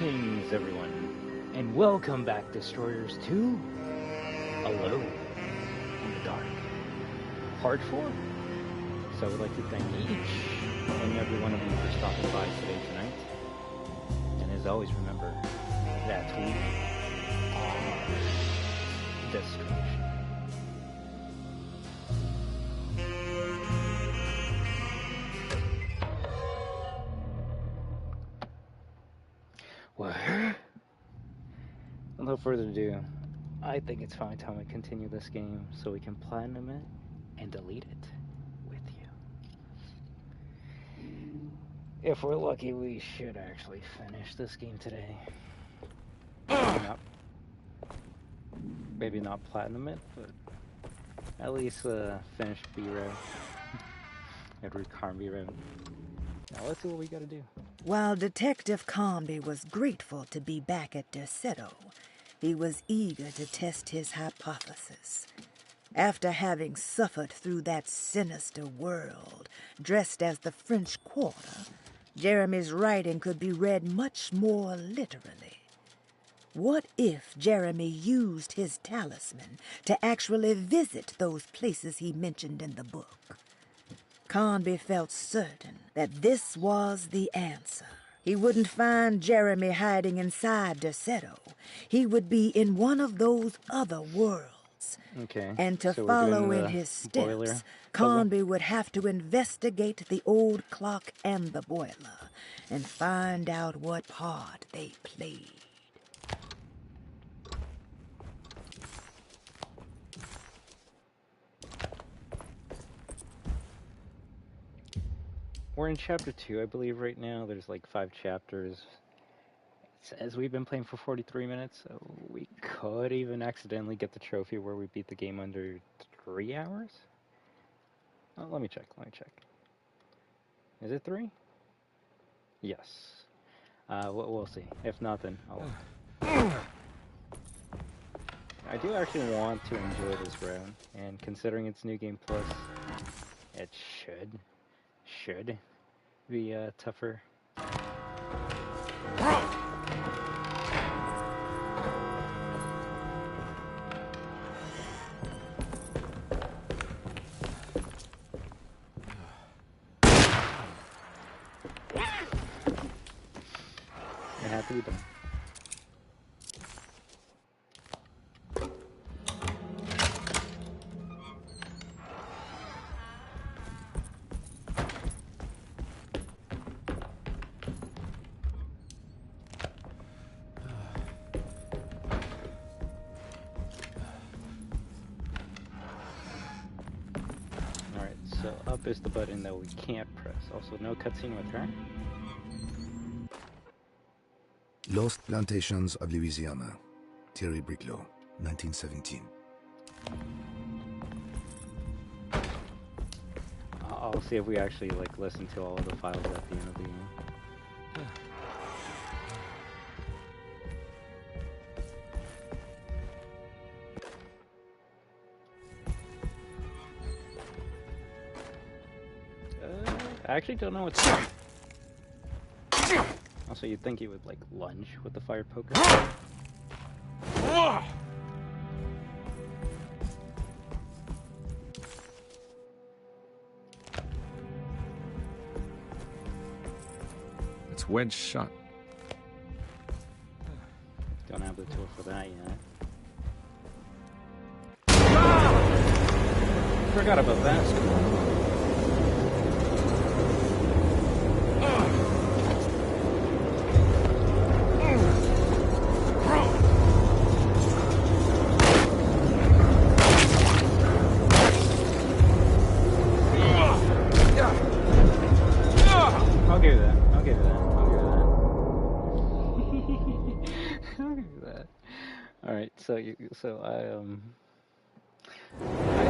Greetings, everyone, and welcome back, Destroyers, to Alone in the Dark, Part 4. So I would like to thank each and every one of you for stopping by today, tonight. And as always, remember that we are Destruction. Well, without further ado, I think it's finally time we continue this game so we can platinum it and delete it with you. If we're lucky, we should actually finish this game today. Maybe not platinum it, but at least finish B-Route. Edward Carnby route. Now let's see what we gotta do. While Detective Carnby was grateful to be back at Derceto, he was eager to test his hypothesis. After having suffered through that sinister world, dressed as the French Quarter, Jeremy's writing could be read much more literally. What if Jeremy used his talisman to actually visit those places he mentioned in the book? Carnby felt certain that this was the answer. He wouldn't find Jeremy hiding inside Derceto. He would be in one of those other worlds. Okay. And to follow in his steps, Carnby would have to investigate the old clock and the boiler and find out what part they played. We're in chapter 2, I believe, right now. There's like 5 chapters. It says we've been playing for 43 minutes, so we could even accidentally get the trophy where we beat the game under 3 hours? Oh, let me check. Is it 3? Yes. We'll see. If not, then I'll... I do actually want to enjoy this round, and considering it's New Game Plus, it should be tougher. It had to be done. So up is the button that we can't press. Also, no cutscene with her. Lost Plantations of Louisiana, Thierry Briclot, 1917. I'll see if we actually like listen to all of the files at the end of the game. I actually don't know what's going on. Also, you'd think he would, like, lunge with the fire poker. It's wedge shot. Don't have the tool for that yet. Forgot about that.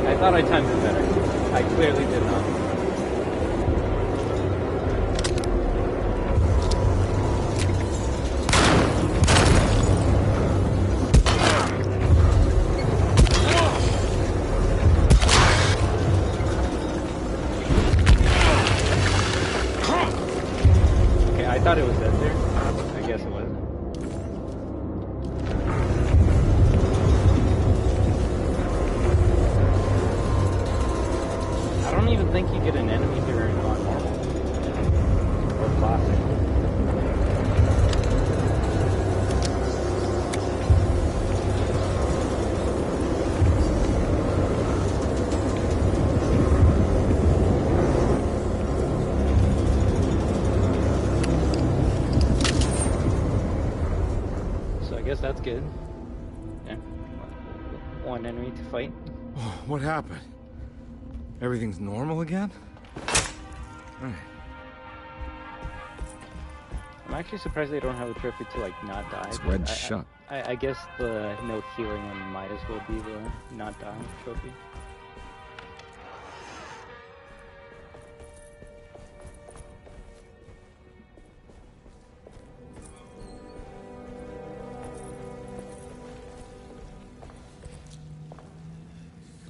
I thought I timed it better. I clearly did not. Okay, I thought it was dead there. I guess it wasn't. think you get an enemy here on normal or classic. So I guess that's good. Yeah. One enemy to fight. What happened? Everything's normal again? Right. I'm actually surprised they don't have a trophy to like not die. It's red shut. I guess the no healing one might as well be the not dying trophy.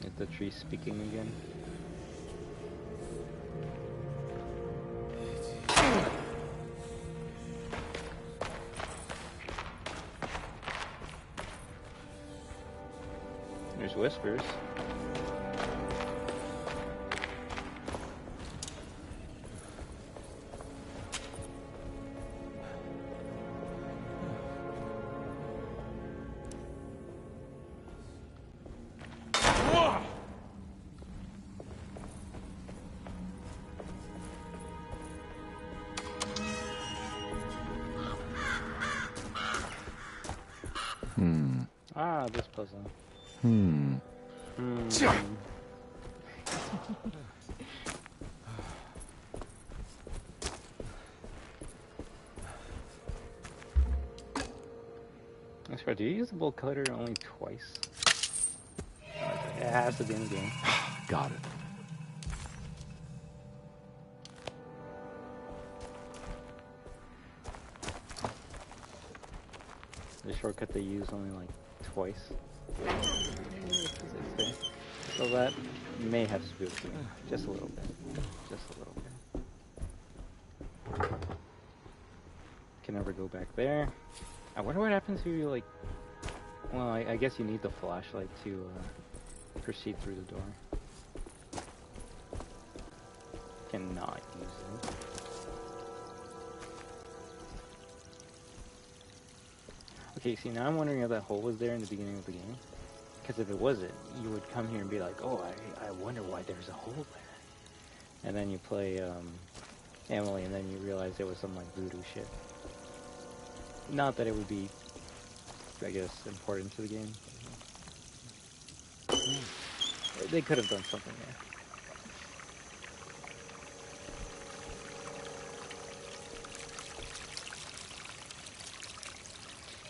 Is the tree speaking again? There's whispers. Ah, this puzzle. I swear, do you use the bolt cutter only twice? It has to be in the game. Got it. The shortcut they use only like twice. So that may have spooked me. Just a little bit. Just a little bit. Can never go back there. I wonder what happens if you like... Well, I guess you need the flashlight to proceed through the door. Cannot use it. Okay, see, now I'm wondering if that hole was there in the beginning of the game. Because if it wasn't, you would come here and be like, oh, I wonder why there's a hole there. And then you play Emily, and then you realize it was some like voodoo shit. Not that it would be, I guess, important to the game. They could have done something there.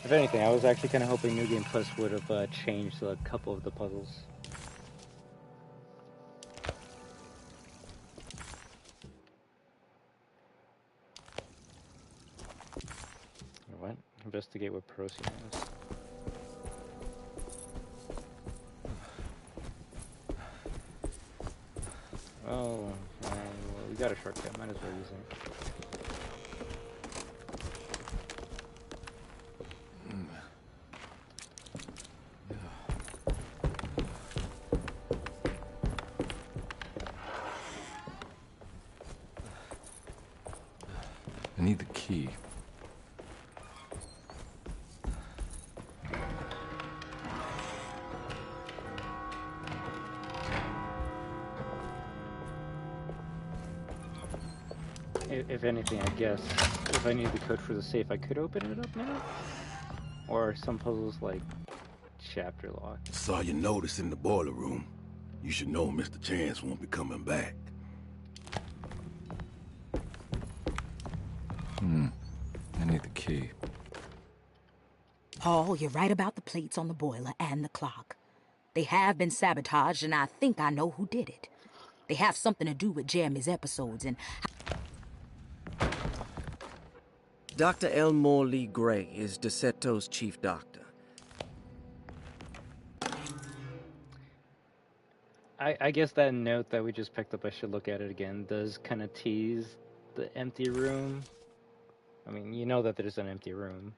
If anything, I was actually kind of hoping New Game Plus would have changed a couple of the puzzles. What? Investigate what Perosi knows. Oh, well, we got a shortcut. Might as well use it. I need the key. If anything, I guess, if I need the code for the safe, I could open it up now? Or some puzzles like chapter lock. Saw your notice in the boiler room. You should know Mr. Chance won't be coming back. I need the key. Paul, you're right about the plates on the boiler and the clock. They have been sabotaged, and I think I know who did it. They have something to do with Jeremy's episodes, and... Dr. Elmore Lee Gray is DeSeto's chief doctor. I guess that note that we just picked up, I should look at it again, does kind of tease the empty room. I mean, you know that there's an empty room.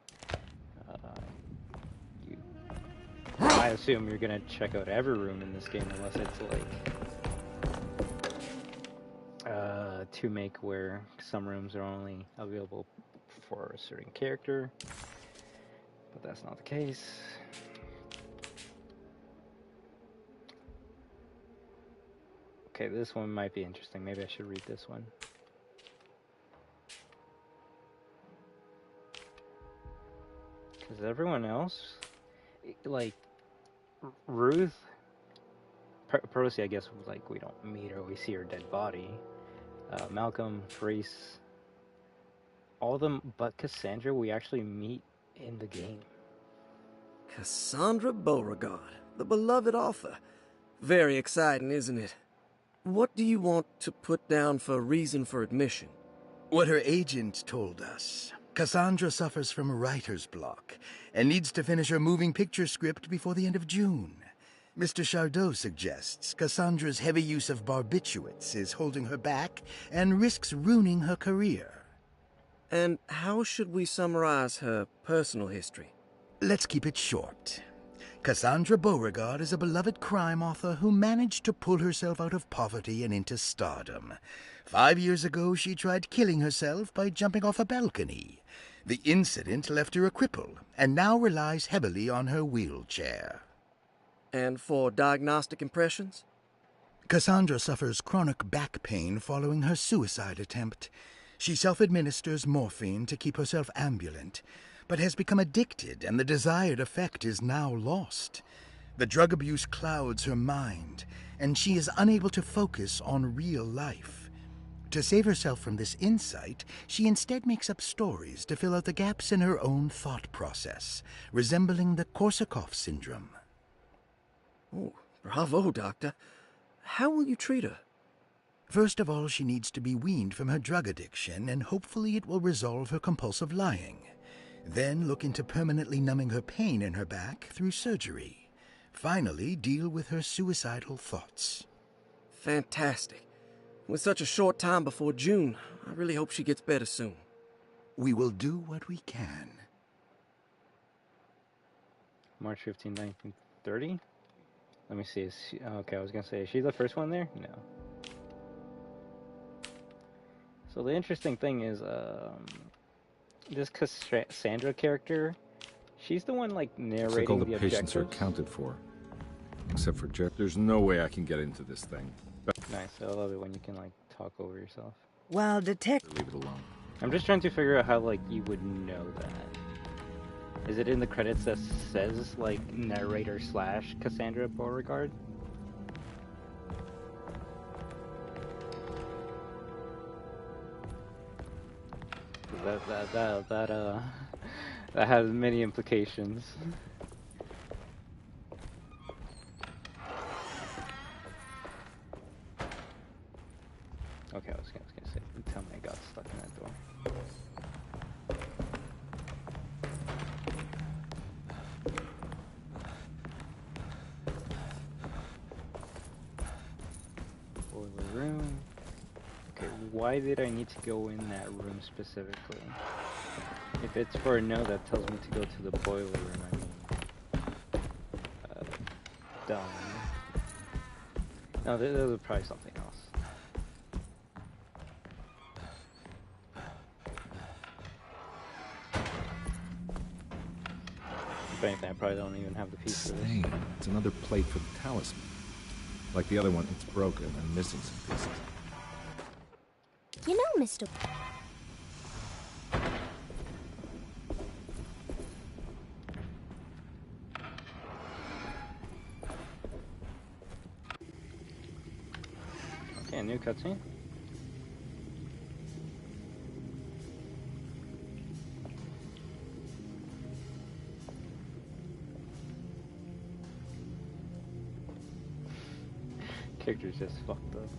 I assume you're gonna check out every room in this game unless it's like... to make where some rooms are only available for a certain character, but that's not the case. Okay, this one might be interesting. Maybe I should read this one. Because everyone else, like Ruth, Percy, I guess, like we don't meet her, we see her dead body. Malcolm, Grace, all of them but Cassandra, we actually meet in the game. Cassandra Beauregard, the beloved author. Very exciting, isn't it? What do you want to put down for reason for admission? What her agent told us. Cassandra suffers from writer's block and needs to finish her moving picture script before the end of June. Mr. Chardot suggests Cassandra's heavy use of barbiturates is holding her back and risks ruining her career. And how should we summarize her personal history? Let's keep it short. Cassandra Beauregard is a beloved crime author who managed to pull herself out of poverty and into stardom. 5 years ago, she tried killing herself by jumping off a balcony. The incident left her a cripple and now relies heavily on her wheelchair. And for diagnostic impressions? Cassandra suffers chronic back pain following her suicide attempt. She self-administers morphine to keep herself ambulant, but has become addicted and the desired effect is now lost. The drug abuse clouds her mind, and she is unable to focus on real life. To save herself from this insight, she instead makes up stories to fill out the gaps in her own thought process, resembling the Korsakoff syndrome. Oh, bravo, Doctor. How will you treat her? First of all, she needs to be weaned from her drug addiction, and hopefully it will resolve her compulsive lying. Then look into permanently numbing her pain in her back through surgery. Finally, deal with her suicidal thoughts. Fantastic. With such a short time before June, I really hope she gets better soon. We will do what we can. March 15, 1930? Let me see. Okay, I was going to say, is she the first one there? No. So the interesting thing is, this Cassandra character, she's the one, like, narrating Looks like all the the patients are objectives. accounted for. Except for Jeff. There's no way I can get into this thing. Nice, I love it when you can, like, talk over yourself. While Leave it alone. I'm just trying to figure out how, like, you would know that. Is it in the credits that says, like, narrator / Cassandra Beauregard? That has many implications. Okay, I was gonna say, tell me I got stuck in that door. Boiler room. Okay, why did I need to go in that room specifically? If it's for a no, that tells me to go to the boiler room, I mean. Dumb. No, there was probably something else. If anything, I probably don't even have the piece for this. Stain. It's another plate for the talisman. Like the other one, it's broken and missing some pieces. You know, Mr. Okay, a new cutscene. Character's just fucked up.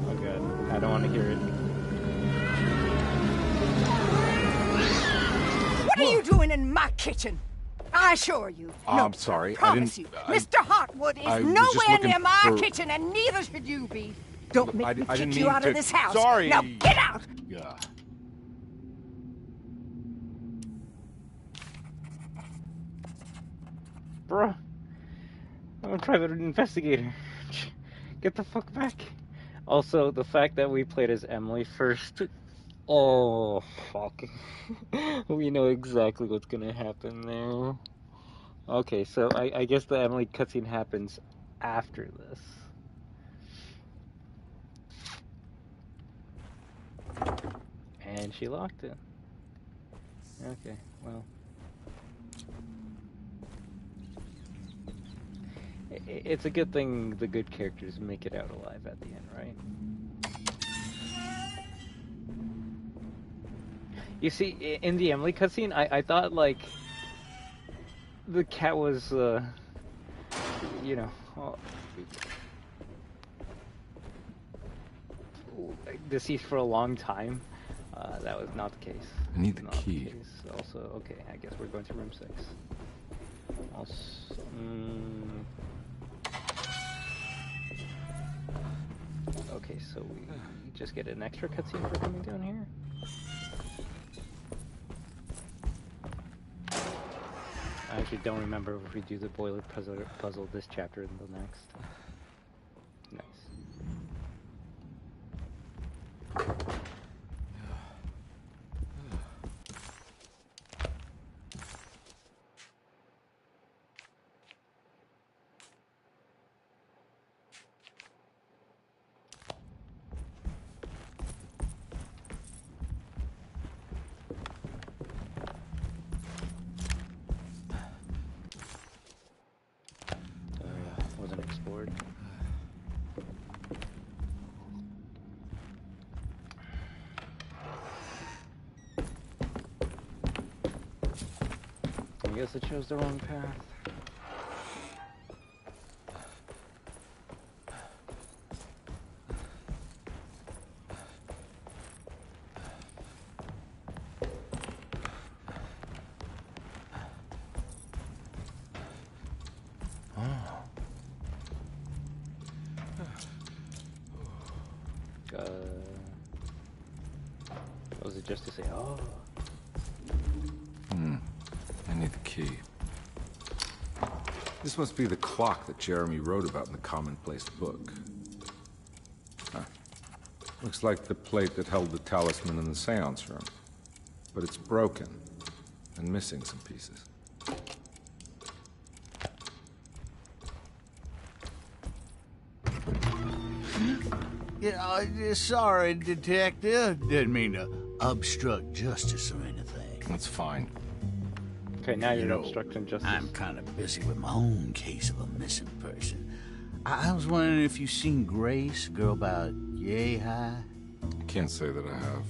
Oh god, I don't want to hear it. What are you doing in my kitchen? I assure you. No, I'm sorry. I promise I didn't. you. Mr. Hartwood is I was just nowhere looking near my for- kitchen, and neither should you be. Don't Look, make I me didn't kick you mean out to- of this house. Sorry. Now get out! Yeah. Bruh, I'm a private investigator. Get the fuck back. Also, the fact that we played as Emily first. Oh, fuck. We know exactly what's gonna happen there. Okay, so I guess the Emily cutscene happens after this. And she locked it. Okay, well. It's a good thing the good characters make it out alive at the end, right? You see, in the Emily cutscene, I thought, like, the cat was, you know, deceased for a long time. That was not the case. I need the Not key. The case. Also, okay, I guess we're going to room 6. Also, okay, so we just get an extra cutscene for coming down here? I actually don't remember if we do the boiler puzzle this chapter and the next. Nice. Wasn't explored. I guess I chose the wrong path. Was it just to say, oh? I need the key. This must be the clock that Jeremy wrote about in the commonplace book. Huh. Looks like the plate that held the talisman in the seance room. But it's broken and missing some pieces. Yeah, sorry, Detective. Didn't mean to obstruct justice or anything. That's fine. Okay, now you're obstructing justice. I'm kind of busy with my own case of a missing person. I was wondering if you've seen Grace, a girl about yay high? I can't say that I have.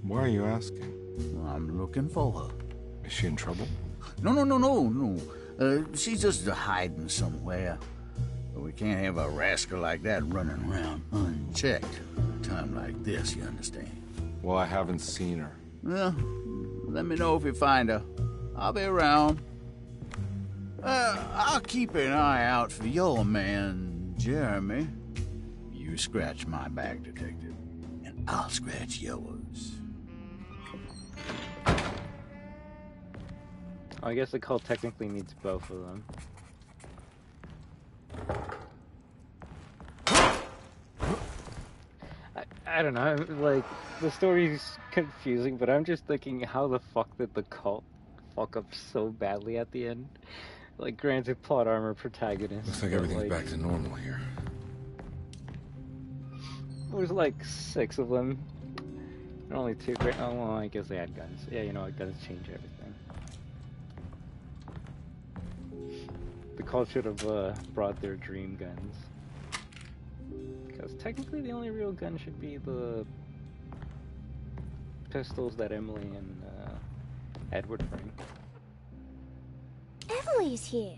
Why are you asking? Well, I'm looking for her. Is she in trouble? No. She's just hiding somewhere. But we can't have a rascal like that running around unchecked at a time like this, you understand? Well, I haven't seen her. Well, let me know if you find her. I'll be around. I'll keep an eye out for your man, Jeremy. You scratch my back, Detective, and I'll scratch yours. I guess the call technically needs both of them. I don't know, like, the story's confusing, but I'm just thinking, how the fuck did the cult fuck up so badly at the end? Like, granted, plot armor protagonist. Looks like everything's back to normal here. There's like 6 of them. And only 2 great. Oh, well, I guess they had guns. Yeah, you know what, guns change everything. The cult should have brought their dream guns. Because technically the only real gun should be the pistols that Emily and Edward bring. Emily's here.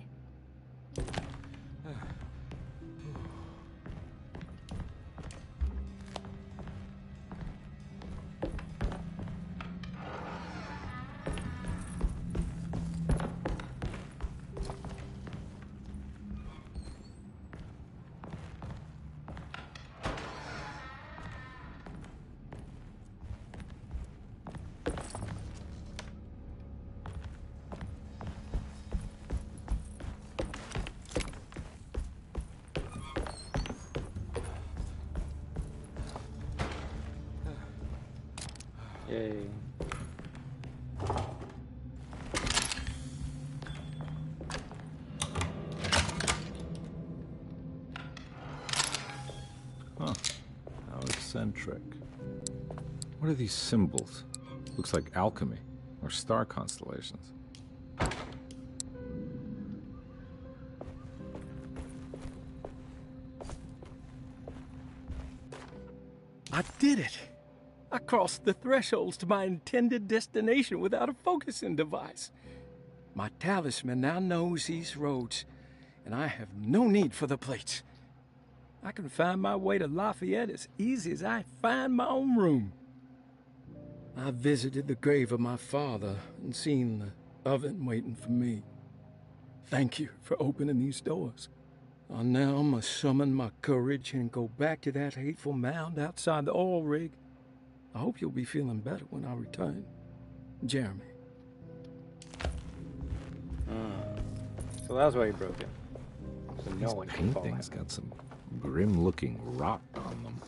Yay. Huh. How eccentric. What are these symbols? Looks like alchemy, or star constellations. I did it! I crossed the thresholds to my intended destination without a focusing device. My talisman now knows these roads, and I have no need for the plates. I can find my way to Lafayette as easy as I find my own room. I visited the grave of my father and seen the oven waiting for me. Thank you for opening these doors. I now must summon my courage and go back to that hateful mound outside the oil rig. I hope you'll be feeling better when I return. Jeremy. So that's why he broke it. So no These one can follow him. paintings got some grim-looking rot on them.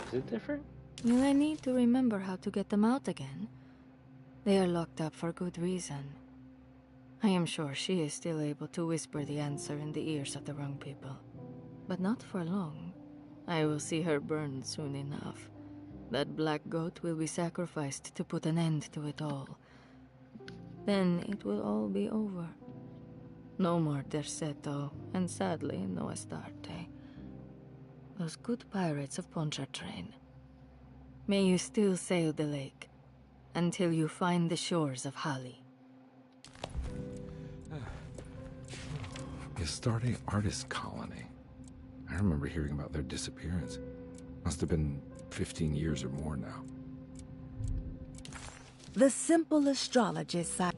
Is it different? Will I need to remember how to get them out again? They are locked up for good reason. I am sure she is still able to whisper the answer in the ears of the wrong people. But not for long. I will see her burned soon enough. That black goat will be sacrificed to put an end to it all. Then it will all be over. No more Terceto, and sadly, no Astarte. Those good pirates of Pontchartrain. May you still sail the lake, until you find the shores of Hali. The Astarte Artist Colony. I remember hearing about their disappearance. Must have been 15 years or more now. The simple astrologist side.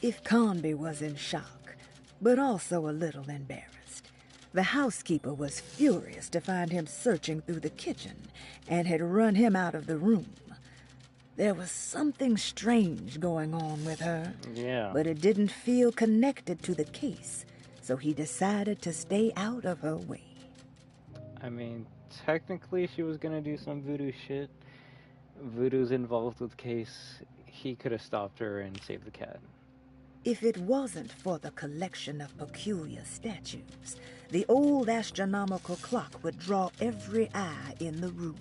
If Conby was in shock, but also a little embarrassed. The housekeeper was furious to find him searching through the kitchen and had run him out of the room. There was something strange going on with her. Yeah. But it didn't feel connected to the case, so he decided to stay out of her way. I mean, technically she was gonna do some voodoo shit. Voodoo's involved with the case. He could have stopped her and saved the cat. If it wasn't for the collection of peculiar statues, the old astronomical clock would draw every eye in the room.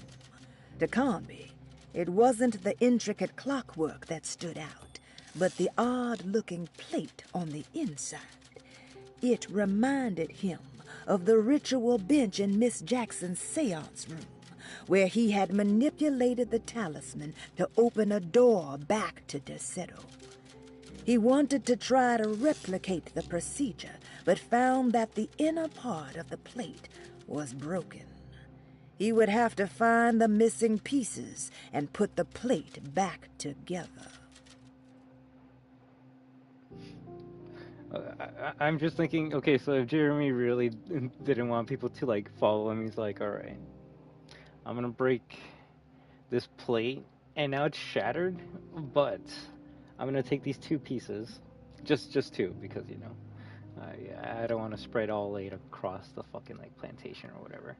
To Conby, it wasn't the intricate clockwork that stood out, but the odd-looking plate on the inside. It reminded him of the ritual bench in Miss Jackson's seance room, where he had manipulated the talisman to open a door back to Derceto. He wanted to try to replicate the procedure, but found that the inner part of the plate was broken. He would have to find the missing pieces and put the plate back together. I'm just thinking, okay, so if Jeremy really didn't want people to, like, follow him, he's like, alright, I'm gonna break this plate, and now it's shattered, but I'm gonna take these two pieces, just two, because, you know, I don't want to spread all eight across the fucking, like, plantation or whatever.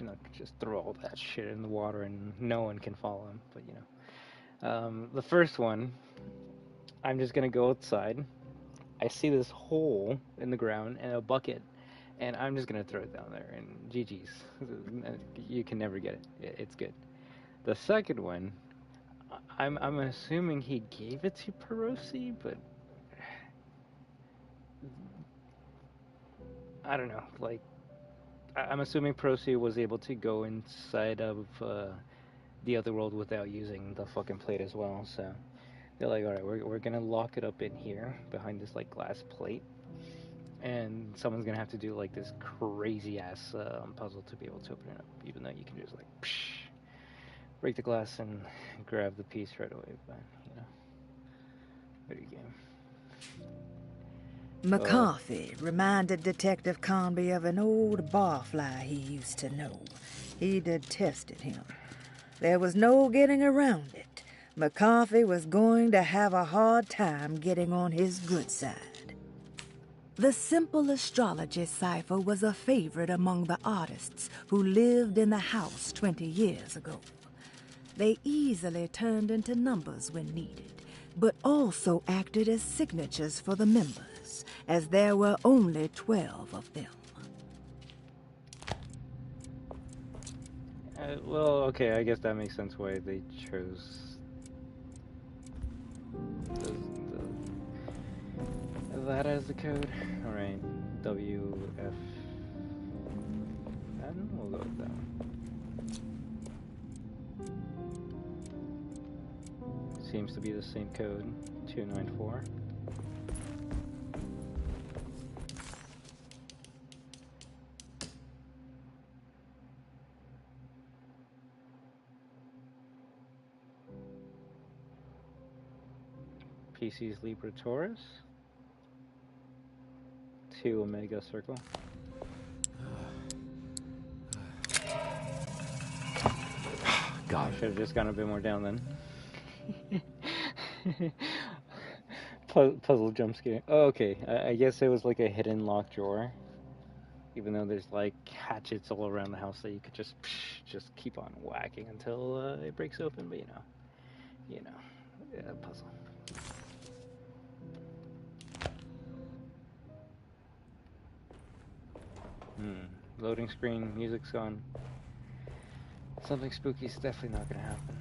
You know, just throw all that shit in the water and no one can follow him, but, you know. The first one, I'm just gonna go outside. I see this hole in the ground and a bucket, and I'm just gonna throw it down there, and GG's. You can never get it. It's good. The second one, I'm assuming he gave it to Perosi, but I don't know. Like, I'm assuming Perosi was able to go inside of the other world without using the fucking plate as well. So they're like, all right, we're gonna lock it up in here behind this like glass plate, and someone's gonna have to do like this crazy ass puzzle to be able to open it up, even though you can just like break the glass and grab the piece right away. But you know, video game. McCarthy reminded Detective Conby of an old barfly he used to know. He detested him. There was no getting around it. McCarthy was going to have a hard time getting on his good side. The simple astrology cipher was a favorite among the artists who lived in the house 20 years ago. They easily turned into numbers when needed, but also acted as signatures for the members, as there were only 12 of them. Well, okay, I guess that makes sense why they chose that as the code. Alright, WF. We'll go with that one. Seems to be the same code, 294. PC's Libra Taurus. 2 Omega Circle. God. Should have just gone a bit more down then. Puzzle jump scare. Oh, okay. I guess it was like a hidden locked drawer. Even though there's like hatchets all around the house that you could just keep on whacking until it breaks open. But you know, yeah, puzzle. Loading screen, music's gone. Something spooky's definitely not gonna happen.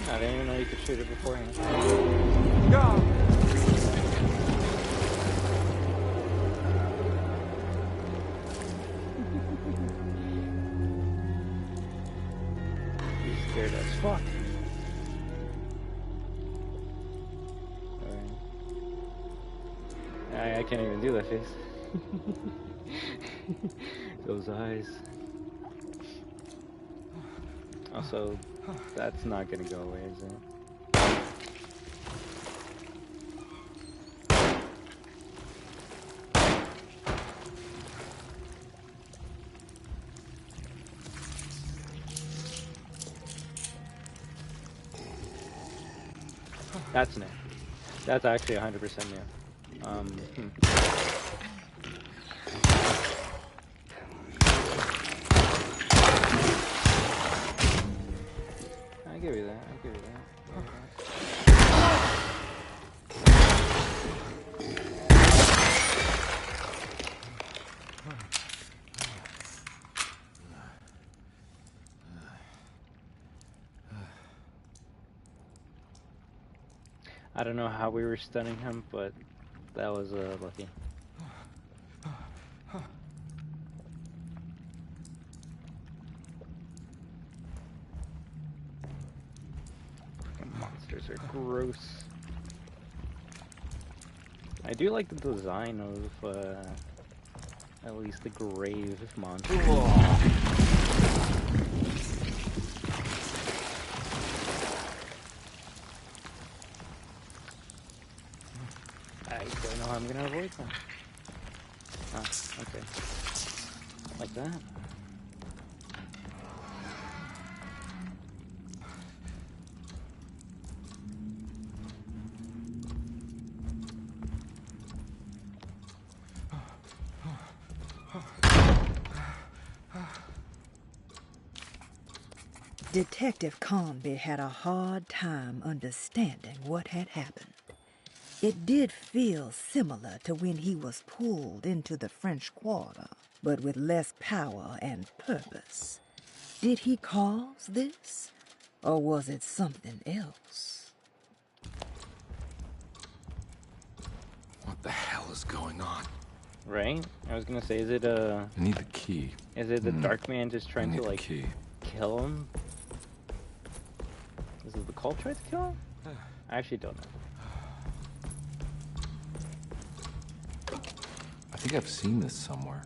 I didn't even know you could shoot it beforehand. God. He's scared as fuck. Alright. I can't even do that face. Those eyes. Also, that's not gonna go away, is it? That's new. That's actually 100% new. I give you that. I don't know how we were stunning him, but that was lucky. Fucking monsters are gross. I do like the design of at least the grave monster. I don't know how I'm gonna avoid them. Oh, okay. Like that. Detective Conby had a hard time understanding what had happened. It did feel similar to when he was pulled into the French Quarter, but with less power and purpose. Did he cause this, or was it something else? What the hell is going on? Right? I was gonna say, is it I need the key. Is it the Dark Man just trying to like key. kill him? Is it the cult tried to kill him? I actually don't know. I think I've seen this somewhere.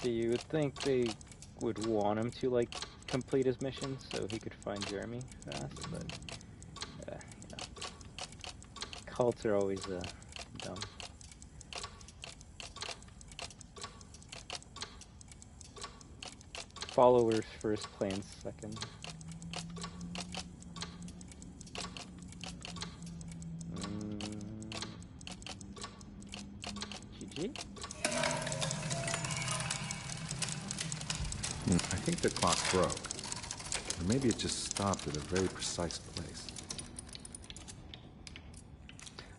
See, you would think they would want him to, like, complete his mission so he could find Jeremy fast, but, you know, cults are always, dumb. Followers first, plans second. GG? I think the clock broke. Or maybe it just stopped at a very precise place.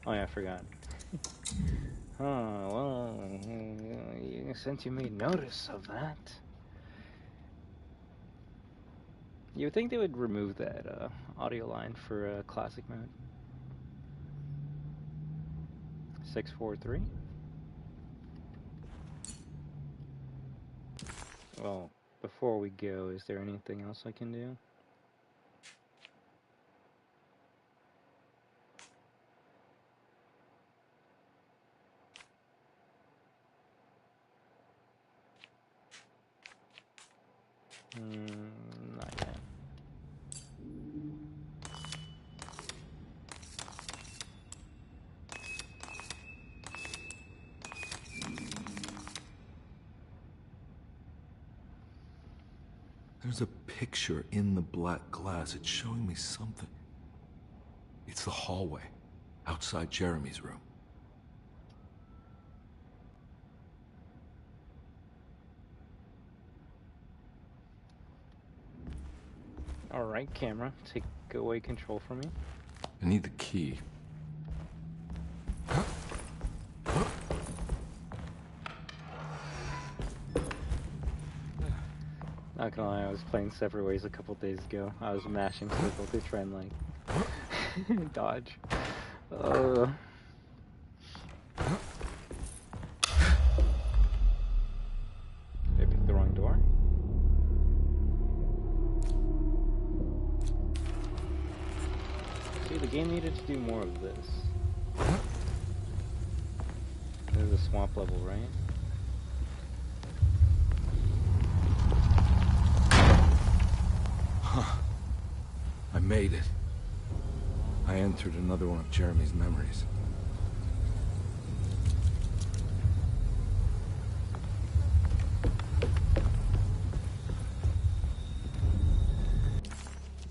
Oh yeah, I forgot. Oh, well, since you made notice of that. You would think they would remove that audio line for classic mode. 643? Well, before we go, is there anything else I can do? Not yet. There's a picture in the black glass. It's showing me something. It's the hallway outside Jeremy's room. Alright, camera. Take away control from me. I need the key. Not gonna lie, I was playing Separate Ways a couple days ago. I was mashing circle to try and, like, dodge. Did I pick the wrong door? See, the game needed to do more of this. There's a swamp level, right? I made it. I entered another one of Jeremy's memories.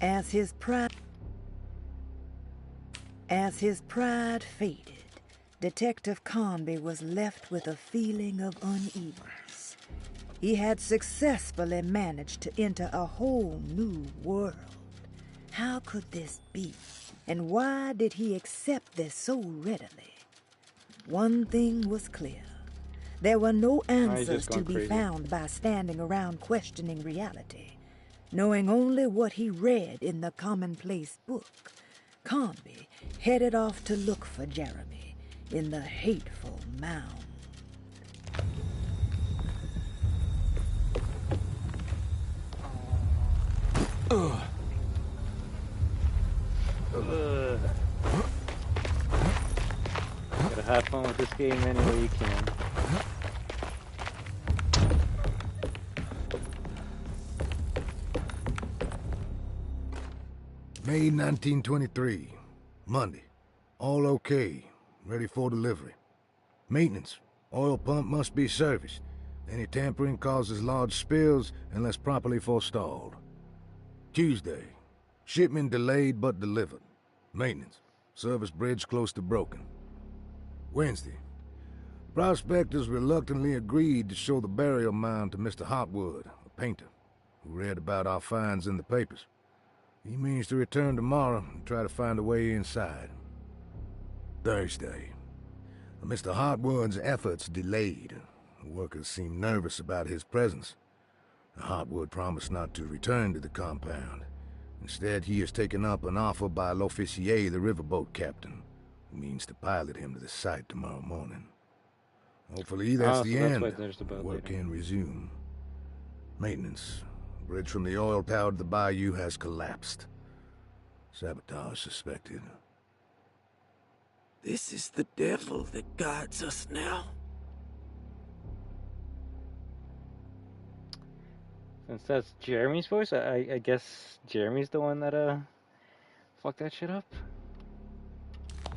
As his pride faded, Detective Conby was left with a feeling of unease. He had successfully managed to enter a whole new world. How could this be? And why did he accept this so readily? One thing was clear. There were no answers to be found by standing around questioning reality. Knowing only what he read in the commonplace book, Conby headed off to look for Jeremy in the hateful mound. Gotta have fun with this game any way you can. May 1923, Monday. All okay, ready for delivery. Maintenance. Oil pump must be serviced. Any tampering causes large spills unless properly forestalled. Tuesday. Shipment delayed but delivered. Maintenance. Service bridge close to broken. Wednesday. Prospectors reluctantly agreed to show the burial mound to Mr. Hotwood, a painter, who read about our finds in the papers. He means to return tomorrow and try to find a way inside. Thursday. Mr. Hotwood's efforts delayed. The workers seemed nervous about his presence. Hotwood promised not to return to the compound. Instead, he has taken up an offer by L'Officier, the riverboat captain, who means to pilot him to the site tomorrow morning. Hopefully that's the end. That's why there's the boat Work later. can resume. Maintenance. Bridge from the oil tower to the bayou has collapsed. Sabotage suspected. This is the devil that guides us now. Since that's Jeremy's voice, I guess Jeremy's the one that fucked that shit up.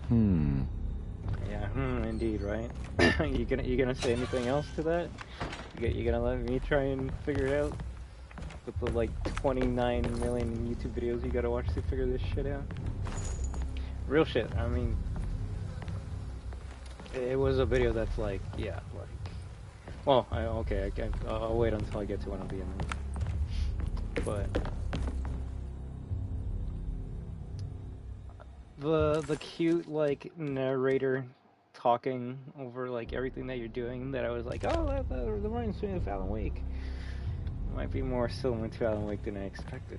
Yeah, indeed, right? you gonna say anything else to that? You gonna let me try and figure it out? With the like 29 million YouTube videos you gotta watch to figure this shit out? Real shit, I mean, it was a video that's like, yeah, like, well, okay, I'll wait until I get to one of the endings. But the cute like narrator talking over like everything that you're doing, that I was like, oh, that reminds me of Alan Wake. Might be more similar to Alan Wake than I expected.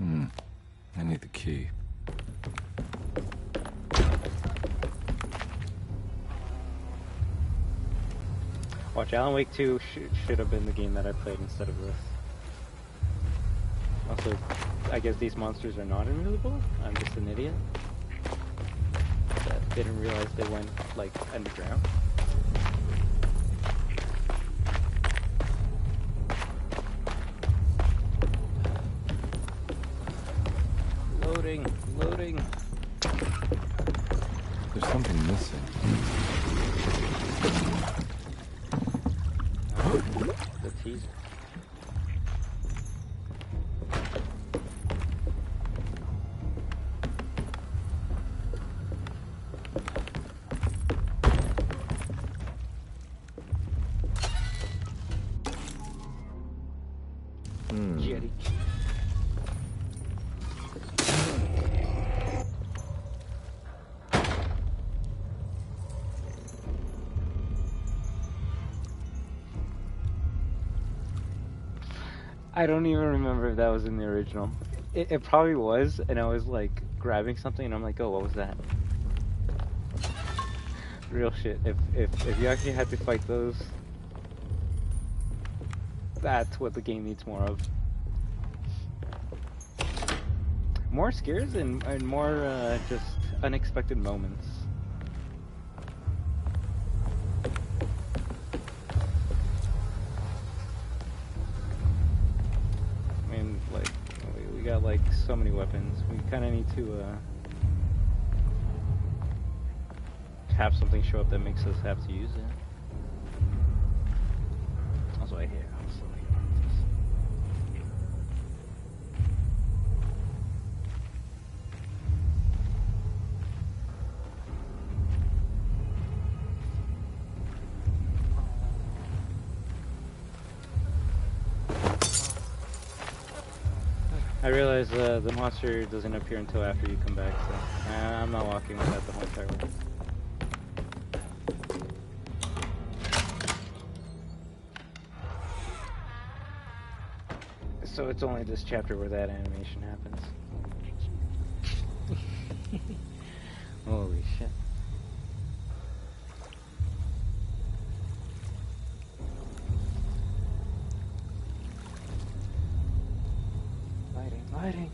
I need the key. Watch, Alan Wake 2 should have been the game that I played instead of this. Also, I guess these monsters are not invisible? I'm just an idiot that didn't realize they went, like, underground. Loading. There's something missing. The teaser. Jetty. I don't even remember if that was in the original. It probably was, and I was like grabbing something, and I'm like, oh, what was that? Real shit. If you actually had to fight those, that's what the game needs more of. More scares and more just unexpected moments. I mean, like, we got like so many weapons. We kind of need to have something show up that makes us have to use it. Also, I hear so many arms. I realize the monster doesn't appear until after you come back, so I'm not walking with that the whole entire way. So it's only this chapter where that animation happens. Holy shit. Lighting.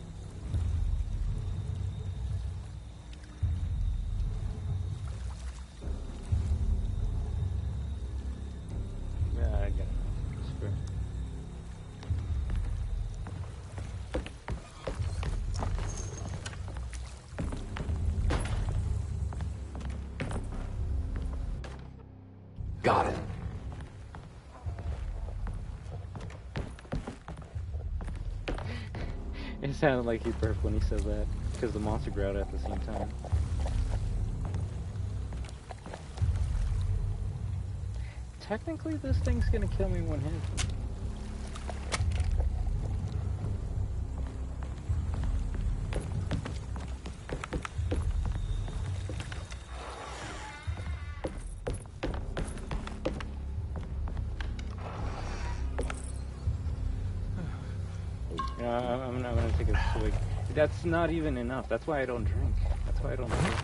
Yeah, I got it. Screw. Got it. It sounded like he burped when he said that, because the monster growled at the same time. Technically, this thing's gonna kill me one hit. I'm gonna take a swig. That's not even enough. That's why I don't drink. That's why I don't drink.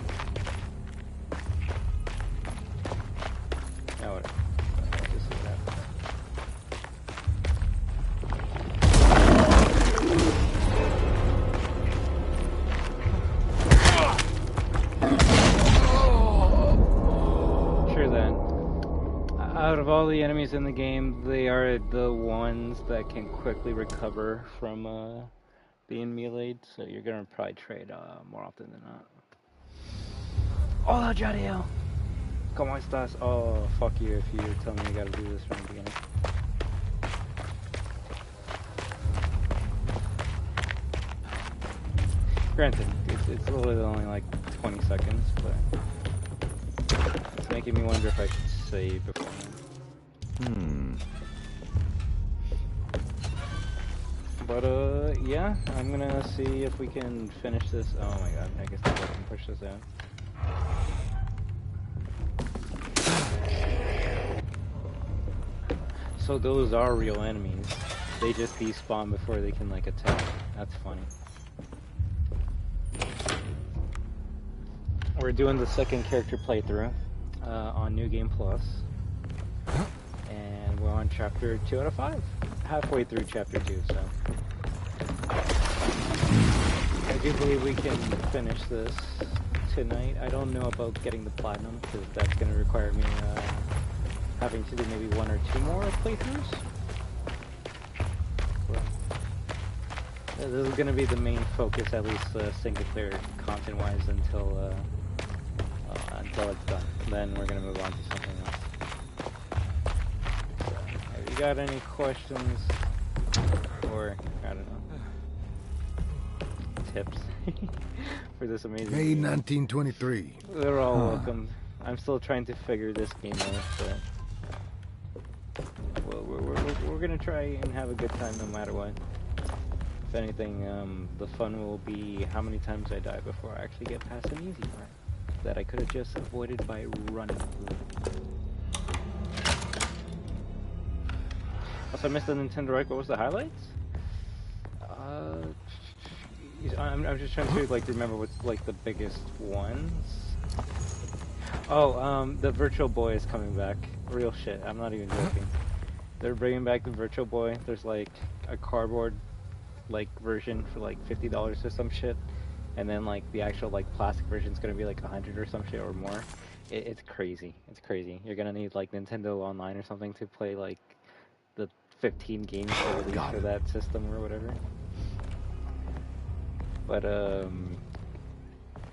Oh, whatever. This is that. out of all the enemies in the game, they are the ones that can quickly recover from being meleeed, so you're gonna probably trade more often than not. Hola, Jadiel! ¿Cómo estás? Oh, fuck you if you tell me you gotta do this from the beginning. Granted, it's literally only like 20 seconds, but it's making me wonder if I should save beforehand. But yeah, I'm gonna see if we can finish this. Oh my god, I guess I can push this out. So those are real enemies. They just despawn before they can like attack. That's funny. We're doing the second character playthrough on New Game Plus, and we're on chapter 2 out of 5. Halfway through chapter 2, so I do believe we can finish this tonight. I don't know about getting the platinum because that's going to require me having to do maybe 1 or 2 more playthroughs. Well, this is going to be the main focus, at least single player content wise, until it's done. Then we're going to move on to something else. So, have you got any questions or, I don't know, tips for this amazing May game? 1923. They're all welcome. I'm still trying to figure this game out, but we're going to try and have a good time no matter what. If anything, the fun will be how many times I die before I actually get past an easy part that I could have just avoided by running. Also, I missed the Nintendo Direct. What was the highlights? I'm just trying to like remember what's like the biggest ones. Oh, the Virtual Boy is coming back. Real shit. I'm not even joking. They're bringing back the Virtual Boy. There's like a cardboard like version for like $50 or some shit, and then like the actual like plastic version is gonna be like 100 or some shit or more. It's crazy. It's crazy. You're gonna need like Nintendo Online or something to play like the 15 games they released for that system or whatever. But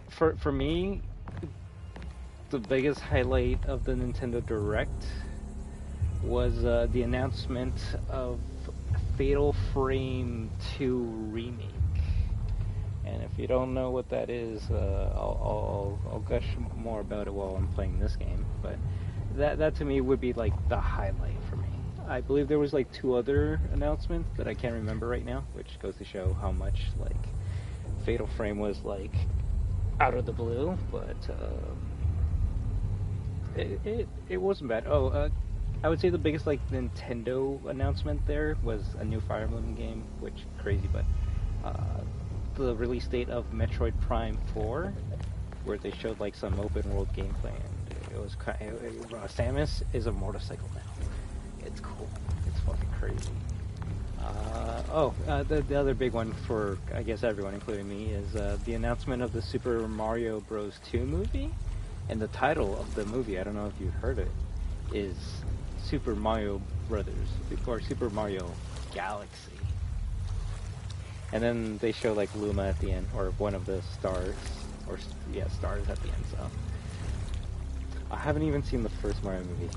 for me, the biggest highlight of the Nintendo Direct was the announcement of Fatal Frame 2 Remake. And if you don't know what that is, I'll gush more about it while I'm playing this game. But that to me would be like the highlight for me. I believe there was like 2 other announcements that I can't remember right now, which goes to show how much like Fatal Frame was like out of the blue. But it wasn't bad. Oh, I would say the biggest like Nintendo announcement there was a new Fire Emblem game, which crazy, but the release date of Metroid Prime 4, where they showed like some open world gameplay, and it was Samus is a motorcycle now. It's cool. It's fucking crazy. The other big one for I guess everyone, including me, is the announcement of the Super Mario Bros. 2 movie, and the title of the movie, I don't know if you've heard it, is Super Mario Brothers, or Super Mario Galaxy. And then they show like Luma at the end, or one of the stars, or yeah, stars at the end. So I haven't even seen the first Mario movie.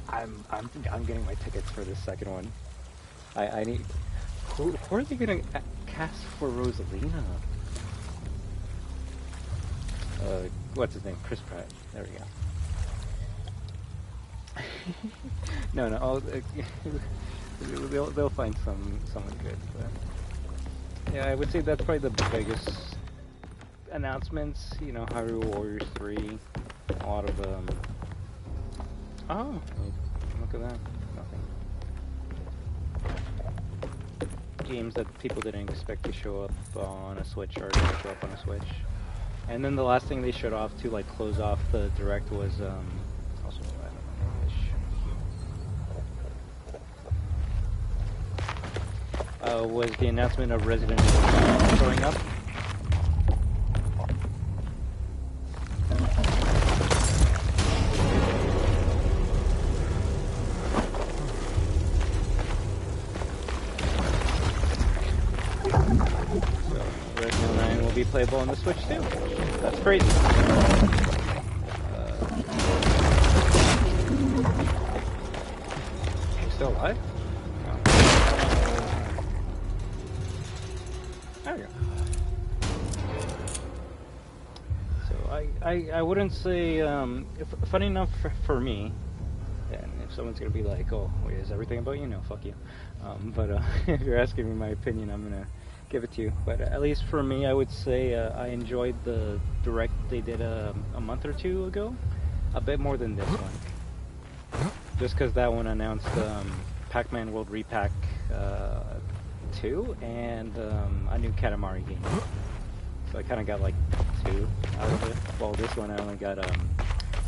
I'm getting my tickets for the second one. I need. Who are they gonna cast for Rosalina? What's his name? Chris Pratt. There we go. No. They'll find someone good. But yeah, I would say that's probably the biggest announcements. You know, Hyrule Warriors 3, a lot of Oh, look at that! Nothing. Games that people didn't expect to show up on a Switch are going to show up on a Switch. And then the last thing they showed off to like close off the direct was also I don't know, was the announcement of Resident Evil showing up. be playable on the Switch too. That's crazy. You still alive? There we go. So I wouldn't say, funny enough for me, and if someone's gonna be like, oh, wait, is everything about you? No, fuck you. But if you're asking me my opinion, I'm gonna give it to you. But at least for me, I would say I enjoyed the direct they did a month or two ago a bit more than this one. Just because that one announced Pac-Man World Repack 2 and a new Katamari game. So I kind of got like 2 out of it. Well, this one I only got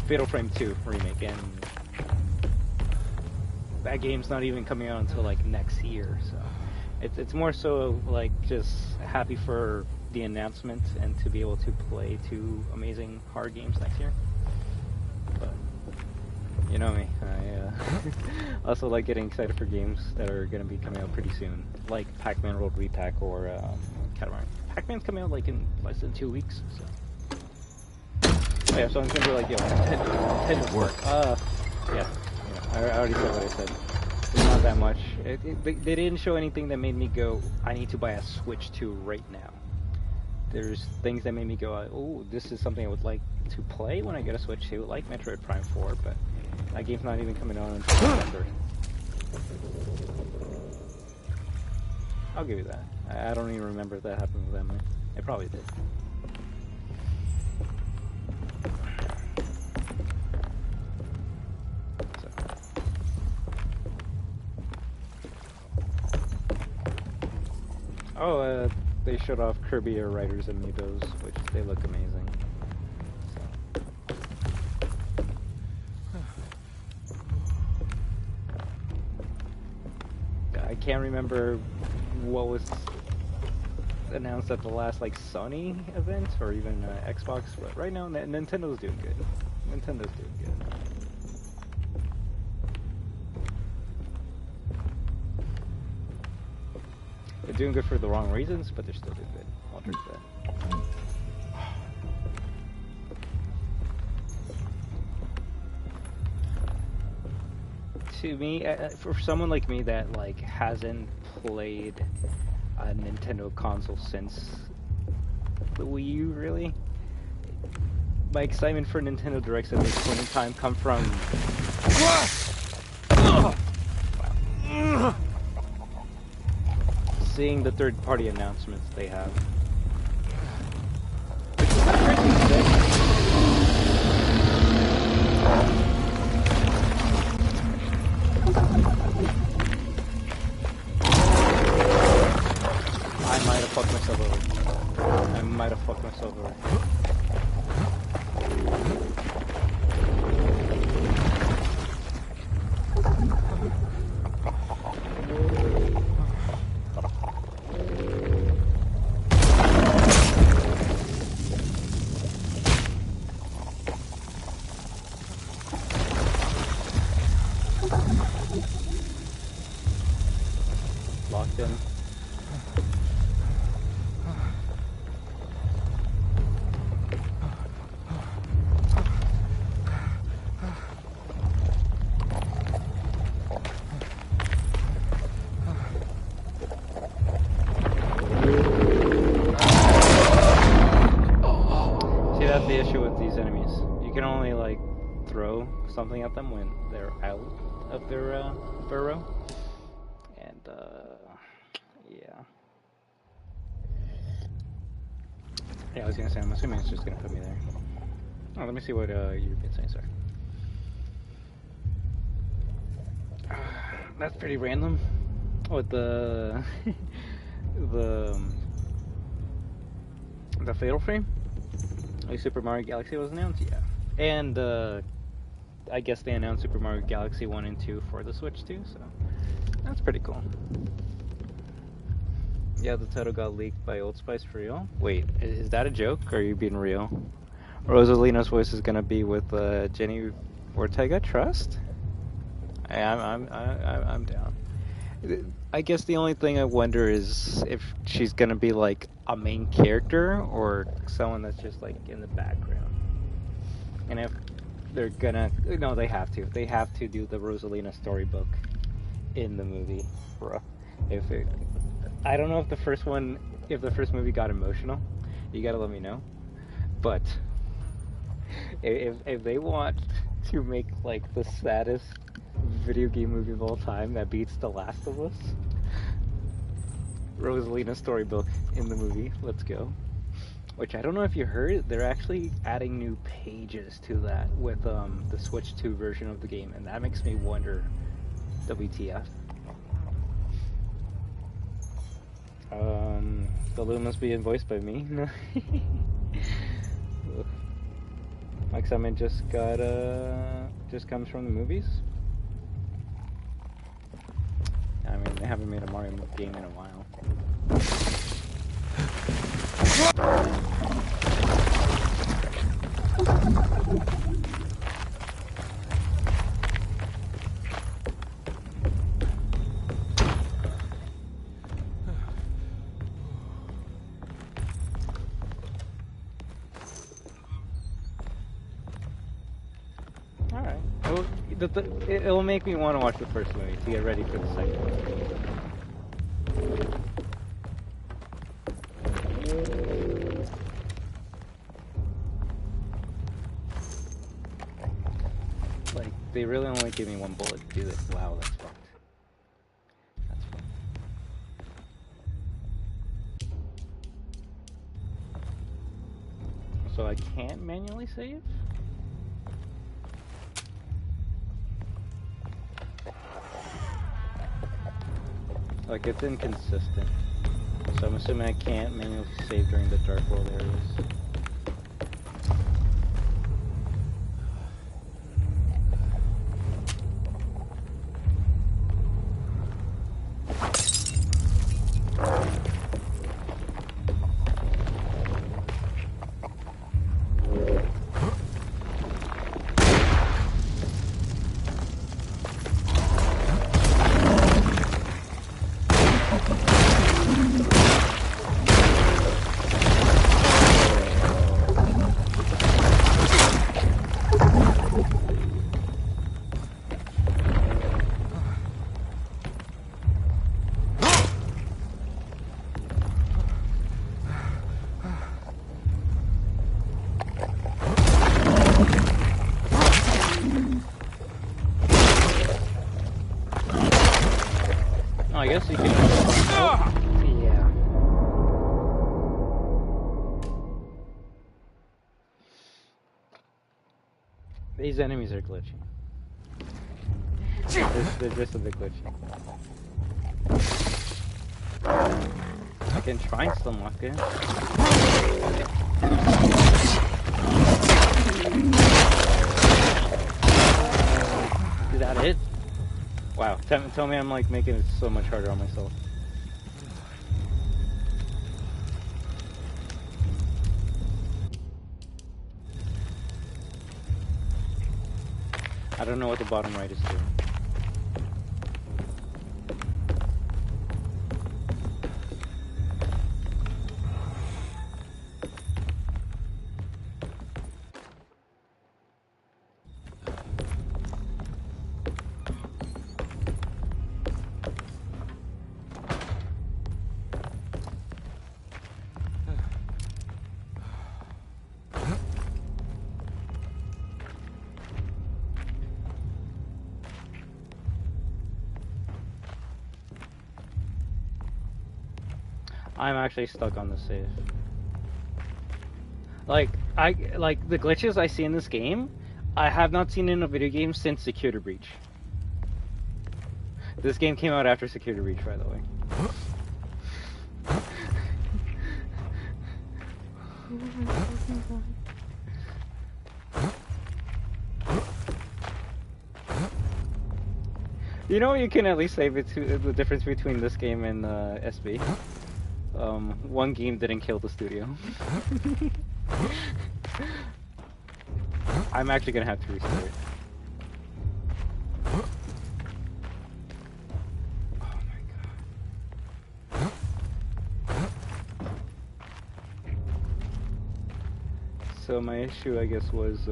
Fatal Frame 2 remake, and that game's not even coming out until like next year. So it's more so like just happy for the announcement and to be able to play 2 amazing hard games next year. But you know me, I also like getting excited for games that are going to be coming out pretty soon, like Pac-Man World Repack or Katamari. Pac-Man's coming out like in less than 2 weeks, so. Oh yeah, so I'm gonna be like, yo, Nintendo work. Yeah, I already said what I said. It's not that much. They didn't show anything that made me go, I need to buy a Switch 2 right now. There's things that made me go, oh, this is something I would like to play when I get a Switch 2, like Metroid Prime 4, but that game's not even coming out until November. I'll give you that. I don't even remember if that happened with Emily. It probably did. Oh, they showed off Kirby Air Riders amiibos, which they look amazing. So. I can't remember what was announced at the last like Sony event or even Xbox, but right now Nintendo's doing good. Nintendo's doing good. They're doing good for the wrong reasons, but they're still doing good. I'll drink that. To me, for someone like me that like hasn't played a Nintendo console since the Wii U, really, my excitement for Nintendo Directs at this point in time come from seeing the third-party announcements they have. I might have fucked myself over. I might have fucked myself over. Locked in. The issue with these enemies, you can only like throw something at them when they're out of their burrow, and yeah, I was gonna say, I'm assuming it's just gonna put me there. Oh, let me see what you've been saying, sorry. That's pretty random. With the the Fatal Frame. Like Super Mario Galaxy was announced, yeah. And I guess they announced Super Mario Galaxy 1 and 2 for the Switch too, so that's pretty cool. Yeah, the title got leaked by Old Spice for real. Wait, is that a joke, or are you being real? Rosalina's voice is gonna be with Jenny Ortega. Trust? I'm down. I guess the only thing I wonder is if she's gonna be like a main character or someone that's just like in the background. And if they're gonna, no, they have to. They have to do the Rosalina storybook in the movie, bro. I don't know if the first movie got emotional. You gotta let me know. But if they want to make like the saddest video game movie of all time that beats The Last of Us, Rosalina storybook in the movie, let's go. Which I don't know if you heard, they're actually adding new pages to that with the Switch 2 version of the game, and that makes me wonder, WTF. The Luma's being voiced by me. Like something just comes from the movies. I mean, they haven't made a Mario game in a while. Alright. Well, it'll make me want to watch the first movie to get ready for the second one. Like, they really only give me one bullet to do this. Wow, that's fucked. That's fucked. So I can't manually save? Like, it's inconsistent. So I'm assuming I can't manually save during the Dark World areas. Oh, I guess you can. Yeah. These enemies are glitchy. They're just a bit glitchy. I can try and still lock it. Is that it? Wow, tell me I'm like making it so much harder on myself. I don't know what the bottom right is doing. I'm actually stuck on the save. Like the glitches I see in this game, I have not seen in a video game since Security Breach. This game came out after Security Breach, by the way. You know, you can at least say the difference between this game and SB. One game didn't kill the studio. I'm actually gonna have to restart it. Oh my So my issue, I guess, was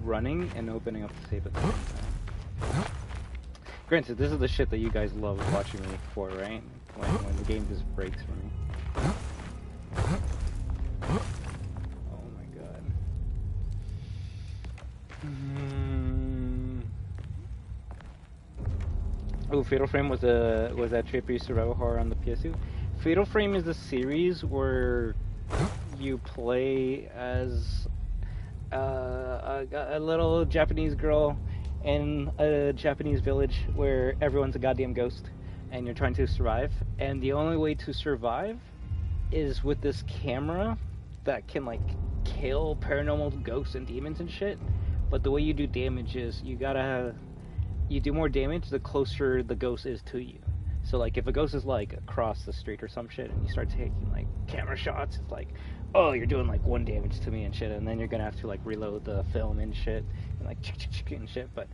running and opening up the save at the same time. Granted, this is the shit that you guys love watching me for, right? When the game just breaks for me. Oh my god. Oh, Fatal Frame was that trippy survival horror on the PS2. Fatal Frame is a series where you play as a little Japanese girl in a Japanese village where everyone's a goddamn ghost, and you're trying to survive. And the only way to survive is with this camera that can like kill paranormal ghosts and demons and shit. But the way you do damage is you do more damage the closer the ghost is to you. So like if a ghost is like across the street or some shit and you start taking like camera shots, it's like, oh, you're doing like 1 damage to me and shit, and then you're gonna have to like reload the film and shit and like and shit. But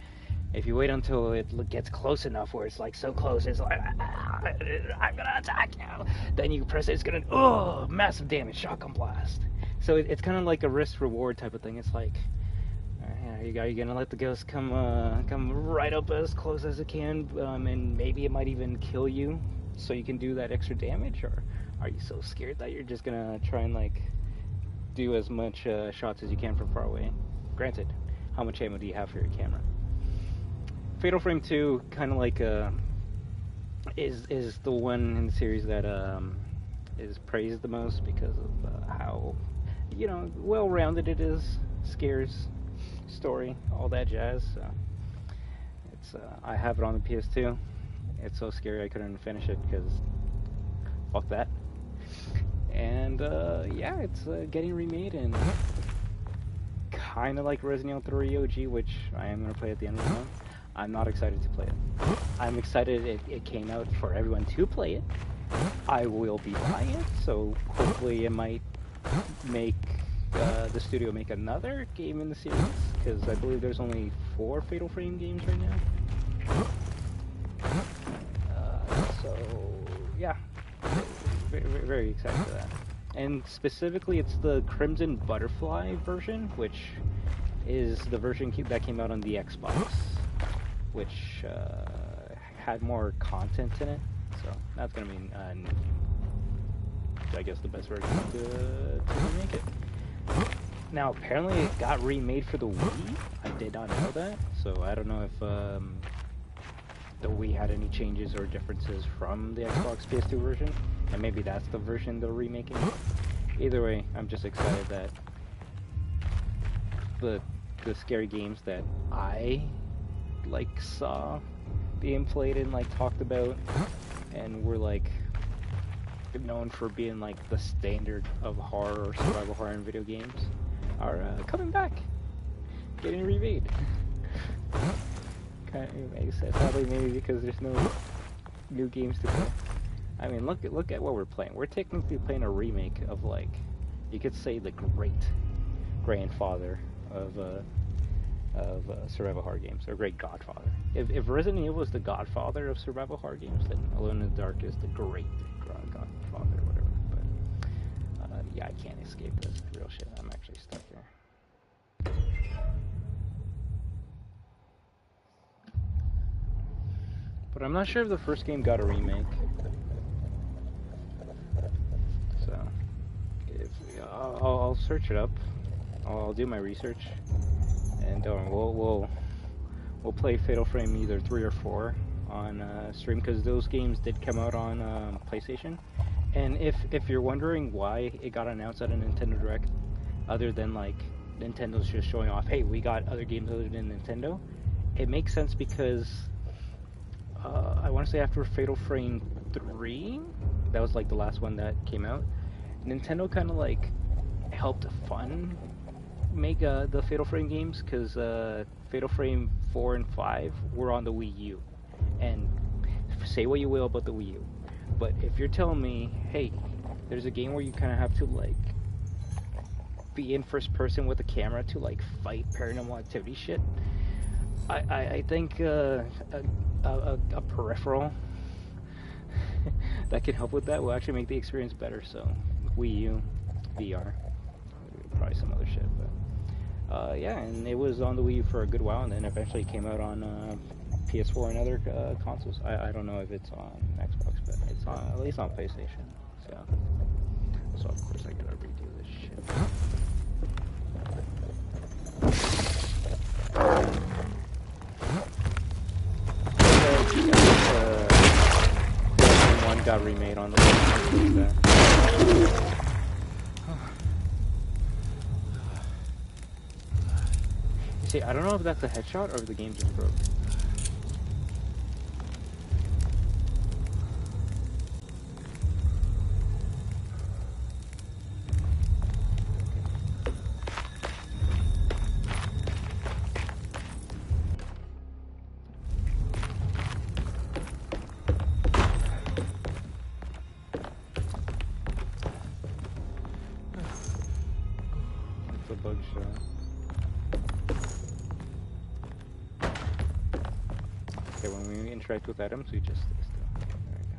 if you wait until it gets close enough where it's like so close it's like, I'm gonna attack you, then you press it, it's gonna massive damage, shotgun blast. So it's kind of like a risk reward type of thing. It's like, are you gonna let the ghost come right up as close as it can, and maybe it might even kill you, so you can do that extra damage, or are you so scared that you're just gonna try and like do as much shots as you can from far away? Granted, how much ammo do you have for your camera? Fatal Frame 2 kind of like is the one in the series that is praised the most because of how, you know, well-rounded it is, scares, story, all that jazz. So it's I have it on the PS2. It's so scary I couldn't finish it because fuck that. And yeah, it's getting remade, and kind of like Resident Evil 3 OG, which I am going to play at the end of the month. I'm not excited to play it. I'm excited it came out for everyone to play it. I will be buying it, so hopefully it might make the studio make another game in the series, because I believe there's only 4 Fatal Frame games right now. So yeah, very, very excited for that. And specifically, it's the Crimson Butterfly version, which is the version that came out on the Xbox, which had more content in it. So that's gonna be, I guess, the best version to remake it. Now, apparently it got remade for the Wii. I did not know that, so I don't know if the Wii had any changes or differences from the Xbox PS2 version, and maybe that's the version they're remaking. Either way, I'm just excited that the scary games that I like saw being played and like talked about and were like known for being like the standard of horror or survival horror in video games are coming back, getting remade. Kind of makes sense. Probably maybe because there's no new games to play. I mean, look at what we're playing. We're technically playing a remake of, like, you could say the great grandfather of survival horror games, or great godfather. If Resident Evil is the godfather of survival horror games, then Alone in the Dark is the great godfather, or whatever. But yeah, I can't escape this real shit. I'm actually stuck here. But I'm not sure if the first game got a remake. So, I'll search it up. I'll do my research, and we'll play Fatal Frame either 3 or 4 on stream, because those games did come out on PlayStation. And if you're wondering why it got announced at a Nintendo Direct, other than like Nintendo's just showing off, hey, we got other games other than Nintendo, it makes sense because I want to say after Fatal Frame 3, that was like the last one that came out, Nintendo kind of like helped fund make the Fatal Frame games, because Fatal Frame 4 and 5 were on the Wii U. And say what you will about the Wii U, but if you're telling me, hey, there's a game where you kind of have to like be in first person with a camera to like fight paranormal activity shit, I think a peripheral that can help with that will actually make the experience better. So Wii U VR, probably some other shit. But yeah, and it was on the Wii U for a good while, and then eventually it came out on PS4 and other consoles. I don't know if it's on Xbox, but it's on, at least on PlayStation. So of course I gotta redo this shit. One got remade on the Wii. See, I don't know if that's a headshot or if the game just broke. It's a bug shot. Okay, when we interact with items, we just stay still. There we go.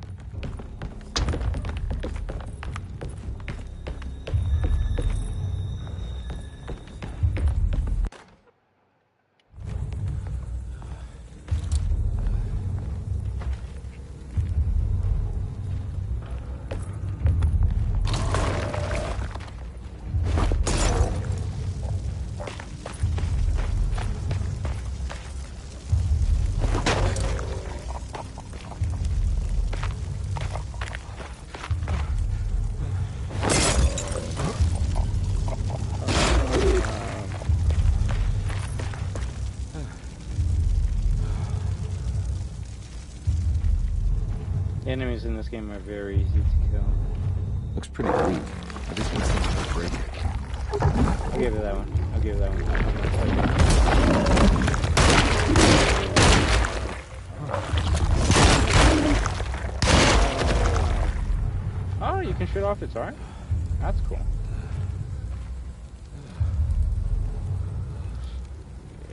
The enemies in this game are very easy to kill. Looks pretty weak. I just want something to break it. I'll give it that one. I'll give it that one. Oh, you can shoot off its arm? That's cool.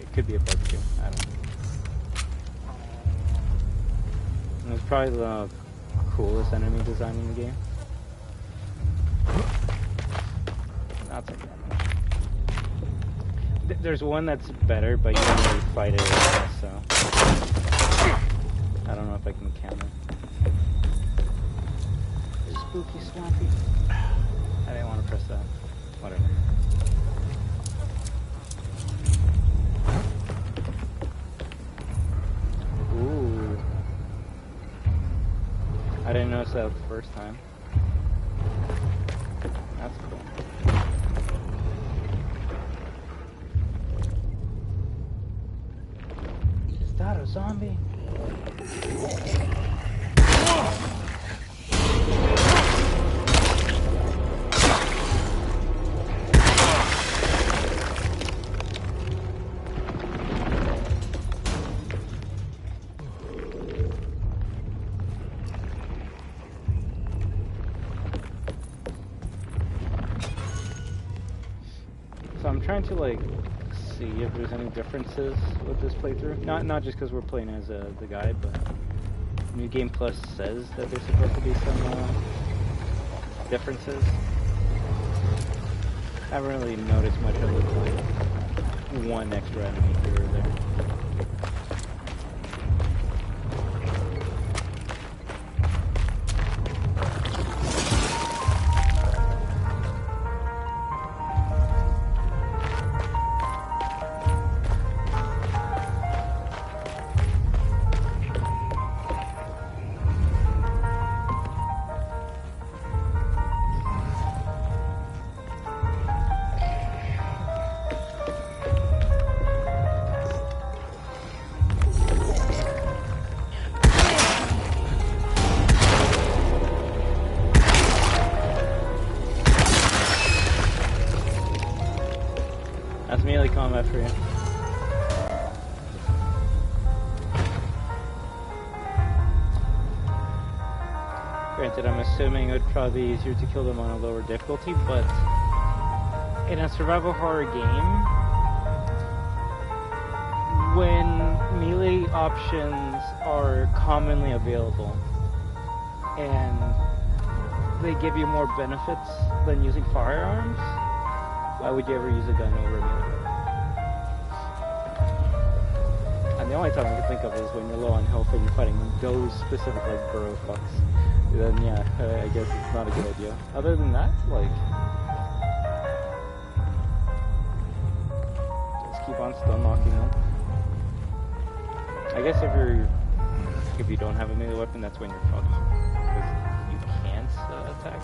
It could be a bug too. I don't know. And it's probably the coolest enemy design in the game. Not so bad. There's one that's better, but you can't really fight it at all, so I don't know if I can counter. Spooky, swampy. I didn't want to press that. Whatever. Ooh. I didn't notice that the first time. That's cool. Is that a zombie? So I'm trying to like see if there's any differences with this playthrough. Not just because we're playing as the guy, but New Game Plus says that there's supposed to be some differences. I haven't really noticed much of it, like one extra enemy here or there. That's melee combat for you. Granted, I'm assuming it would probably be easier to kill them on a lower difficulty, but in a survival horror game, when melee options are commonly available and they give you more benefits than using firearms, Why would you ever use a gun over a melee weapon? And the only time I can think of is when you're low on health and you're fighting those specific, like, burrow fucks. Then, yeah, I guess it's not a good idea. Other than that, like... just keep on stun knocking them. I guess if you don't have a melee weapon, that's when you're fucked. Because you can't attack.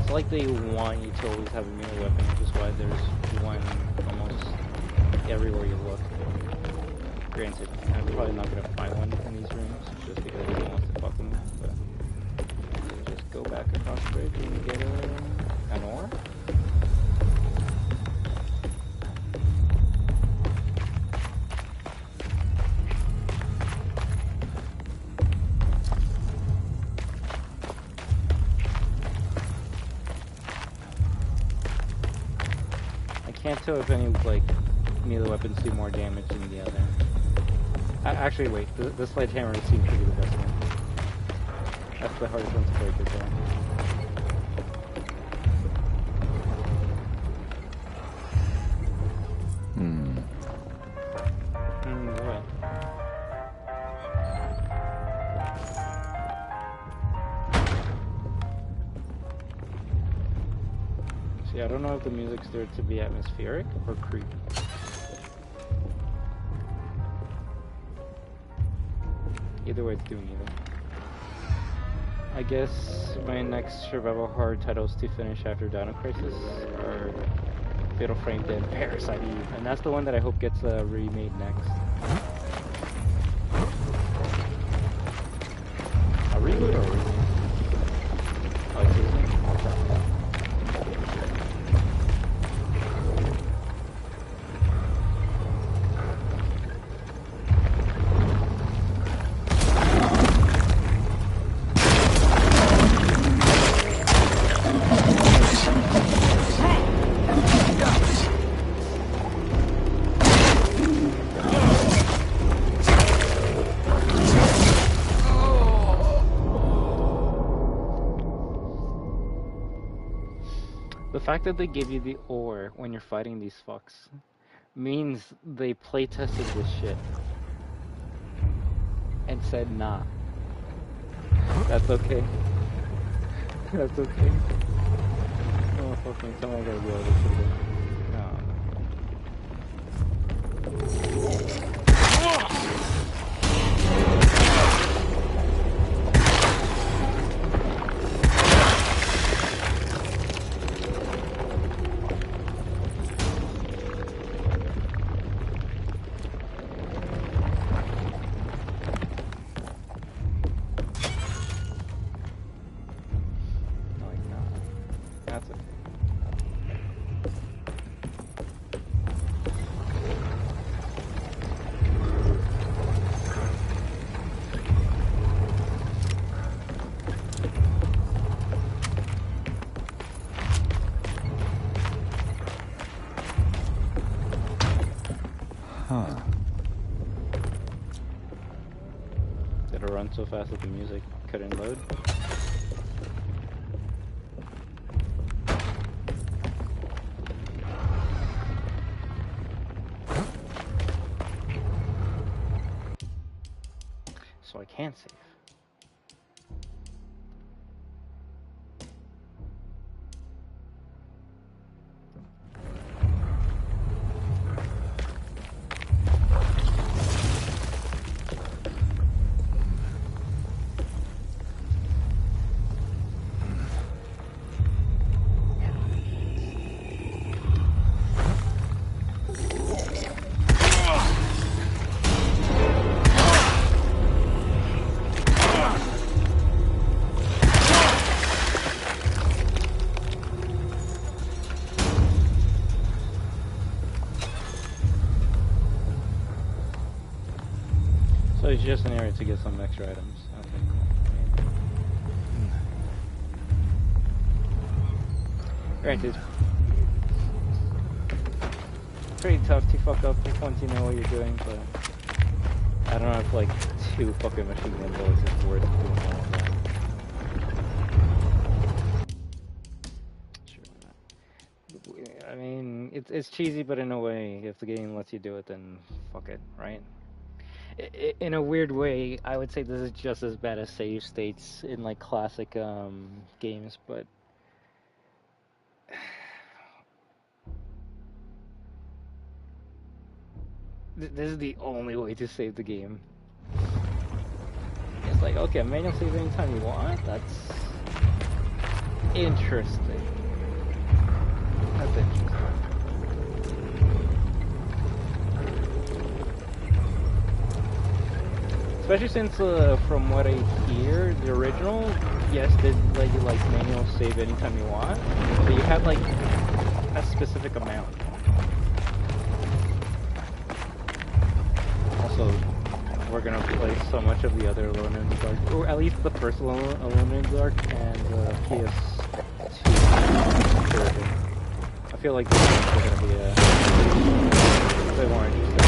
It's like they want you to always have a melee weapon, which is why there's one almost everywhere you look. Granted, I'm probably not going to find one in these rooms, just because I don't want to fuck them, but just go back across the bridge and get an ore. I can't tell if any, like, melee weapons do more damage than the other. Actually, wait, the sledgehammer seems to be the best one. That's the hardest one to break, as well. What? See, I don't know if the music's there to be atmospheric or creepy. Either way, it's doing either. I guess my next survival horror titles to finish after Dino Crisis are Fatal Frame Dead and Parasite Eve, and that's the one that I hope gets remade next. A reboot or a remake? Oh, it's easy. The fact that they give you the ore when you're fighting these fucks means they playtested this shit and said, nah. That's okay. That's okay. Oh, fuck me. Tell me I gotta go this shit again. Did it run so fast that the music couldn't load? So I can't save. So it's just an area to get some extra items. Okay, cool. Granted, it's pretty tough to fuck up once you know what you're doing, but I don't know if like 2 fucking machine gun bullets is worth doing all of that. it's cheesy, but in a way, if the game lets you do it, then fuck it, right? In a weird way, I would say this is just as bad as save states in like classic games, but this is the only way to save the game. It's like, okay, manual save anytime you want? That's interesting. That's interesting. Especially since, from what I hear, the original, yes, did let you, like, manual save anytime you want, but you had, like, a specific amount. Also, we're gonna play so much of the other Alone in the Dark, or at least the first Alone in the Dark and PS2 version. I feel like this one's gonna be a bit more interesting.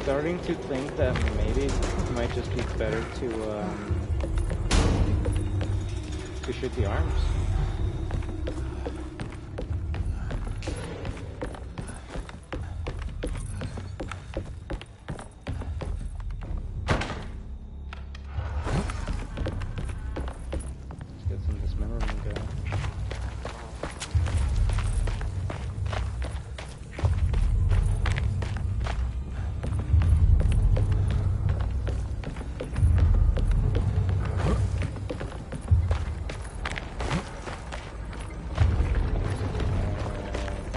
Starting to think that maybe it might just be better to shoot the arms. Let's get some dismemberment going.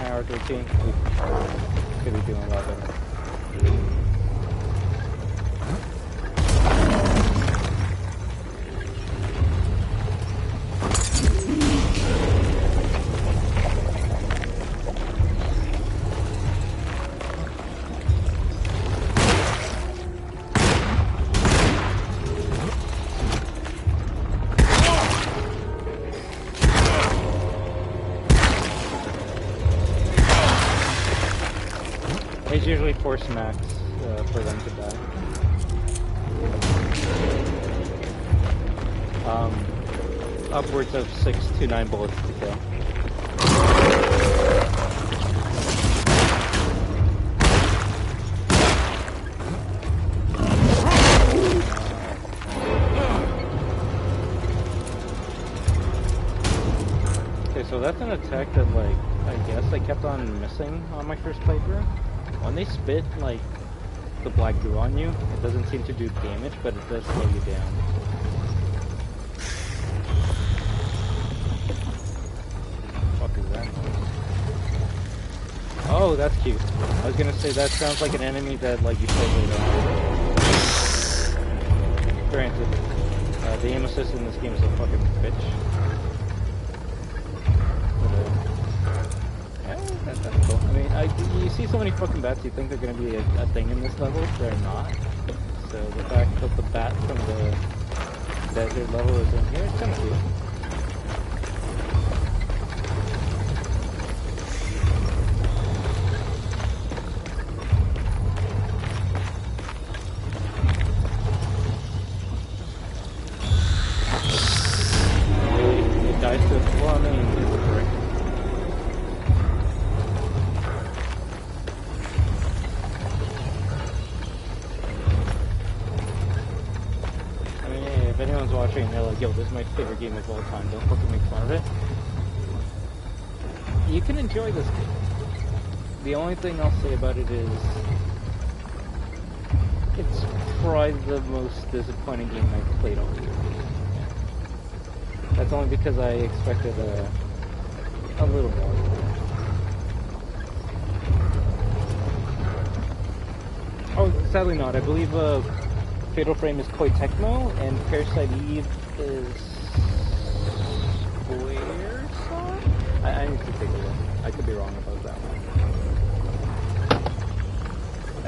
Hour 13. Could be doing a lot better. It's usually force max for them to die. Upwards of 6 to 9 bullets to kill. Okay, so that's an attack that, like, I guess I kept on missing on my first playthrough. When they spit, like, the black goo on you, it doesn't seem to do damage, but it does slow you down. What the fuck is that noise? Oh, that's cute. I was gonna say, that sounds like an enemy that, like, you played later on. Granted, the aim assist in this game is a fucking bitch. That's cool. I mean, you see so many fucking bats, you think they're gonna be a thing in this level, they're not. So the fact that the bat from the desert level is in here is kinda cute. It dies to a well, I mean, it's a brick. If anyone's watching and they're like, yo, this is my favorite game of all time, don't fucking make fun of it. You can enjoy this game. The only thing I'll say about it is, it's probably the most disappointing game I've played all year. That's only because I expected a little more. Oh, sadly not. I believe Fatal Frame is Koei Tecmo, and Parasite Eve is Squaresoft? I need to take a look. I could be wrong about that one.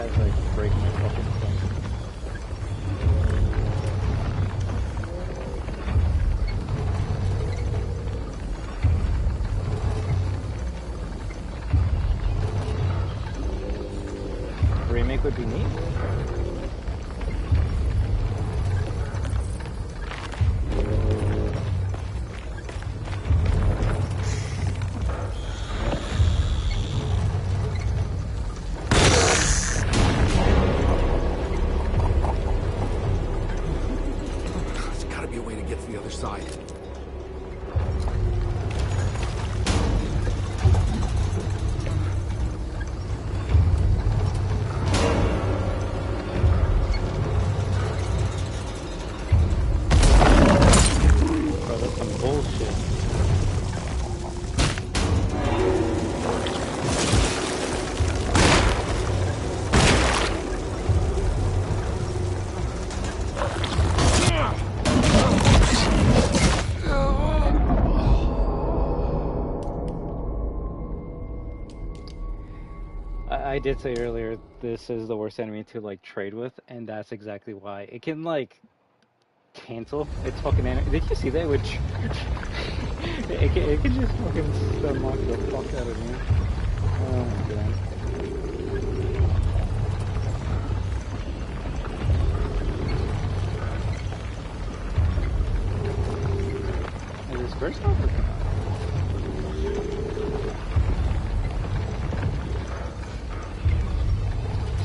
as I break my fucking thing. Remake would be neat. There's gotta be a way to get to the other side. I did say earlier this is the worst enemy to like trade with, and that's exactly why. It can like cancel its fucking enemy. Did you see that? Which it can just fucking stun lock the fuck out of me. Oh my god. Is this first off or not?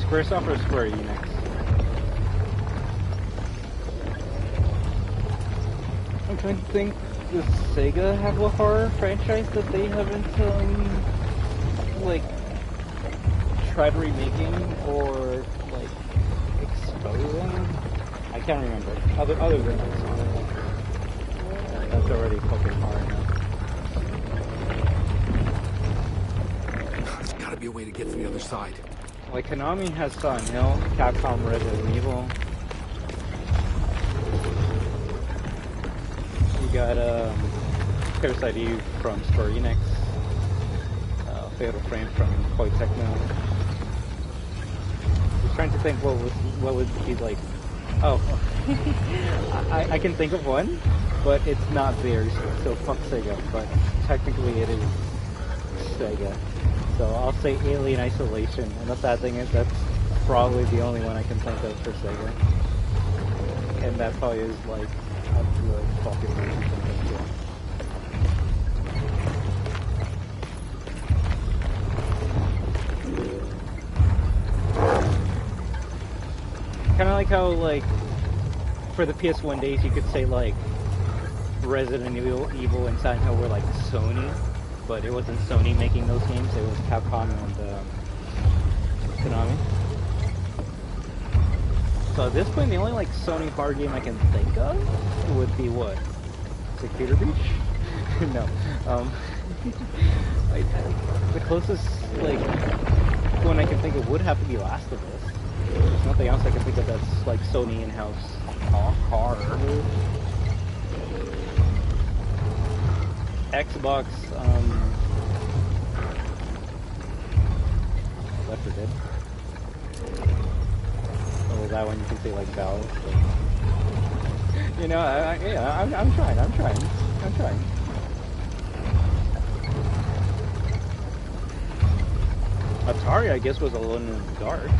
Squaresoft or Square Enix? I'm trying to think, does Sega have a horror franchise that they haven't, like, tried remaking or, like, exposing? I can't remember. Other than that song. That's already fucking hard enough. There's gotta be a way to get to the other side. Like, Konami has Silent Hill, Capcom Resident Evil. You got, Parasite Eve from Square Enix. Fatal Frame from Koei Tecmo. Just trying to think what would be like... Oh, I can think of one, but it's not theirs, so fuck Sega, but technically it is Sega. So I'll say Alien Isolation, and the sad thing is that's probably the only one I can think of for Sega. And that probably is like a good fucking movie. Kind of like how, like, for the PS1 days you could say like Resident Evil and Silent Hill were like Sony. But it wasn't Sony making those games, it was Capcom and Konami. So at this point, the only like Sony horror game I can think of would be what? Security Beach? No. The closest like one I can think of would have to be Last of Us. There's nothing else I can think of that's like Sony in-house horror. Xbox, Left 4 Dead. Oh, that one you can say like Valve. But, you know, I'm trying. Atari, I guess, was Alone in the Dark.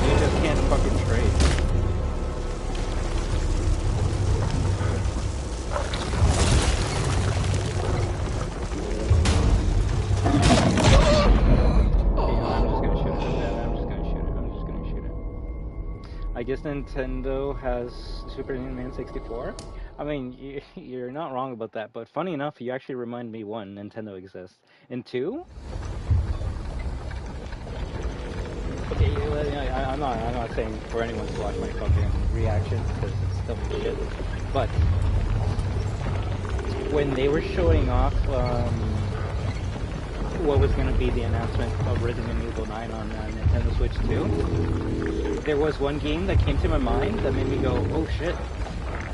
You just can't fucking trade. I guess Nintendo has Super Nintendo 64. I mean, you're not wrong about that, but funny enough, you actually remind me, one, Nintendo exists. And two, okay, I'm not saying for anyone to watch my fucking reaction, because it's dumb shit, but when they were showing off what was going to be the announcement of Resident Evil 9 on Nintendo Switch 2, there was one game that came to my mind that made me go, oh shit,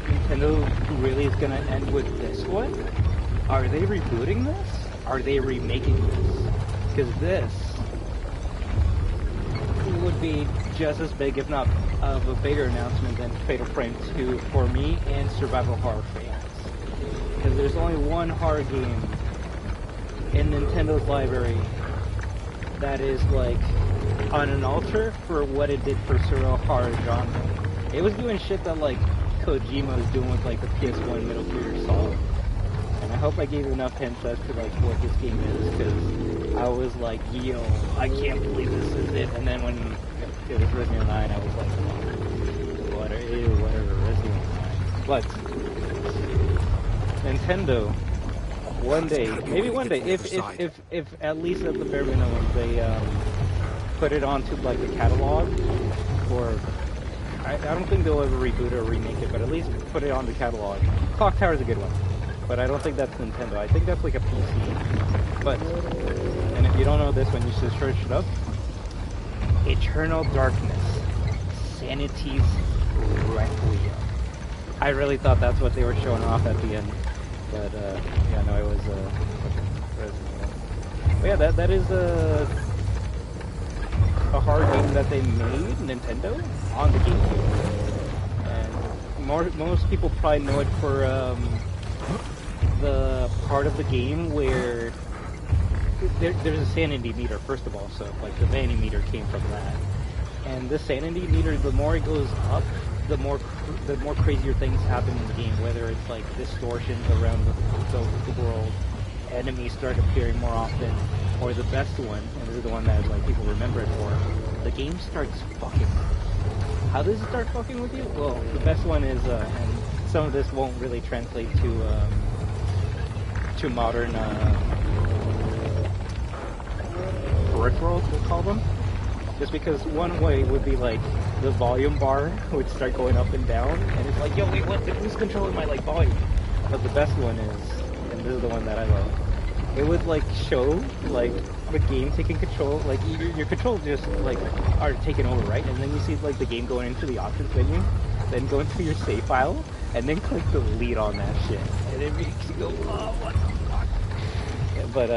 Nintendo really is gonna end with this one? Are they rebooting this? Are they remaking this? Because this would be just as big, if not of a bigger announcement than Fatal Frame 2 for me and survival horror fans. Because there's only one horror game in Nintendo's library that is like on an altar for what it did for survival horror genre. It was doing shit that like Kojima was doing with like the PS1 Metal Gear Solid. And I hope I gave enough hints as to like what this game is, because I was like, yo, I can't believe this is it. And then when it was Resident Evil 9, I was like, oh, whatever, Resident Evil 9. But Nintendo, one day, maybe one day, if at least at the bare minimum they put it onto like the catalog, or I don't think they'll ever reboot it or remake it, but at least put it on the catalog. Clock Tower is a good one, but I don't think that's Nintendo. I think that's like a PC. But, and if you don't know this one, you should search it up. Eternal Darkness, Sanity's Requiem. I really thought that's what they were showing off at the end, but yeah, no, it was Resident Evil. But yeah, that is a hard game that they made, Nintendo, on the GameCube. And most people probably know it for the part of the game where there's a sanity meter, first of all, so like the vanity meter came from that. And the sanity meter, the more it goes up, the more crazier things happen in the game, whether it's like distortions around the world, enemies start appearing more often, or the best one, and this is the one that like people remember it for, the game starts fucking with you. How does it start fucking with you? Well, the best one is, and some of this won't really translate to modern peripherals, we'll call them. Just because one way would be like the volume bar would start going up and down, and it's like, yo, wait, what? Who's controlling my like volume? But the best one is, and this is the one that I love, it would like show like the game taking control, like your controls just like are taken over, right? And then you see like the game going into the options menu, then go into your save file, and then click delete on that shit, and it makes you go, oh, what the fuck? Yeah, but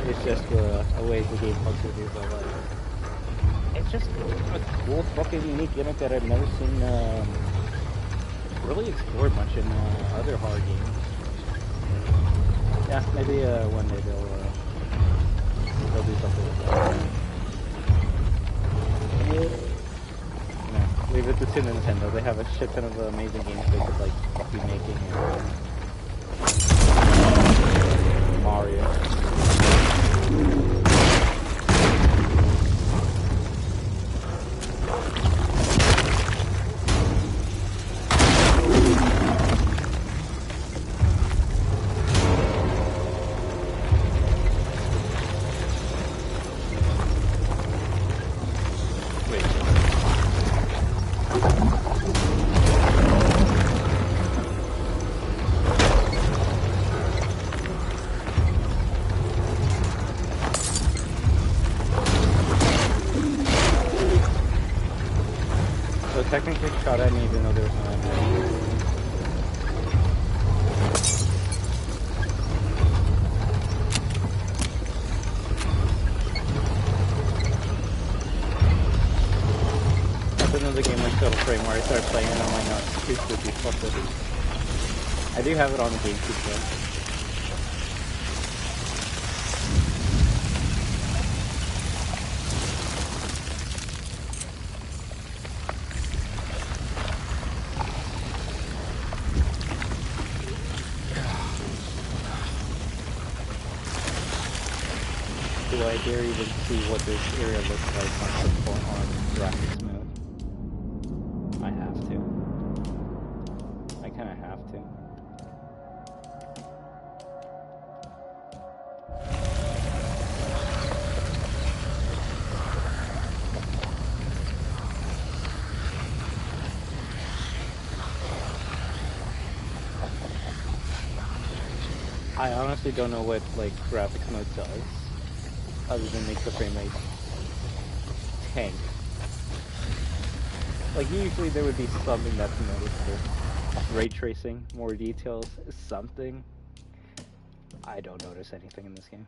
it's just a way the game fucks with you, but like, it's just a cool fucking unique gimmick that I've never seen really explored much in other horror games. Yeah, maybe one day they'll do something with that. Yeah, leave it to Nintendo. They have a shit ton of amazing games they could like be making. Mario. Technically shot at me even though there was no enemy. That's another game like Fatal Frame where I start playing and I'm like, no, it's too spooky, fuck this. I do have it on the GameCube though. Do I dare even see what this area looks like on graphics mode? I have to. I kinda have to. I honestly don't know what like graphics mode does, other than make the frame rate tank. Like usually there would be something that's noticeable. ray tracing, more details, something. I don't notice anything in this game.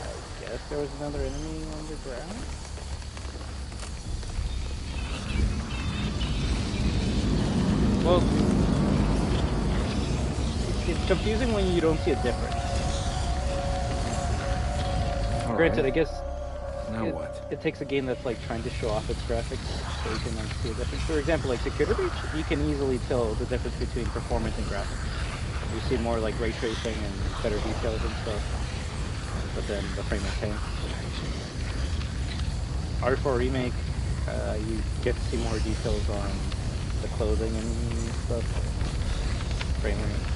I guess there was another enemy underground. Well, it's confusing when you don't see a difference. Granted, I guess now what? It takes a game that's like trying to show off its graphics so you can like see a difference. For example, like Security Breach, you can easily tell the difference between performance and graphics. You see more like ray tracing and better details and stuff, but then the frame rate tanks. R4 Remake, you get to see more details on the clothing and stuff. Frame rate.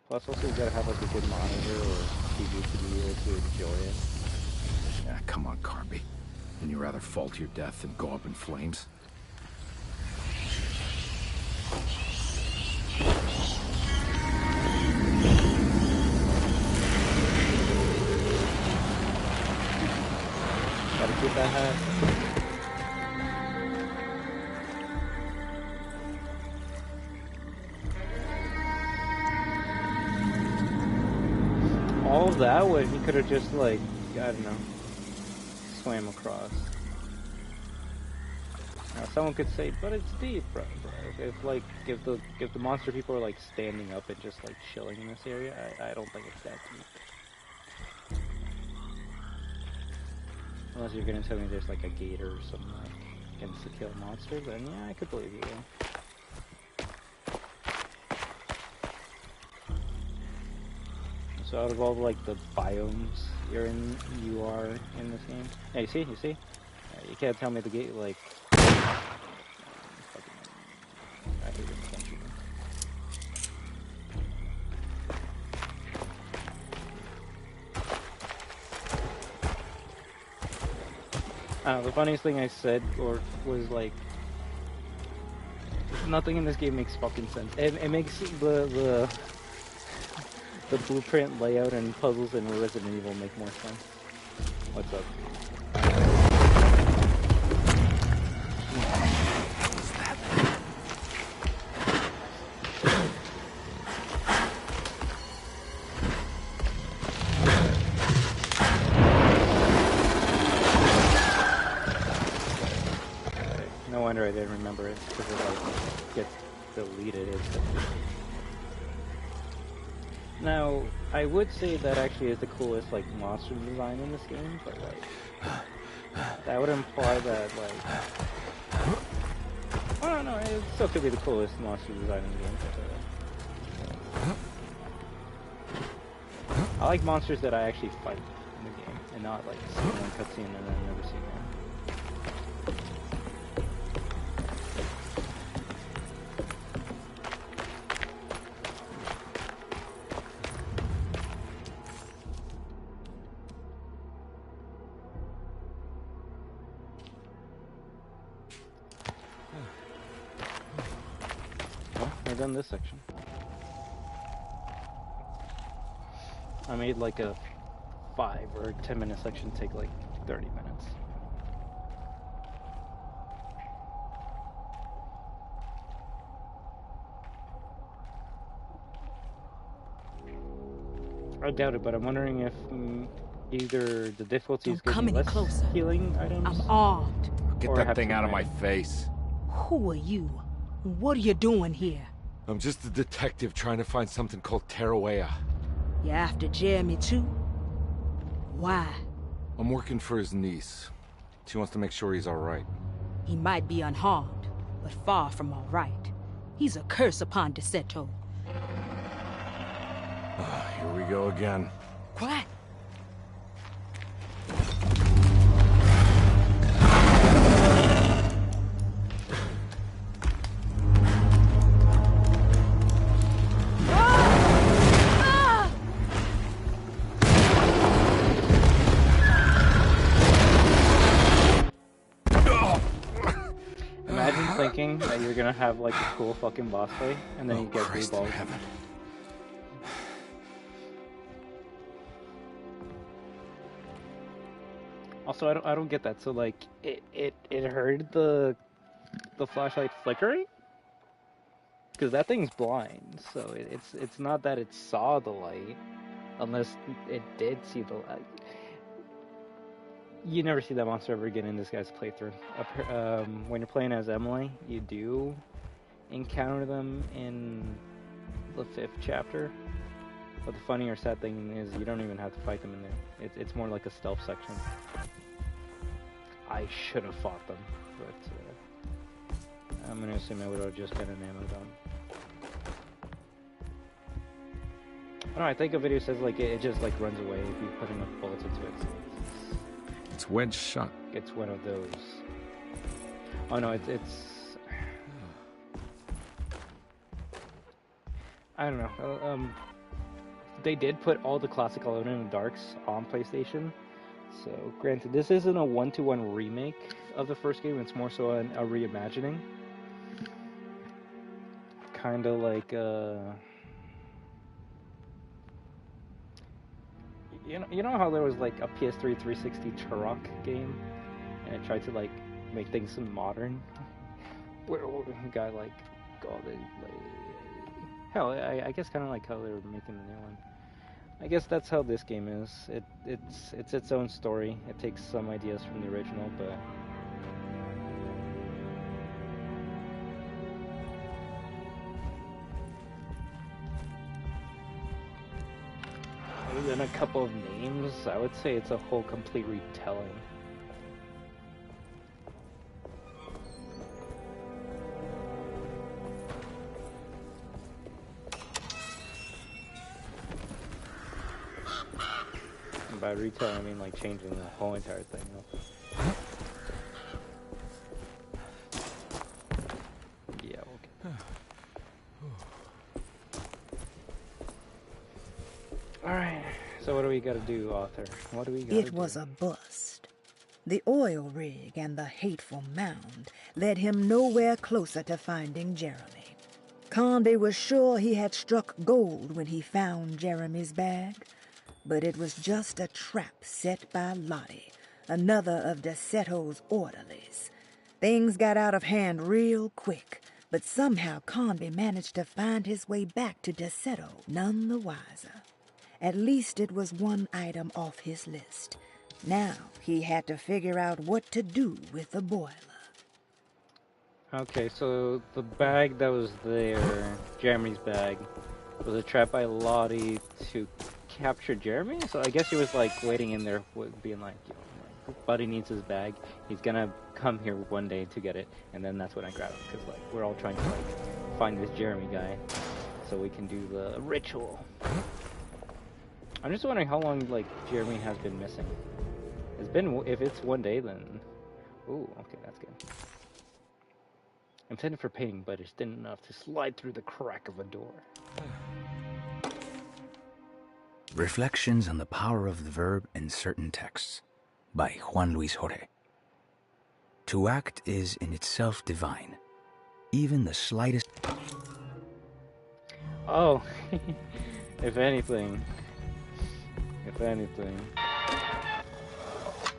Plus, also you gotta have like a good monitor or TV to be able to enjoy it. Yeah, come on, Carby. Wouldn't you rather fall to your death than go up in flames? Gotta keep that hat. All of that would he could have just like, I don't know, swam across. Now someone could say, but it's deep, bro. If the monster people are like standing up and just like chilling in this area, I don't think it's that deep. Unless you're gonna tell me there's like a gator or something like insta-kill monster, then yeah, I could believe you. Yeah. So out of all like the biomes you are in this game, yeah, you see, you can't tell me the gate like. I hate it. The funniest thing I said was like, nothing in this game makes fucking sense. It makes the blueprint layout and puzzles in Resident Evil make more sense. What's up? No wonder I didn't remember it, because it like gets deleted instantly. Now, I would say that actually is the coolest like monster design in this game, but like that would imply that like I don't know, it still could be the coolest monster design in the game. But, I like monsters that I actually fight in the game, and not like see one cutscene and then never see one. I've done this section. I made like a 5 or 10 minute section take like 30 minutes. I doubt it, but I'm wondering if either the difficulty is getting less closer. Healing items. I'm armed. Get that thing out of my face. Who are you? What are you doing here? I'm just a detective trying to find something called Teruea. You after Jeremy too? Why? I'm working for his niece. She wants to make sure he's alright. He might be unharmed, but far from alright. He's a curse upon Deseto. Here we go again. Quiet. thinking that you're gonna have like a cool fucking boss fight, and then you get blue balls. Also, I don't get that. So like, it heard the flashlight flickering, because that thing's blind. So it's not that it saw the light, unless it did see the light. You never see that monster ever again in this guy's playthrough. When you're playing as Emily, you do encounter them in the 5th chapter. But the funny or sad thing is you don't even have to fight them in there. It's more like a stealth section. I should have fought them, but I'm gonna assume I would have just been an ammo gun. I don't know, I think a video says like it just like runs away if you put enough bullets into it. So it's wedge shot. It's one of those. Oh no, it's. I don't know. They did put all the classic Alone in the Darks on PlayStation. So, granted, this isn't a 1-to-1 remake of the first game. It's more so a reimagining. Kind of like, you know how there was like a PS3 360 Turok game, and it tried to like make things modern. Where a guy like all the hell, I guess kind of like how they were making the new one. I guess that's how this game is. It's its own story. It takes some ideas from the original, but other than a couple of names, I would say it's a whole complete retelling. By retail, I mean like changing the whole entire thing. Yeah, okay. Alright, so what do we gotta do, author? What do we gotta do? It was a bust. The oil rig and the hateful mound led him nowhere closer to finding Jeremy. Conde was sure he had struck gold when he found Jeremy's bag. But it was just a trap set by Lottie, another of Deceto's orderlies. Things got out of hand real quick, but somehow Conde managed to find his way back to Deceto none the wiser. At least it was one item off his list. Now he had to figure out what to do with the boiler. Okay, so the bag that was there, Jeremy's bag, was a trap by Lottie to capture Jeremy, so I guess he was like waiting in there, being like, Buddy needs his bag. He's gonna come here one day to get it, and then that's when I grab it, because like we're all trying to like find this Jeremy guy, so we can do the ritual. I'm just wondering how long like Jeremy has been missing. It's been, if it's one day, then ooh, okay, that's good. I'm intended for painting, but it's thin enough to slide through the crack of a door. Reflections on the Power of the Verb in Certain Texts by Juan Luis Jorge. To act is in itself divine. Even the slightest... Oh, if anything. If anything.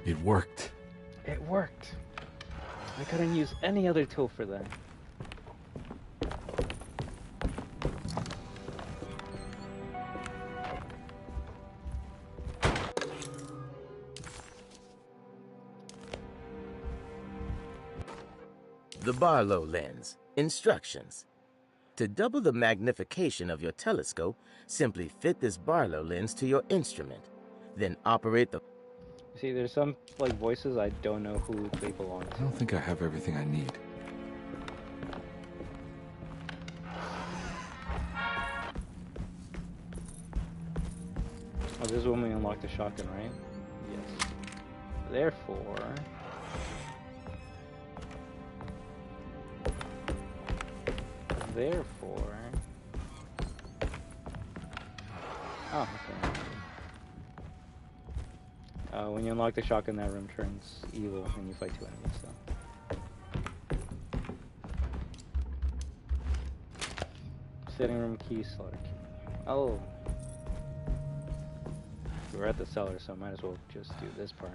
It worked. It worked. I couldn't use any other tool for that. The Barlow lens. Instructions. To double the magnification of your telescope, simply fit this Barlow lens to your instrument. Then operate the... See, there's some like voices I don't know who they belong to. I don't think I have everything I need. Oh, this is when we unlock the shotgun, right? Yes. Therefore... Oh, okay. When you unlock the shotgun, that room turns evil and you fight two enemies, so... Fitting room key, cellar key. Oh. We're at the cellar, so I might as well just do this part.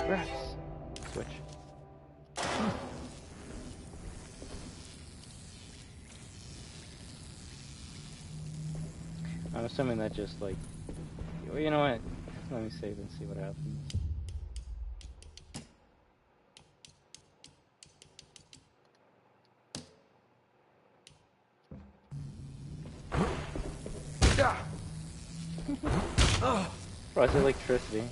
Rats. Switch. I'm assuming that just like, well, you know what? Let me save and see what happens. Bro, it's electricity.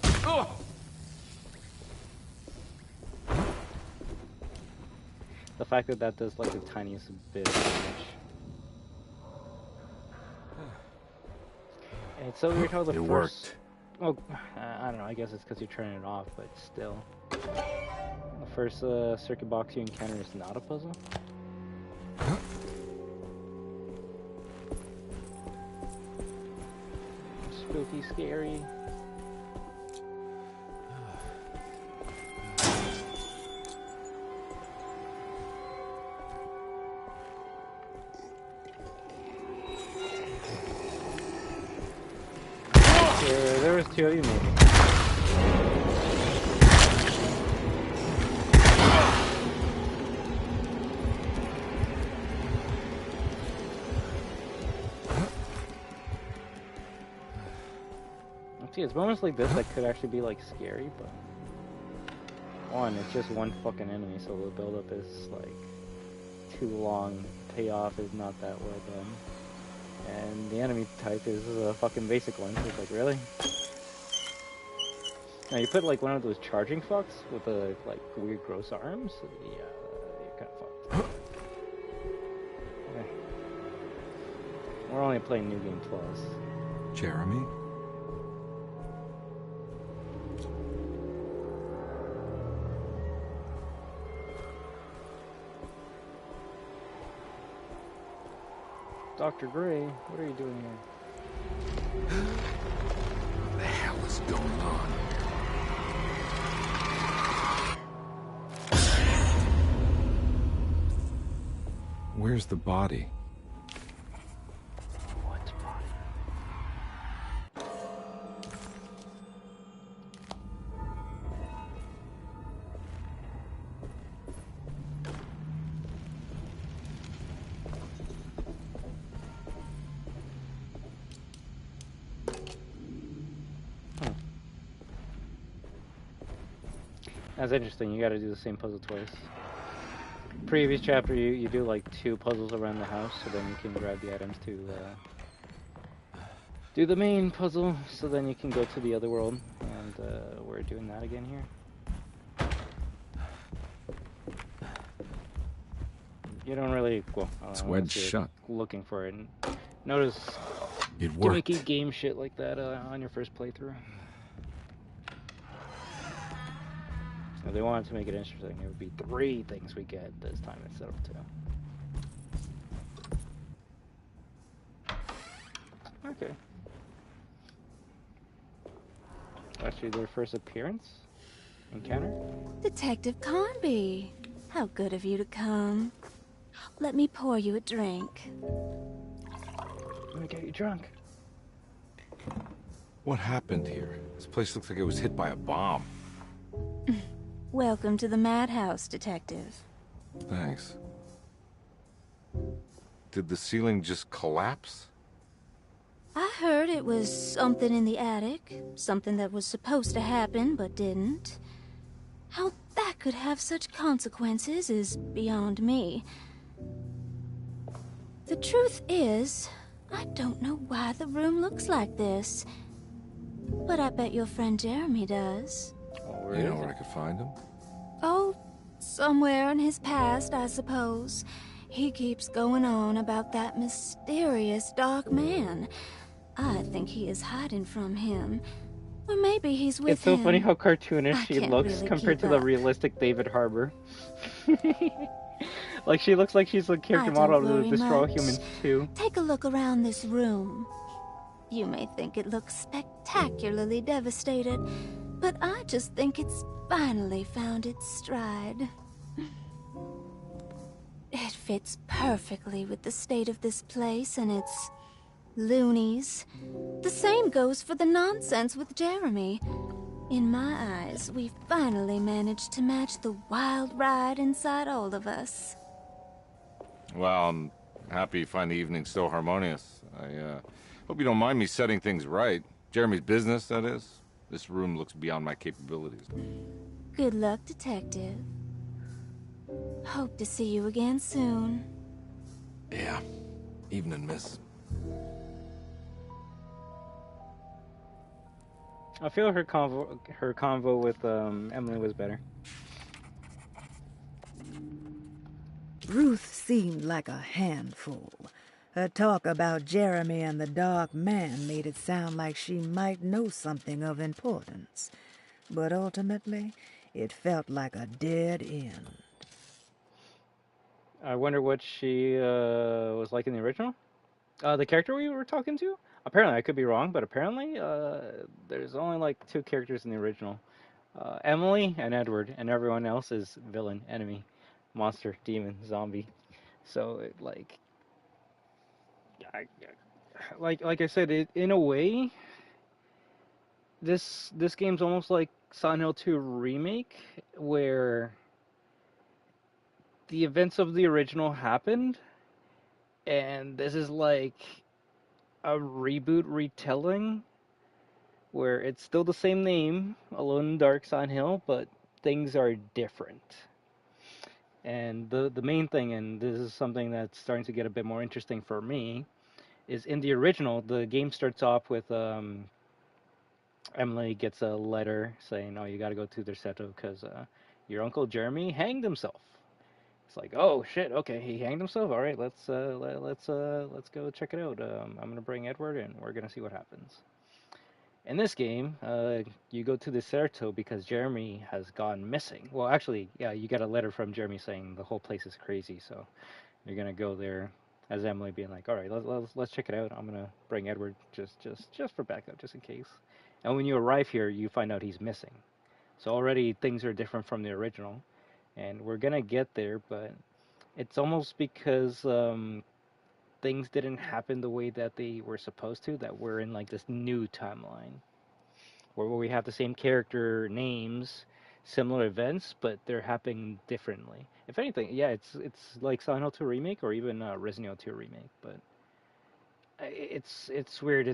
The fact that that does like the tiniest bit of damage. And it's so weird how the It first... worked. Well, I don't know, I guess it's because you're turning it off, but still. The first circuit box you encounter is not a puzzle. Spooky, scary. There was two of you maybe. See, it's moments like this that could actually be like scary, but one, it's just one fucking enemy, so the build-up is like too long. Payoff is not that well done. And the enemy type is a fucking basic one, so it's like, really? Now you put like one of those charging fucks with the like weird gross arms, yeah, you're kinda fucked. Okay. We're only playing New Game Plus. Jeremy? Dr. Gray, what are you doing here? What the hell is going on? Where's the body? What body? That's interesting, you gotta do the same puzzle twice. Previous chapter, you do like 2 puzzles around the house, so then you can grab the items to do the main puzzle, so then you can go to the other world, and we're doing that again here. You don't really, well, It's wedged shut. Looking for it. And notice it worked. Gimmicky game shit like that on your first playthrough. If they wanted to make it interesting, it would be 3 things we get this time instead of 2. Okay. Actually, their first appearance? Encounter? Detective Conby, how good of you to come. Let me pour you a drink. Let me get you drunk. What happened here? This place looks like it was hit by a bomb. Welcome to the madhouse, Detective. Thanks. Did the ceiling just collapse? I heard it was something in the attic. Something that was supposed to happen, but didn't. How that could have such consequences is beyond me. The truth is, I don't know why the room looks like this. But I bet your friend Jeremy does. You know where I could find him? Oh, somewhere in his past, I suppose. He keeps going on about that mysterious dark man. I think he is hiding from him. Or maybe he's with It's so him. funny how cartoonish I she can't looks really compared keep to the up. realistic David Harbour. Like, she looks like she's a character I model don't of the worry Destroy All much. Humans 2. Take a look around this room. You may think it looks spectacularly devastated, but I just think it's finally found its stride. It fits perfectly with the state of this place and its loonies. The same goes for the nonsense with Jeremy. In my eyes, we finally managed to match the wild ride inside all of us. Well, I'm happy you find the evening so harmonious. I hope you don't mind me setting things right. Jeremy's business, that is. This room looks beyond my capabilities. Good luck, Detective. Hope to see you again soon. Yeah. Evening, miss. I feel her convo with Emily was better. Ruth seemed like a handful. Her talk about Jeremy and the Dark Man made it sound like she might know something of importance. But ultimately, it felt like a dead end. I wonder what she was like in the original. The character we were talking to? Apparently, I could be wrong, but apparently there's only like 2 characters in the original. Emily and Edward, and everyone else is villain, enemy, monster, demon, zombie. So, like I said, in a way, this game's almost like Silent Hill 2 remake, where the events of the original happened, and this is like a reboot retelling, where it's still the same name, Alone in the Dark Silent Hill, but things are different. And the main thing, and this is something that's starting to get a bit more interesting for me, is in the original, the game starts off with Emily gets a letter saying, "Oh, you got to go to Derceto because your uncle Jeremy hanged himself." It's like, "Oh shit, okay, he hanged himself. All right, let's go check it out. I'm gonna bring Edward, and we're gonna see what happens." In this game, you go to Derceto because Jeremy has gone missing. Well, actually, yeah, you get a letter from Jeremy saying the whole place is crazy, so you're gonna go there as Emily being like, "All right, let's check it out. I'm gonna bring Edward just for backup, just in case." And when you arrive here, you find out he's missing. So already things are different from the original, and we're gonna get there, but it's almost because things didn't happen the way that they were supposed to, that we're in like this new timeline where we have the same character names, similar events, but they're happening differently. If anything, yeah, it's like Silent Hill 2 remake or even Resident Evil 2 remake, but it's weird.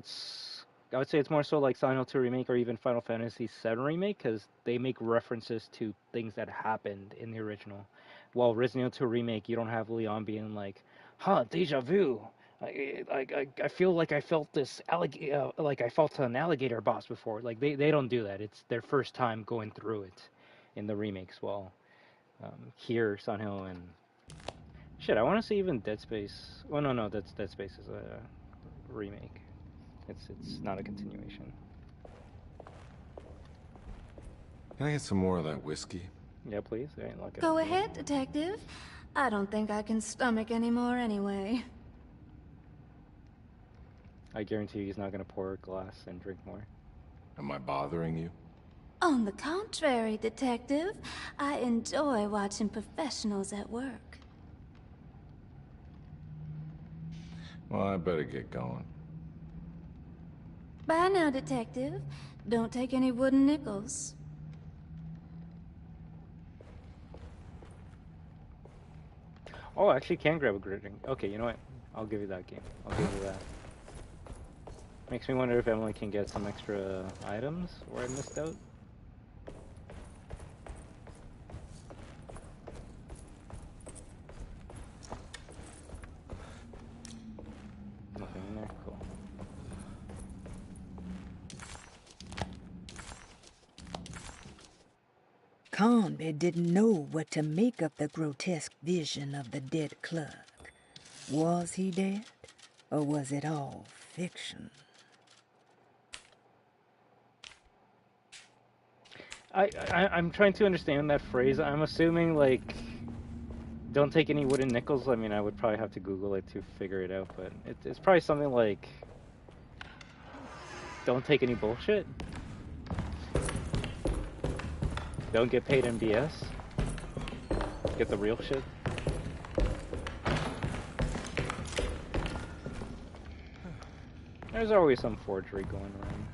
I would say it's more so like Silent Hill 2 remake or even Final Fantasy 7 remake because they make references to things that happened in the original. While Resident Evil 2 remake, you don't have Leon being like, "Huh, deja vu. I feel like I felt this like I felt an alligator boss before." Like they don't do that. It's their first time going through it in the remakes. Well, here Silent Hill and shit. I want to see even Dead Space. Well, no, that's Dead Space is a remake. It's not a continuation. Can I get some more of that whiskey? Yeah, please. I ain't looking. Go ahead, Detective. I don't think I can stomach any more anyway. I guarantee you he's not gonna pour a glass and drink more. Am I bothering you? On the contrary, Detective, I enjoy watching professionals at work. Well, I better get going. Bye now, Detective. Don't take any wooden nickels. Oh, I actually can grab a drink. Okay, you know what? I'll give you that game. I'll give you that. Makes me wonder if Emily can get some extra items where I missed out. Nothing in there? Cool. Conby didn't know what to make of the grotesque vision of the dead clerk. Was he dead, or was it all fiction? I'm trying to understand that phrase. I'm assuming, like, don't take any wooden nickels. I mean, I would probably have to Google it to figure it out, but it's probably something like, don't take any bullshit. Don't get paid in BS. Get the real shit. There's always some forgery going around.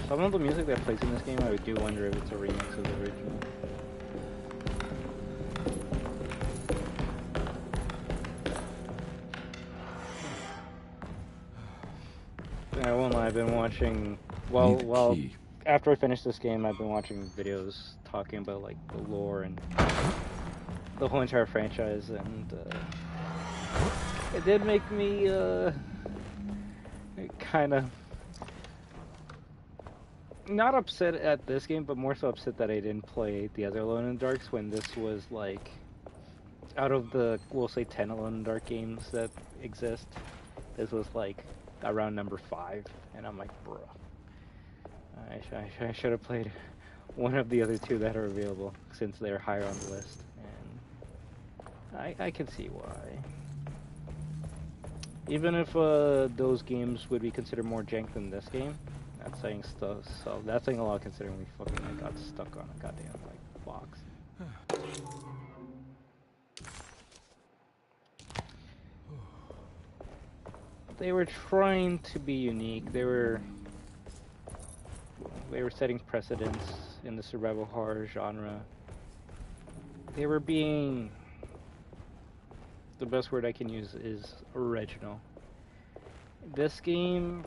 Some of the music that plays in this game, I do wonder if it's a remix of the original. I won't lie, I've been watching, well, after I finish this game, I've been watching videos talking about, like, the lore and the whole entire franchise, and, it did make me, kind of, not upset at this game, but more so upset that I didn't play the other Alone in the Darks when this was, like, out of the, we'll say 10 Alone in the Dark games that exist, this was, like, around number 5, and I'm like, bruh, I should have played one of the other 2 that are available, since they're higher on the list, and I can see why. Even if those games would be considered more jank than this game, that's saying stuff, so that's saying a lot considering we fucking like, got stuck on a goddamn like box. They were trying to be unique. They were setting precedents in the survival horror genre. They were being, the best word I can use is original. This game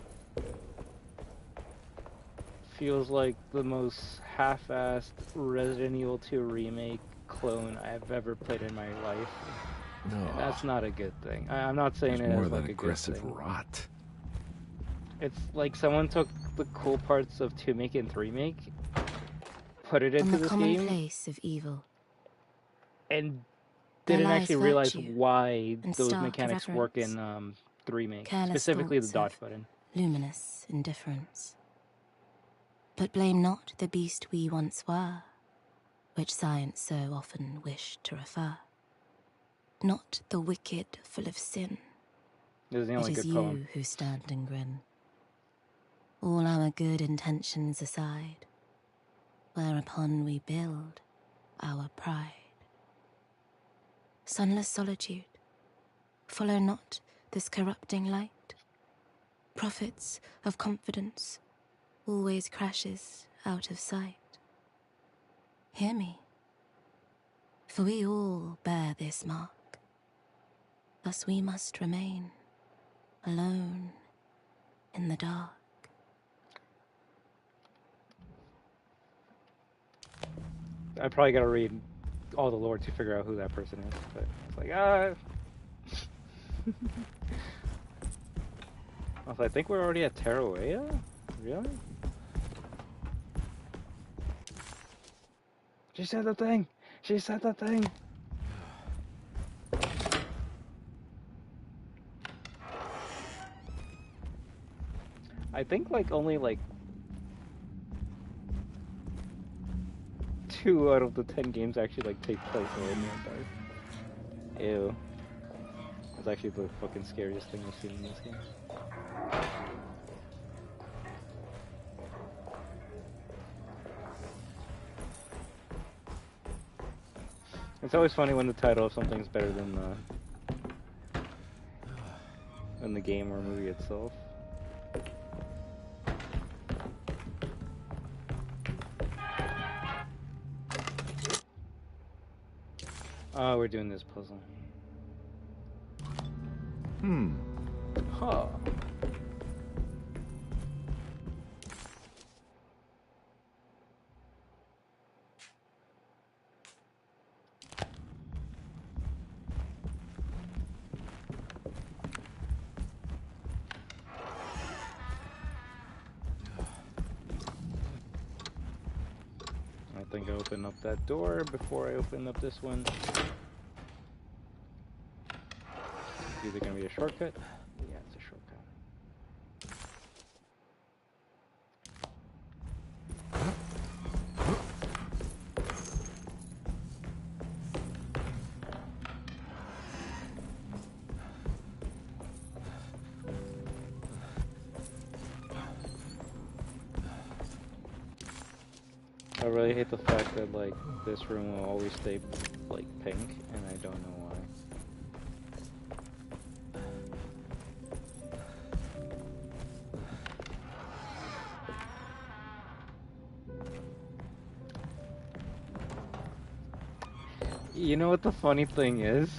feels like the most half-assed Resident Evil 2 remake clone I've ever played in my life. No. And that's not a good thing. I'm not saying it as like a good thing. More rot. It's like someone took the cool parts of 2 make and 3 make, put it into this game, commonplace of evil, and didn't actually realize why those mechanics work in 3 make, specifically the dodge button. Luminous indifference. But blame not the beast we once were, which science so often wished to refer. Not the wicked full of sin. This is the only it is good poem. You who stand and grin. All our good intentions aside, whereupon we build our pride. Sunless solitude, follow not this corrupting light. Prophets of confidence, always crashes out of sight. Hear me, for we all bear this mark. Thus we must remain alone in the dark. I probably gotta read all the lore to figure out who that person is, but it's like, I think we're already at Tarawea? Really? She said the thing! She said the thing! I think like only like 2 out of the 10 games actually like take place in the dark. Ew. That's actually the fucking scariest thing I've seen in this game. It's always funny when the title of something's better than the game or movie itself. Oh, we're doing this puzzle. Huh. think I open up that door before I open up this one. It's either gonna be a shortcut. Yeah, it's a shortcut. I really hate the fact that, like, this room will always stay, like, pink, and I don't know why. You know what the funny thing is?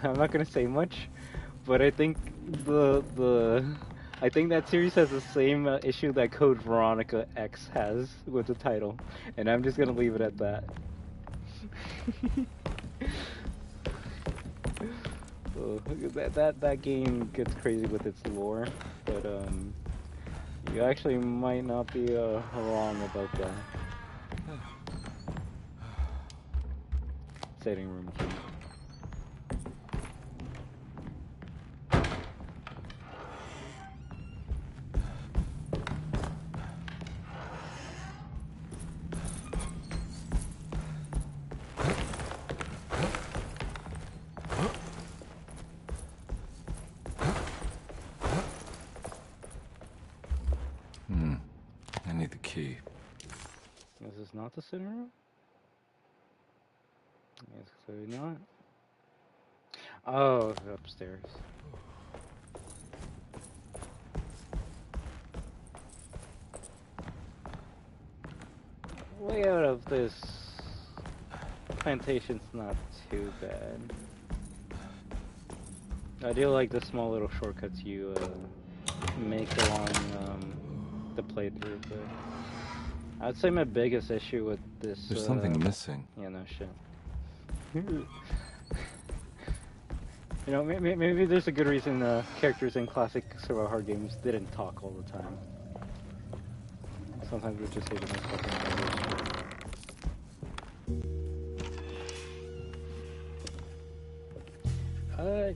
I'm not gonna say much, but I think I think that series has the same issue that Code Veronica X has with the title, and I'm just gonna leave it at that. So, that game gets crazy with its lore, but you actually might not be wrong about that. Setting room key. I need the key. Is this not the center room? Yes, clearly not. Oh, upstairs. Layout of this plantation's not too bad. I do like the small little shortcuts you make along the playthrough, but I'd say my biggest issue with this... There's something missing. Yeah, no shit. You know, maybe there's a good reason characters in classic survival horror games didn't talk all the time. Sometimes we just say the most fucking language.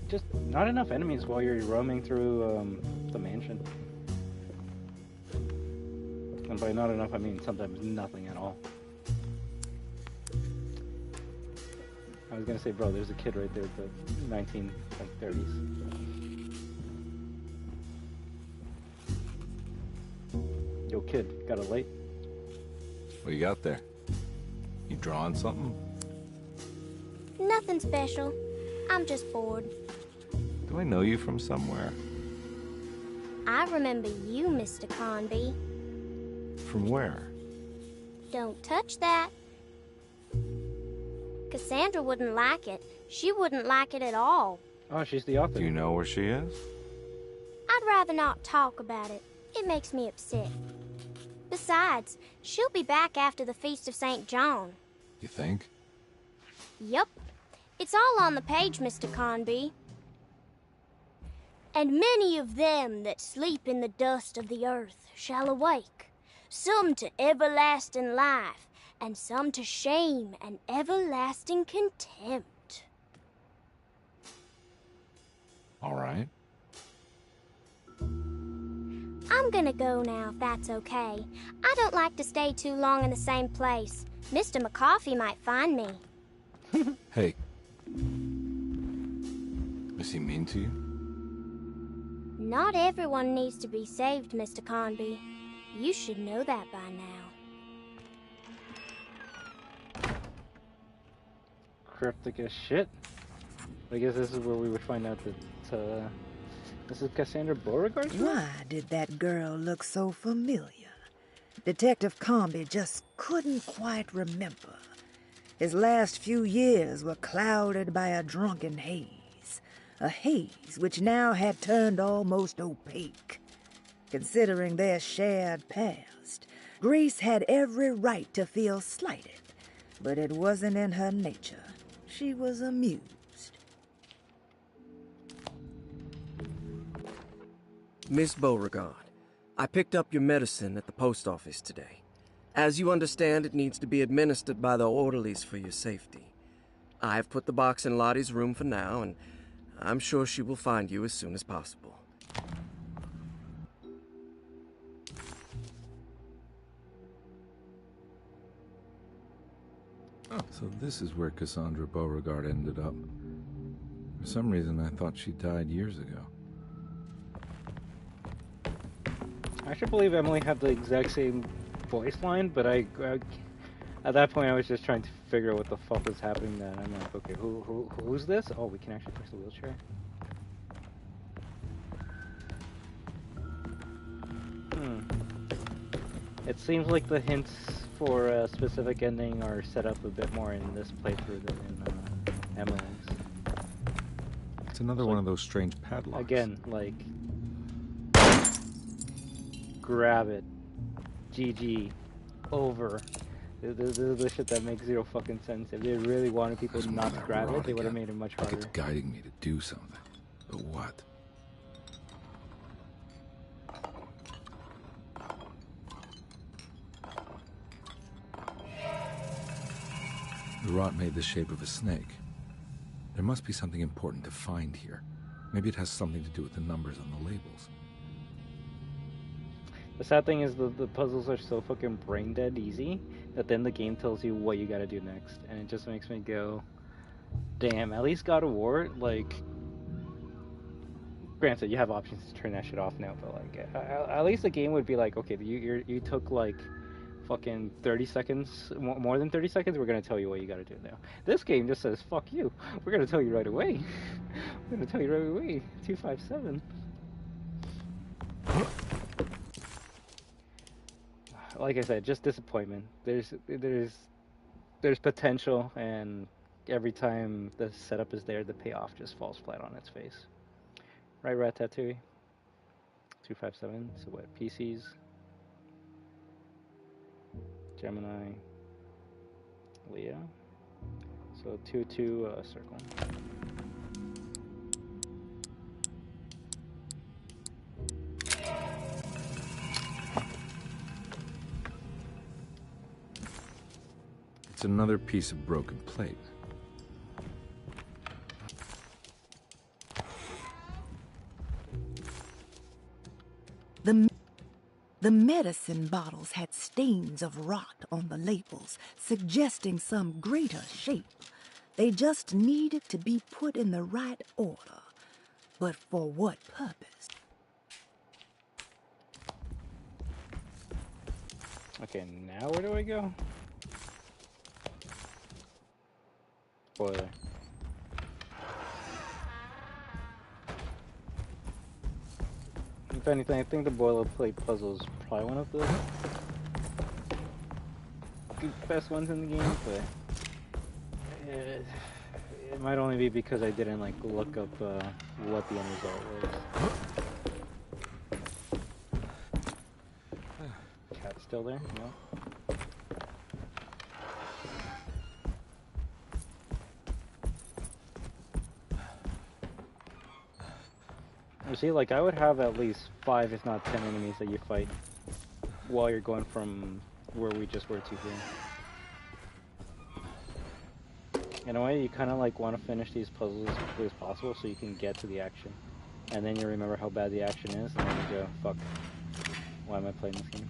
Just not enough enemies while you're roaming through the mansion. And by not enough, I mean sometimes nothing at all. I was gonna say, bro, there's a kid right there, but 1930s. Yo, kid, got a light? What you got there? You drawing something? Nothing special. I'm just bored. Do I know you from somewhere? I remember you, Mr. Conby. From where? Don't touch that. Cassandra wouldn't like it. She wouldn't like it at all. Oh, she's the author. Do you know where she is? I'd rather not talk about it. It makes me upset. Besides, she'll be back after the Feast of St. John. You think? Yup. It's all on the page, Mr. Conby. And many of them that sleep in the dust of the earth shall awake, some to everlasting life, and some to shame and everlasting contempt. All right. I'm gonna go now, if that's okay. I don't like to stay too long in the same place. Mr. McCoffey might find me. Hey. Is he mean to you? Not everyone needs to be saved, Mr. Conby. You should know that by now. Cryptic as shit. I guess this is where we would find out that this is Cassandra Beauregard's room? Why did that girl look so familiar? Detective Comby just couldn't quite remember. His last few years were clouded by a drunken haze. A haze which now had turned almost opaque. Considering their shared past, Grace had every right to feel slighted, but it wasn't in her nature. She was amused. Miss Beauregard, I picked up your medicine at the post office today. As you understand, it needs to be administered by the orderlies for your safety. I've put the box in Lottie's room for now, and I'm sure she will find you as soon as possible. Oh, so this is where Cassandra Beauregard ended up. For some reason, I thought she died years ago. I should believe Emily had the exact same voice line, but I at that point I was just trying to figure out what the fuck was happening. Then I'm like, okay, who's this? Oh, we can actually push the wheelchair. It seems like the hints for a specific ending are set up a bit more in this playthrough than in Emily's. It's another one of those strange padlocks. Again, like, grab it, GG, over. This is the shit that makes zero fucking sense. If they really wanted people not to grab it, they would have made it much harder. Like it's guiding me to do something. But what? The rot made the shape of a snake. There must be something important to find here. Maybe it has something to do with the numbers on the labels. The sad thing is the puzzles are so fucking brain dead easy that then the game tells you what you gotta do next. And it just makes me go, damn, at least God of War, like, granted, you have options to turn that shit off now, but like, at least the game would be like, okay, you took like fucking 30 seconds, more than 30 seconds, we're gonna tell you what you gotta do now. This game just says, fuck you, we're gonna tell you right away. We're gonna tell you right away. 257. Like I said, just disappointment. There's potential, and every time the setup is there, the payoff just falls flat on its face. Right, Ratatouille? 257, so what, PCs? Gemini, Leo. So 2-2 circle. It's another piece of broken plate. The medicine bottles had stains of rot on the labels, suggesting some greater shape. They just needed to be put in the right order. But for what purpose? Okay, now where do I go? Spoiler. If anything, I think the boilerplate puzzle is probably one of the best ones in the game, but it might only be because I didn't like look up what the end result was. Cat's still there? No. You see, like, I would have at least 5, if not 10 enemies that you fight while you're going from where we just were to here. In a way, you kind of like want to finish these puzzles as quickly as possible so you can get to the action. And then you remember how bad the action is, and then you go, fuck, why am I playing this game?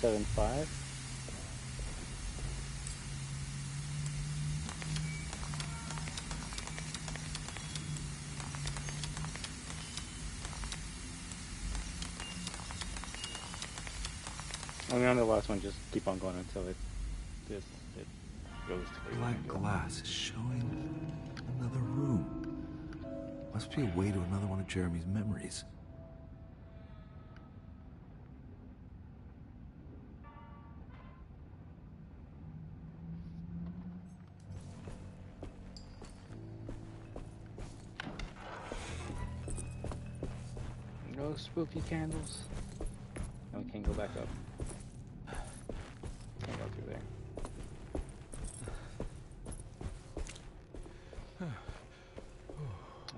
175. I mean, on the last one, just keep on going until it goes to where you wanna Black go. glass is showing another room. Must be a way to another one of Jeremy's memories. No spooky candles. No, we can't go back up. Can't go through there.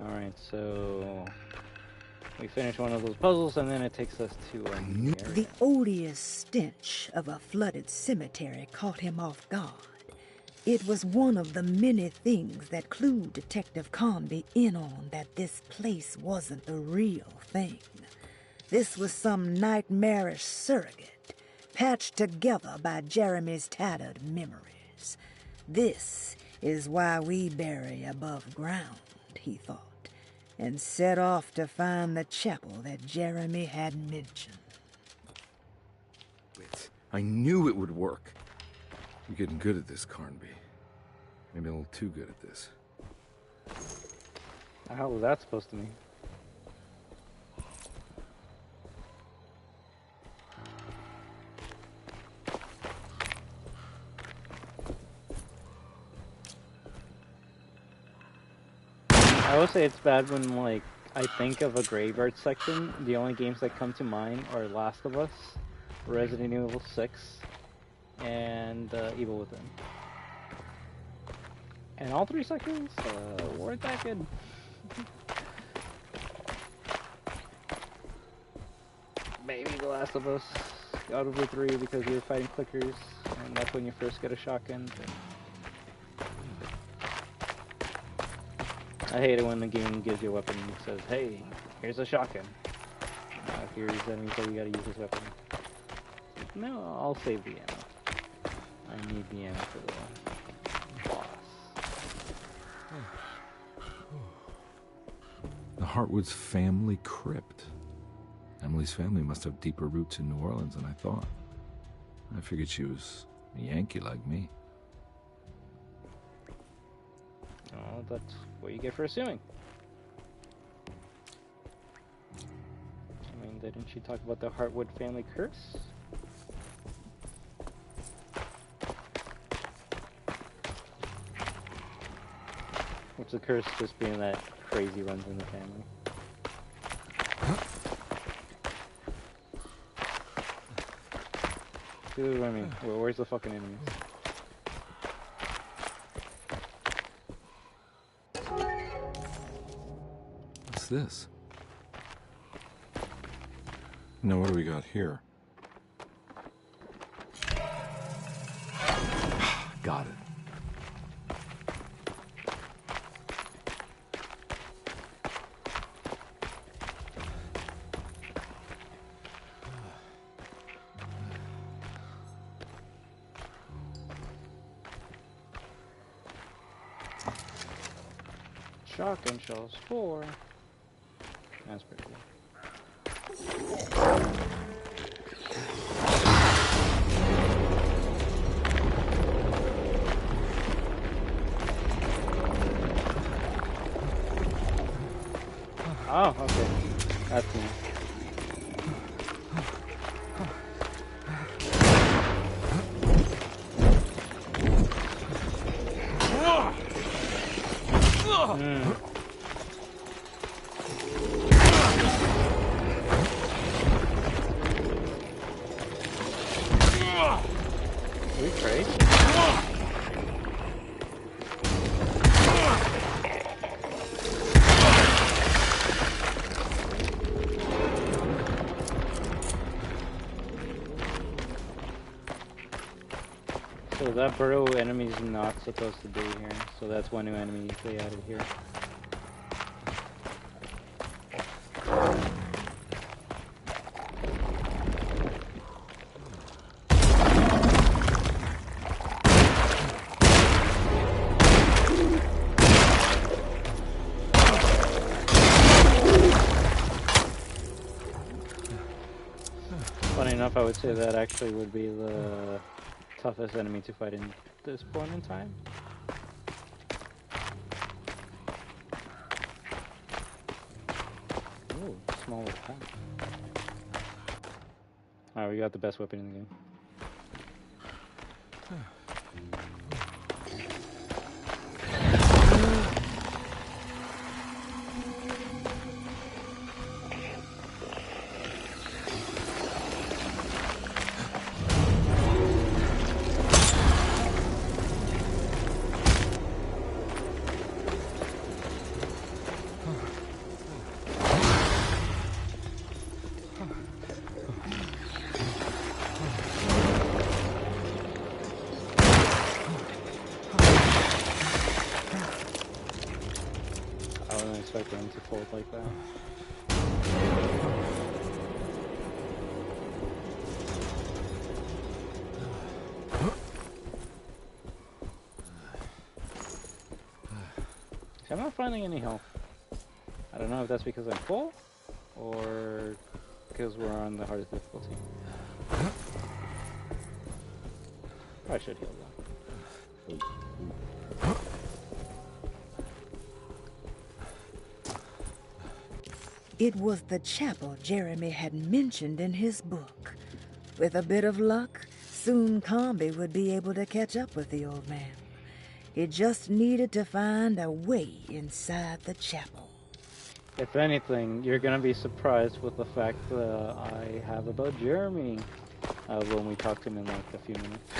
Alright, so we finish one of those puzzles and then it takes us to a new area. The odious stench of a flooded cemetery caught him off guard. It was one of the many things that clued Detective Conby in on that this place wasn't the real thing. This was some nightmarish surrogate, patched together by Jeremy's tattered memories. This is why we bury above ground, he thought, and set off to find the chapel that Jeremy had mentioned. I knew it would work. You're getting good at this, Carnby. Maybe a little too good at this. How was that supposed to mean? I always say it's bad when, like, I think of a graveyard section. The only games that come to mind are Last of Us, Resident Evil 6, and Evil Within. And all three sections weren't that good. Maybe The Last of Us out of the three because you're fighting clickers, and that's when you first get a shotgun. I hate it when the game gives you a weapon and says, hey, here's a shotgun. Here's enemies, so you gotta use this weapon. No, I'll save the ammo. I need the ammo for the boss. The Hartwood's family crypt. Emily's family must have deeper roots in New Orleans than I thought. I figured she was a Yankee like me. Oh, that's what you get for assuming. I mean, didn't she talk about the Hartwood family curse? Which the curse just being that crazy runs in the family. Dude, I mean, where's the fucking enemies? What's this? Now, what do we got here? Got it. Shotgun shells 4. That's pretty cool. Oh, okay. That's nice. We trade? So that burrow enemy is not supposed to be here. So that's one new enemy they added here. enough, I would say that actually would be the toughest enemy to fight in this point in time. Ooh, small weapon. Alright, we got the best weapon in the game. I wasn't expecting him to fold like that. I'm not finding any health. I don't know if that's because I'm full or because we're on the hardest difficulty. I should heal that. It was the chapel Jeremy had mentioned in his book. With a bit of luck, soon Combi would be able to catch up with the old man. He just needed to find a way inside the chapel. If anything, you're gonna be surprised with the fact that I have about Jeremy when we talk to him in like a few minutes.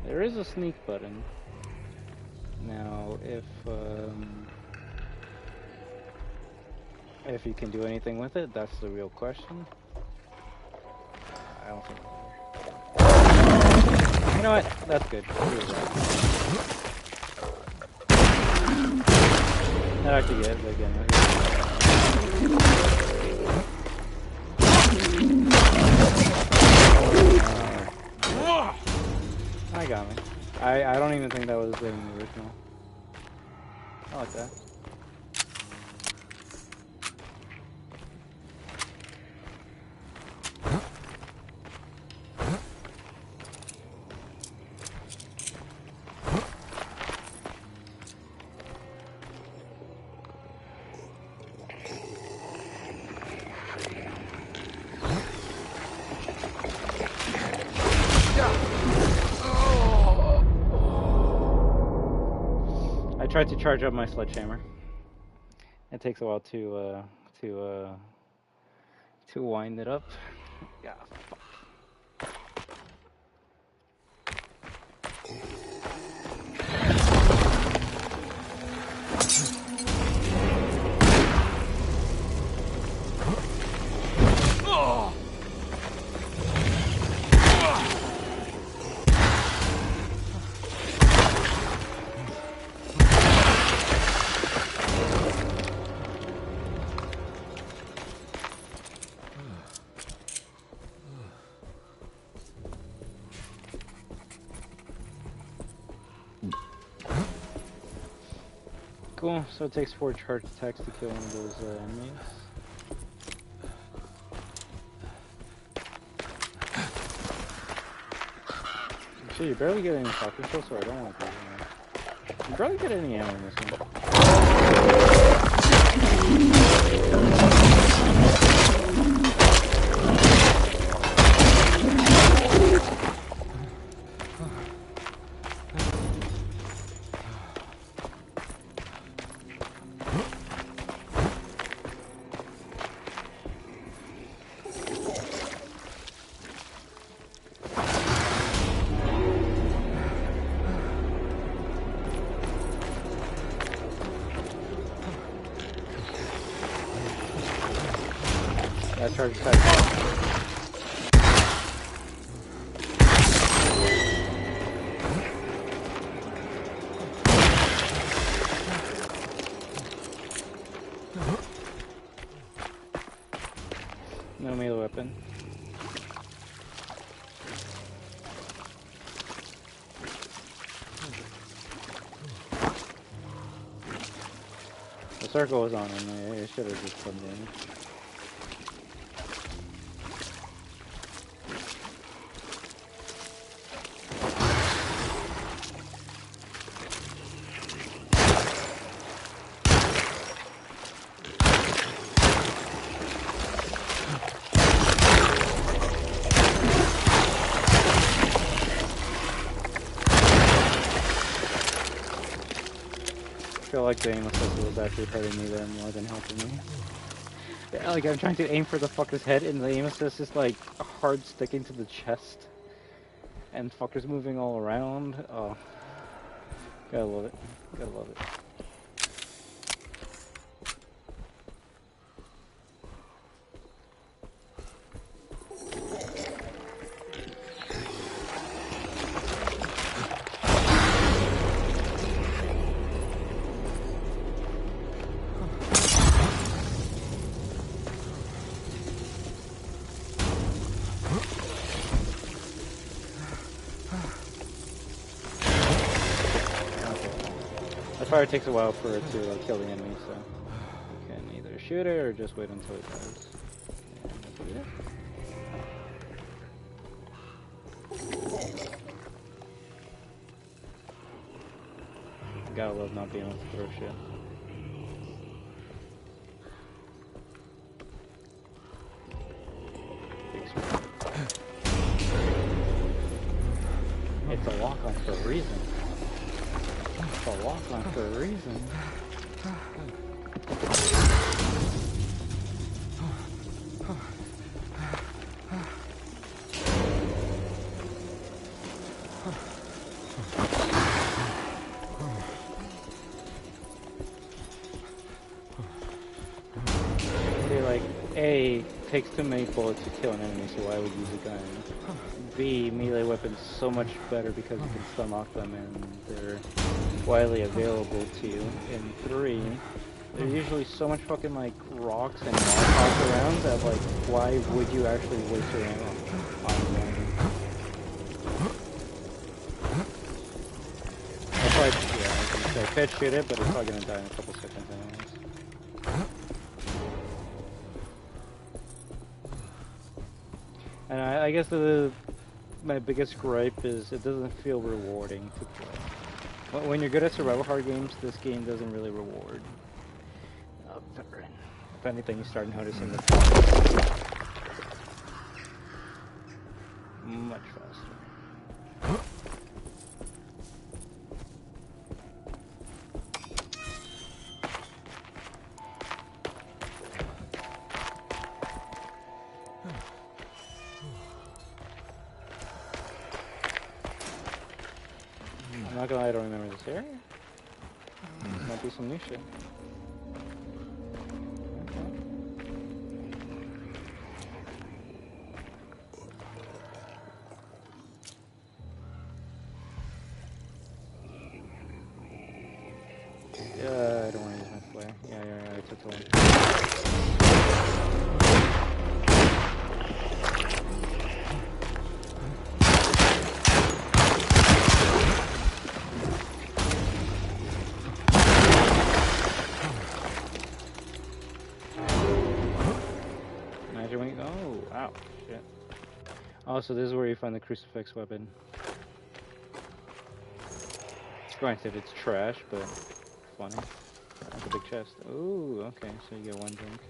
There is a sneak button. Now, if you can do anything with it, that's the real question. I don't think. You know what? That's good. That actually get it again. I got me. I don't even think that was in the original. I like that. I tried to charge up my sledgehammer. It takes a while to wind it up. Yeah, fuck. Cool, so it takes 4 charge attacks to kill one of those enemies. Actually, you barely get any shot control, so I don't want to do that. You barely get any ammo in this one. That charge attack. No melee weapon. circle was on him. I should have just done damage. I feel like the aim assist was actually hurting me there more than helping me. Yeah, like I'm trying to aim for the fucker's head and the aim assist is like hard sticking to the chest. And fuckers moving all around. Oh. Gotta love it. Gotta love it. Fire takes a while for it to kill the enemy, so you can either shoot it or just wait until it dies. Gotta love not being able to throw shit. It's a lock-on for a reason. It's a lock-on for a reason. See, like, A, takes too many bullets to kill an enemy, so why would you use a gun? B, melee weapons so much better because you can stun lock them and they're widely available to you. And 3, there's usually so much fucking like rocks and molotovs around that like why would you actually waste your ammo on them? That's why, yeah, I can say could shoot it, but it's probably gonna die in a couple seconds anyways. And I guess my biggest gripe is it doesn't feel rewarding to play. When you're good at survival horror games, this game doesn't really reward a veteran. If anything, you start noticing the progress much faster. I'm not gonna lie, I don't remember this area. Might be some new shit. Yeah, I don't want to use my flare. Yeah, I took the one. Oh, so this is where you find the crucifix weapon. Granted, it's trash, but funny. That's a big chest. Ooh, okay, so you get one drink.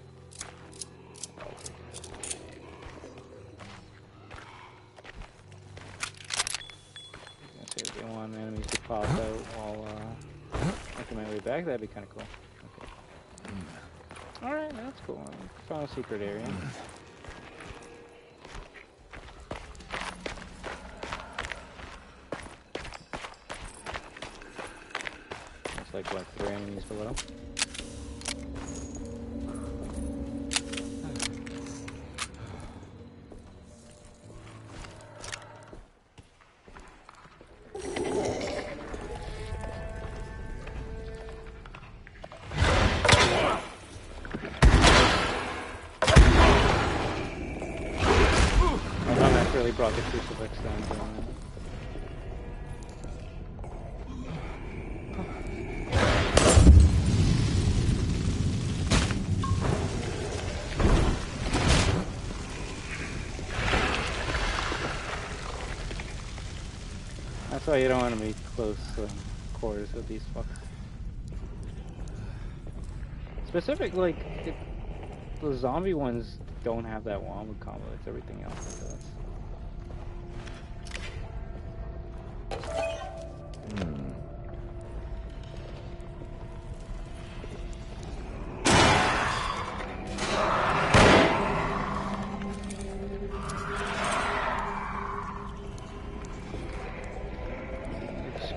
I say if they want enemies to pop out while making my way back, that'd be kind of cool. Okay. Alright, that's cool. I found a secret area. Like what, 3 enemies below? My dumbass really brought the crucifix down. That's why you don't want to be close quarters with these fucks. Specific, like, the zombie ones don't have that WAHOO combo. It's everything else that does.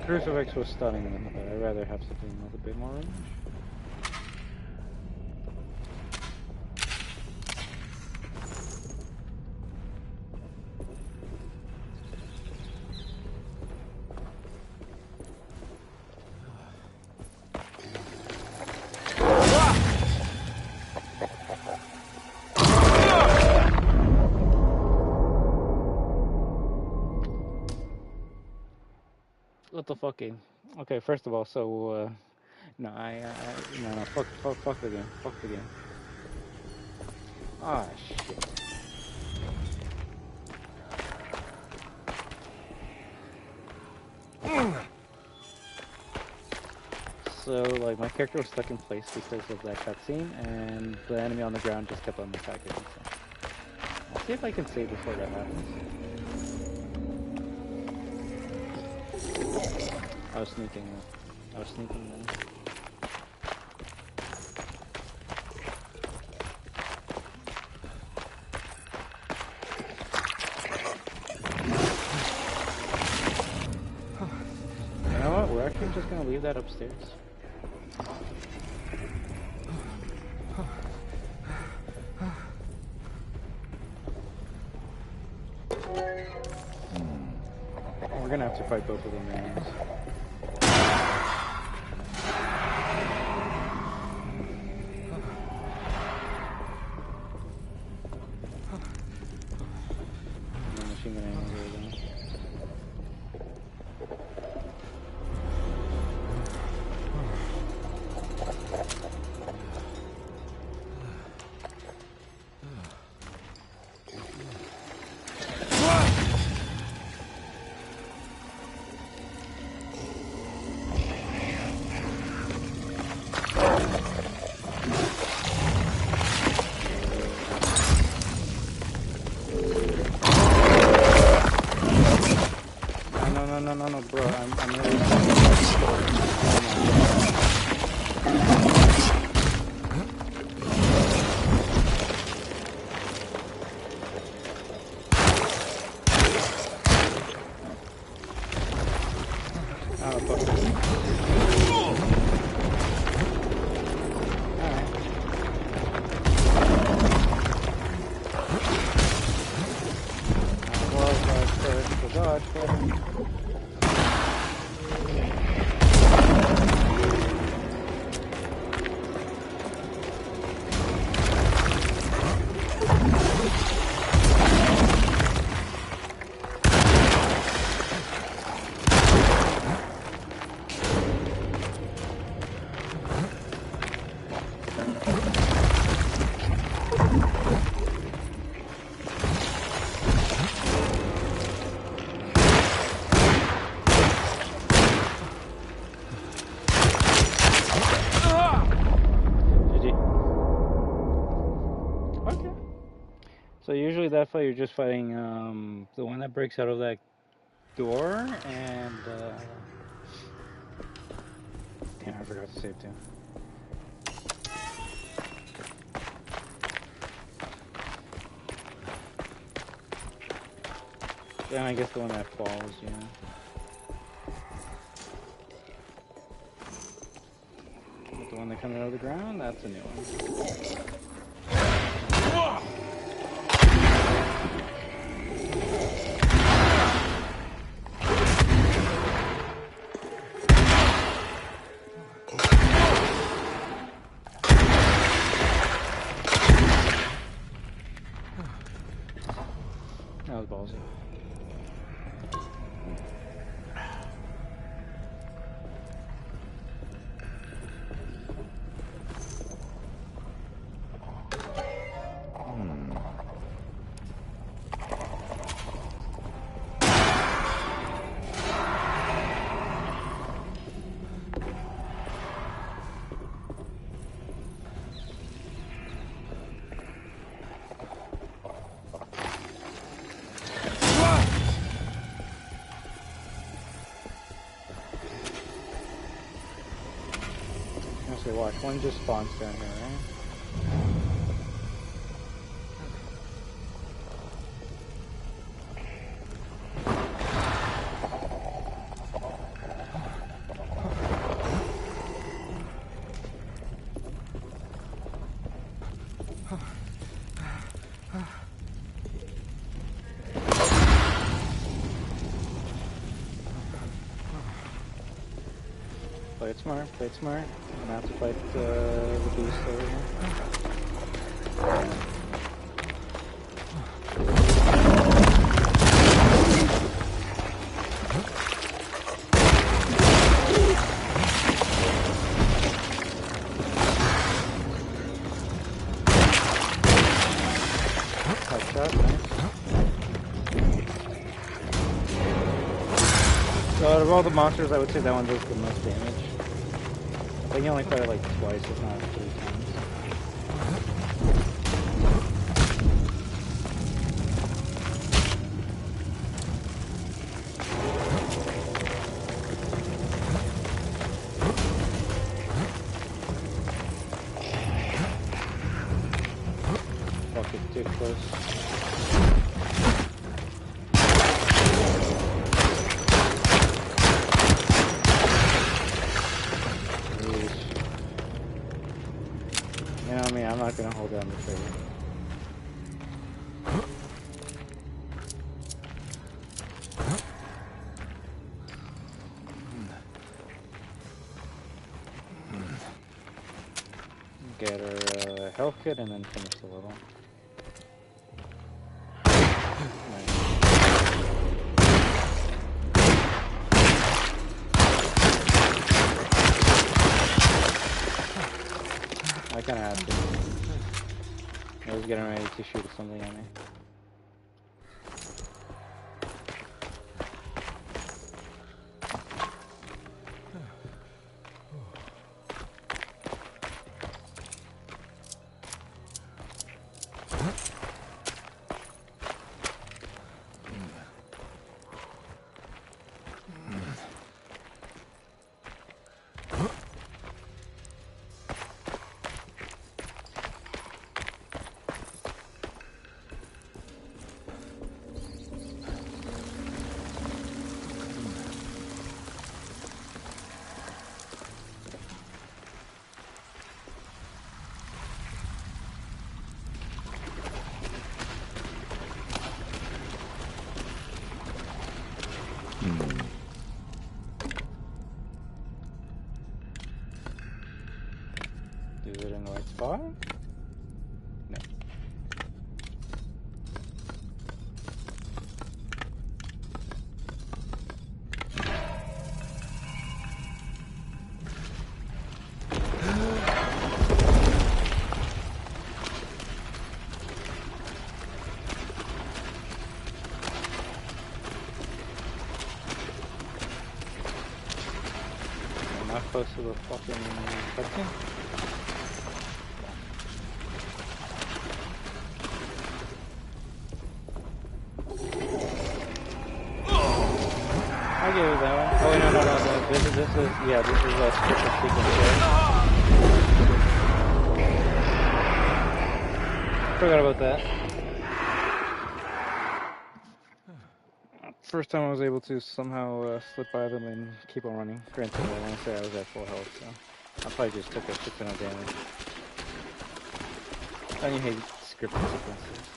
Crucifix was stunning them, but I'd rather have something with a bit more range. What the fucking? Okay, first of all, so no, no, fuck the game, fuck the game. Ah, shit. So, like, my character was stuck in place because of that cutscene, and the enemy on the ground just kept on attacking me. So. I'll see if I can save before that happens. I was sneaking then. You know what? We're actually just gonna leave that upstairs. We're gonna have to fight both of them names. No, bro, I'm really So usually that fight you're just fighting the one that breaks out of that door and damn, I forgot to save too. Then I guess the one that falls, yeah. But the one that comes out of the ground, that's a new one. That was ballsy. Here, watch. One just spawns down here, right? Play it smart, play it smart. I'm gonna have to fight the beast over here. Headshot, nice. So out of all the monsters, I would say that one does the most damage. I think you only fight it like twice, if not 3 times. Fuck, it's too close. You know me, I'm not gonna hold down the trigger. Get her health kit and then finish the level. Nice. I kinda had to. I was getting ready to shoot something at me. Is it in the right spot? No. Am I close to the fucking cutscene? I give it that one. Oh wait, no. This is yeah, this is a special sequence here. Forgot about that. First time I was able to somehow slip by them and keep on running. Granted, I want to say I was at full health, so I probably just took a shit ton of damage. Don't you hate scripted sequences?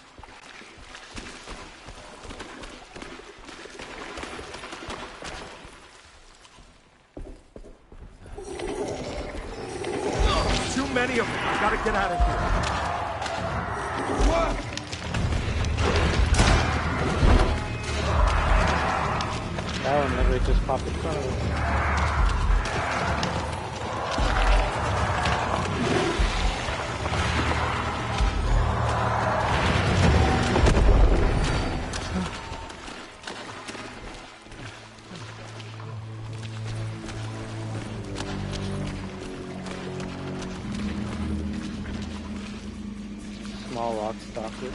Too many of them. I gotta get out of here. What? That one literally just popped in front of us. Small rock stopped it.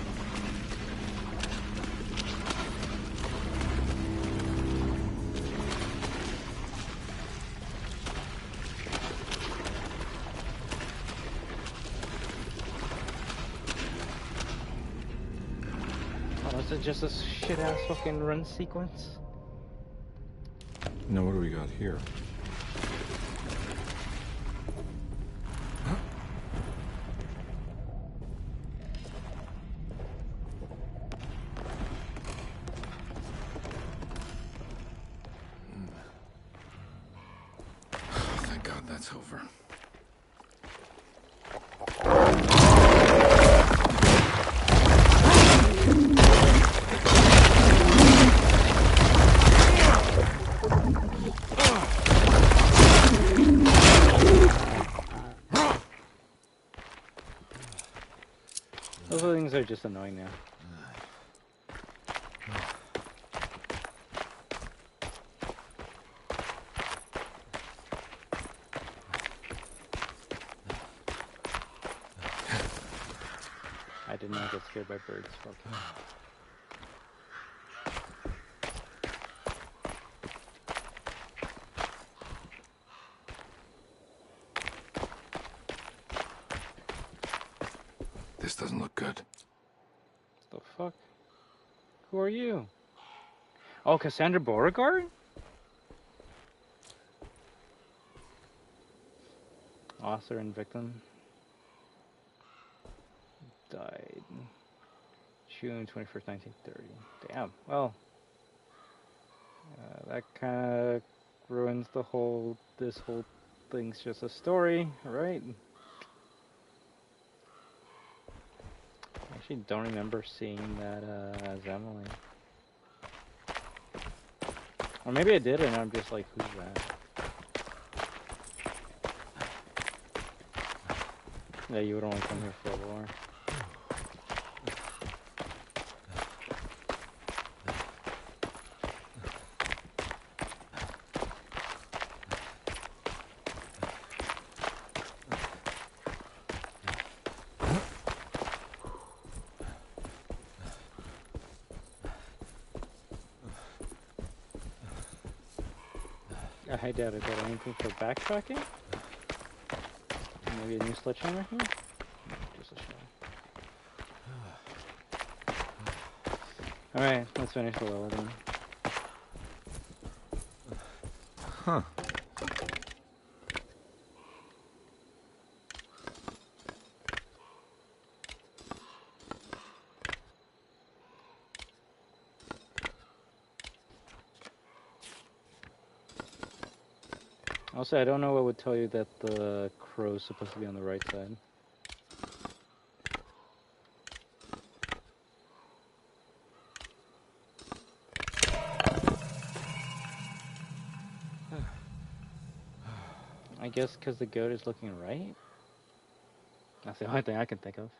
it just a shit-ass fucking run sequence? Now what do we got here? Thank God that's over. Those things are just annoying now. I did not get scared by birds. Fuck. This doesn't look good. What the fuck? Who are you? Oh, Cassandra Beauregard? Author and victim. Died June 21st, 1930. Damn. Well, that kind of ruins the whole. This whole thing's just a story, right? I actually don't remember seeing that as Emily. Or maybe I did, and I'm just like, who's that? Yeah, you would only come here for a war. I doubt I got anything for backtracking. Maybe a new sledgehammer here? Just a shell. Alright, let's finish the level then. Huh. Also, I don't know what would tell you that the crow's supposed to be on the right side. I guess because the goat is looking right? That's the only thing I can think of.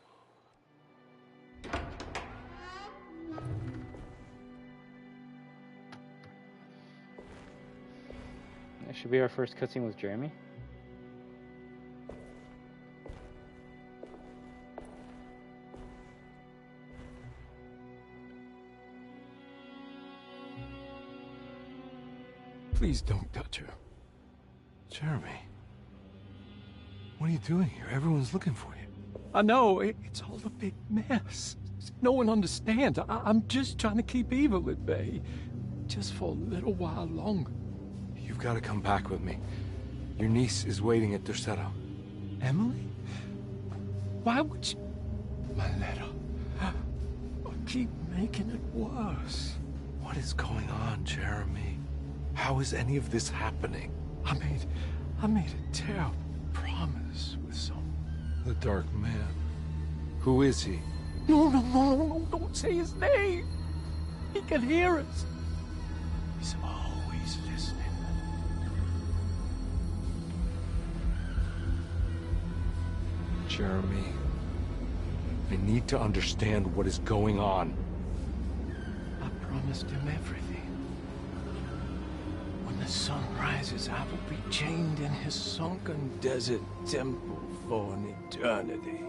That should be our first cutscene with Jeremy. Please don't touch her. Jeremy. What are you doing here? Everyone's looking for you. I know, it's all a big mess. No one understands. I'm just trying to keep evil at bay. Just for a little while longer. You've got to come back with me. Your niece is waiting at Derceto. Emily? Why would you... My letter. I keep making it worse. What is going on, Jeremy? How is any of this happening? I made a terrible promise with someone. The Dark Man. Who is he? No, don't say his name. He can hear us. He's always listening. Jeremy, I need to understand what is going on. I promised him everything. When the sun rises, I will be chained in his sunken desert temple for an eternity.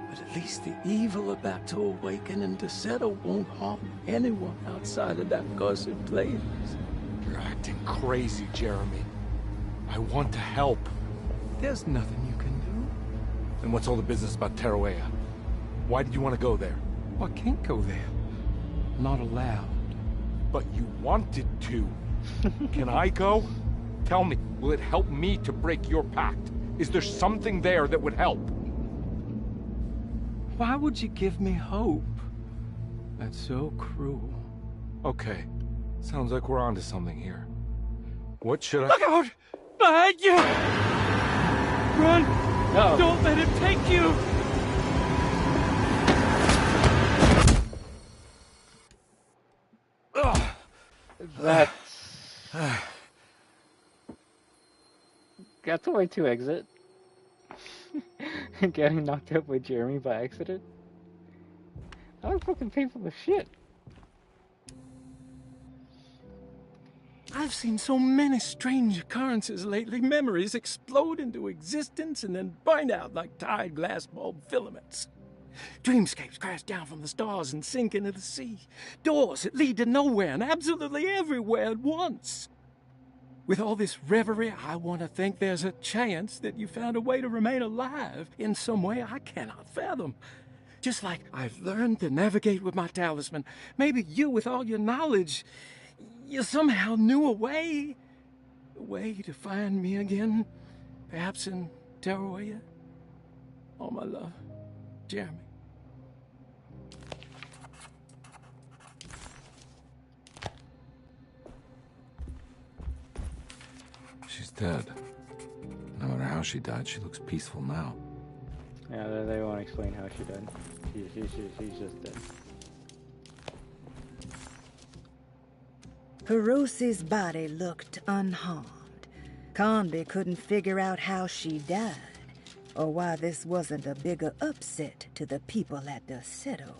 But at least the evil about to awaken in Derceto won't harm anyone outside of that cursed place. You're acting crazy, Jeremy. I want to help. There's nothing you can do. Then what's all the business about Teruea? Why did you want to go there? Oh, I can't go there. I'm not allowed. But you wanted to. Can I go? Tell me, will it help me to break your pact? Is there something there that would help? Why would you give me hope? That's so cruel. Okay. Sounds like we're onto something here. What should I— Look out! Behind you! Run! No. Don't let him take you! That's a way to exit. Getting knocked out by Jeremy by accident. That was fucking painful as shit. I've seen so many strange occurrences lately. Memories explode into existence and then burn out like tired glass bulb filaments. Dreamscapes crash down from the stars and sink into the sea. Doors that lead to nowhere and absolutely everywhere at once. With all this reverie, I want to think there's a chance that you found a way to remain alive in some way I cannot fathom. Just like I've learned to navigate with my talisman. Maybe you, with all your knowledge, you somehow knew a way to find me again. Perhaps in Terrawaya. All my love, Jeremy. She's dead. No matter how she died, she looks peaceful now. Yeah, they won't explain how she died. She's just dead. Hirosi's body looked unharmed. Conby couldn't figure out how she died, or why this wasn't a bigger upset to the people at Doceto.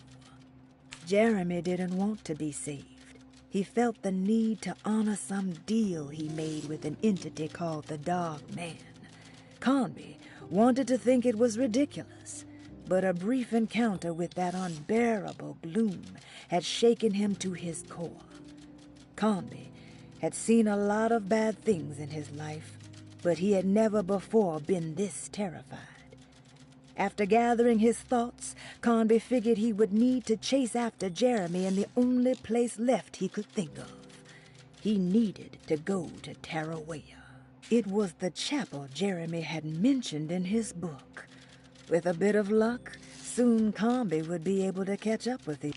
Jeremy didn't want to be saved. He felt the need to honor some deal he made with an entity called the Dog Man. Conby wanted to think it was ridiculous, but a brief encounter with that unbearable gloom had shaken him to his core. Conby had seen a lot of bad things in his life, but he had never before been this terrified. After gathering his thoughts, Conby figured he would need to chase after Jeremy in the only place left he could think of. He needed to go to Terrawaya. It was the chapel Jeremy had mentioned in his book. With a bit of luck, soon Conby would be able to catch up with him.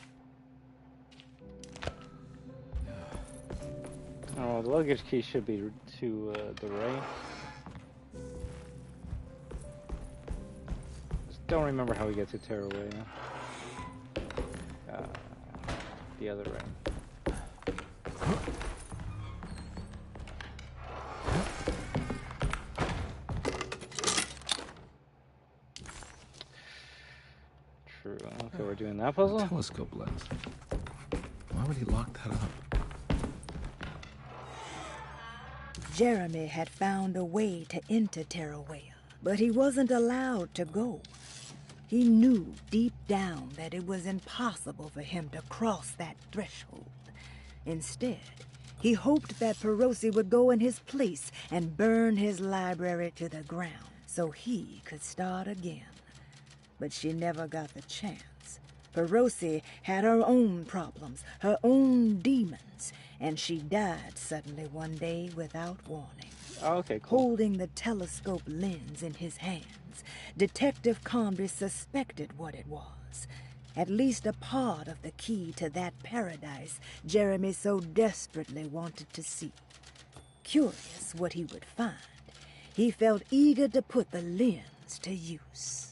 Oh, the luggage key should be to the right. Just don't remember how we get to Terraway. The other way. True. Okay, we're doing that puzzle? Telescope lens. Why would he lock that up? Jeremy had found a way to enter Terrawaya, but he wasn't allowed to go. He knew deep down that it was impossible for him to cross that threshold. Instead, he hoped that Perosi would go in his place and burn his library to the ground so he could start again. But she never got the chance. Perosi had her own problems, her own demons, and she died suddenly one day without warning. Oh, okay, cool. Holding the telescope lens in his hands, Detective Conby suspected what it was. At least a part of the key to that paradise Jeremy so desperately wanted to see. Curious what he would find, he felt eager to put the lens to use.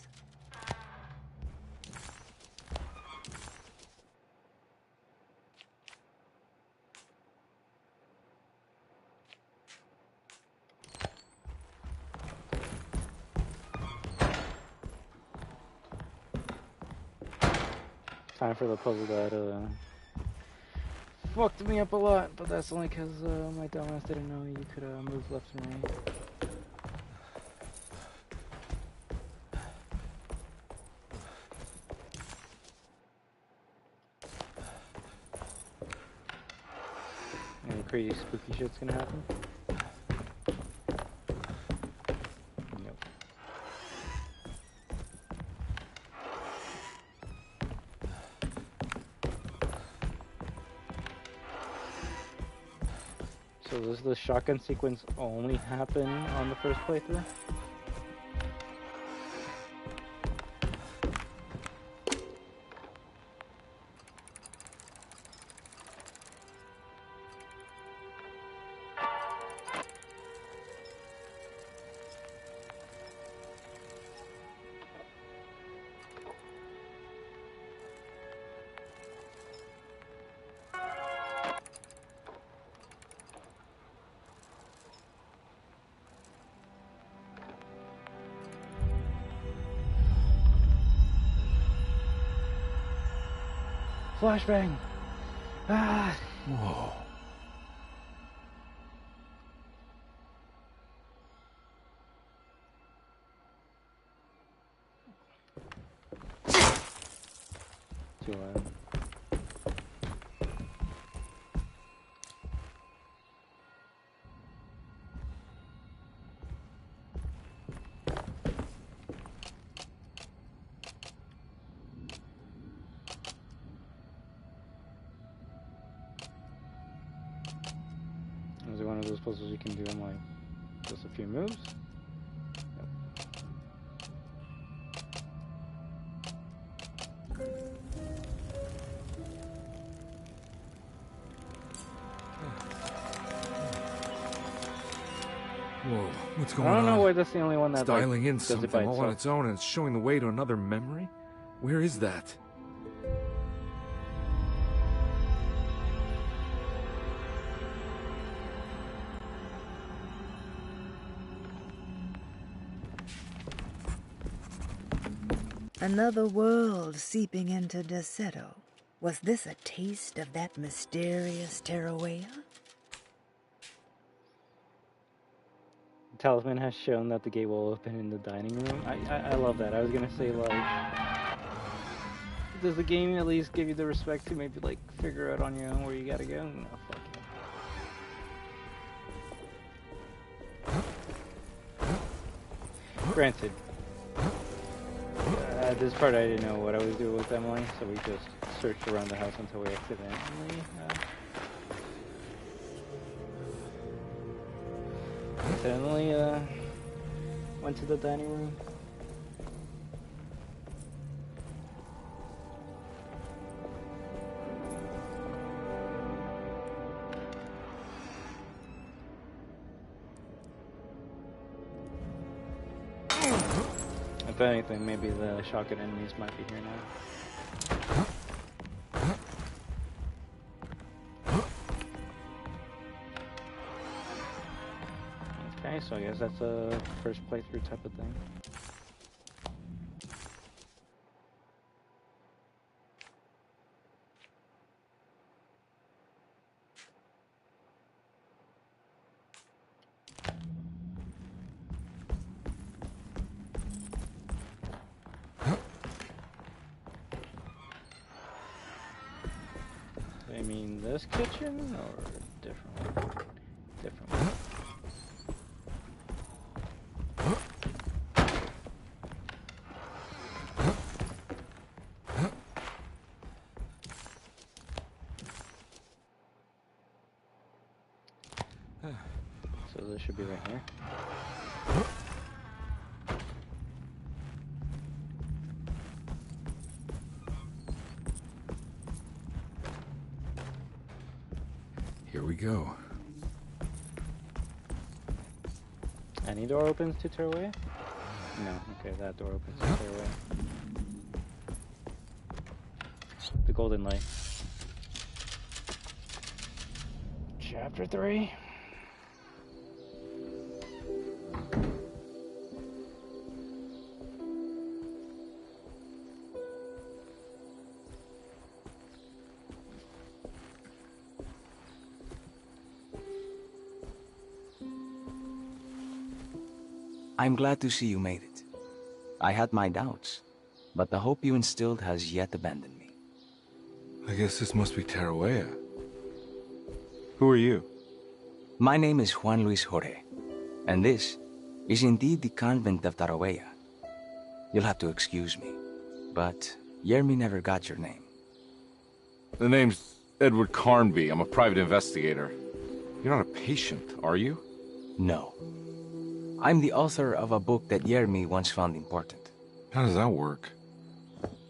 Time for the puzzle that fucked me up a lot, but that's only because my dumbass didn't know you could move left and right. Any crazy spooky shit's gonna happen? Nope. the shotgun sequence only happen on the first playthrough? Flashbang! Ah! Whoa. Too loud. Is it one of those puzzles you can do in like just a few moves? Whoa, what's going on? I don't know why that's the only one that It's dialing in does it by something all on itself. its own and it's showing the way to another memory? Where is that? Another world seeping into Deseto. Was this a taste of that mysterious Terrawea? The talisman has shown that the gate will open in the dining room. I love that. I was gonna say, like, does the game at least give you the respect to maybe like figure out on your own where you gotta go? No, fuck it. Granted, this part I didn't know what I was doing with Emily, so we just searched around the house until we accidentally went to the dining room. If anything, maybe the shotgun enemies might be here now. Okay, so I guess that's a first playthrough type of thing. I mean this kitchen or different one? Different one. So this should be right here. Here we go. Any door opens to Terraway? No, okay, that door opens to Terraway. The golden light. Chapter 3. I'm glad to see you made it. I had my doubts, but the hope you instilled has yet abandoned me. I guess this must be Terrawea. Who are you? My name is Juan Luis Jorge, and this is indeed the convent of Terrawea. You'll have to excuse me, but Yermi never got your name. The name's Edward Carnby. I'm a private investigator. You're not a patient, are you? No. I'm the author of a book that Yermi once found important. How does that work?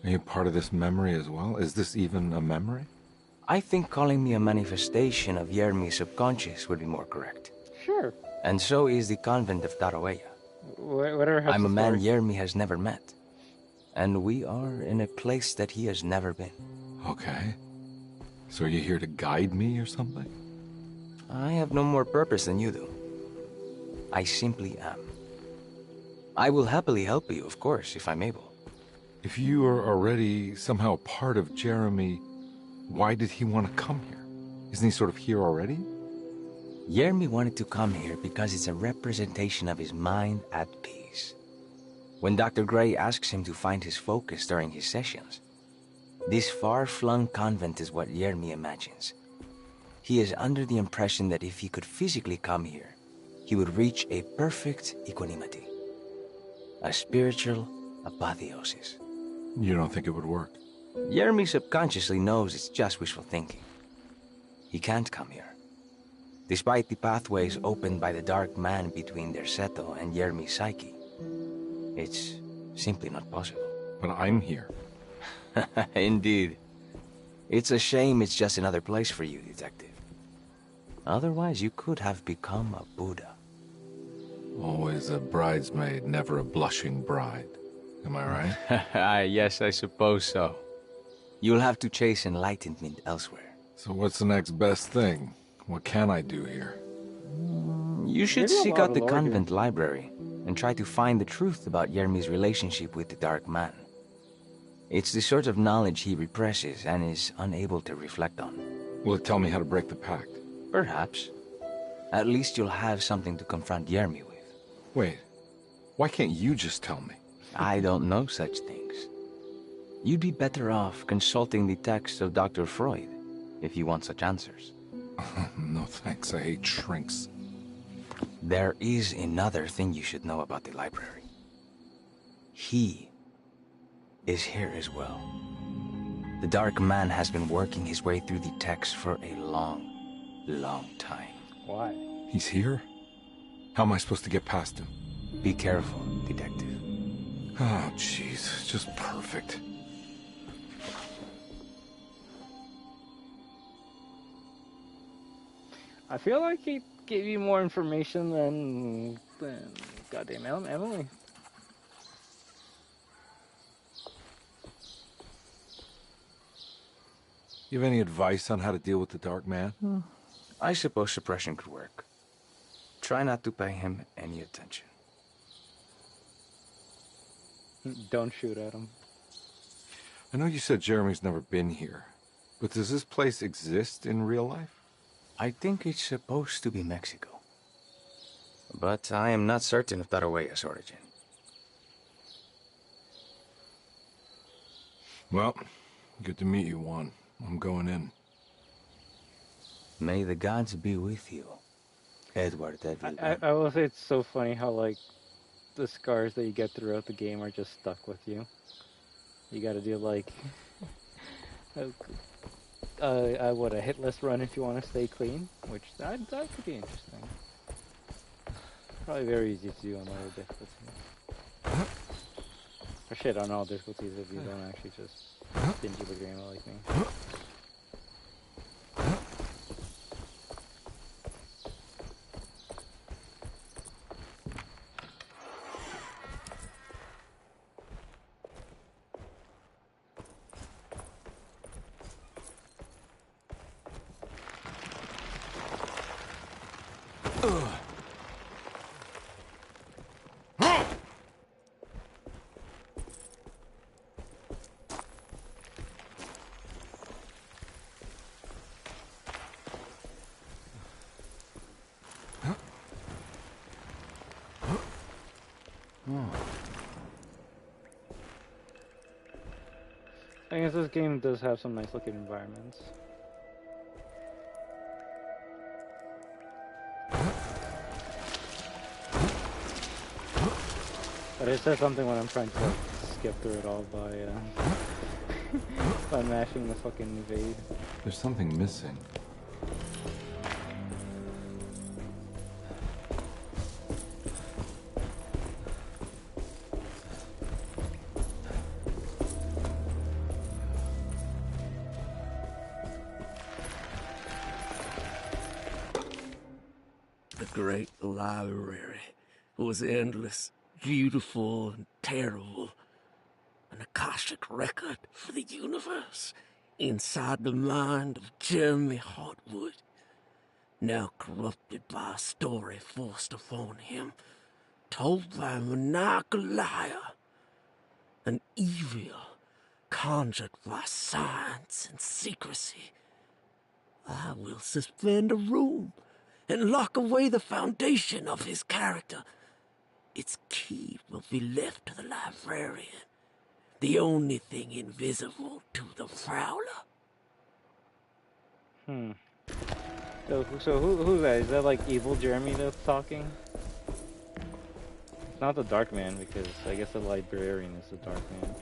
Are you part of this memory as well? Is this even a memory? I think calling me a manifestation of Yermi's subconscious would be more correct. Sure. And so is the convent of Tarawea. Whatever happens. I'm a man Yermi has never met. And we are in a place that he has never been. Okay. So are you here to guide me or something? I have no more purpose than you do. I simply am. I will happily help you, of course, if I'm able. If you are already somehow part of Jeremy, why did he want to come here? Isn't he sort of here already? Yermi wanted to come here because it's a representation of his mind at peace. When Dr. Gray asks him to find his focus during his sessions, this far-flung convent is what Yermi imagines. He is under the impression that if he could physically come here, he would reach a perfect equanimity. A spiritual apotheosis. You don't think it would work? Yermi subconsciously knows it's just wishful thinking. He can't come here. Despite the pathways opened by the dark man between their Seto and Yermi's psyche, it's simply not possible. But I'm here. Indeed. It's a shame it's just another place for you, Detective. Otherwise, you could have become a Buddha. Always a bridesmaid, never a blushing bride. Am I right? Yes, I suppose so. You'll have to chase enlightenment elsewhere. So what's the next best thing? What can I do here? You should seek out the convent library and try to find the truth about Yermi's relationship with the Dark Man. It's the sort of knowledge he represses and is unable to reflect on. Will it tell me how to break the pact? Perhaps. At least you'll have something to confront Yermi with. Wait, why can't you just tell me? I don't know such things. You'd be better off consulting the text of Dr. Freud if you want such answers. No thanks, I hate shrinks. There is another thing you should know about the library. He is here as well. The Dark Man has been working his way through the text for a long, long time. Why? He's here? How am I supposed to get past him? Be careful, Detective. Oh, jeez, just perfect. I feel like he gave you more information than goddamn Emily. You have any advice on how to deal with the Dark Man? I suppose suppression could work. Try not to pay him any attention. Don't shoot at him. I know you said Jeremy's never been here, but does this place exist in real life? I think it's supposed to be Mexico. But I am not certain of Tarawea's origin. Well, good to meet you, Juan. I'm going in. May the gods be with you, Edward. I will say it's so funny how, like, the scars that you get throughout the game are just stuck with you. You gotta do, like, what, a hitless run if you want to stay clean, which that could be interesting. Probably very easy to do on lower difficulty. Or shit, on all difficulties if you don't actually just binge the game like me. I guess this game does have some nice looking environments. But it says something when I'm trying to, like, skip through it all by by mashing the fucking evade. There's something missing. great library was endless, beautiful, and terrible. An Akashic record for the universe inside the mind of Jeremy Hartwood, now corrupted by a story forced upon him, told by a maniacal liar, an evil conjured by science and secrecy. I will suspend a room and lock away the foundation of his character. Its key will be left to the librarian, the only thing invisible to the Prowler. So who's that? Is that like evil Jeremy that's talking? It's not the Dark Man, because I guess the librarian is the Dark Man.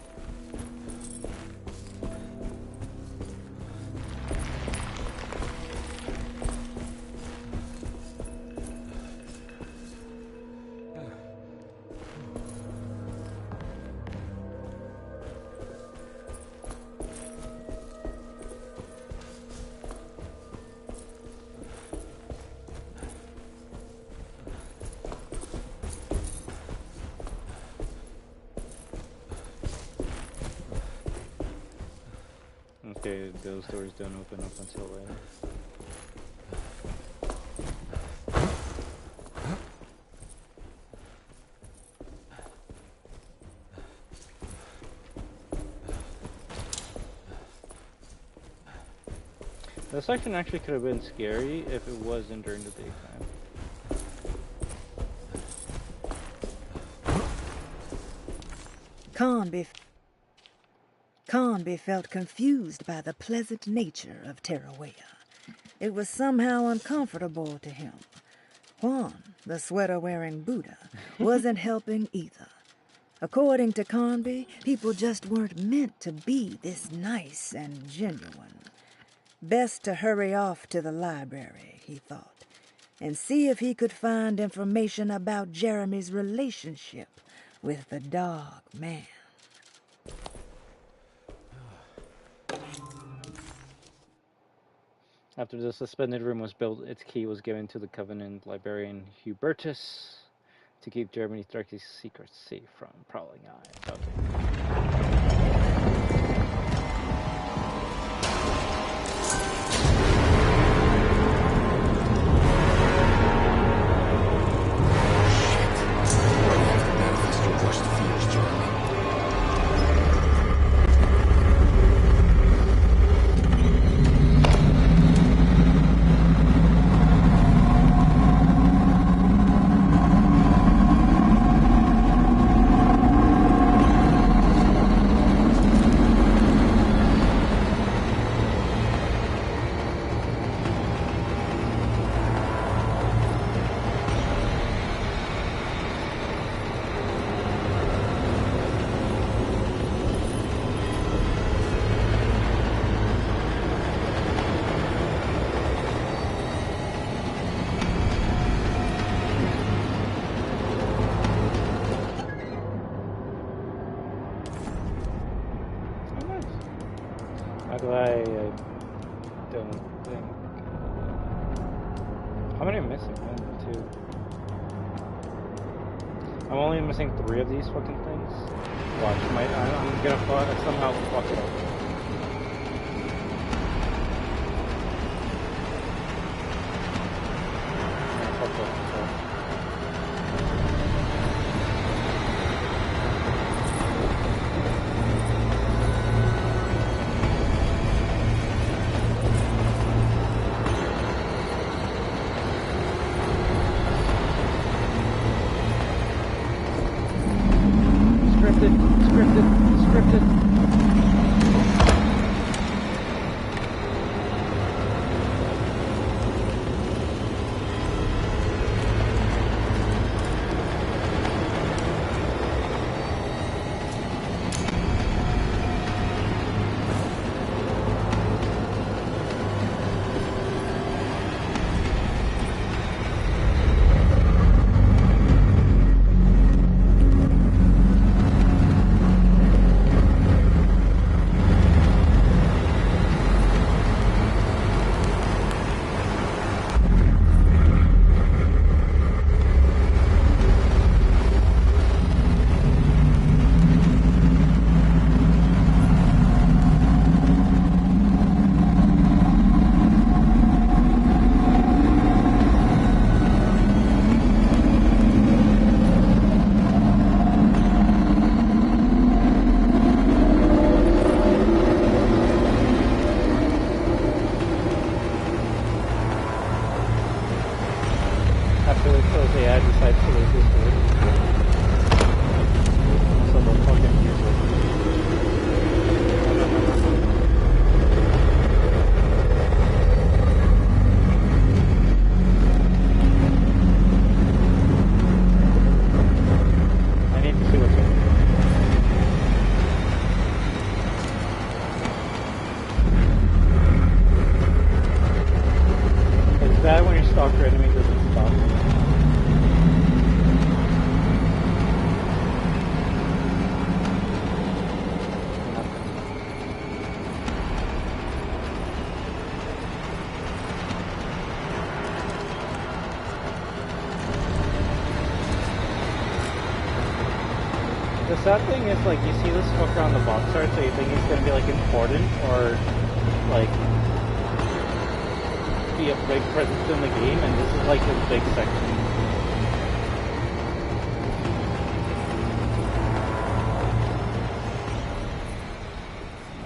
Okay, those doors don't open up until later. This section actually could have been scary if it wasn't during the daytime. Conby felt confused by the pleasant nature of Tarawea. It was somehow uncomfortable to him. Juan, the sweater-wearing Buddha, wasn't helping either. According to Conby, people just weren't meant to be this nice and genuine. Best to hurry off to the library, he thought, and see if he could find information about Jeremy's relationship with the Dog Man. After the suspended room was built, its key was given to the Covenant librarian Hubertus to keep Jeremy's darkest secrets safe from prowling eyes. Okay. I don't think... How many am I missing? 1, 2... I'm only missing 3 of these fucking things. Watch, I'm gonna somehow fuck it up. Scripted. So they add besides to lose this word. So they'll fucking use it. I need to see what's up. It's bad when your stalker enemy doesn't stop. The sad thing is, like, you see this fucker on the box art, so you think he's gonna be, like, important, or, like, be a big presence in the game, and this is, like, his big section.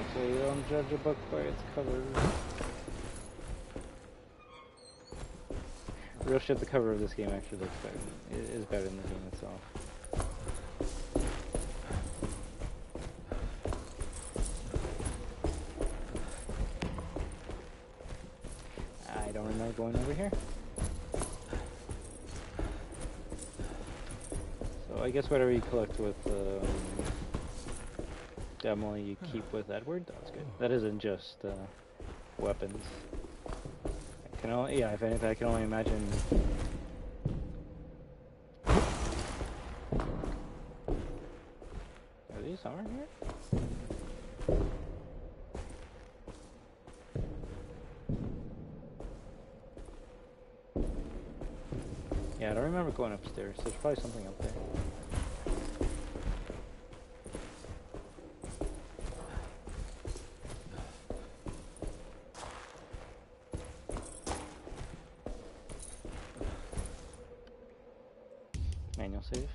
Okay, you don't judge a book by its cover. Real shit, the cover of this game actually looks better. It is better than the game itself. I don't remember going over here. So I guess whatever you collect with Emily, you keep with Edward. That's good. That isn't just weapons. I can only, yeah, if anything, I can only imagine. Are these somewhere here? Yeah, I don't remember going upstairs. There's probably something up there. Manual save.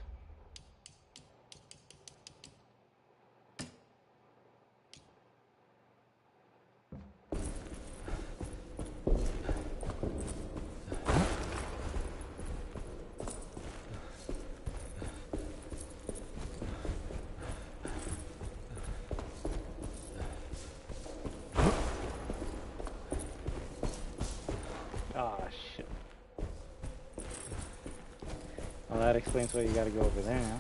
Ah, shit. Well, that explains why you gotta go over there now.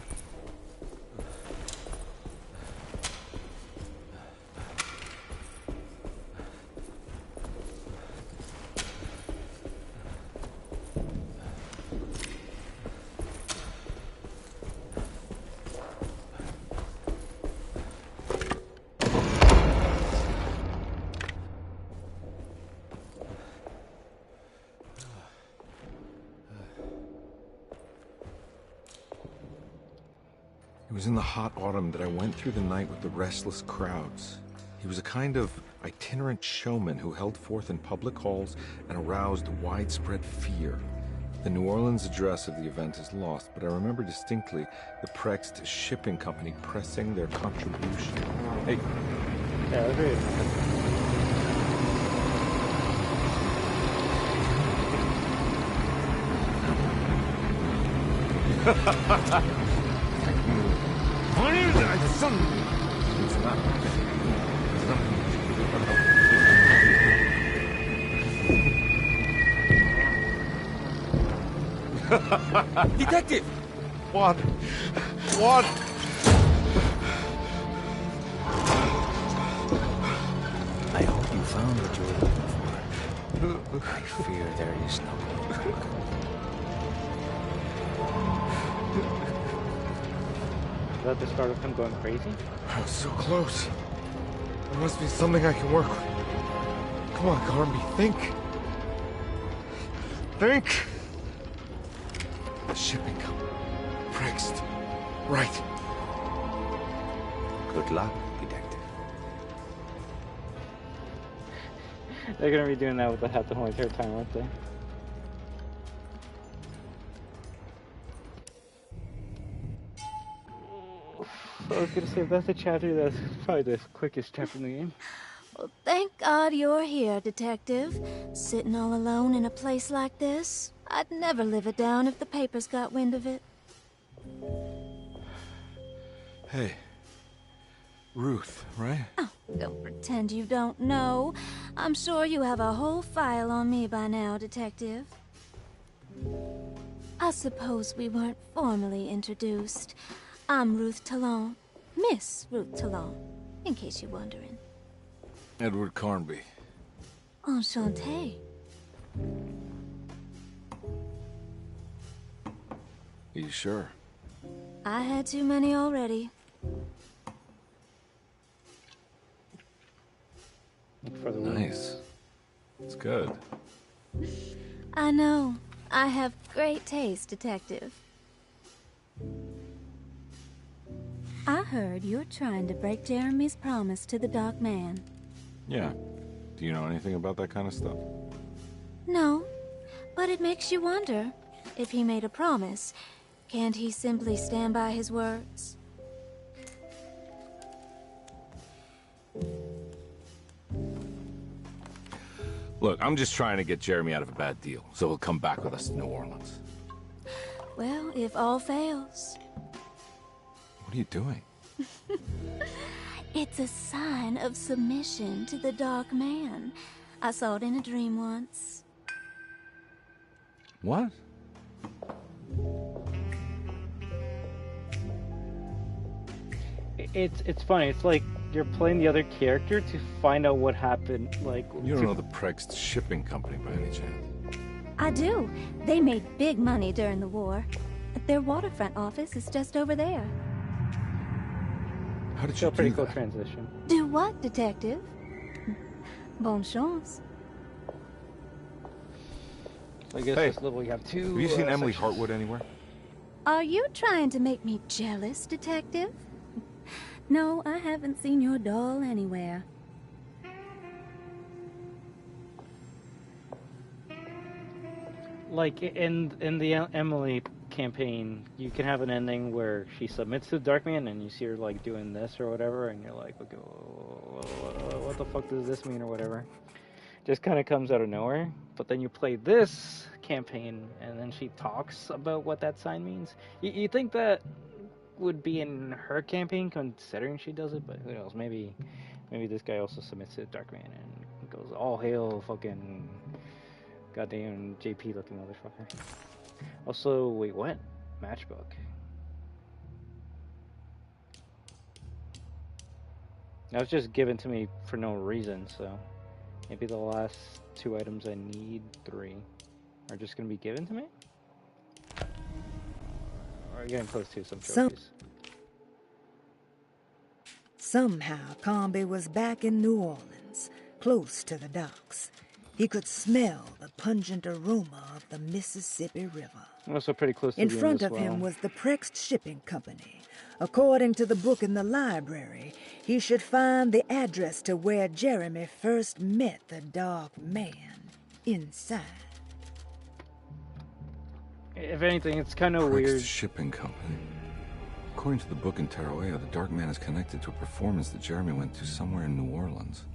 It was in the hot autumn that I went through the night with the restless crowds. He was a kind of itinerant showman who held forth in public halls and aroused widespread fear. The New Orleans address of the event is lost, but I remember distinctly the Prext shipping company pressing their contribution. Hey. Yeah, agreed. What is it? Son? It's not. Detective! What? What? I hope you found what you were looking for. I fear there is no way back. Is that the start of him going crazy? I was so close. There must be something I can work with. Come on, Garmy, think. Think! The shipping company. Prext. Right. Good luck, detective. They're gonna be doing that with the hat the whole entire time, aren't they? I was gonna say, if that's a chapter, that's probably the quickest chapter in the game. Well, thank God you're here, Detective. Sitting all alone in a place like this. I'd never live it down if the papers got wind of it. Hey. Ruth, right? Oh, don't pretend you don't know. I'm sure you have a whole file on me by now, Detective. I suppose we weren't formally introduced. I'm Ruth Talon. Miss Ruth Talon, in case you're wondering. Edward Carnby. Enchanté. You sure? I had too many already. Nice. It's good. I know. I have great taste, Detective. I heard you're trying to break Jeremy's promise to the Dark Man. Yeah. Do you know anything about that kind of stuff? No, but it makes you wonder. If he made a promise, can't he simply stand by his words? Look, I'm just trying to get Jeremy out of a bad deal, so he'll come back with us to New Orleans. Well, if all fails. What are you doing? It's a sign of submission to the Dark Man. I saw it in a dream once. What? It's funny. It's like you're playing the other character to find out what happened. Like You don't know the Pregst shipping company by any chance? I do. They made big money during the war. Their waterfront office is just over there. How did you do pretty that? cool transition. Do what, Detective? Bonne chance. I guess Hey, this level we have two. Have you seen Emily sections. Hartwood anywhere? Are you trying to make me jealous, Detective? No, I haven't seen your doll anywhere. Like in the Emily campaign, you can have an ending where she submits to the Dark Man, and you see her like doing this or whatever, and you're like, okay, what the fuck does this mean or whatever. Just kind of comes out of nowhere. But then you play this campaign, and then she talks about what that sign means. You think that would be in her campaign, considering she does it, but who knows? Maybe this guy also submits to the Dark Man and goes, all hail fucking goddamn JP looking motherfucker. Also, wait, what? Matchbook. That was just given to me for no reason, so maybe the last two items I need, 3, are just gonna be given to me? Or getting close to some trophies. Somehow, Carnby was back in New Orleans, close to the docks. He could smell the pungent aroma of the Mississippi River. Also pretty close to In the end front as of him well. was the Pregst Shipping Company. According to the book in the library, he should find the address to where Jeremy first met the Dark Man inside. If anything, it's kind of Pregst weird. Shipping Company. According to the book in Tarawea, the Dark Man is connected to a performance that Jeremy went to somewhere in New Orleans.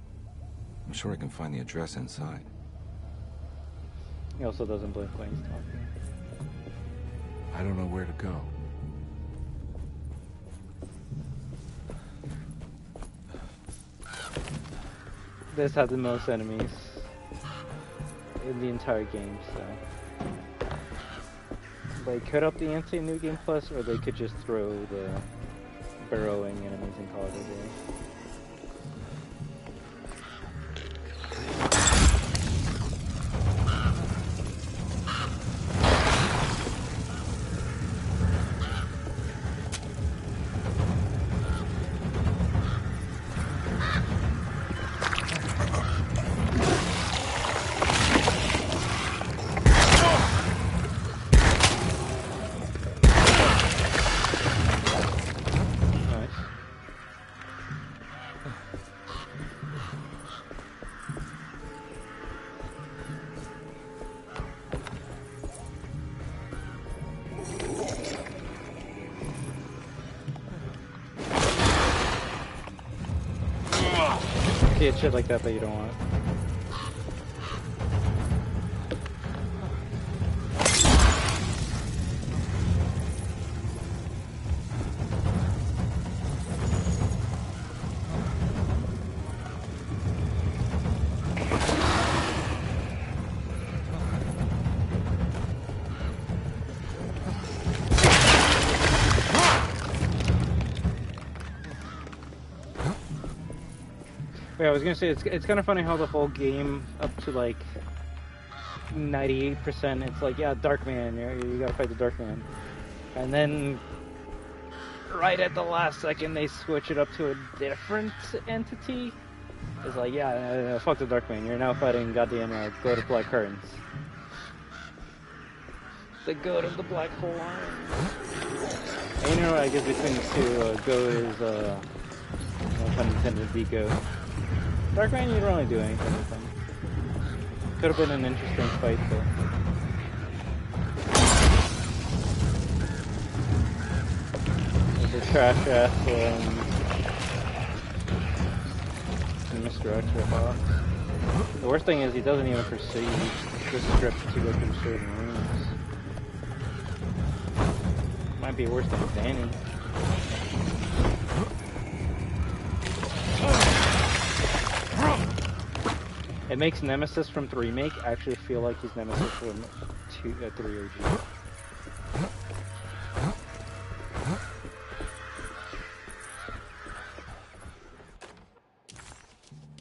I'm sure I can find the address inside. He also doesn't blink when he's talking. I don't know where to go. This had the most enemies in the entire game, so they could up the ante in New Game Plus, or they could just throw the burrowing enemies and call it a day. See, it's shit like that you don't want. Yeah, I was gonna say it's kind of funny how the whole game up to like 98%, it's like, yeah, Darkman, you gotta fight the Darkman, and then right at the last second they switch it up to a different entity. It's like, yeah, fuck the Darkman, you're now fighting goddamn Goat of Black Currents. The Goat of the Black Hole Arms. And you know, I guess between the two, Goat is, no pun intended, the Goat. Darkman, you don't really do anything with him. Could have been an interesting fight, though. There's a trash ass, Mr. Extra Hawk. The worst thing is he doesn't even pursue the script to go through certain rooms. Might be worse than Danny. It makes Nemesis from the remake actually feel like he's Nemesis from 3 OG.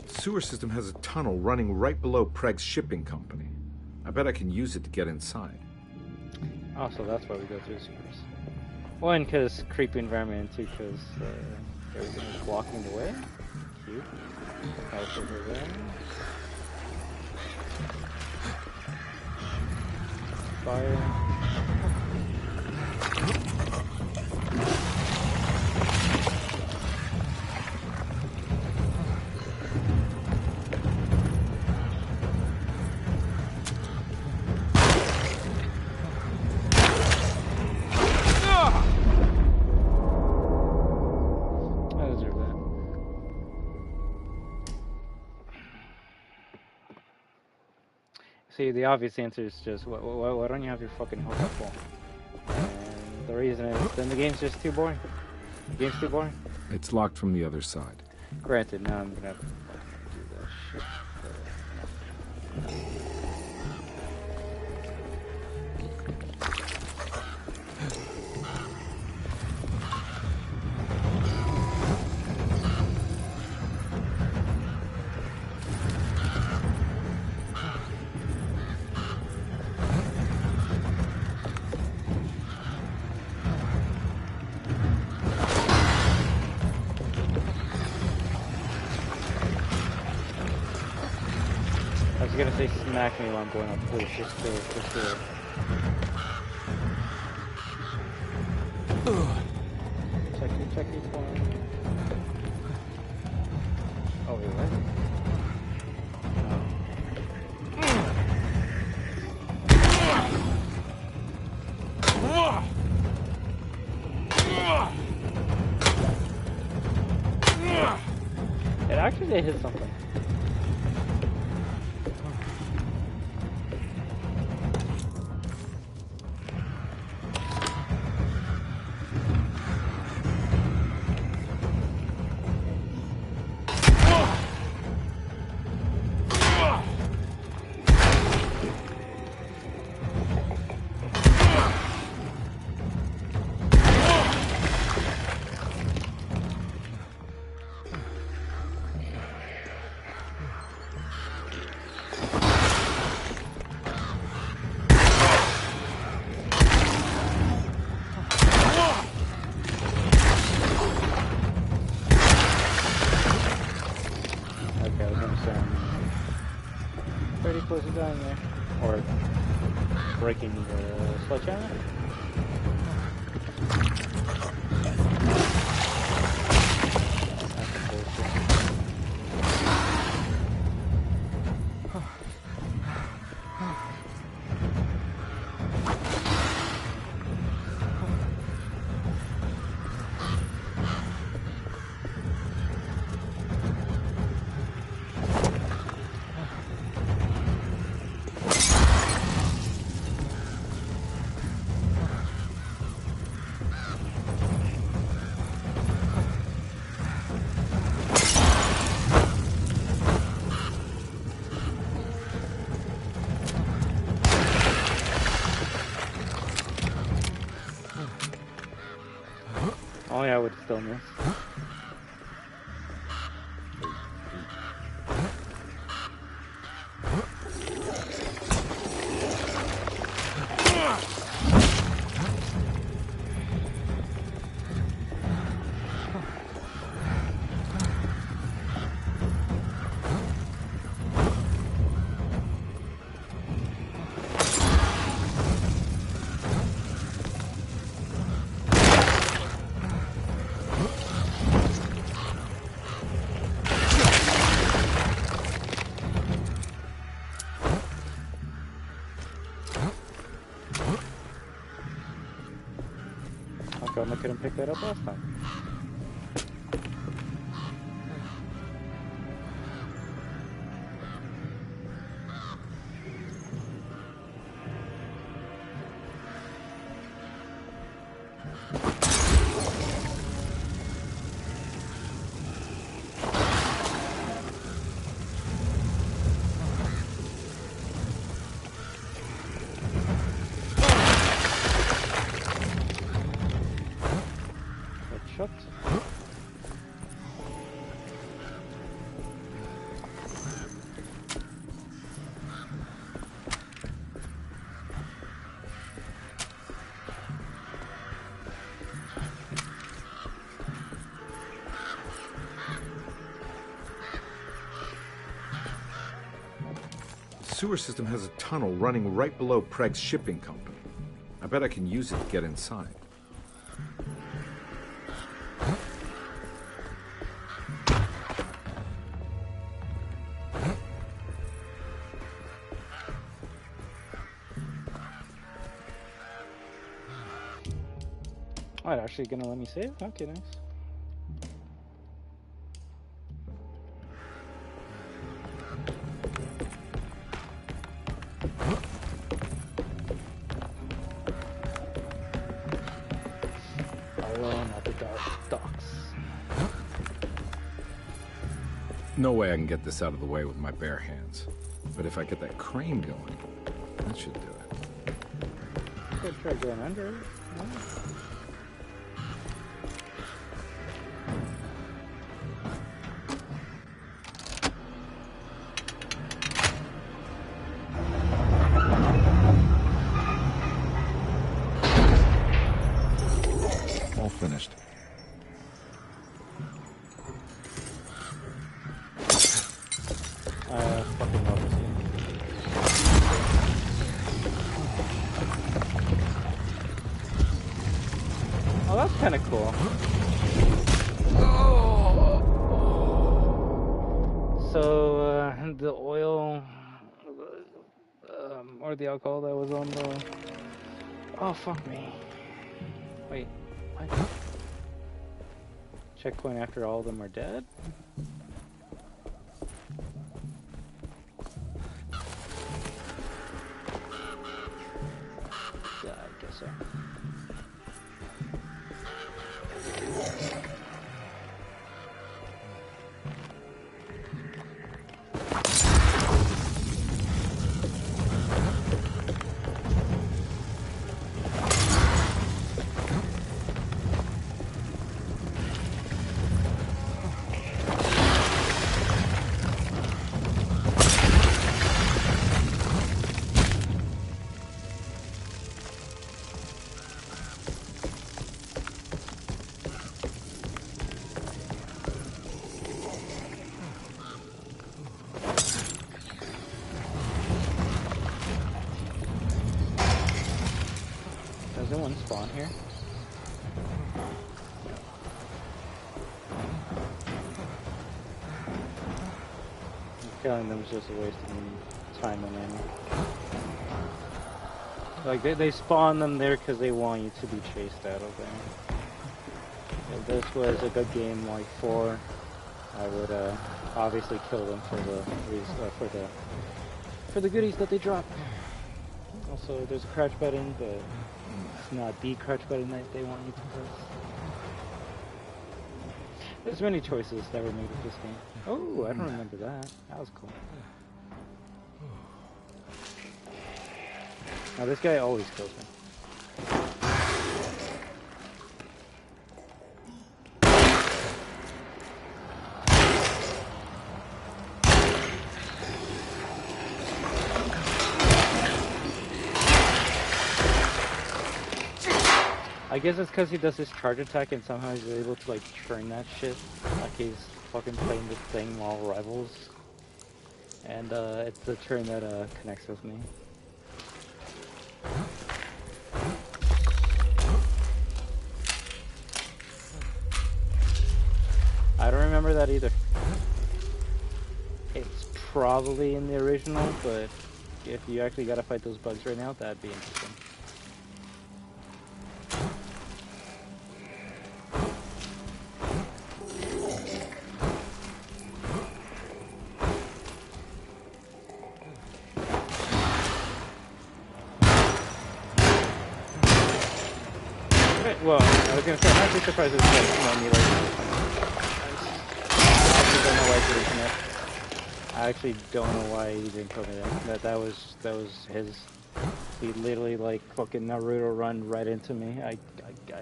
The sewer system has a tunnel running right below Preg's shipping company. I bet I can use it to get inside. Oh, so that's why we go through sewers. One, because creepy environment, two, because everything is blocking the way. Cute. House over there. Fire. See, the obvious answer is just, why don't you have your fucking hookup full? And the reason is, then the game's just too boring. The game's too boring. It's locked from the other side. Granted, now I'm gonna have to do that shit. I was gonna say smack me while I'm going up, please, just to check your point. Oh, wait, what? It actually did hit something. Pretty close to dying there. Or breaking the sledgehammer. Oh yeah, I would still miss. come I couldn't pick that up last time. The sewer system has a tunnel running right below Preg's shipping company. I bet I can use it to get inside. Oh, it's actually gonna let me save? Okay, nice. Alone at the docks. No way I can get this out of the way with my bare hands. But if I get that crane going, that should do it. Could try going under. Yeah. All finished. Fucking love this game. Oh, that's kind of cool. So, the oil, or the alcohol that was on the... Oh, fuck me. Wait, what? Checkpoint after all of them are dead? Yeah, I guess so. Does no one spawn here? Killing them is just a waste of time and ammo. Like, they spawn them there because they want you to be chased out of there. If this was a good game like 4, I would obviously kill them for the goodies that they drop. Also, there's a crouch button, but it's not the crouch button that they want you to press. There's many choices that were made with this game. Oh, I don't remember that. That was cool. Now this guy always kills me. I guess it's because he does his charge attack and somehow he's able to like turn that shit. Like he's fucking playing this thing while rivals. And it's the turn that connects with me. I don't remember that either. It's probably in the original, but if you actually gotta fight those bugs right now, that'd be interesting. Well, I was gonna say, I'm not too surprised it's like, you know, me like, I actually don't know why he didn't tell me that. That was his. He literally like fucking Naruto run right into me. I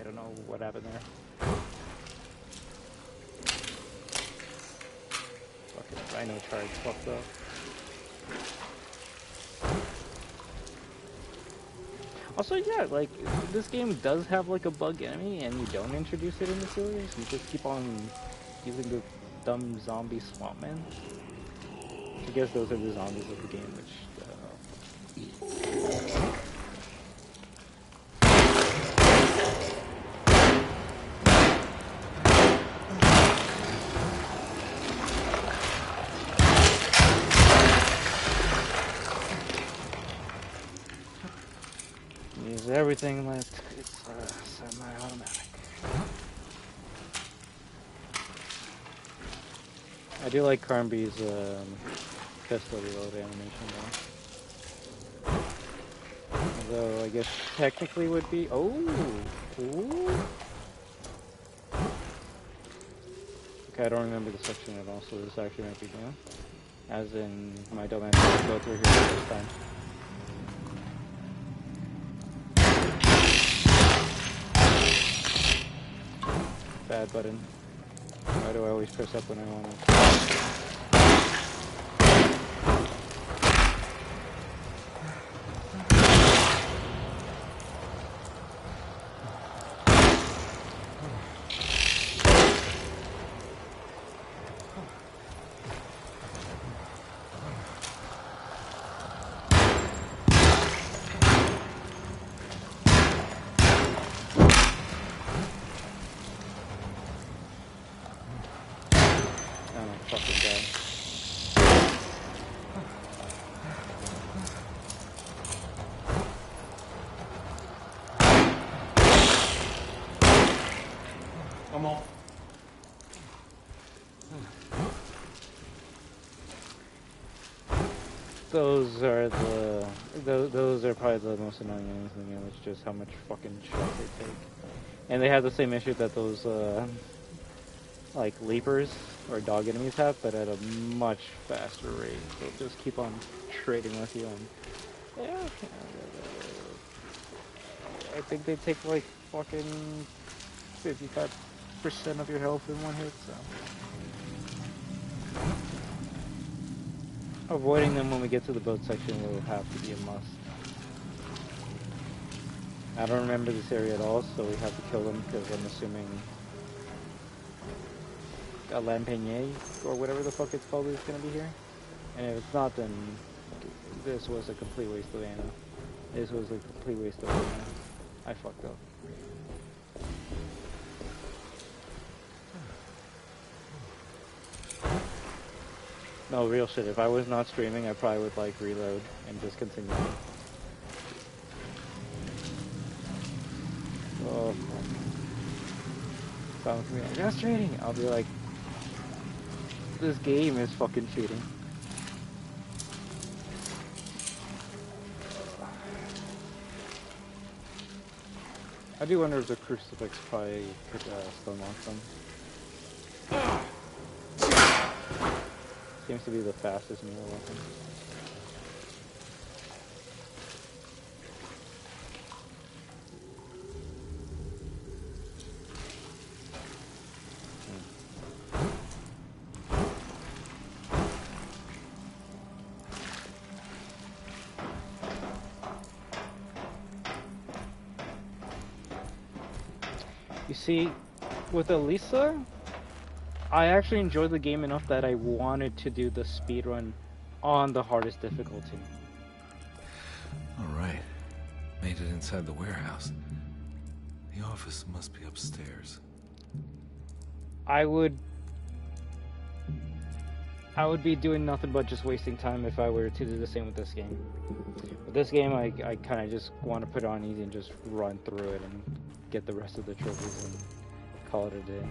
don't know what happened there. Fucking Rhino charge fucked up. Also, yeah, like, this game does have, like, a bug enemy, and you don't introduce it in the series. You just keep on using the dumb zombie swamp man. I guess those are the zombies of the game, which, use everything like it's semi-automatic. I do like Carnby's pistol reload animation though. Although I guess technically would be ooh. Okay, I don't remember the section at all, so this actually might be new. As in my dumbass didn't go through here the first time. Bad button. Why do I always press up when I want to? Come on. Those are probably the most annoying enemies in the game. It's just how much fucking shit they take, and they have the same issue that those like leapers or dog enemies have, but at a much faster rate. They'll just keep on trading with you, and yeah, I think they take like fucking 55% of your health in one hit, so. Avoiding them when we get to the boat section will have to be a must. I don't remember this area at all, so we have to kill them because I'm assuming a Lampagnier or whatever the fuck it's called is going to be here. And if it's not, then this was a complete waste of ammo. This was a complete waste of ammo. I fucked up. No, real shit. If I was not streaming, I probably would like reload and just continue. Oh, someone's gonna be like, "That's cheating." I'll be like, "This game is fucking cheating." I do wonder if the crucifix probably could still knock them. Seems to be the fastest melee weapon. You see, with Elisa, I actually enjoyed the game enough that I wanted to do the speedrun on the hardest difficulty. All right. Made it inside the warehouse. The office must be upstairs. I would be doing nothing but just wasting time if I were to do the same with this game. With this game, I kind of just want to put it on easy and just run through it and get the rest of the trophies and call it a day.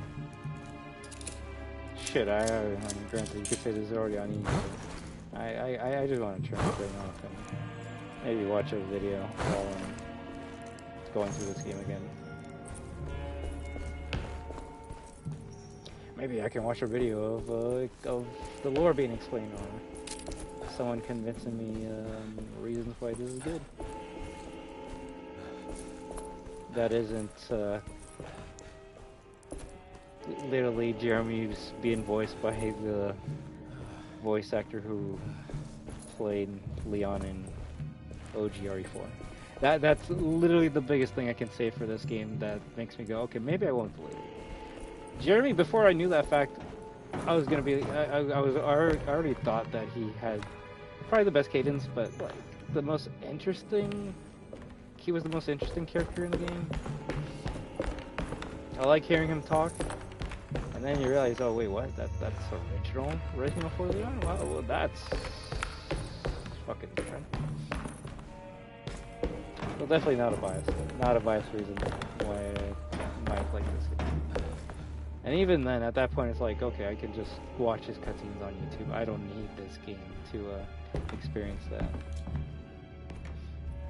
Shit, granted, you could say this is already on easy, but I just want to turn the brain off and maybe watch a video while I'm going through this game again. Maybe I can watch a video of the lore being explained, or someone convincing me reasons why this is good. That isn't literally Jeremy's being voiced by the voice actor who played Leon in OGRE4. That's literally the biggest thing I can say for this game that makes me go, okay, maybe I won't delete it. Jeremy, before I knew that fact, I was gonna be, I already thought that he had probably the best cadence, but like the most interesting. He was the most interesting character in the game. I like hearing him talk, and then you realize, oh wait, what? That's original for Leon. Wow, well that's fucking different. Well, definitely not a biased reason why I might like this game. And even then, at that point, it's like, okay, I can just watch his cutscenes on YouTube. I don't need this game to experience that.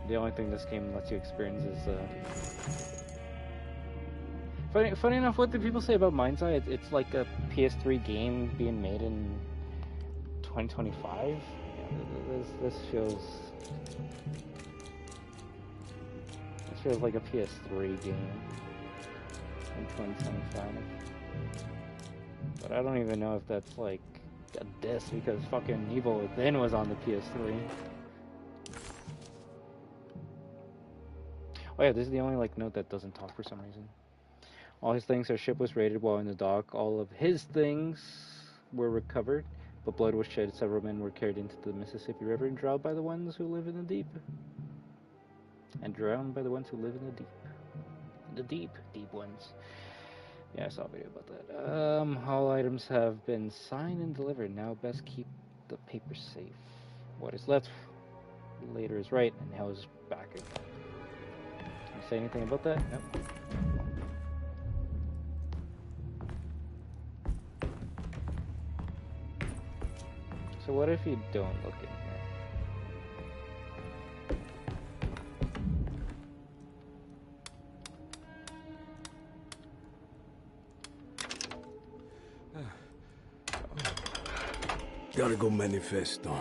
The only thing this game lets you experience is... Funny enough, what do people say about Mind's Eye? It's like a PS3 game being made in 2025? Yeah, this feels like a PS3 game in 2025. But I don't even know if that's like a diss because fucking Evil Within was on the PS3. Oh yeah, this is the only like note that doesn't talk for some reason. All his things, our ship was raided while in the dock. All of his things were recovered, but blood was shed. Several men were carried into the Mississippi River and drowned by the ones who live in the deep. The deep ones. Yeah, I saw a video about that. All items have been signed and delivered. Now best keep the papers safe. What is left later is right, and hell is back again. Can you say anything about that? Nope. So what if you don't look in here? Cargo Manifesto,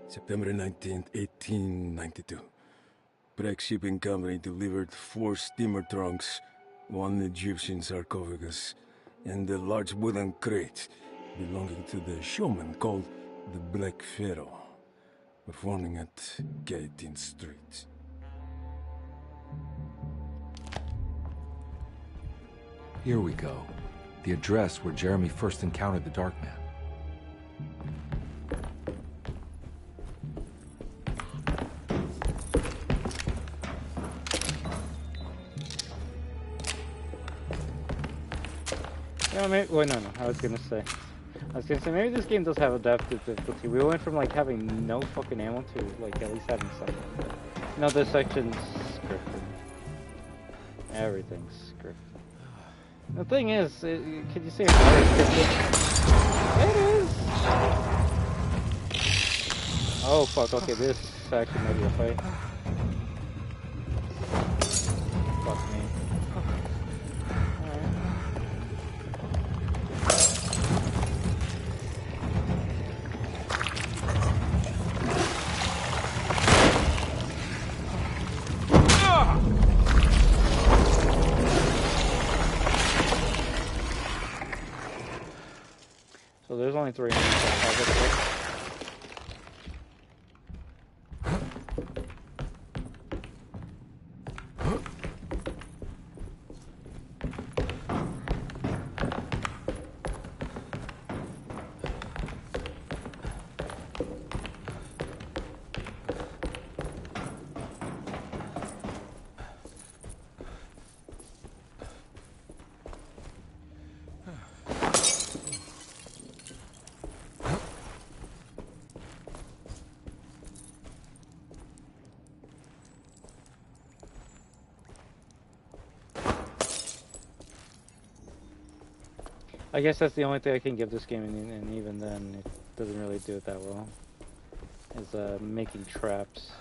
September 19th, 1892. Breck Shipping Company delivered 4 steamer trunks, 1 Egyptian sarcophagus, and a large wooden crate belonging to the showman called the Black Pharaoh, performing at 18th Street. Here we go. The address where Jeremy first encountered the Dark Man. No, maybe, well, no. I was gonna say maybe this game does have adaptive difficulty. We went from like having no fucking ammo to like at least having something. No, this section's scripted. Everything's scripted. The thing is, could you say it's scripted? It is. Oh fuck. Okay, this actually might be a fight. Fuck me. So there's only 3 minutes. I guess that's the only thing I can give this game, and even then, it doesn't really do it that well. Is making traps.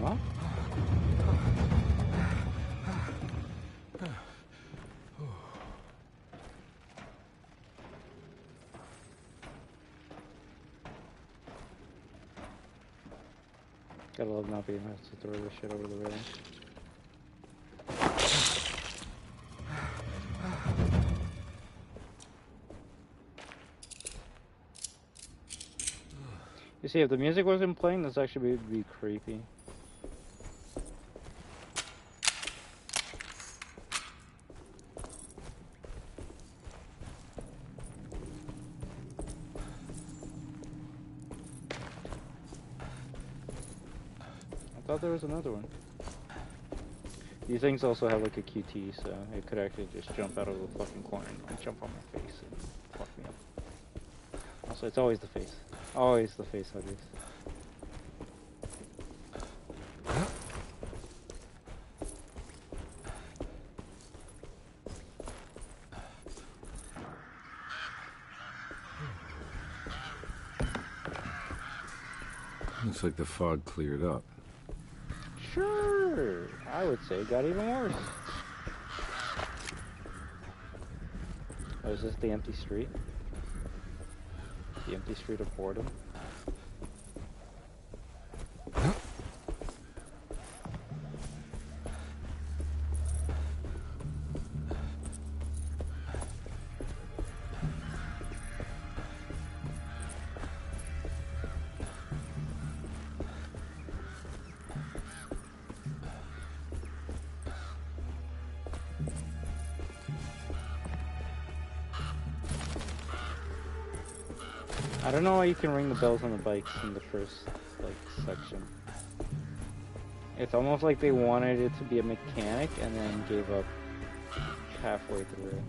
Huh? Gotta love not being able to throw this shit over the railing. You see, if the music wasn't playing, this actually would be creepy. I thought there was another one. These things also have like a QT, so it could actually just jump out of the fucking corner and jump on my face and fuck me up. Also, it's always the face. Always the face huggers. Looks like the fog cleared up. Sure, I would say it got even worse. Oh, is this the empty street? The empty street of boredom? I don't know why you can ring the bells on the bikes in the first, like, section. It's almost like they wanted it to be a mechanic and then gave up halfway through it.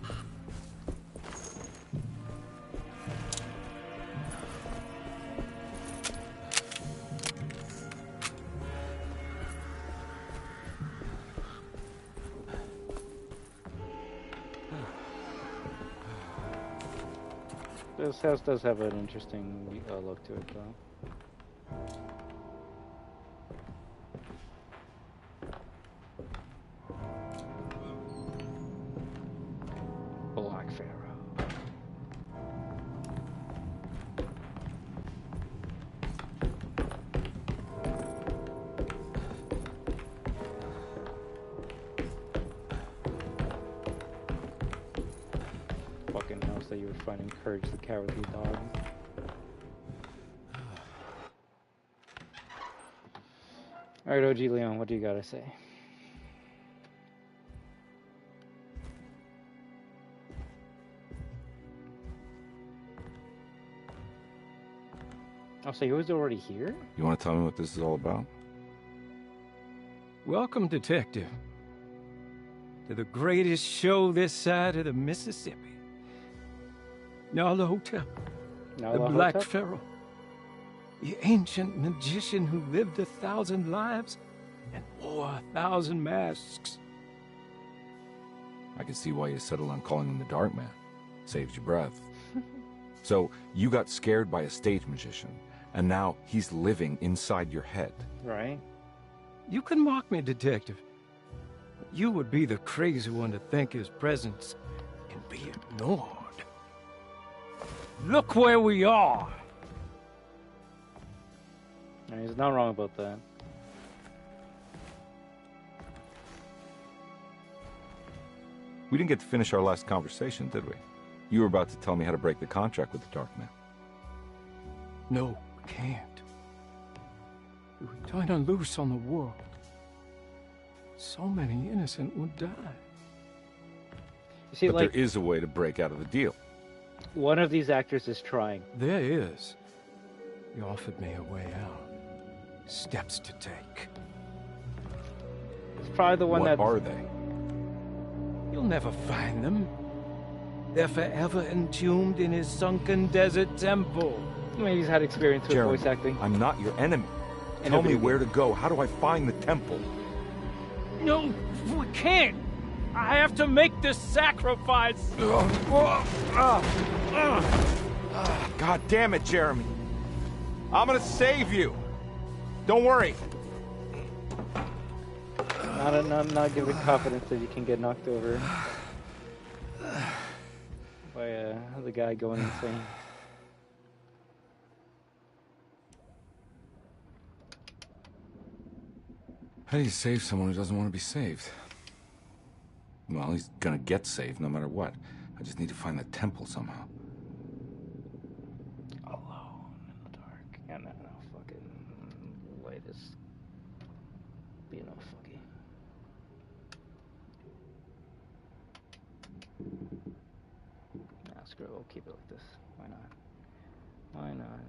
This house does have an interesting look to it, though. Black Pharaoh. Fucking house that you would find encourage the cowardly dog. Alright, OG Leon, what do you gotta say? Oh, so he was already here? You want to tell me what this is all about? Welcome, Detective, to the greatest show this side of the Mississippi. Nyala Hotel, the Black Pharaoh, the ancient magician who lived 1,000 lives and wore 1,000 masks. I can see why you settled on calling him the Dark Man. Saves your breath. So, you got scared by a stage magician, and now he's living inside your head. Right. You can mock me, Detective, but you would be the crazy one to think his presence can be ignored. Look where we are! He's not wrong about that. We didn't get to finish our last conversation, did we? You were about to tell me how to break the contract with the Dark Man. No, we can't. We would turn her loose on the world. So many innocent would die. You see, but like, there is a way to break out of the deal. One of these actors is trying. There is. You offered me a way out. Steps to take. It's probably the one that... What are they? You'll never find them. They're forever entombed in his sunken desert temple. Maybe he's had experience with voice acting. I'm not your enemy. Tell me where to go. How do I find the temple? No, we can't. I have to make this sacrifice. God damn it, Jeremy. I'm gonna save you. Don't worry. Not give it confidence that you can get knocked over by the guy going insane. How do you save someone who doesn't want to be saved? Well, he's gonna get saved no matter what. I just need to find the temple somehow. Alone in the dark. Yeah, no, fucking light is being all fucky. Nah, screw it, we'll keep it like this. Why not? Why not?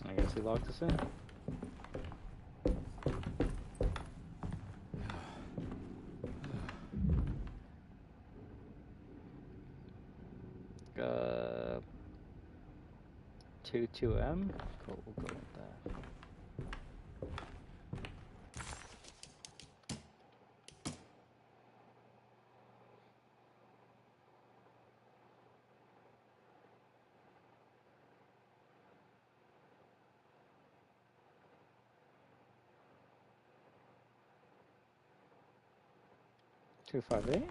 I guess he locked us in. Uh, 2M? Cool, we'll go with that. Two, 5, 8.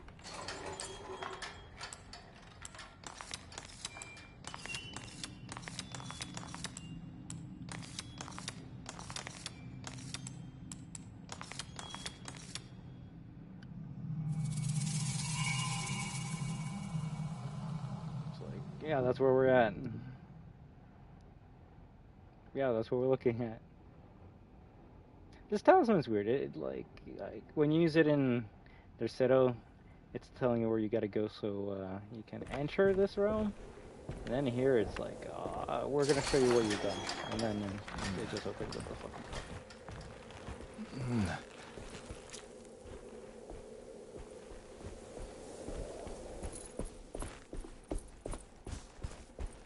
Yeah, that's where we're at. Yeah, that's what we're looking at. This talisman's weird. It like when you use it in Derceto, it's telling you where you gotta go so you can enter this realm. And then here it's like, we're gonna show you what you've done. And then it just opens up the fucking coffin.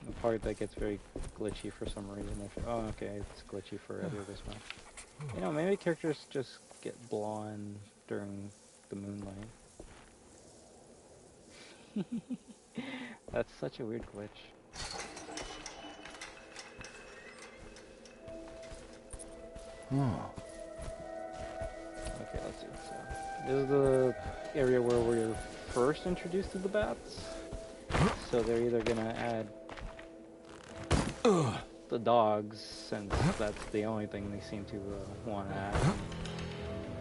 The part that gets very glitchy for some reason. Oh, okay, it's glitchy for every other spell. You know, maybe characters just get blonde during the moonlight. That's such a weird glitch. Oh. Okay, let's see. So, this is the area where we're first introduced to the bats. So they're either gonna add the dogs, since that's the only thing they seem to want to add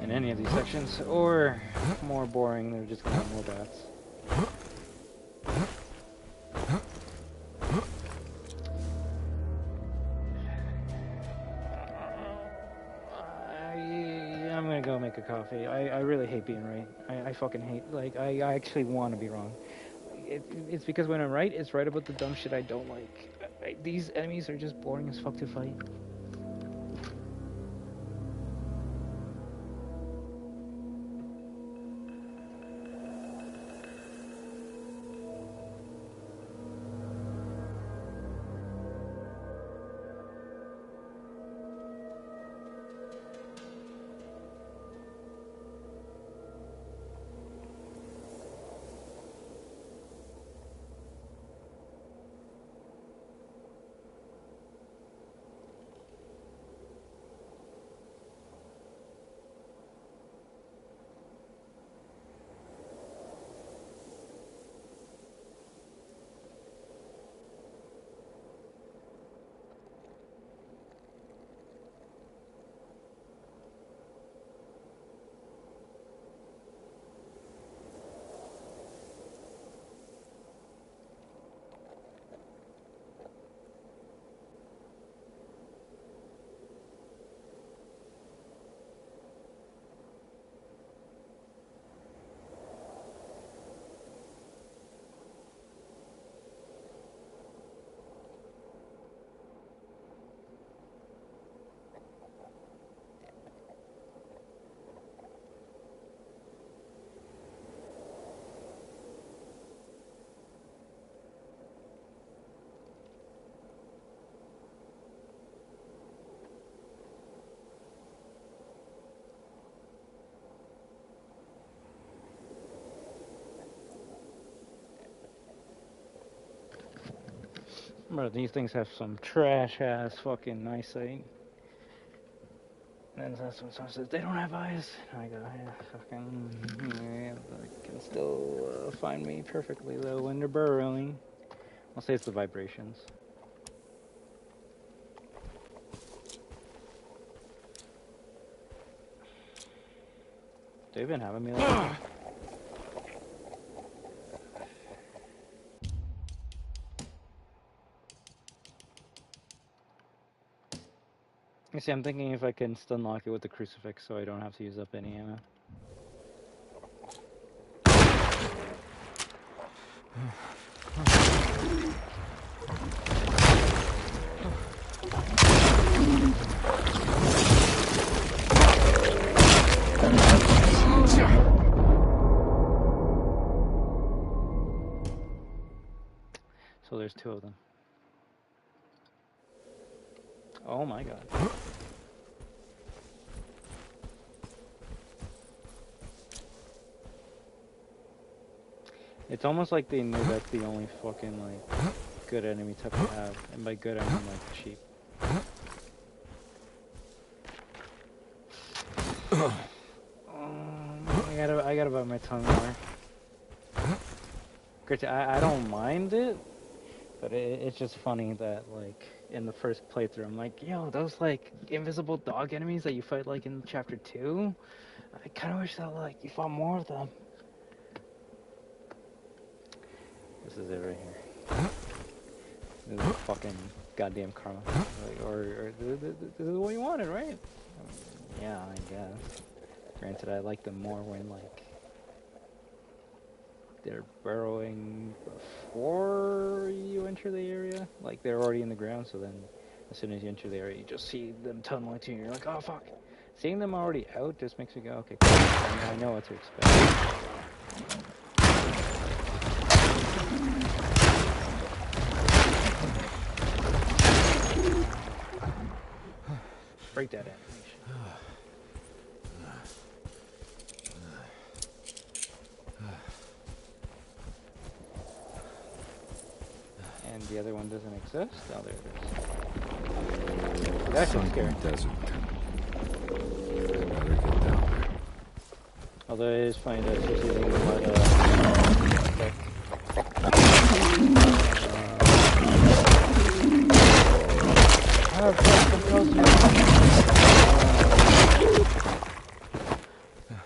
in any of these sections, or more boring, they're just gonna have more bats. I'm gonna go make a coffee. I really hate being right. I fucking hate, like, I actually want to be wrong. It's because when I'm right, it's right about the dumb shit I don't like. These enemies are just boring as fuck to fight. Bro, these things have some trash-ass fucking eyesight. And then someone says, they don't have eyes. And I go, yeah, fucking, yeah, they can still find me perfectly, though, when they're burrowing. I'll say it's the vibrations. They've been having me like that. You see, I'm thinking if I can stun lock it with the crucifix so I don't have to use up any ammo. So there's two of them. Oh my god. It's almost like they knew that's the only fucking, like, good enemy type to have. And by good, I mean, like, cheap. I gotta bite my tongue more. Granted, I don't mind it, but it's just funny that, like, in the first playthrough, I'm like, yo, those, like, invisible dog enemies that you fight, like, in Chapter 2, I kind of wish that, like, you fought more of them. This is it right here. This is fucking goddamn karma. Like, or this is what you wanted, right? I mean, yeah, I guess. Granted, I like them more when, like, they're burrowing before you enter the area. Like, they're already in the ground, so then as soon as you enter the area, you just see them tunneling to you, and you're like, oh, fuck. Seeing them already out just makes me go, okay, cool. I know what to expect. Break that animation. And the other one doesn't exist? Oh, there it is. That's scary. Desert. I'd rather get down there. Although it is funny that she's using the mud,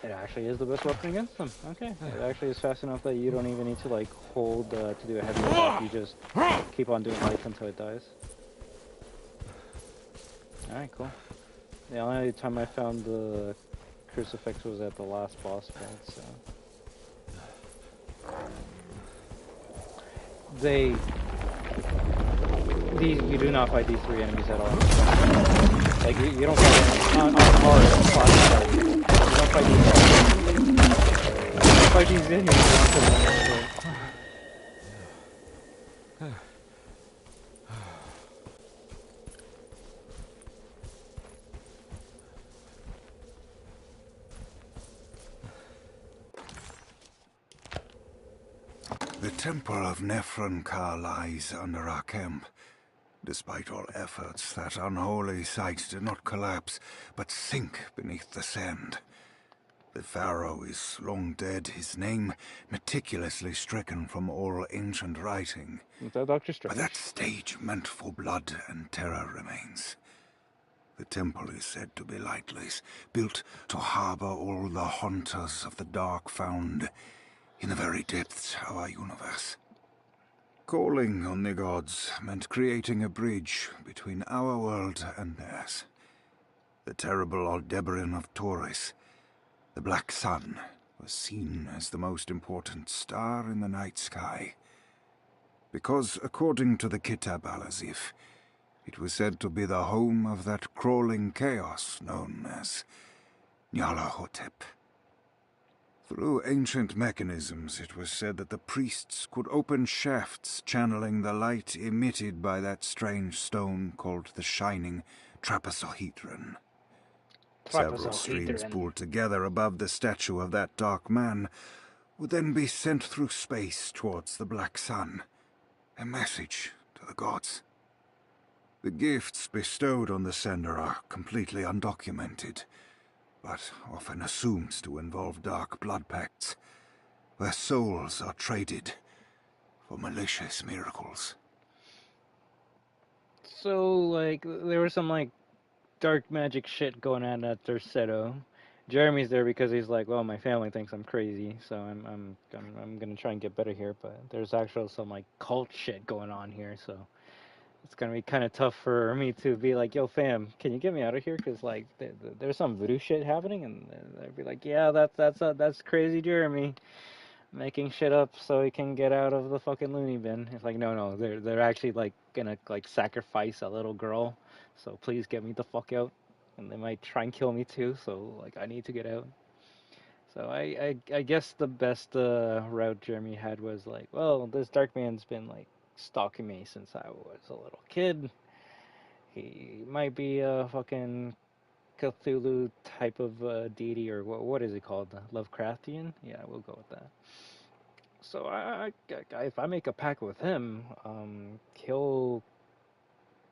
it actually is the best weapon against them. Okay. It actually is fast enough that you don't even need to, like, hold to do a heavy attack. You just keep on doing light until it dies. Alright, cool. The only time I found the crucifix was at the last boss fight, so... You do not fight these three enemies at all. Like, you don't fight on hard class. You don't fight these enemies. You don't fight these enemies. The Temple of Nephron-Ka lies under our camp. Despite all efforts, that unholy site did not collapse, but sink beneath the sand. The pharaoh is long dead, his name meticulously stricken from all ancient writing. But that stage meant for blood and terror remains. The temple is said to be lightless, built to harbor all the haunters of the dark found in the very depths of our universe. Calling on the gods meant creating a bridge between our world and theirs. The terrible Aldebaran of Taurus, the Black Sun, was seen as the most important star in the night sky. Because, according to the Kitab al-Azif, it was said to be the home of that crawling chaos known as Nyarlathotep. Through ancient mechanisms, it was said that the priests could open shafts channeling the light emitted by that strange stone called the Shining Trapezohedron. Several streams pulled together above the statue of that dark man would then be sent through space towards the Black Sun, a message to the gods. The gifts bestowed on the sender are completely undocumented, but often assumed to involve dark blood pacts, where souls are traded for malicious miracles. So, like, there was some, like, dark magic shit going on at Derceto. Jeremy's there because he's like, well, my family thinks I'm crazy, so I'm gonna try and get better here. But there's actually some like cult shit going on here, so it's gonna be kind of tough for me to be like, yo, fam, can you get me out of here? Because like there's some voodoo shit happening, and I'd be like, yeah, that's crazy, Jeremy, making shit up so he can get out of the fucking loony bin. It's like, no, they're actually like gonna like sacrifice a little girl, so please get me the fuck out. And they might try and kill me too, so like I need to get out. So I guess the best route Jeremy had was like, well, this dark man's been like stalking me since I was a little kid. He might be a fucking Cthulhu type of deity, or what is he called? Lovecraftian? Yeah, we'll go with that. So if I make a pact with him, he'll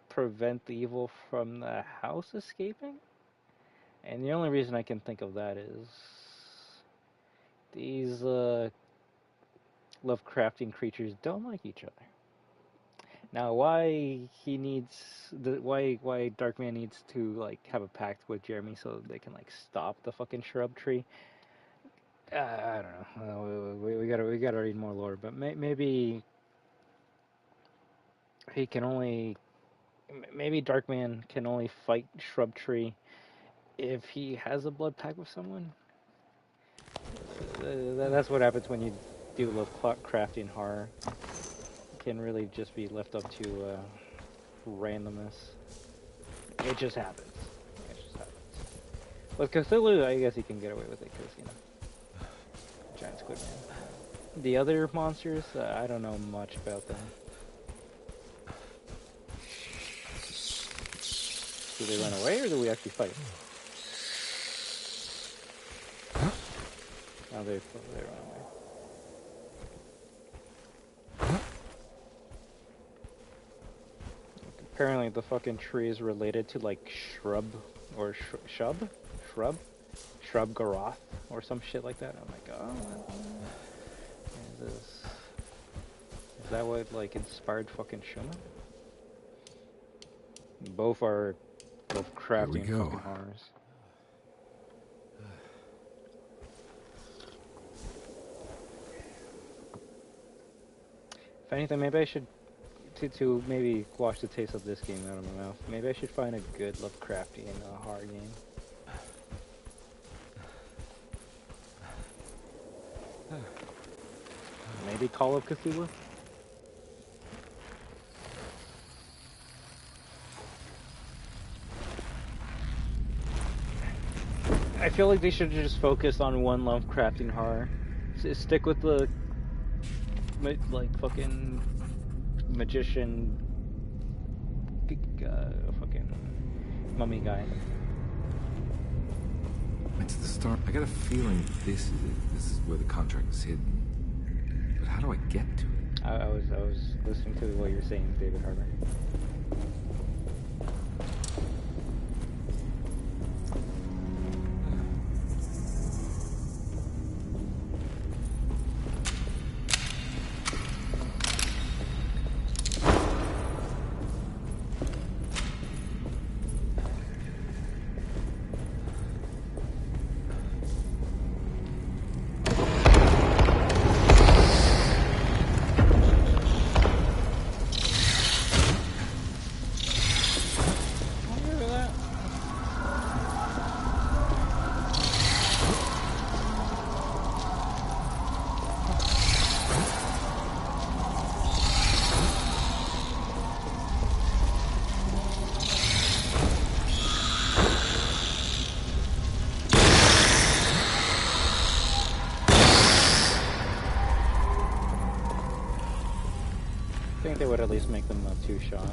prevent the evil from the house escaping? And the only reason I can think of that is these Lovecraftian creatures don't like each other. Now, why Darkman needs to like have a pact with Jeremy so they can like stop the fucking shrub tree? I don't know. We gotta read more lore, but maybe he can only. Maybe Darkman can only fight shrub tree if he has a blood pact with someone. That's what happens when you do Lovecraftian horror. It can really just be left up to randomness. It just happens. With Cthulhu, I guess he can get away with it because, you know, giant squid man. The other monsters, I don't know much about them. Do they run away or do we actually fight? Oh, they run away. Apparently the fucking tree is related to like shrub or shrub Garoth or some shit like that. I'm like, oh, is that what like inspired fucking Shuma? Both are Lovecraftian fucking horrors. If anything, maybe I should to maybe wash the taste of this game out of my mouth. Maybe I should find a good Lovecraftian horror game. Maybe Call of Cthulhu? I feel like they should just focus on one Lovecraftian horror. Stick with the like fucking magician fucking mummy guy. It's the start. I got a feeling this is it. This is where the contract is hidden. But how do I get to it? I was listening to what you're saying, David Harbour. I think they would at least make them a two-shot.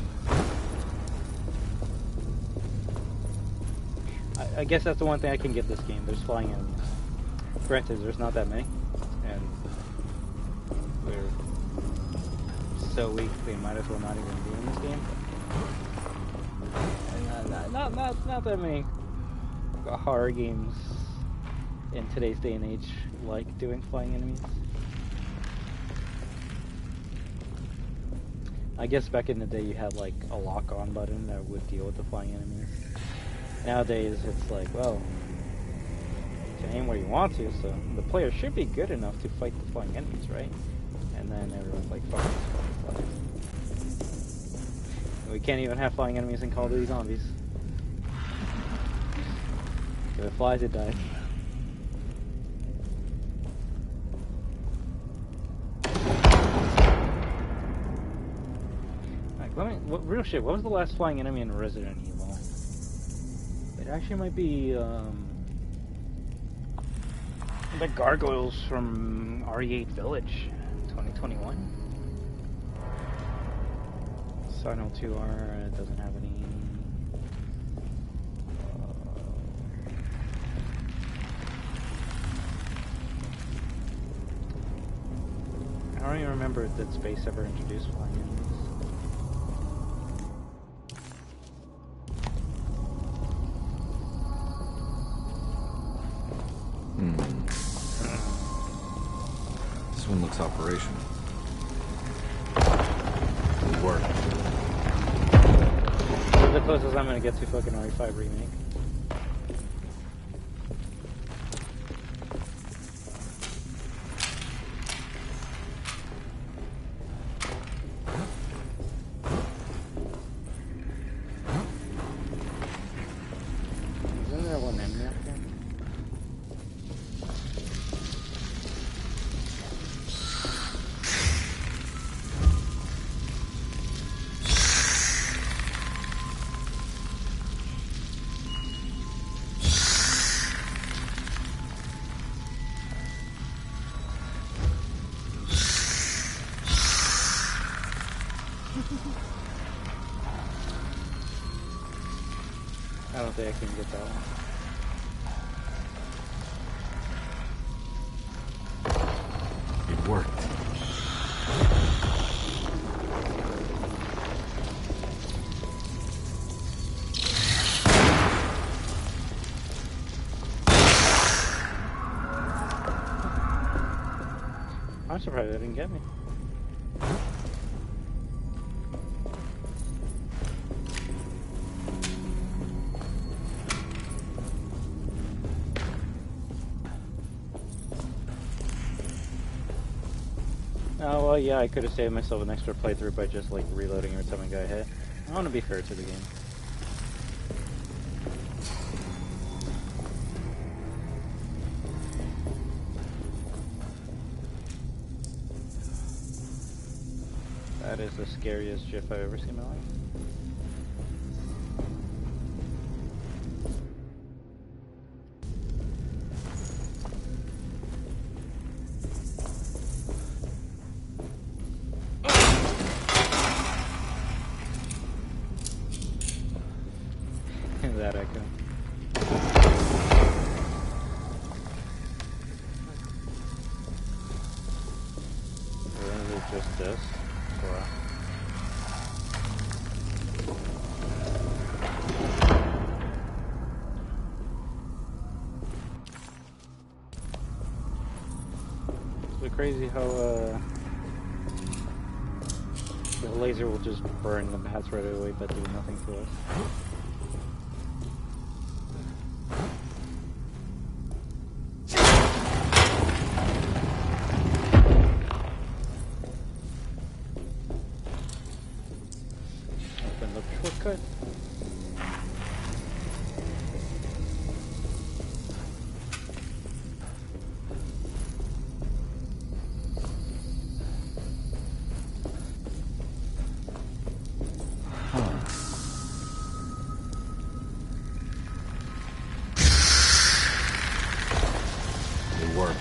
I guess that's the one thing I can give this game. There's flying enemies. Granted, there's not that many, and they're so weak they might as well not even be in this game. Not that many horror games in today's day and age like doing flying enemies. I guess back in the day you had like a lock-on button that would deal with the flying enemies. Nowadays it's like, well, you can aim where you want to, so the player should be good enough to fight the flying enemies, right? And then everyone's like, fuck this. We can't even have flying enemies in Call of Duty Zombies. If it flies, it dies. Real shit, what was the last flying enemy in Resident Evil? It actually might be, the gargoyles from RE8 Village, 2021. Sino 2R doesn't have any. I don't even remember if Dead Space ever introduced flying enemies. This one looks operational. Good work. This is the closest I'm gonna get to fucking RE5 remake. Isn't there one enemy up here? I don't think I can get that one. It worked. I'm surprised they didn't get me. Oh, well, yeah, I could have saved myself an extra playthrough by just, like, reloading every time I got hit. I want to be fair to the game. That is the scariest GIF I've ever seen in my life. That echo. Or is it just this? Or... It's crazy how the laser will just burn the bats right away but do nothing to us. Open the shortcut. It worked.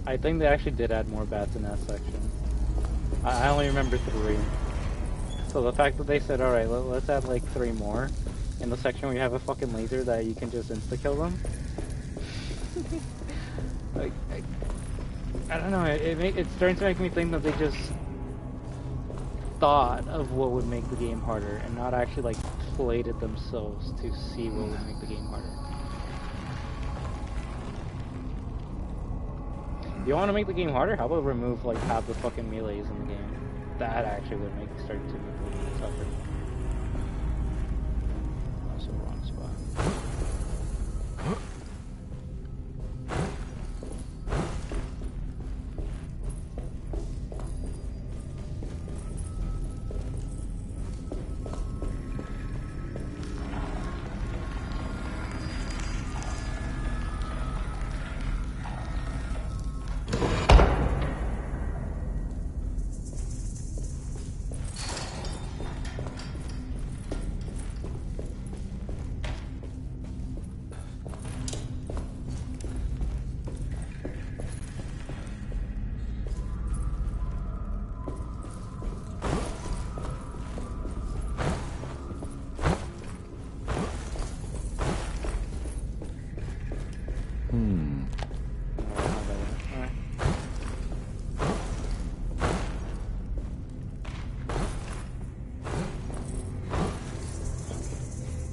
I think they actually did add more bats in that section. I only remember 3. So the fact that they said, alright, let's add like 3 more in the section where you have a fucking laser that you can just insta-kill them. Like, I don't know, it's starting to make me think that they just thought of what would make the game harder and not actually like played it themselves to see what would make the game harder. You want to make the game harder? How about remove like half the fucking melees in the game? That actually would make it start to make the game tougher. Also wrong spot.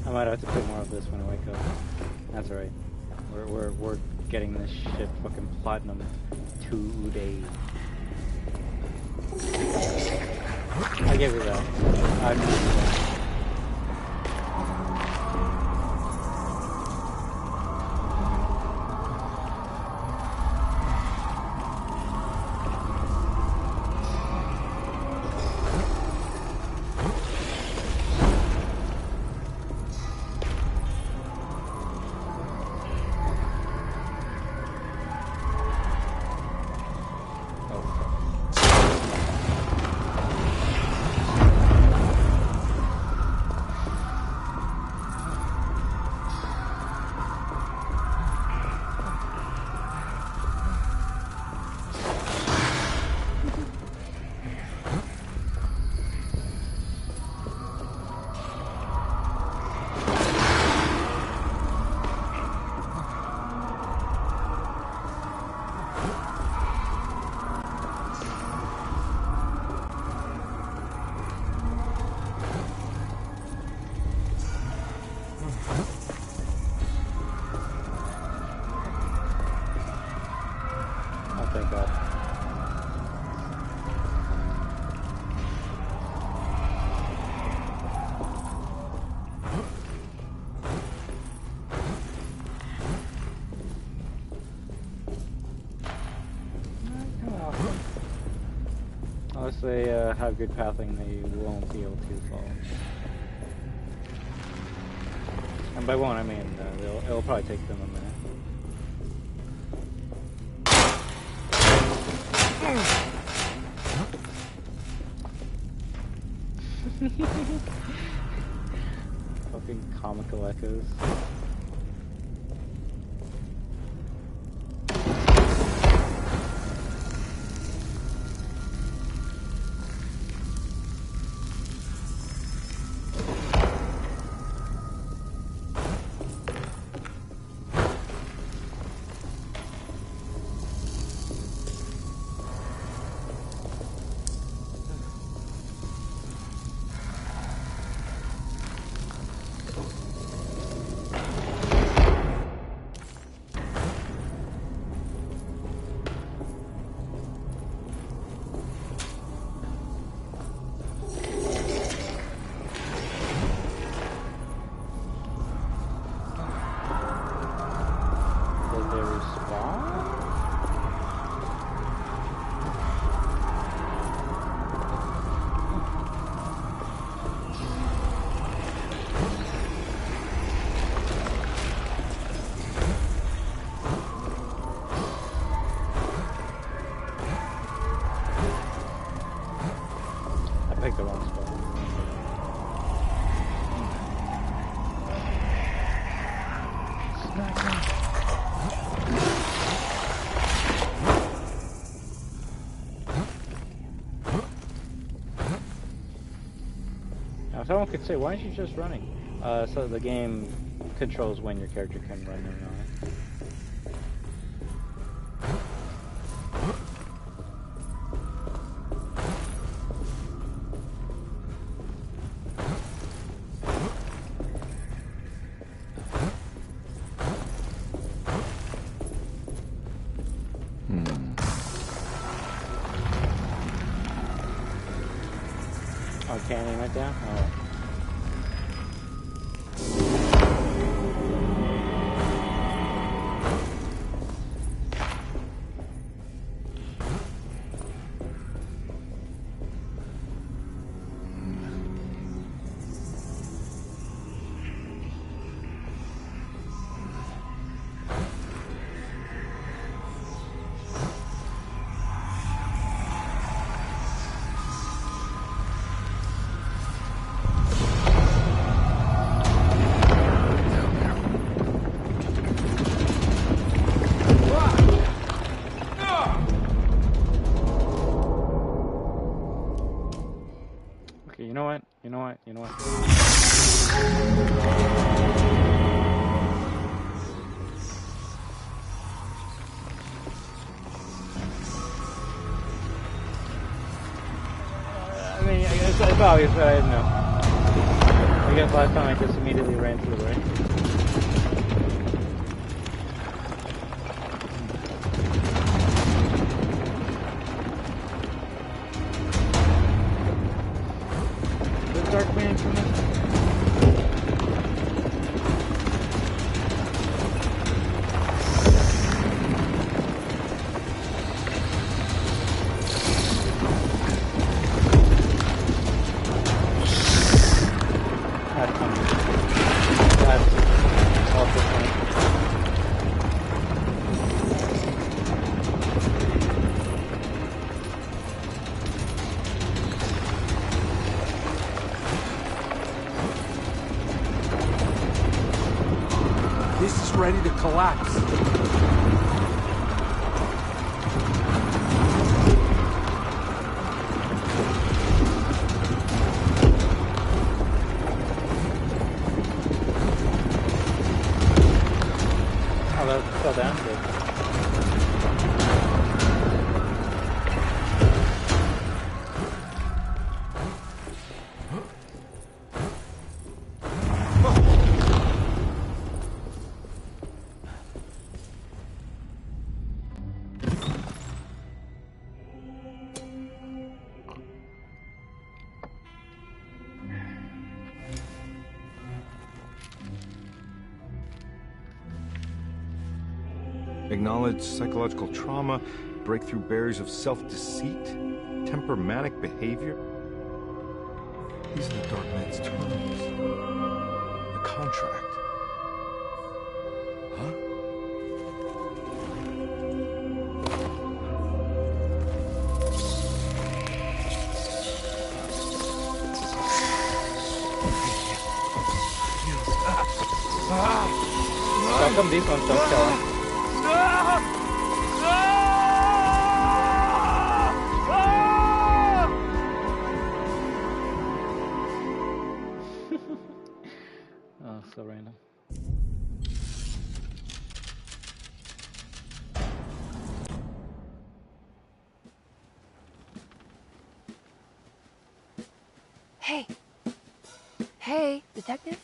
I might have to put more of this when I wake up. That's alright. We're getting this shit fucking platinum today. I give you that. I give you that. Unless they have good pathing, they won't be able to fall. And by won't, I mean it'll probably take them a minute. Fucking comical echoes. Someone could say, why aren't you just running? So the game controls when your character can run or not. Oh, can't aim it down? Oh. You know what? You know what? You know what? I mean, I guess it's obvious, but I didn't know. I guess last time I just immediately ran through, right? Dark man from this? That's also funny. This is ready to collapse. Oh, that fell down good. Acknowledge psychological trauma, break through barriers of self-deceit, temper manic behavior. These are the Dark Man's terms. The contract. Huh? How come these ones don't kill him? Oh, so random. Hey. Hey, detective?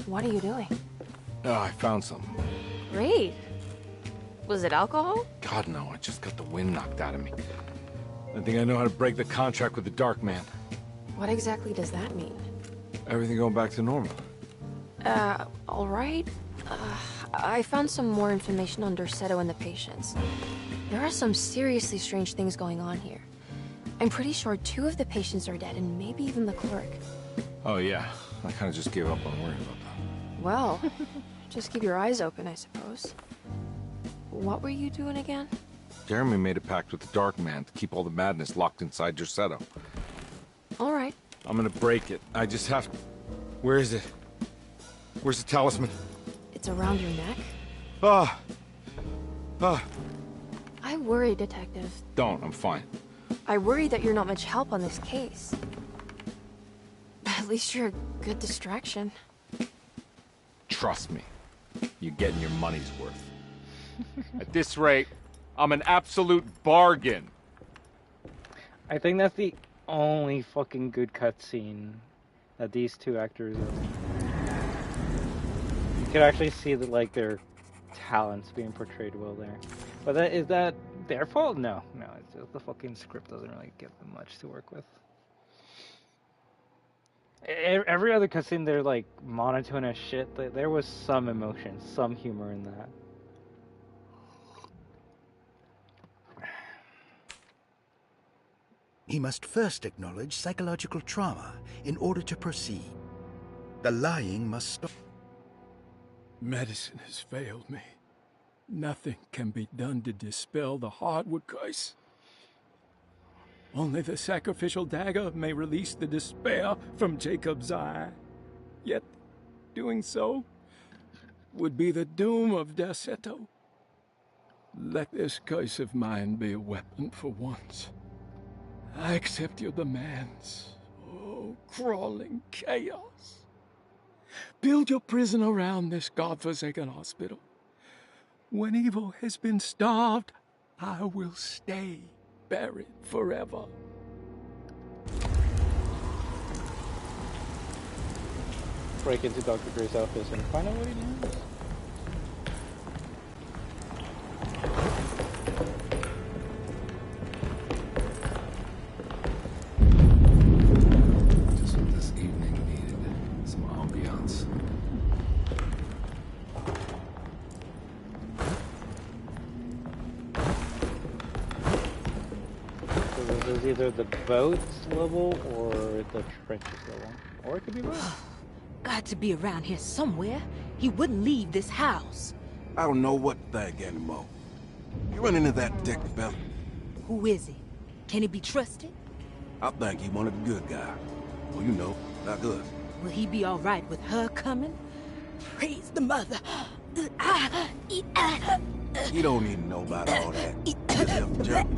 What are you doing? Oh, I found something. Great. Was it alcohol? God, no, I just got the wind knocked out of me. I think I know how to break the contract with the Dark Man. What exactly does that mean? Everything going back to normal. All right. I found some more information on Derceto and the patients. There are some seriously strange things going on here. I'm pretty sure 2 of the patients are dead, and maybe even the clerk. Oh, yeah. I kind of just gave up on worrying about that. Well, just keep your eyes open, I suppose. What were you doing again? Jeremy made a pact with the Dark Man to keep all the madness locked inside Derceto. All right. I'm gonna break it. I just have to... Where is it? Where's the talisman? It's around your neck? Ah! Ah! I I worry, Detective. Don't, I'm fine. I worry that you're not much help on this case. At least you're a good distraction. Trust me, you're getting your money's worth. At this rate, I'm an absolute bargain. I think that's the only fucking good cutscene that these two actors have. You could actually see that, like, their talents being portrayed well there. But is that their fault? No, it's just the fucking script doesn't really give them much to work with. Every other cutscene, they're like monotone as shit. There was some emotion, some humor in that. He must first acknowledge psychological trauma in order to proceed. The lying must stop. Medicine has failed me. Nothing can be done to dispel the hardwood curse. Only the sacrificial dagger may release the despair from Jacob's eye. Yet, doing so would be the doom of Derceto. Let this curse of mine be a weapon for once. I accept your demands. Oh, crawling chaos. Build your prison around this godforsaken hospital. When evil has been starved, I will stay buried forever. Break into Dr. Gray's office and find out what he knows. Just what this evening needed. Some ambiance. So this is either the boat's level or the trenches level. Or it could be both. Got to be around here somewhere. He wouldn't leave this house. I don't know what to think anymore. You run into that Detective Bell? Who is he? Can he be trusted? I think he one of the good guys. Well, you know, like us. Will he be all right with her coming? Praise the mother. You don't need to know about all that. Just help the journey.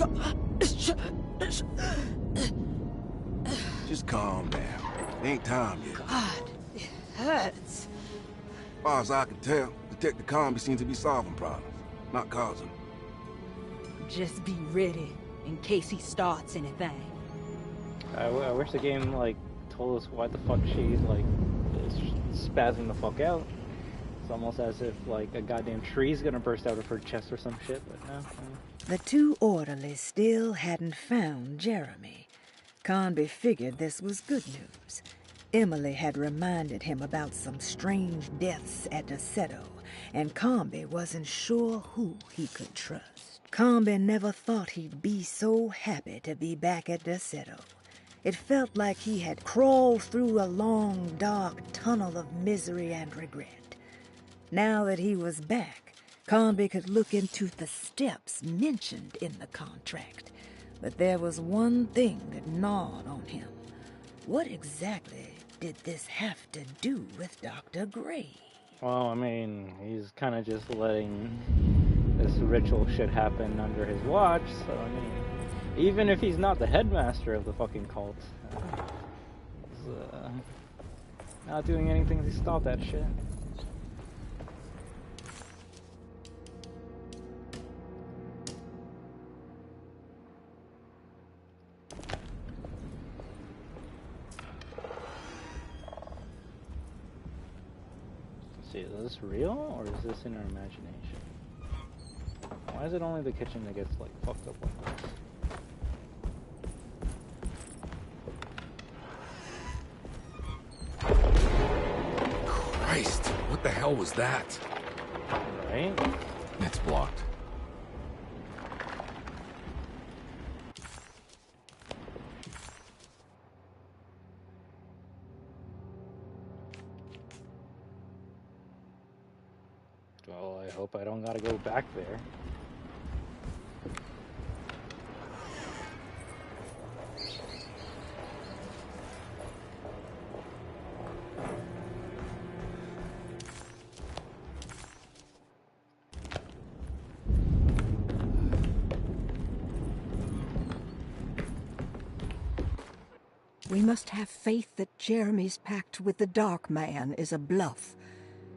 Just calm down. It ain't time yet. God, it hurts. As far as I can tell, Detective Comby seems to be solving problems, not causing them. Just be ready in case he starts anything. I wish the game, like, told us why the fuck she's, like, is spazzing the fuck out. It's almost as if, like, a goddamn tree's gonna burst out of her chest or some shit, but no. The two orderlies still hadn't found Jeremy. Conby figured this was good news. Emily had reminded him about some strange deaths at Derceto, and Conby wasn't sure who he could trust. Conby never thought he'd be so happy to be back at Derceto. It felt like he had crawled through a long, dark tunnel of misery and regret. Now that he was back, Conby could look into the steps mentioned in the contract. But there was one thing that gnawed on him. What exactly did this have to do with Dr. Gray? Well, I mean, he's kind of just letting this ritual shit happen under his watch, so, I mean, even if he's not the headmaster of the fucking cult, he's not doing anything to stop that shit. See, is this real, or is this in our imagination? Why is it only the kitchen that gets, like, fucked up like this? Christ, what the hell was that? Right? It's blocked. Well, I hope I don't gotta go back there. We must have faith that Jeremy's pact with the Dark Man is a bluff.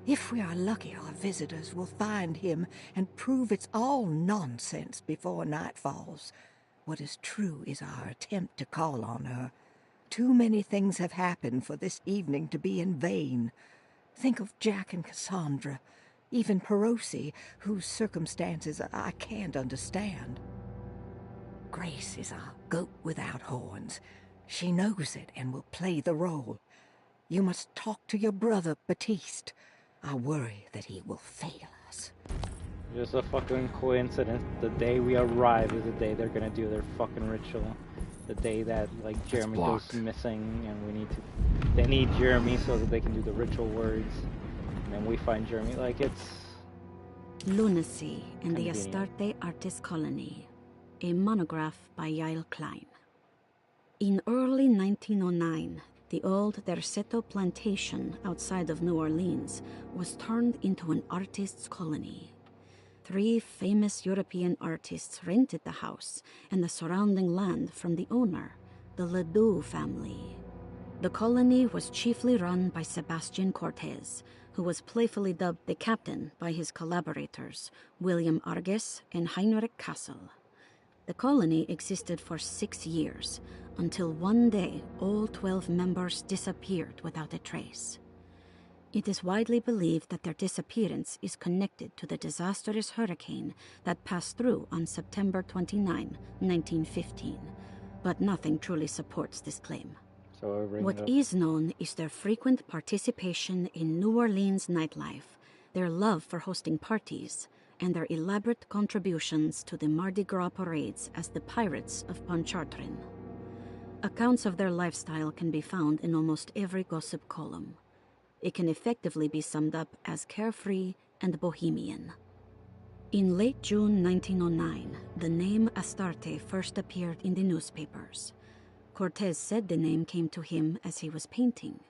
If we are lucky, our visitors will find him and prove it's all nonsense before night falls. What is true is our attempt to call on her. Too many things have happened for this evening to be in vain. Think of Jack and Cassandra, even Perosi, whose circumstances I can't understand. Grace is our goat without horns. She knows it and will play the role. You must talk to your brother, Baptiste. I worry that he will fail us. Just a fucking coincidence. The day we arrive is the day they're gonna do their fucking ritual. The day that, like, Jeremy goes missing and they need Jeremy so that they can do the ritual words. And then we find Jeremy. Like, it's... Lunacy in the convenient. Astarte Artist Colony. A monograph by Yael Klein. In early 1909, the old Derceto plantation outside of New Orleans was turned into an artist's colony. 3 famous European artists rented the house and the surrounding land from the owner, the Ledoux family. The colony was chiefly run by Sebastian Cortez, who was playfully dubbed the captain by his collaborators, William Arges and Heinrich Kassel. The colony existed for 6 years, until one day all 12 members disappeared without a trace. It is widely believed that their disappearance is connected to the disastrous hurricane that passed through on September 29, 1915, but nothing truly supports this claim. So What is known is their frequent participation in New Orleans nightlife, their love for hosting parties, and their elaborate contributions to the Mardi Gras parades as the Pirates of Pontchartrain. Accounts of their lifestyle can be found in almost every gossip column. It can effectively be summed up as carefree and bohemian. In late June 1909, the name Astarte first appeared in the newspapers. Cortez said the name came to him as he was painting.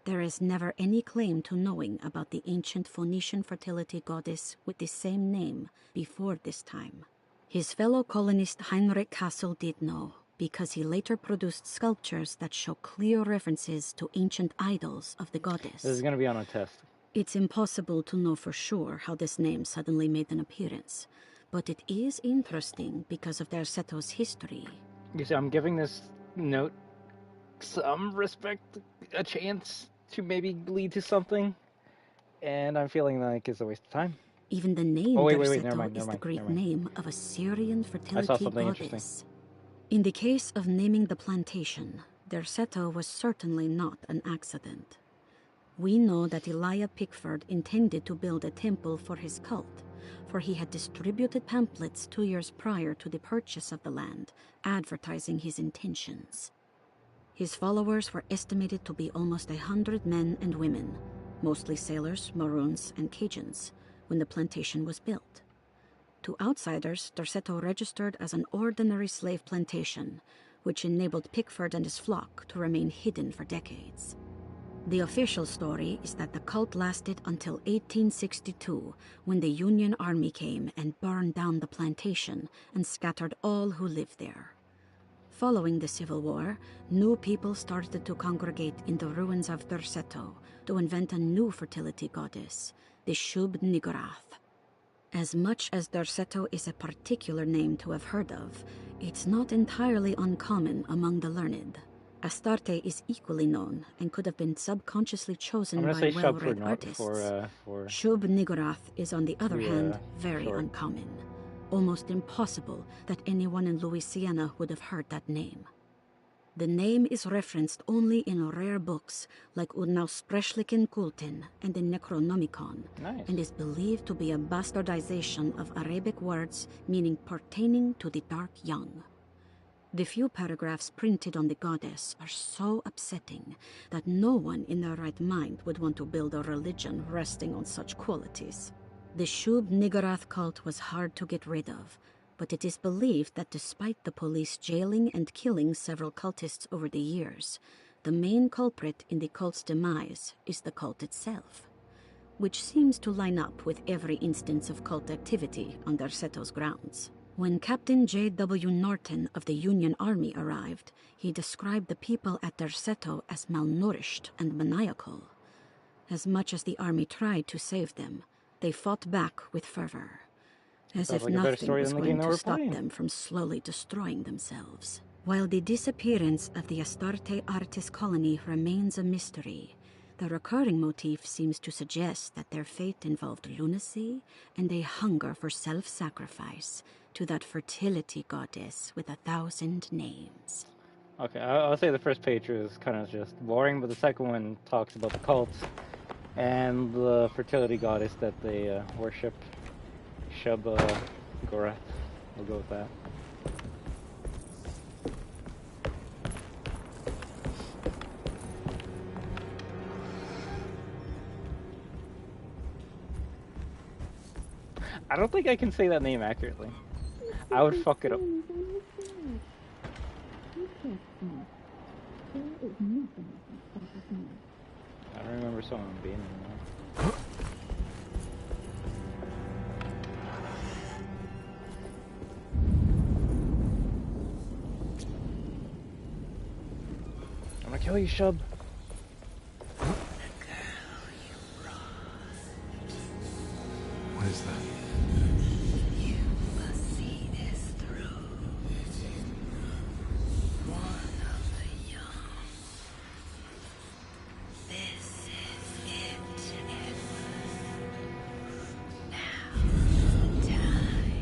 There is never any claim to knowing about the ancient Phoenician fertility goddess with the same name before this time. His fellow colonist Heinrich Kassel did know, because he later produced sculptures that show clear references to ancient idols of the goddess. This is going to be on a test. It's impossible to know for sure how this name suddenly made an appearance, but it is interesting because of Derceto's history. You see, I'm giving this note some respect, a chance to maybe lead to something, and I'm feeling like it's a waste of time. Even the name Derceto never mind, is the Greek name of a Syrian fertility I saw something goddess. interesting. In the case of naming the plantation, Derceto was certainly not an accident. We know that Elijah Pickford intended to build a temple for his cult, for he had distributed pamphlets 2 years prior to the purchase of the land, advertising his intentions. His followers were estimated to be almost 100 men and women, mostly sailors, Maroons, and Cajuns, when the plantation was built. To outsiders, Derceto registered as an ordinary slave plantation, which enabled Pickford and his flock to remain hidden for decades. The official story is that the cult lasted until 1862, when the Union Army came and burned down the plantation and scattered all who lived there. Following the Civil War, new people started to congregate in the ruins of Derceto to invent a new fertility goddess, the Shub-Niggurath. As much as Derceto is a particular name to have heard of, it's not entirely uncommon among the learned. Astarte is equally known and could have been subconsciously chosen by well-read artists. Shub-Niggurath is, on the other hand, very uncommon. Almost impossible that anyone in Louisiana would have heard that name. The name is referenced only in rare books like Unaussprechlichen Kulten and the Necronomicon, and is believed to be a bastardization of Arabic words meaning pertaining to the dark young. The few paragraphs printed on the goddess are so upsetting that no one in their right mind would want to build a religion resting on such qualities. The Shub-Niggurath cult was hard to get rid of, but it is believed that despite the police jailing and killing several cultists over the years, the main culprit in the cult's demise is the cult itself, which seems to line up with every instance of cult activity on Derceto's grounds. When Captain J.W. Norton of the Union Army arrived, he described the people at Derceto as malnourished and maniacal. As much as the army tried to save them, they fought back with fervor, as Sounds if like a better nothing story was than the going game that to we're stop playing. them from slowly destroying themselves. While the disappearance of the Astarte Artis colony remains a mystery, the recurring motif seems to suggest that their fate involved lunacy and a hunger for self-sacrifice to that fertility goddess with 1,000 names. Okay, I'll say the first page is kind of just boring, but the second one talks about the cults and the fertility goddess that they worship, Shub Gorath. We'll go with that. I don't think I can say that name accurately. I would fuck it up. I don't remember someone being in there. I'm gonna kill you, Shub. What is that? You must see this through. One of the young. This is it, Edward. Now, time.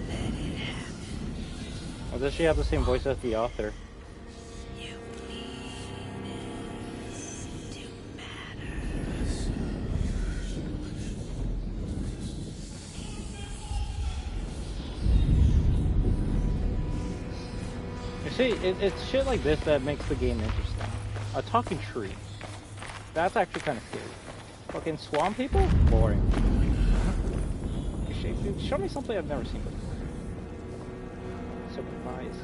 Let it happen. Or does she have the same voice as the author? See, it's shit like this that makes the game interesting. A talking tree. That's actually kind of scary. Fucking swamp people? Boring. Show me something I've never seen before. Surprise.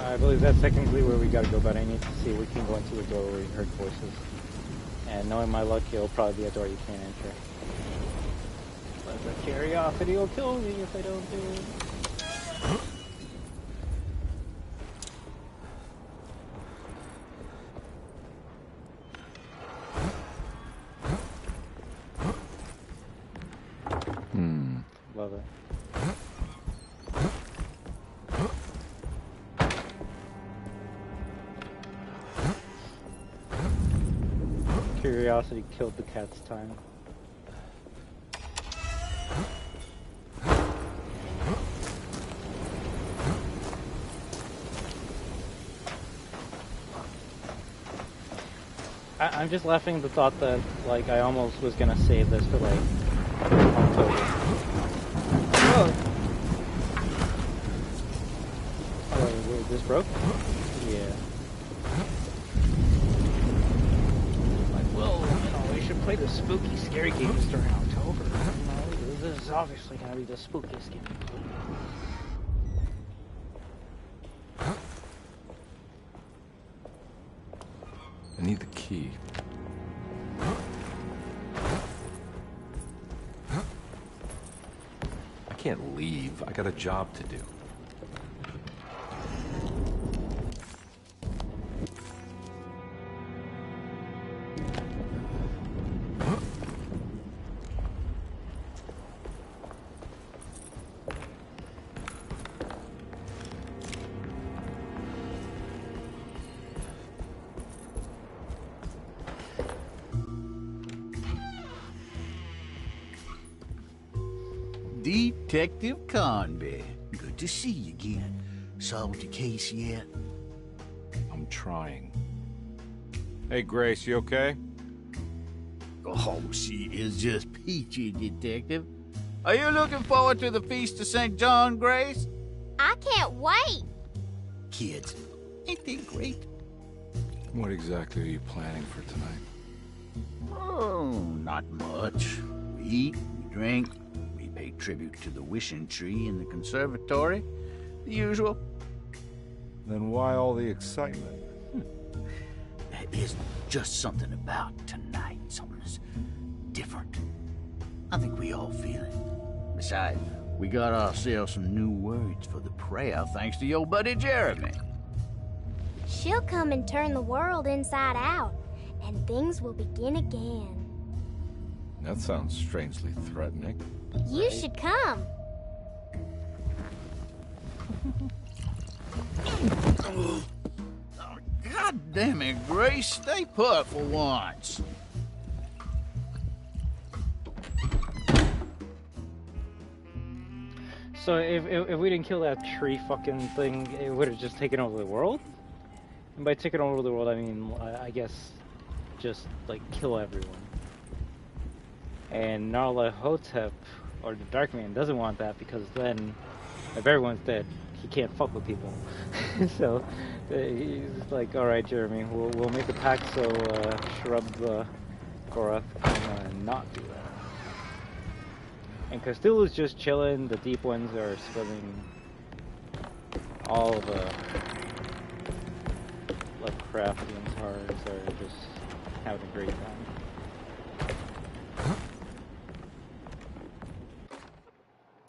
I believe that's technically where we gotta go, but I need to see if we can go into a door where we heard voices. And knowing my luck, it'll probably be a door you can't enter. But the curiosity will kill me if I don't do it. Love it. Curiosity killed the cat's time. I'm just laughing at the thought that, like, I almost was gonna save this for, like, October. Whoa! Oh, this broke? Yeah. Well, you know, we should play the spooky, scary games during October. You know, this is obviously going to be the spookiest game. I need the key. I can't leave. I got a job to do. Detective Conby. Good to see you again. Solved your case yet? I'm trying. Hey, Grace, you okay? Oh, she is just peachy, Detective. Are you looking forward to the Feast of St. John, Grace? I can't wait. Kids, ain't they great? What exactly are you planning for tonight? Oh, not much. We eat, we drink, we pay tribute to the wishing tree in the conservatory. The usual. Then why all the excitement? There is just something about tonight. Something's different. I think we all feel it. Besides, we got ourselves some new words for the prayer thanks to your buddy Jeremy. She'll come and turn the world inside out, and things will begin again. That sounds strangely threatening. You should come. God damn it, Grace. Stay put for once. So if we didn't kill that tree fucking thing, it would have just taken over the world? And by taking over the world, I mean, I guess, just, like, kill everyone. And Nyarlathotep, or the Dark Man, doesn't want that, because then, if everyone's dead, he can't fuck with people. So, he's like, alright, Jeremy, we'll make a pact so Shrub Gorath can not do that. And Castulu's just chilling, the Deep Ones are swimming. All the Lovecraftian horrors are just having a great time.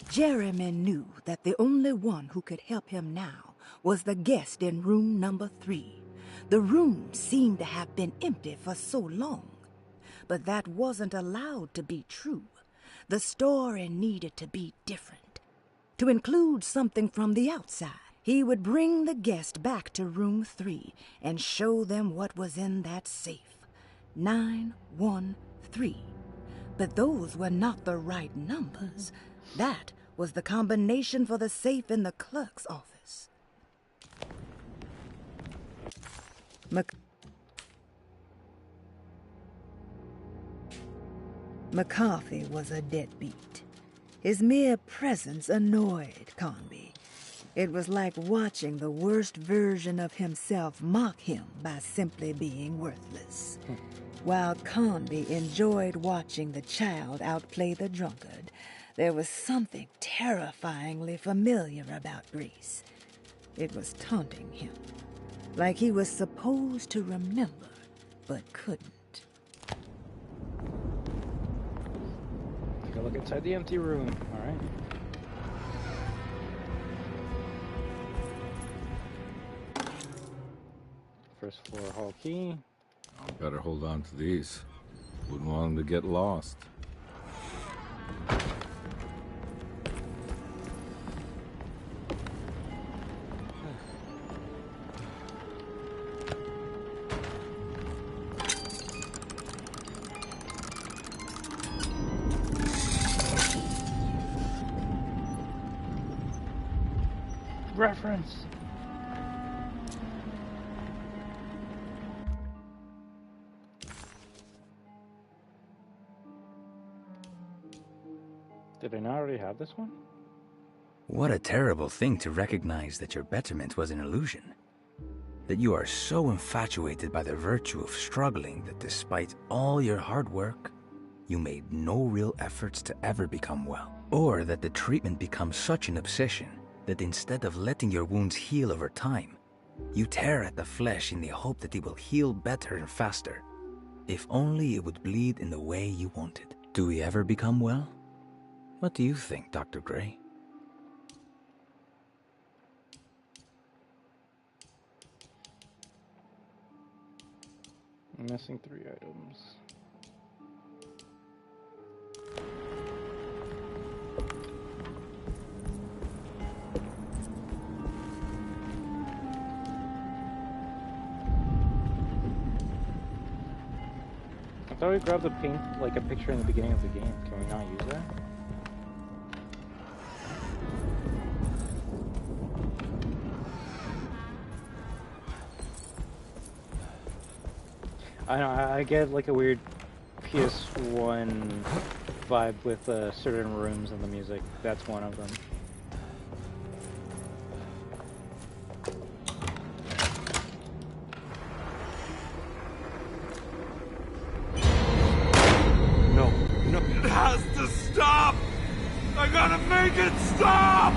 Jeremy knew that the only one who could help him now was the guest in room number 3. The room seemed to have been empty for so long. But that wasn't allowed to be true. The story needed to be different. To include something from the outside, he would bring the guest back to room 3 and show them what was in that safe. 913. But those were not the right numbers. That was the combination for the safe in the clerk's office. McCarthy was a deadbeat. His mere presence annoyed Conby. It was like watching the worst version of himself mock him by simply being worthless. While Conby enjoyed watching the child outplay the drunkard, there was something terrifyingly familiar about Grace. It was taunting him, like he was supposed to remember, but couldn't. Take a look inside the empty room, alright. First floor hall key. Better hold on to these. Wouldn't want them to get lost. Reference. Did I not already have this one? What a terrible thing to recognize that your betterment was an illusion. That you are so infatuated by the virtue of struggling that despite all your hard work, you made no real efforts to ever become well. Or that the treatment becomes such an obsession that instead of letting your wounds heal over time, you tear at the flesh in the hope that it will heal better and faster. If only it would bleed in the way you wanted. Do we ever become well? What do you think, Dr. Gray? I'm missing 3 items. I thought we grabbed a paint, like a picture in the beginning of the game. Can we not use that? I get like a weird PS1 vibe with certain rooms and the music. That's one of them. No, it has to stop! I gotta make it stop!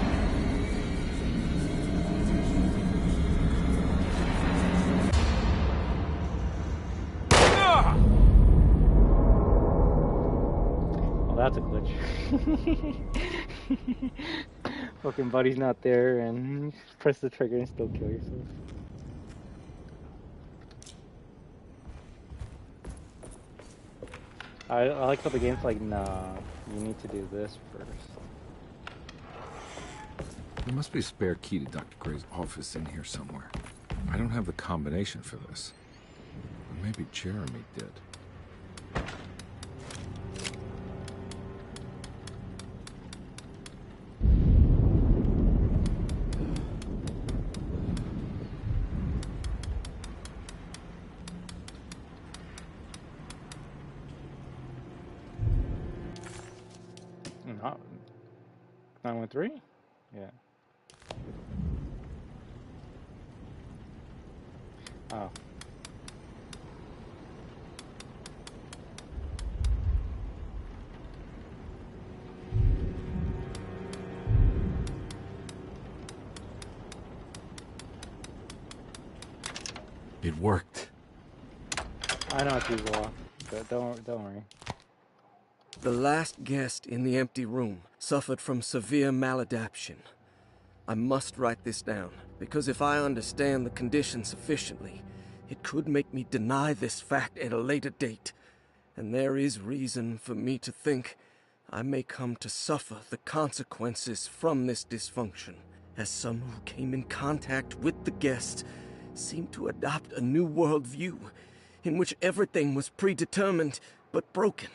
Well, that's a glitch. Fucking buddy's not there, and press the trigger and still kill yourself. I like how the game's like, nah, you need to do this first. There must be a spare key to Dr. Gray's office in here somewhere. I don't have the combination for this. Or maybe Jeremy did. Not 913? Yeah. Oh. It worked. I know it's usual, but don't worry. The last guest in the empty room suffered from severe maladaptation. I must write this down, because if I understand the condition sufficiently, it could make me deny this fact at a later date. And there is reason for me to think I may come to suffer the consequences from this dysfunction, as some who came in contact with the guest seemed to adopt a new worldview in which everything was predetermined but broken.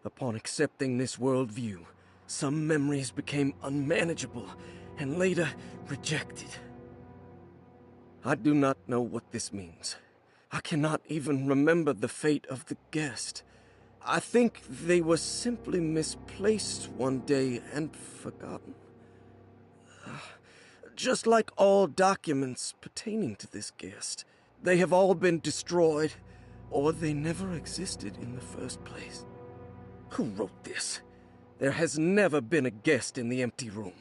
Upon accepting this worldview, some memories became unmanageable and later rejected. I do not know what this means. I cannot even remember the fate of the guest. I think they were simply misplaced one day and forgotten. Just like all documents pertaining to this guest, they have all been destroyed, or they never existed in the first place. Who wrote this? There has never been a guest in the empty room.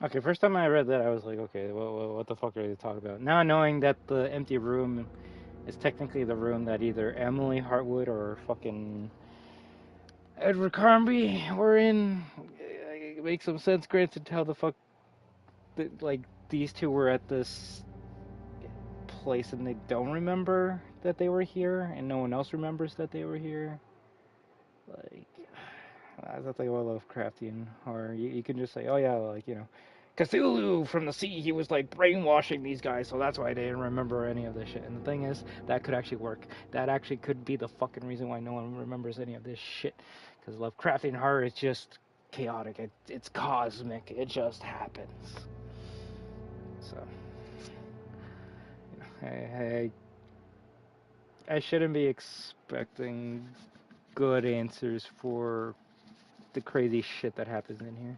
Okay, first time I read that, I was like, okay, what the fuck are they talking about? Now knowing that the empty room is technically the room that either Emily Hartwood or fucking Edward Carnby were in, it makes some sense. Granted, how the fuck, like, these two were at this place and they don't remember that they were here, and no one else remembers that they were here. Like, that's like all Lovecraftian horror. You can just say, oh yeah, like, you know, Cthulhu from the sea, he was like brainwashing these guys, so that's why they didn't remember any of this shit. And the thing is, that could actually work. That actually could be the fucking reason why no one remembers any of this shit. Because Lovecraftian horror is just chaotic. It's cosmic. It just happens. So, you know, I shouldn't be expecting good answers for the crazy shit that happens in here.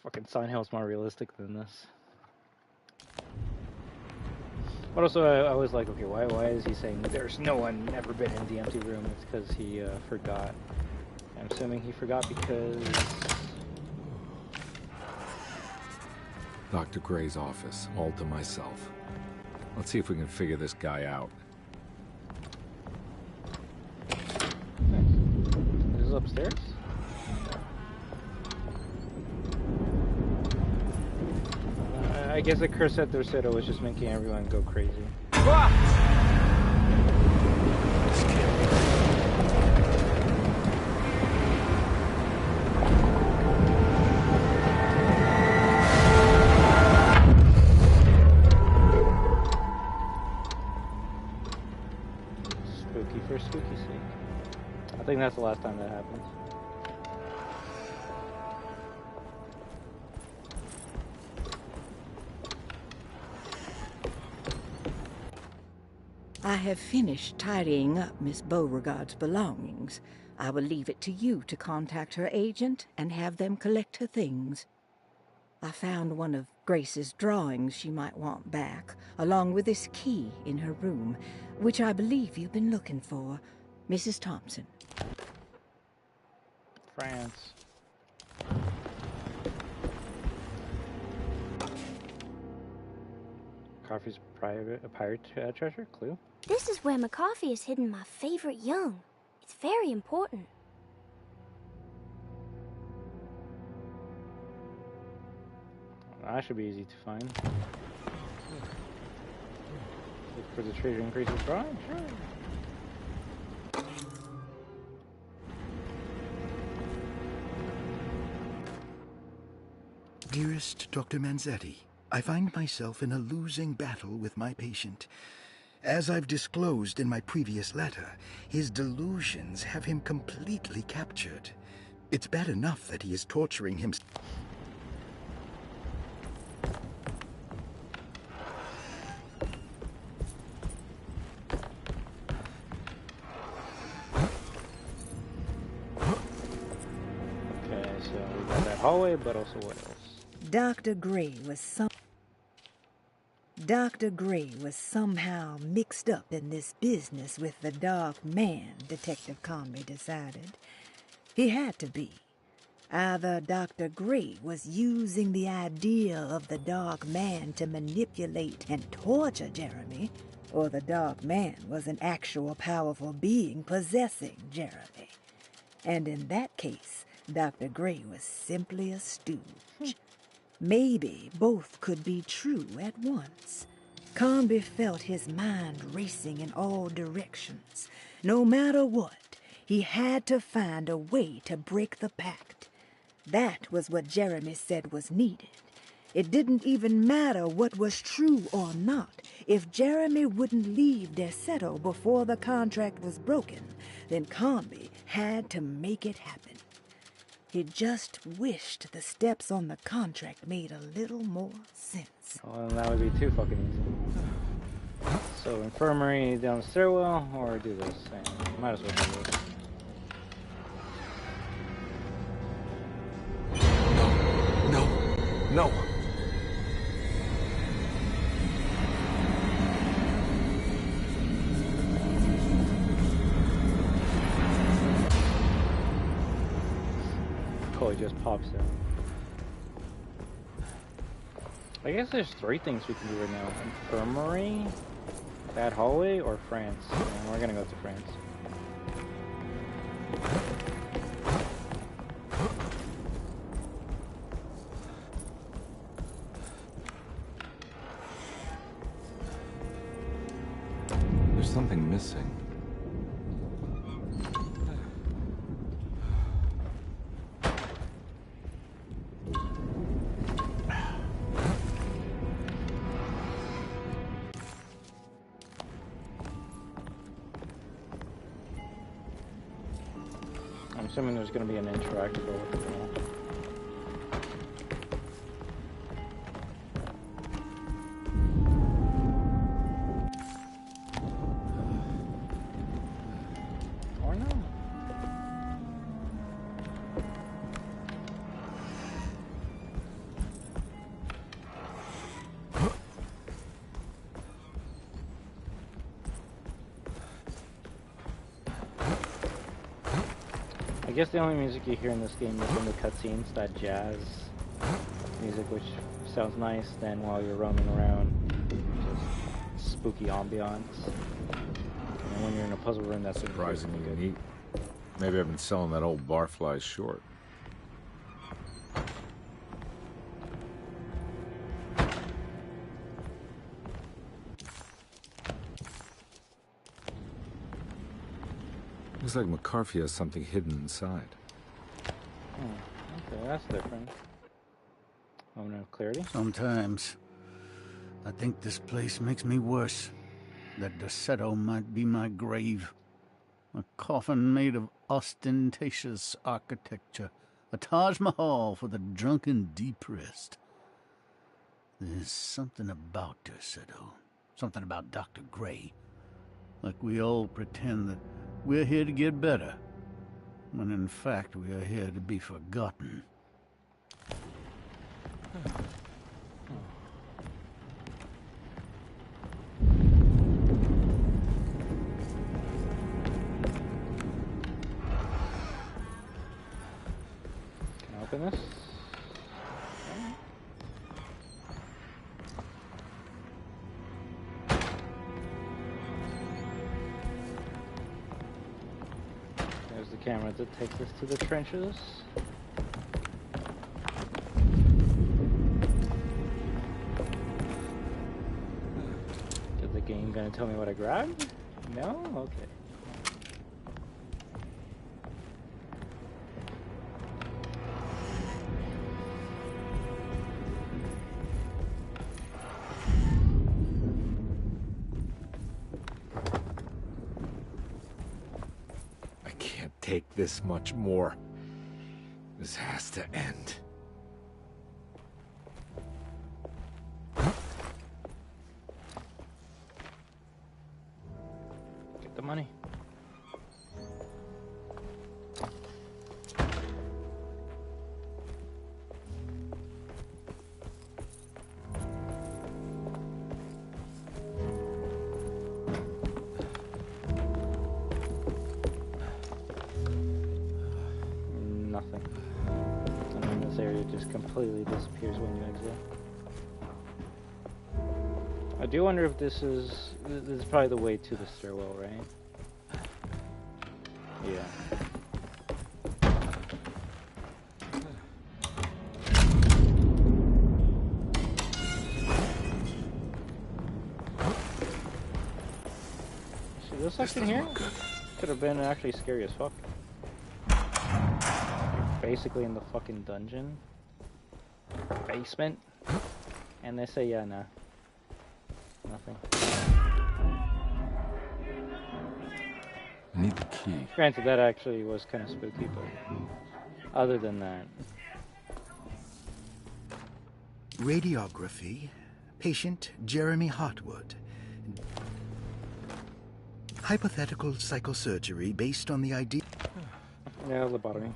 Fucking Silent Hill's more realistic than this. But also, I was like, okay, why is he saying there's no one ever been in the empty room? It's because he forgot. I'm assuming he forgot because... Dr. Gray's office, all to myself. Let's see if we can figure this guy out. This is upstairs? I guess the curse at their Citadel was just making everyone go crazy. Spooky for spooky sake. I think that's the last time that happens. I have finished tidying up Miss Beauregard's belongings. I will leave it to you to contact her agent and have them collect her things. I found one of Grace's drawings she might want back, along with this key in her room, which I believe you've been looking for. Mrs. Thompson. France. Coffee's a pirate treasure? Clue? This is where McCarthy has hidden my favorite young. It's very important. That should be easy to find. Look for the treasure increases drawing? Sure. Dearest Dr. Manzetti, I find myself in a losing battle with my patient. As I've disclosed in my previous letter, his delusions have him completely captured. It's bad enough that he is torturing himself. Okay, so we got that hallway, but also what else? Dr. Gray was somehow mixed up in this business with the Dark Man, Detective Conway decided. He had to be. Either Dr. Gray was using the idea of the Dark Man to manipulate and torture Jeremy, or the Dark Man was an actual powerful being possessing Jeremy. And in that case, Dr. Gray was simply a stooge. Maybe both could be true at once. Conby felt his mind racing in all directions. No matter what, he had to find a way to break the pact. That was what Jeremy said was needed. It didn't even matter what was true or not. If Jeremy wouldn't leave Deseto before the contract was broken, then Conby had to make it happen. He just wished the steps on the contract made a little more sense. Well, that would be too fucking easy. So, infirmary down the stairwell, or do this? Might as well do this. No. Chloe just pops in. I guess there's three things we can do right now. Infirmary, that hallway, or France. And we're gonna go to France. There's something missing. I'm assuming there's going to be an interactive with the wall. Or no. I guess the only music you hear in this game is in the cutscenes, that jazz music, which sounds nice. Then while you're roaming around, just spooky ambiance. And when you're in a puzzle room, that's surprisingly good. neat. Maybe I've been selling that old barfly short. Looks like McCarthy has something hidden inside. Okay, that's different. Moment of clarity. Sometimes I think this place makes me worse. That Deseto might be my grave. A coffin made of ostentatious architecture. A Taj Mahal for the drunken depressed. There's something about Deseto. Something about Dr. Gray. Like we all pretend that we're here to get better, when in fact we are here to be forgotten. Can I open this? There's the camera that takes us to the trenches. Is the game gonna tell me what I grabbed? No? Okay. I can't take this much more. This has to end. Get the money. Nothing. And then this area just completely disappears when you exit. I do wonder if this is probably the way to the stairwell, right? Yeah. See this section here? Could have been actually scary as fuck. You're basically in the fucking dungeon. Basement. And they say, yeah, nah. Nothing. I need the key. Granted, that actually was kind of spooky, but other than that. Radiography. Patient Jeremy Hartwood. Hypothetical psychosurgery based on the idea. Yeah, lobotomy.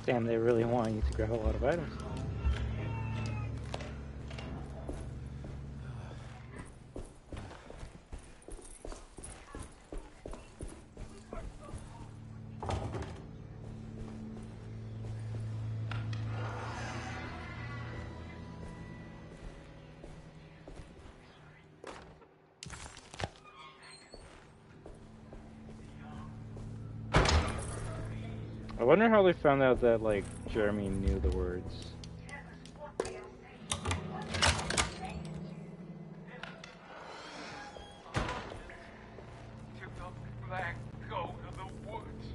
Damn, they really want you to grab a lot of items. I wonder how they found out that, like, Jeremy knew the words. Black, go to the woods.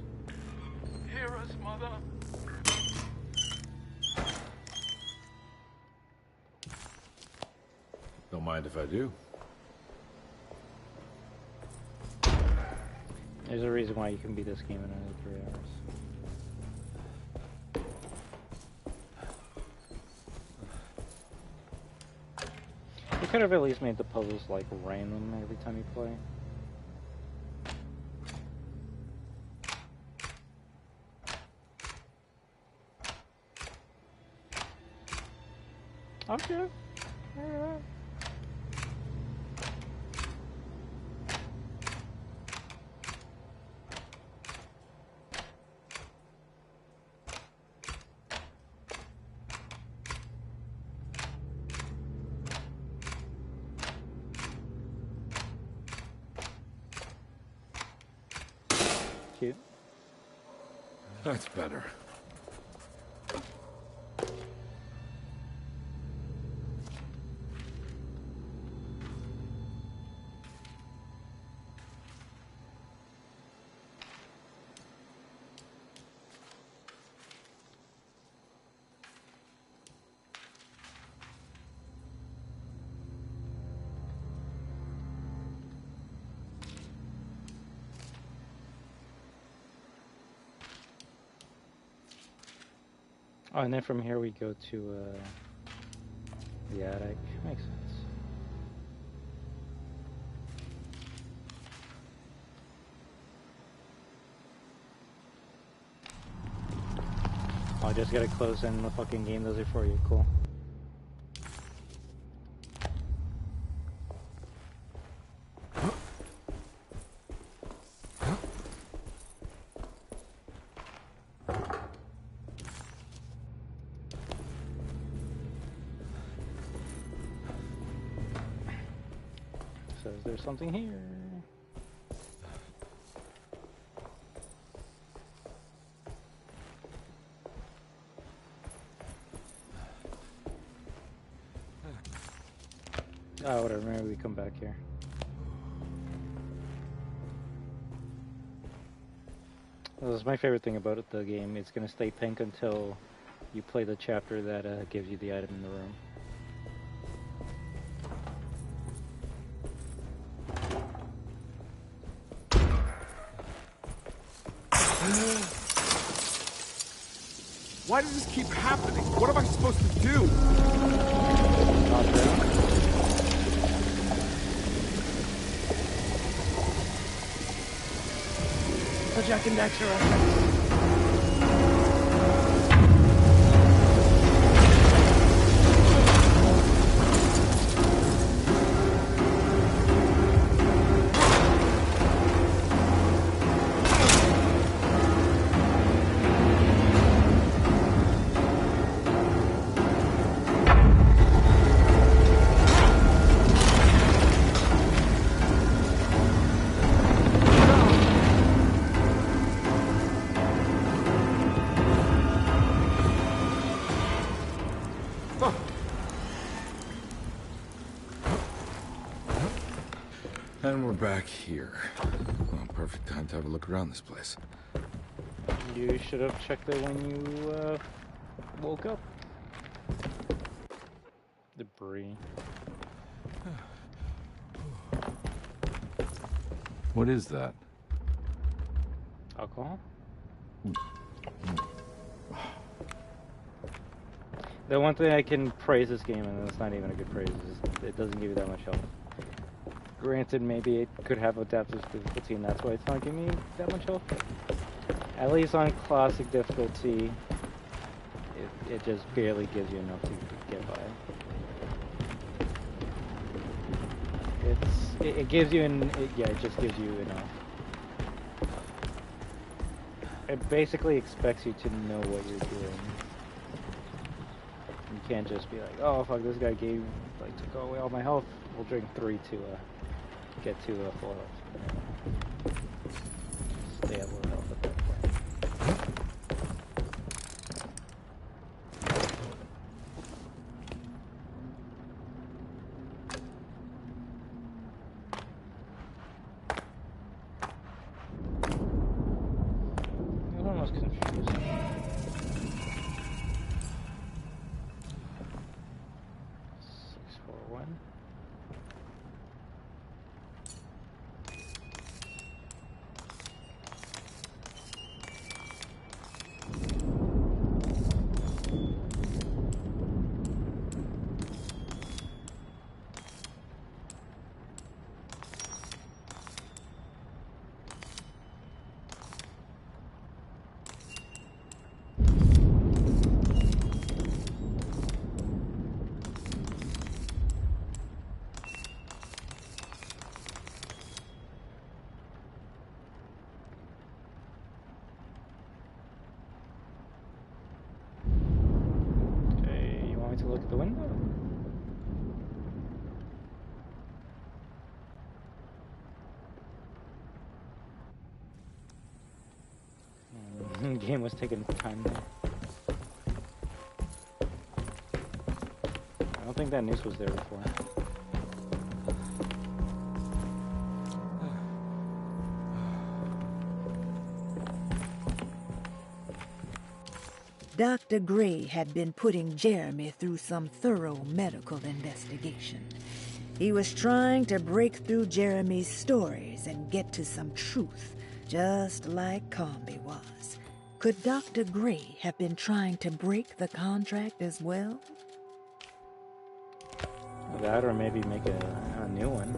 Hear us, Mother? Don't mind if I do. There's a reason why you can beat this game in under 3 hours. You could have at least made the puzzles, like, random every time you play. Okay. Alright. Cute. That's better. Oh, and then from here we go to the attic. Makes sense. Oh, I just gotta close in the fucking game does it for you. Cool. So is there something here? Oh, whatever, maybe we come back here. Well, this is my favorite thing about the game. It's gonna stay pink until you play the chapter that gives you the item in the room. Why does this keep happening? What am I supposed to do? The Jack and Daxter effect. And we're back here. Well, perfect time to have a look around this place. You should have checked it when you woke up. Debris. What is that? Alcohol? The one thing I can praise this game, and it's not even a good praise, is it doesn't give you that much health. Granted, maybe it could have adaptive difficulty, and that's why it's not giving me that much health. At least on classic difficulty, it just barely gives you enough to get by. It gives you it just gives you enough. It basically expects you to know what you're doing. You can't just be like, oh fuck, this guy took away all my health. We'll drink 3 to get to full health. Stay at low health at that point. That one was confusing. To look at the window. The game was taking time there. I don't think that noose was there before. Dr. Gray had been putting Jeremy through some thorough medical investigation. He was trying to break through Jeremy's stories and get to some truth, just like Comby was. Could Dr. Gray have been trying to break the contract as well? That, or maybe make a new one.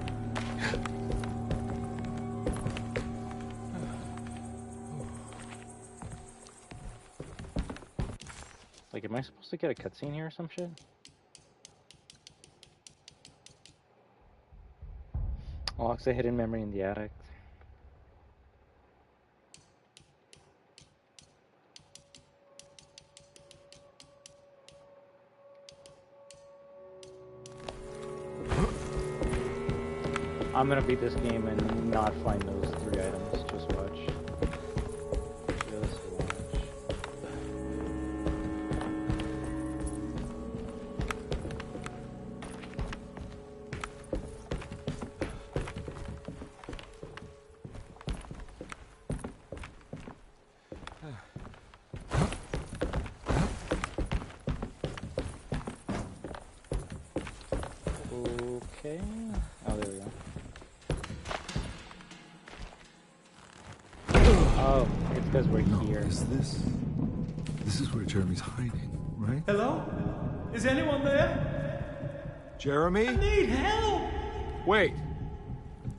Like, am I supposed to get a cutscene here or some shit? Unlocks a hidden memory in the attic. I'm gonna beat this game and not find those 3 items. Just watch. Just watch. Okay. Oh, there we go. Oh, it's because we're here. This is where Jeremy's hiding, right? Hello? Is anyone there? Jeremy? I need help! Wait.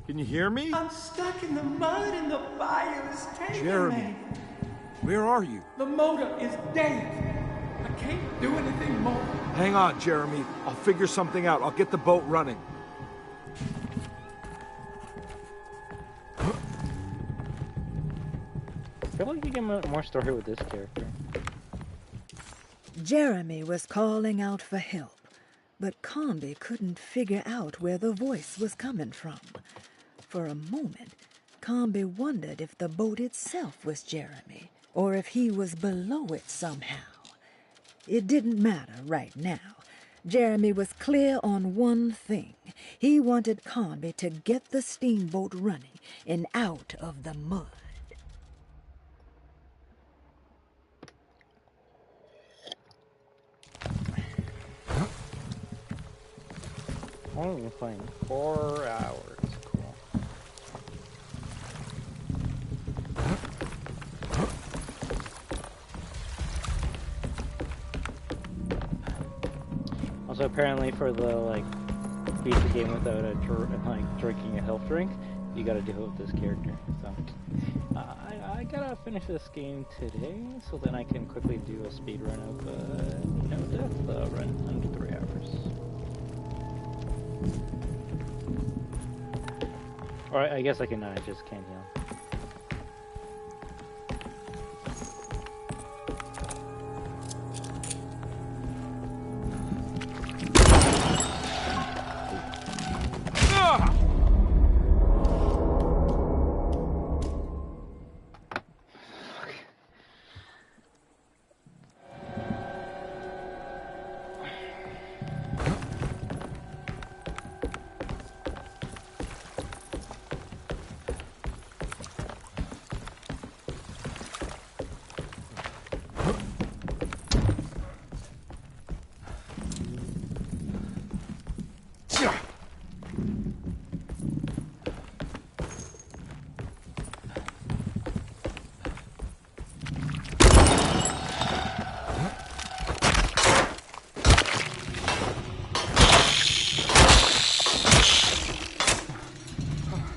Can you hear me? I'm stuck in the mud and the fire is taking Jeremy, me. where are you? The motor is dead. I can't do anything more. Hang on, Jeremy. I'll figure something out. I'll get the boat running. I feel like you get more story with this character. Jeremy was calling out for help, but Combi couldn't figure out where the voice was coming from. For a moment, Combi wondered if the boat itself was Jeremy, or if he was below it somehow. It didn't matter right now. Jeremy was clear on one thing. He wanted Combi to get the steamboat running and out of the mud. Only been playing 4 hours. Cool. Also, apparently, for the beat the game without drinking a health drink, you gotta do it with this character. So, I gotta finish this game today, so then I can quickly do a speed run of no death run under 3 hours. Or I guess I can just can't heal.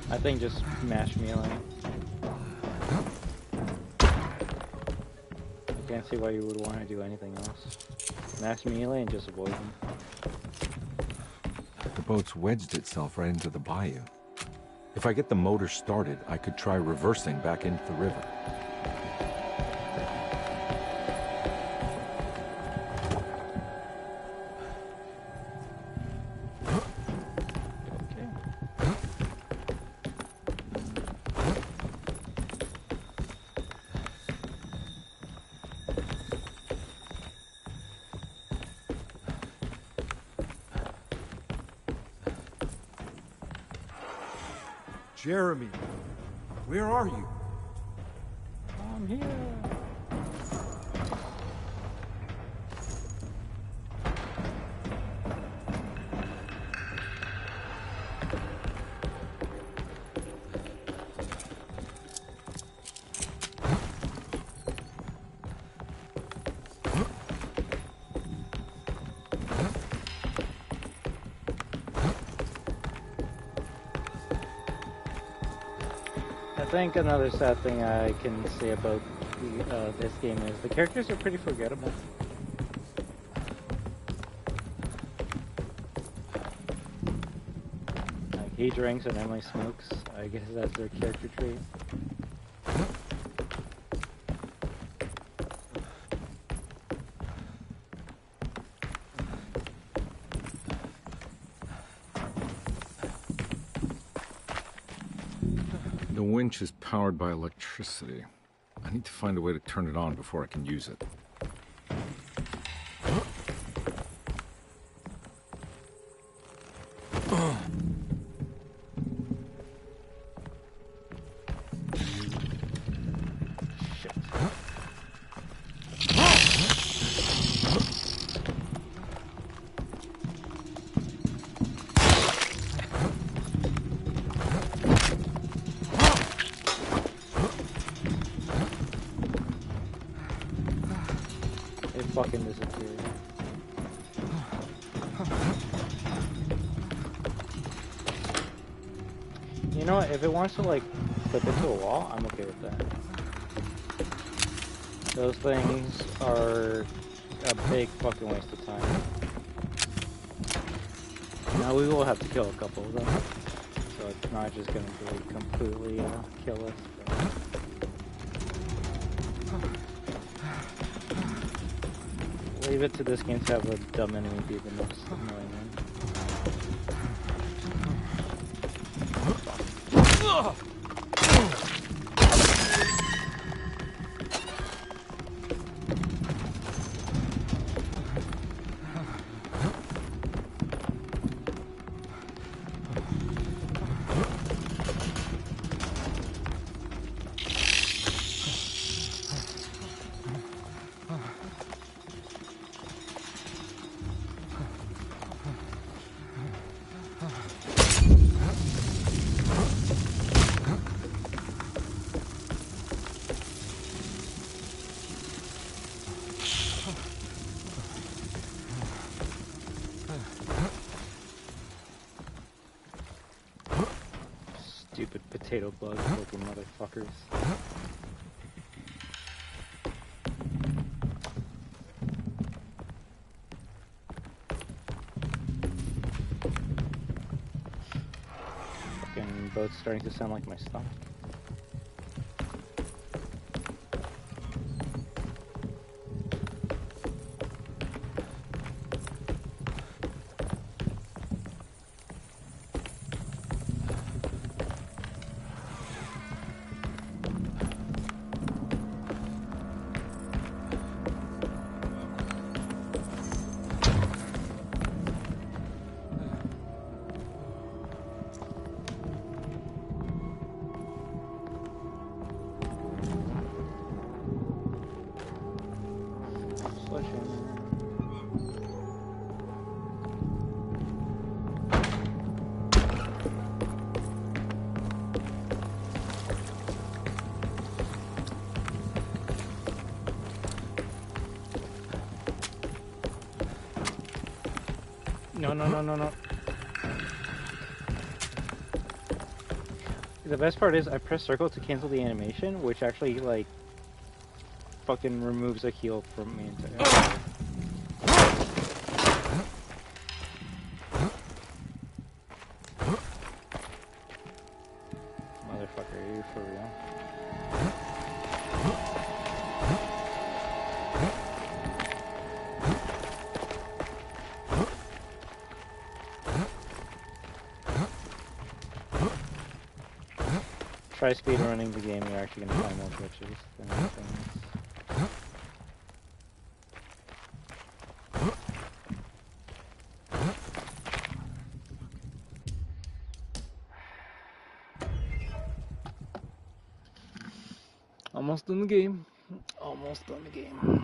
That thing just mashed me away. I can't see why you would want to do anything else. Mash melee and just avoid them. The boat's wedged itself right into the bayou. If I get the motor started, I could try reversing back into the river. Jeremy, where are you? I'm here. think another sad thing I can say about this game is the characters are pretty forgettable. Like, he drinks and Emily smokes. I guess that's their character trait. The winch is powered by electricity. I need to find a way to turn it on before I can use it. Fucking disappeared. You know what? If it wants to like flip into a wall, I'm okay with that. Those things are a big fucking waste of time. Now we will have to kill a couple of them, so it's not just gonna be completely kill us. But... leave it to this game to have a dumb enemy be the most annoying one. Stupid potato bug looking motherfuckers. Fucking boat's starting to sound like my stomach. No. The best part is I press circle to cancel the animation, which actually, like, fucking removes a heal from me entirely. Motherfucker, are you for real? Try speed running the game, you're actually going to find more glitches than anything else. Almost done the game. Almost done the game.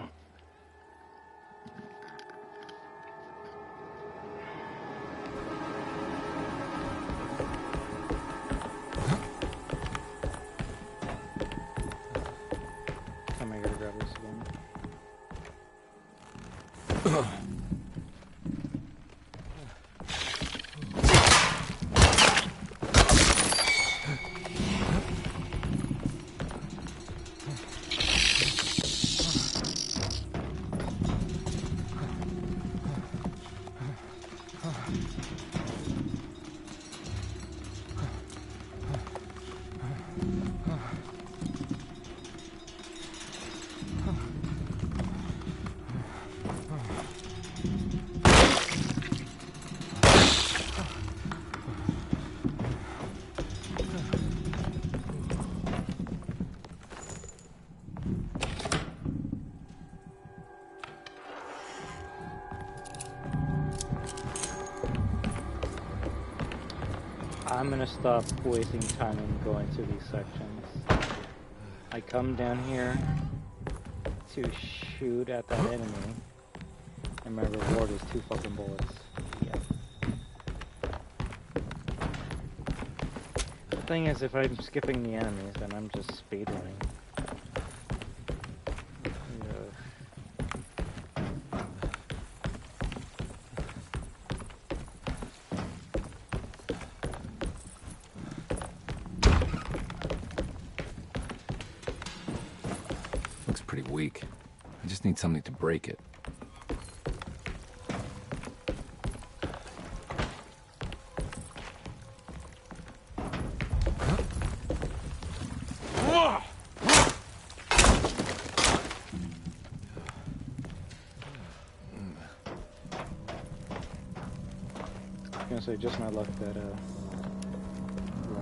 I'm gonna stop wasting time and going through these sections. I come down here to shoot at that enemy, and my reward is 2 fucking bullets. Yeah. The thing is, if I'm skipping the enemies, then I'm just speedrunning. Looks pretty weak. I just need something to break it. I'm gonna say just my luck that the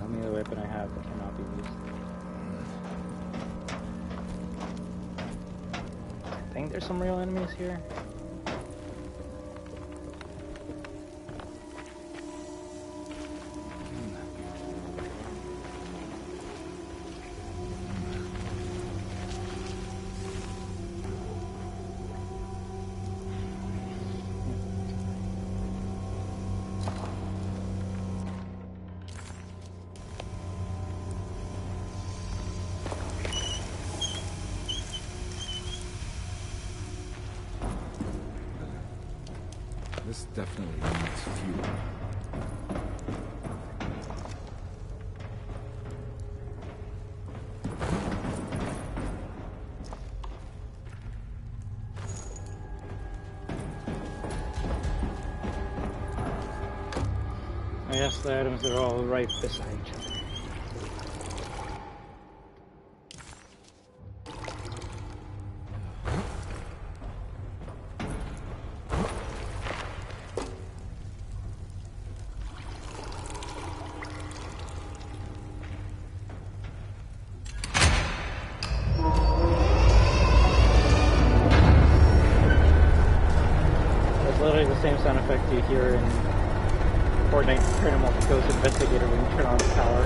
only other weapon I have that cannot be used. I think there's some real enemies here. This definitely needs fuel. I guess the items are all right beside each other. Literally the same sound effect you hear in Fortnite Paranormal Ghost Investigator when you turn on the power.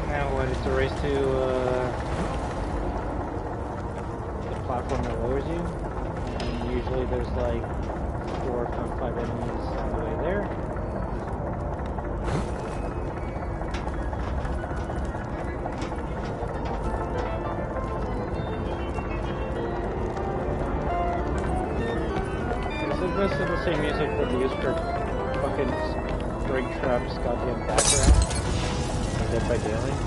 Now what, it's a race to the platform that lowers you, and usually there's like 4 or 5 enemies on the way there. This is the same music that they use for fucking Springtrap's goddamn background. Dead by Daylight.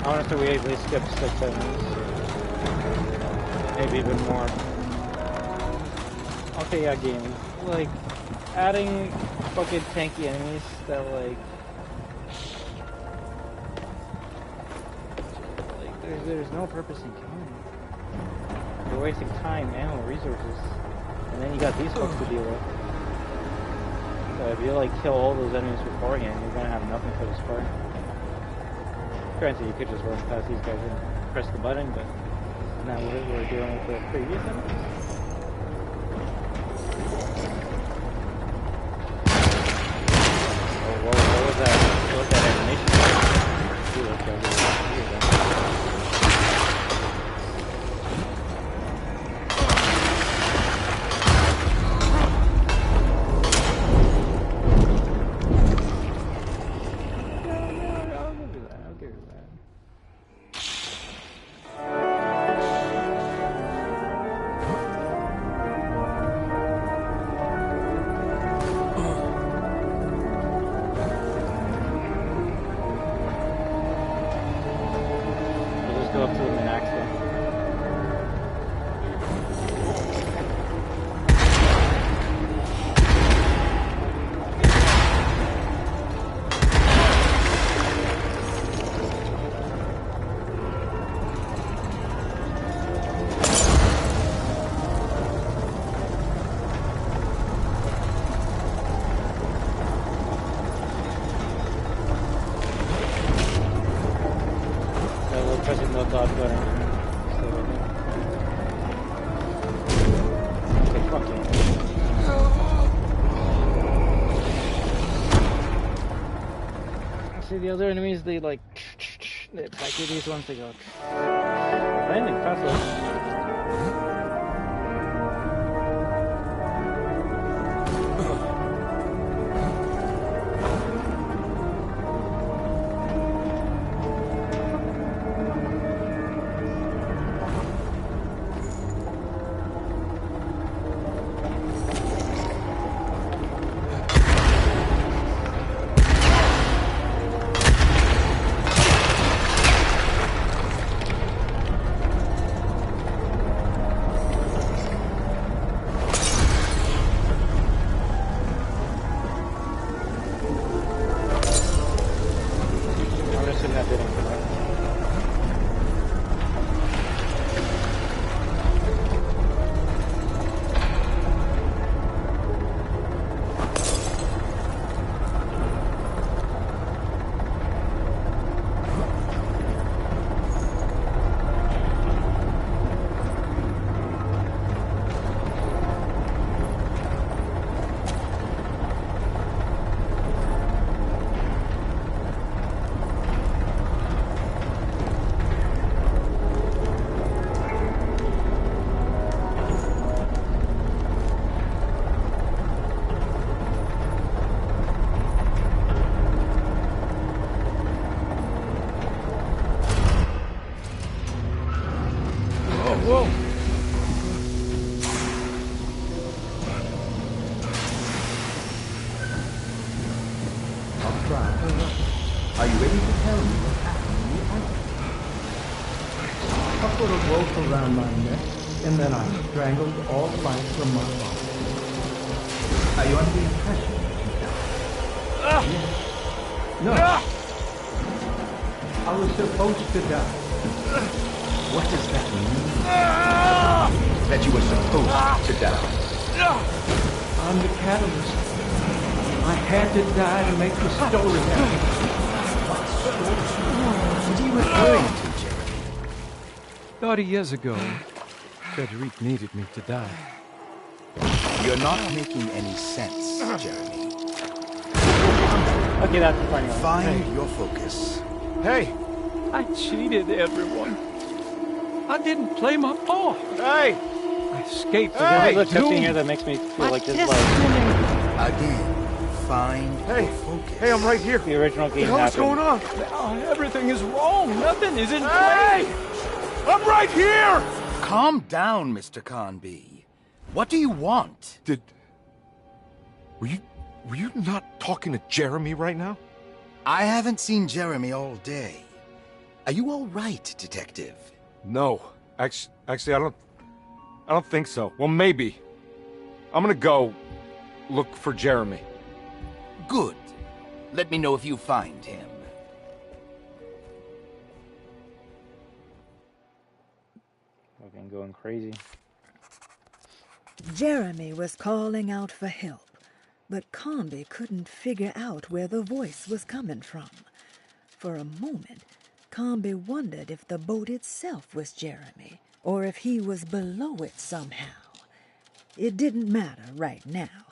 Honestly, we at least skipped 6 enemies. Maybe even more. Okay, yeah, game. Like, adding fucking tanky enemies that, like there's no purpose in killing them. You're wasting time, ammo, resources. And then you got these folks to deal with. So if you, like, kill all those enemies beforehand, you're gonna have nothing for this part. Granted, you could just run past these guys and press the button, but now we're dealing with the previous enemies. Oh, what was that? What was that animation? Ooh, that's really I'll give you that. Go up to them and axe them. See the other enemies, they like they attack you. These ones, they go landing fast. Whoa! I'll try. Are you ready to tell me what happened in the attic? I put a rope around my neck, and then I strangled all life from my body. Are you under the impression that you died? Yes. No. I was supposed to die. What does that mean? That you were supposed to die? I'm the catalyst. I had to die to make the story happen. What are you referring to, Jeremy? 30 years ago, Frederic needed me to die. You're not making any sense, Jeremy. Okay, that's the funny one. Find your focus. Hey, I cheated everyone. I didn't play my part. Hey! I escaped. Hey! There's a cutscene here that makes me feel like this is like... Again, find your focus. Hey, I'm right here. The original game What's happened. going on? Now everything is wrong. Nothing is in Hey! place. I'm right here! Calm down, Mr. Conby. What do you want? Were you not talking to Jeremy right now? I haven't seen Jeremy all day. Are you all right, Detective? No. Actually, I don't think so. Well, maybe. I'm gonna go look for Jeremy. Good. Let me know if you find him. Fucking going crazy. Jeremy was calling out for help, but Conby couldn't figure out where the voice was coming from. For a moment, Conby wondered if the boat itself was Jeremy, or if he was below it somehow. It didn't matter right now.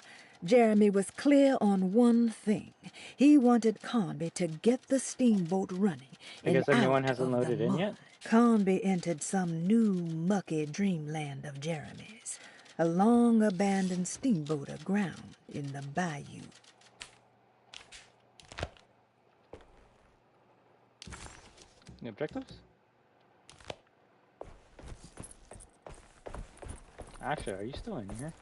Jeremy was clear on one thing. He wanted Conby to get the steamboat running. I guess and everyone out hasn't of the loaded in mud. yet? Conby entered some new, mucky dreamland of Jeremy's, a long-abandoned steamboat aground in the bayou. The objectives? Actually, are you still in here?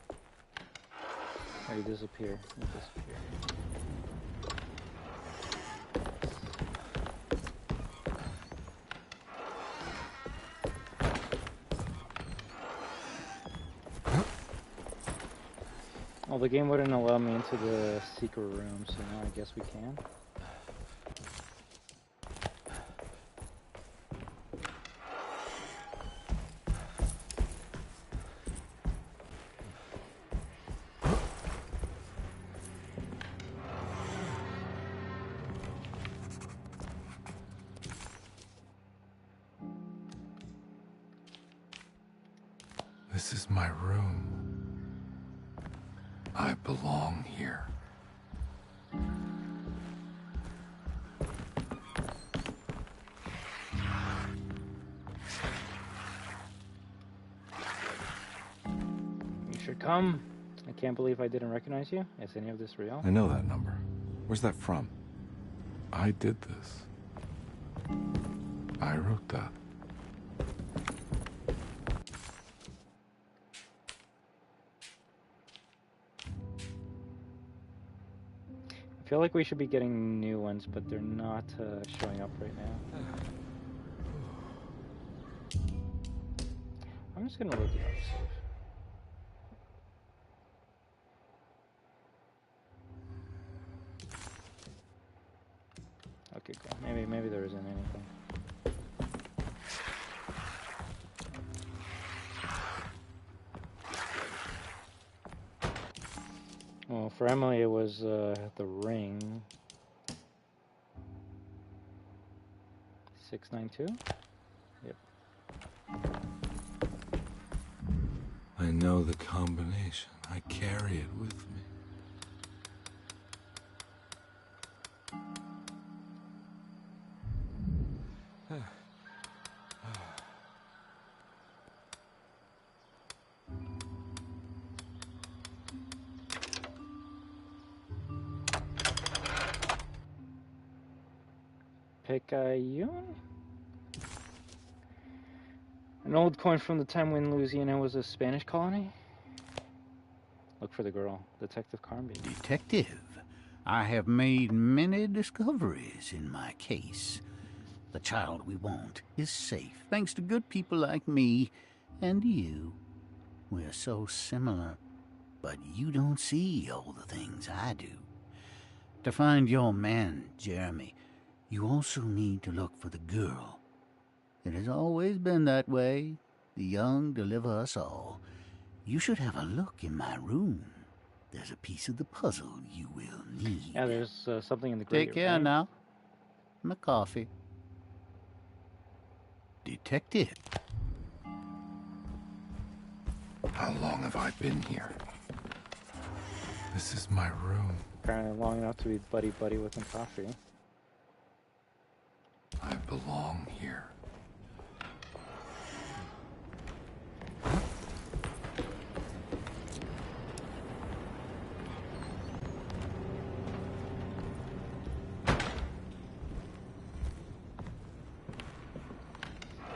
Or you disappear? You disappear. Well, the game wouldn't allow me into the secret room, so now I guess we can. This is my room. I belong here. should come. I can't believe I didn't recognize you. Is any of this real? I know that number. Where's that from? I did this. I wrote that. I feel like we should be getting new ones, but they're not showing up right now. I'm just gonna look it up. Okay, cool. Maybe there isn't anything. Well, for Emily, it was the ring. 692? Yep. I know the combination. I carry it with me. Picayune? An old coin from the time when Louisiana was a Spanish colony? Look for the girl, Detective Carnby. Detective, I have made many discoveries in my case. The child we want is safe, thanks to good people like me and you. We're so similar, but you don't see all the things I do. To find your man, Jeremy, you also need to look for the girl. It has always been that way. The young deliver us all. You should have a look in my room. There's a piece of the puzzle you will need. Yeah, there's something in the grate. Take care right? now. My coffee. Detective. How long have I been here? This is my room. Apparently long enough to be buddy-buddy with some coffee. I belong here.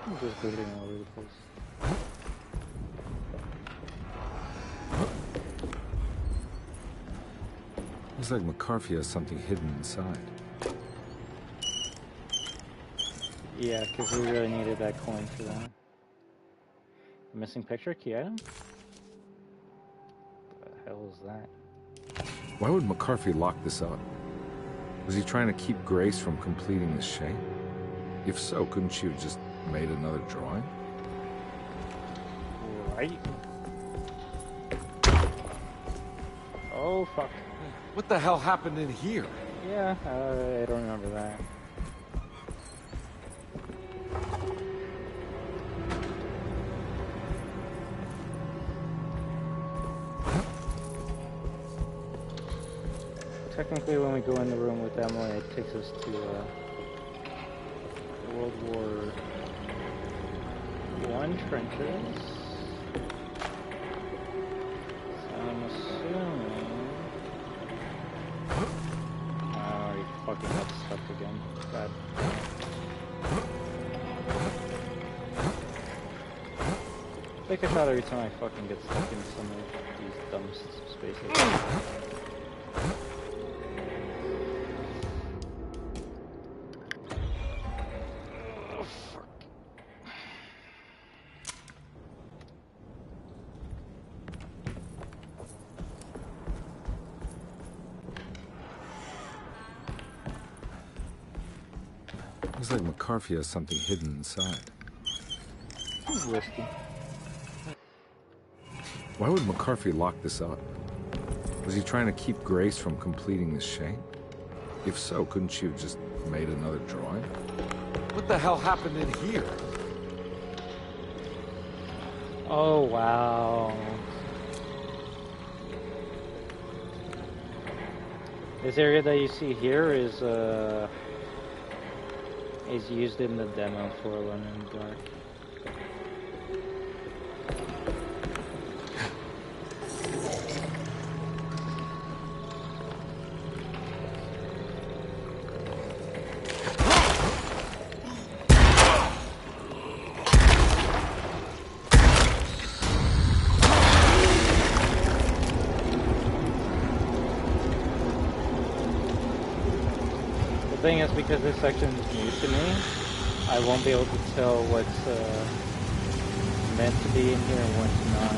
I'm just bleeding all over the place. Looks like McCarthy has something hidden inside. Yeah, because we really needed that coin for that. Missing picture, key item? What the hell is that? Why would McCarthy lock this up? Was he trying to keep Grace from completing the shape? If so, couldn't she have just made another drawing? Right. Oh, fuck. What the hell happened in here? Yeah, I don't remember that. Technically, when we go in the room with Emily, it takes us to World War I trenches. So I'm assuming... I already fucking got stuck again. God. I take a shot every time I fucking get stuck in some of these dumb spaces. Looks like McCarthy has something hidden inside. Risky. Why would McCarthy lock this up? Was he trying to keep Grace from completing the shape? If so, couldn't she have just made another drawing? What the hell happened in here? Oh, wow. This area that you see here is used in the demo for Alone in the Dark. thing is, because this section is new to me, I won't be able to tell what's meant to be in here and what's not.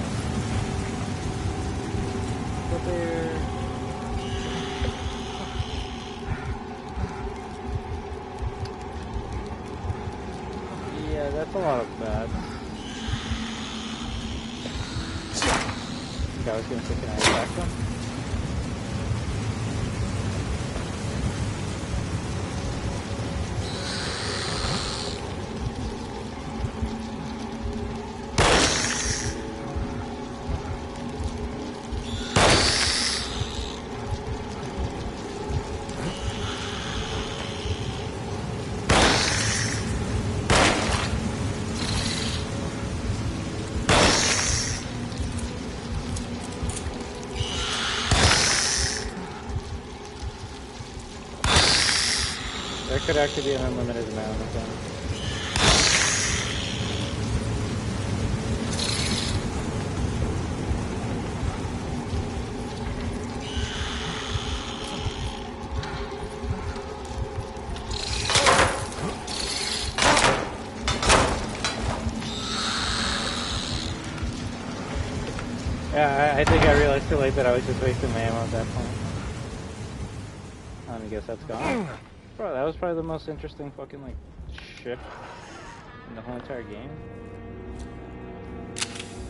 But there. Yeah, that's a lot of bad. I was gonna say, can I attack them? There could actually be an unlimited amount of them. Yeah, I think I realized too late that I was just wasting my ammo at that point. I guess that's gone. Bro, that was probably the most interesting fucking, like, ship in the whole entire game.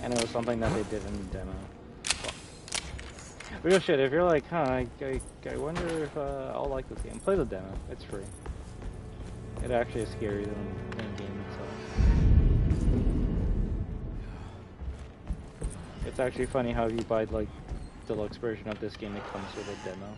And it was something that they did in the demo. Fuck. Real shit, if you're like, huh, I wonder if I'll like this game, play the demo. It's free. It actually is scarier than the main game itself. It's actually funny how if you buy, like, deluxe version of this game, it comes with a demo.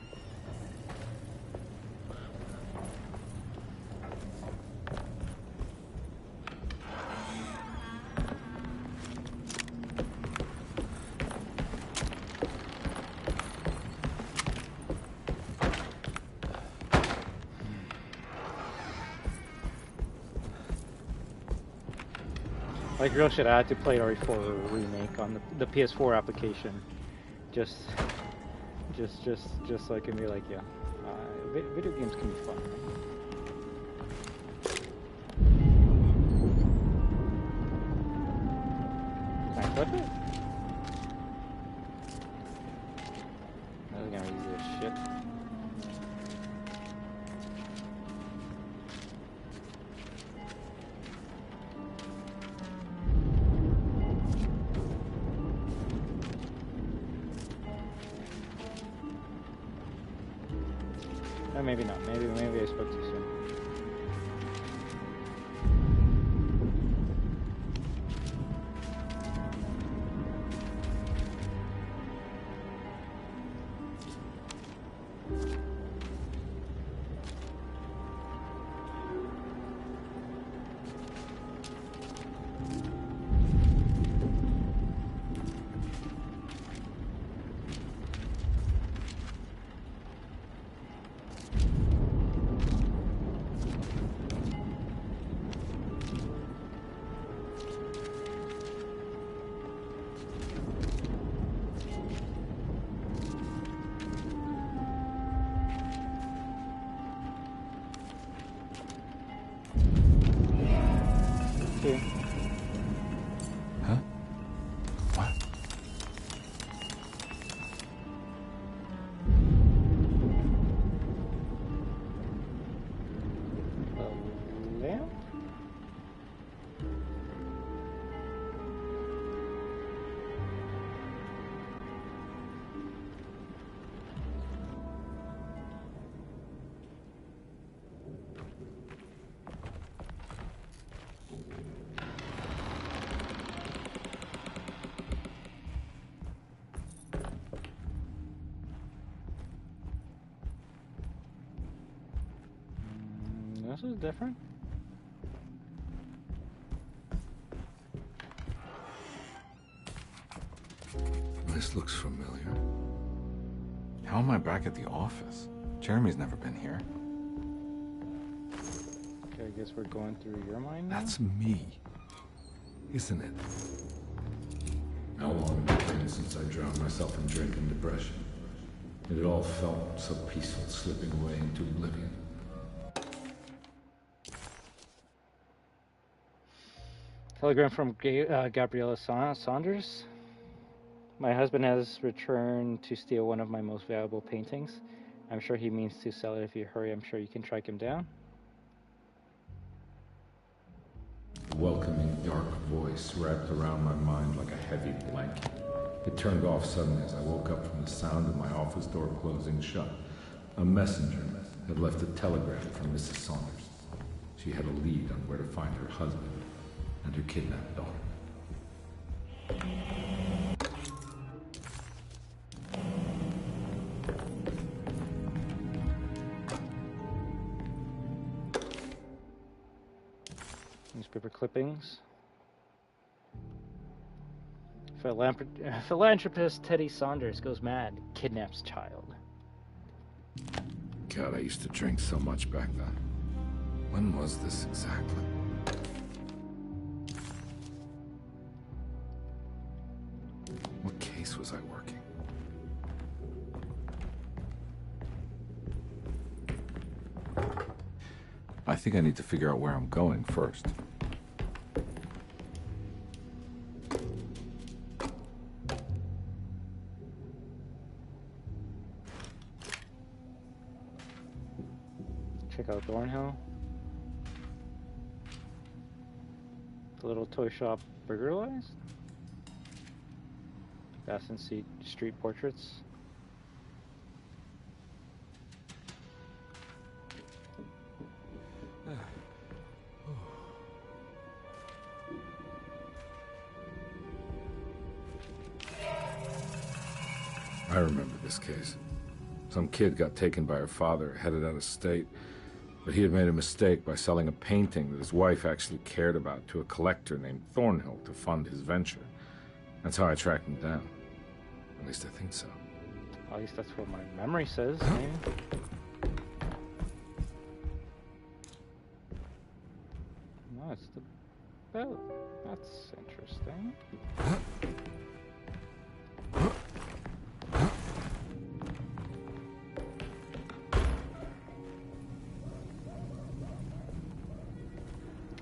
Like real shit, I had to play RE4 remake on the PS4 application, just so I can be like, yeah, video games can be fun. Can I flip it? I was gonna use this shit. Or maybe not. Maybe I spoke too soon. Huh? What? Lamp? This is different. This looks familiar. How am I back at the office? Jeremy's never been here. Okay, I guess we're going through your mind now? That's me, isn't it? How long has it been since I drowned myself in drink and depression? It all felt so peaceful, slipping away into oblivion. Telegram from Gabriella Saunders. My husband has returned to steal one of my most valuable paintings. I'm sure he means to sell it. If you hurry, I'm sure you can track him down. A welcoming, dark voice wrapped around my mind like a heavy blanket. It turned off suddenly as I woke up from the sound of my office door closing shut. A messenger had left a telegram from Mrs. Saunders. She had a lead on where to find her husband and her kidnapped daughter. Newspaper clippings. Philanthropist Teddy Saunders goes mad, kidnaps child. God, I used to drink so much back then. When was this exactly? What case was I working? I think I need to figure out where I'm going first. Check out Thornhill. The little toy shop burglarized. Bassin Street portraits. I remember this case. Some kid got taken by her father, headed out of state, but he had made a mistake by selling a painting that his wife actually cared about to a collector named Thornhill to fund his venture. That's how I tracked him down. At least I think so. At least that's what my memory says, maybe. No, it's the belt. That's interesting.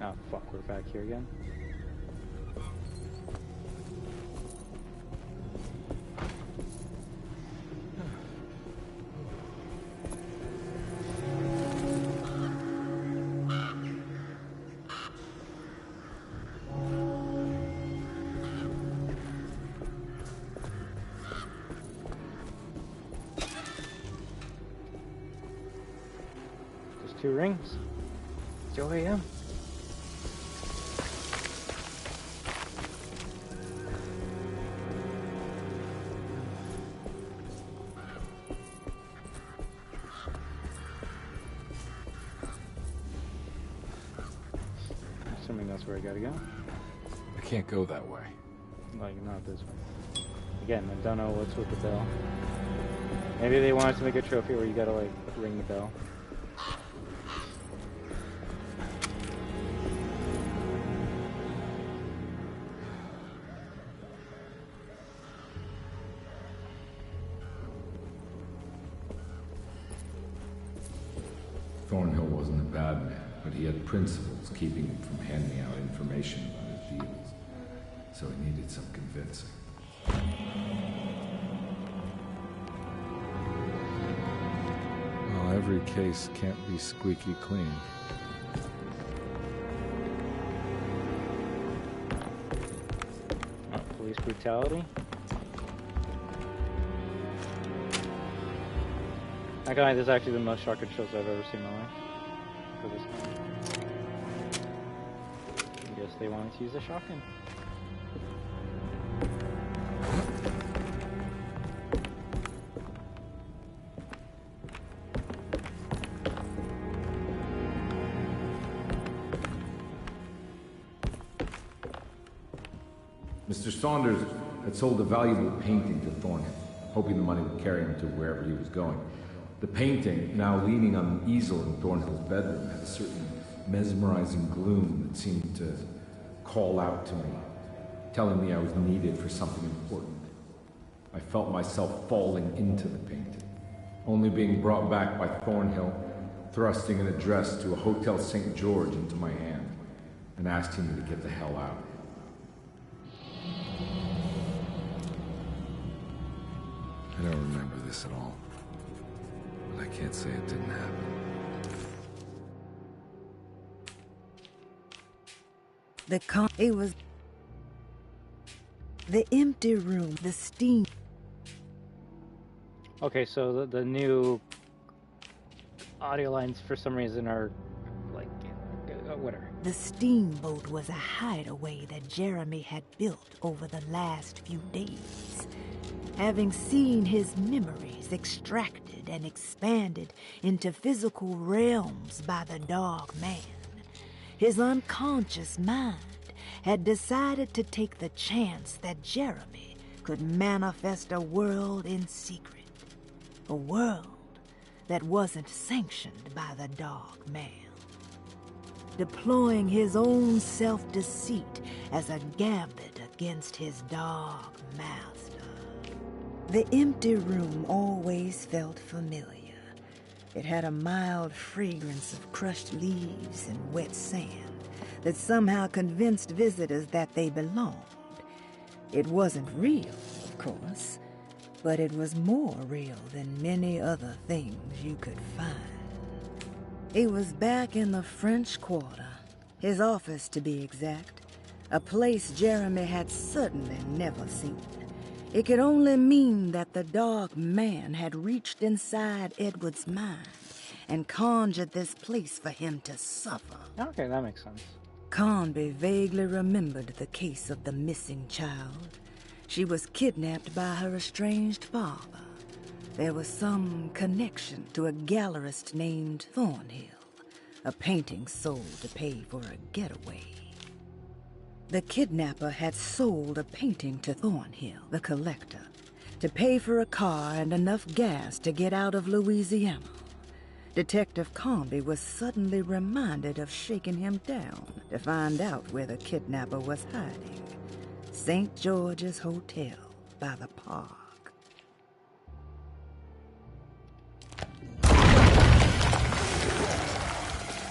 Oh fuck, we're back here again. There's 2 rings. Still AM. Assuming that's where I gotta go. I can't go that way. Like, not this way. Again, I don't know what's with the bell. Maybe they wanted to make a trophy where you gotta, like, ring the bell. Thornhill wasn't a bad man, but he had principles keeping him from handing out information about his deals. So he needed some convincing. Well, every case can't be squeaky clean. Police brutality. That guy is actually the most shotgun shows I've ever seen in my life. For this one. I guess they wanted to use a shotgun. Mr. Saunders had sold a valuable painting to Thornhill, hoping the money would carry him to wherever he was going. The painting, now leaning on an easel in Thornhill's bedroom, had a certain mesmerizing gloom that seemed to call out to me, telling me I was needed for something important. I felt myself falling into the painting, only being brought back by Thornhill, thrusting an address to a Hotel St. George into my hand, and asking me to get the hell out. It was the empty room, the steam. Okay, so the new audio lines for some reason are like whatever. The steamboat was a hideaway that Jeremy had built over the last few days. Having seen his memories extracted and expanded into physical realms by the Dog Man, his unconscious mind had decided to take the chance that Jeremy could manifest a world in secret. A world that wasn't sanctioned by the Dog Man. Deploying his own self-deceit as a gambit against his dog master. The empty room always felt familiar. It had a mild fragrance of crushed leaves and wet sand that somehow convinced visitors that they belonged. It wasn't real, of course, but it was more real than many other things you could find. He was back in the French Quarter, his office to be exact, a place Jeremy had certainly never seen. It could only mean that the Dog Man had reached inside Edward's mind and conjured this place for him to suffer. Okay, that makes sense. Conby vaguely remembered the case of the missing child. She was kidnapped by her estranged father. There was some connection to a gallerist named Thornhill, a painting sold to pay for a getaway. The kidnapper had sold a painting to Thornhill, the collector, to pay for a car and enough gas to get out of Louisiana. Detective Conby was suddenly reminded of shaking him down to find out where the kidnapper was hiding. St. George's Hotel by the park.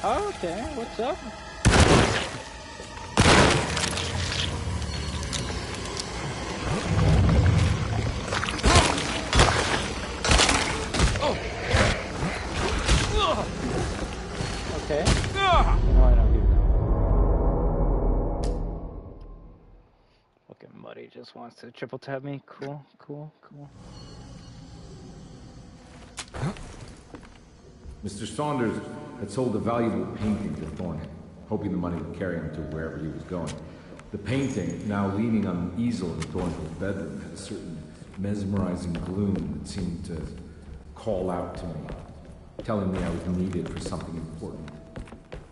Okay, what's up? Okay. No, I don't give a fucking Muddy just wants to triple tap me. Cool, cool, cool. Mr. Saunders had sold a valuable painting to Thornhill, hoping the money would carry him to wherever he was going. The painting, now leaning on an easel in Thornhill's bedroom, had a certain mesmerizing gloom that seemed to call out to me, telling me I was needed for something important.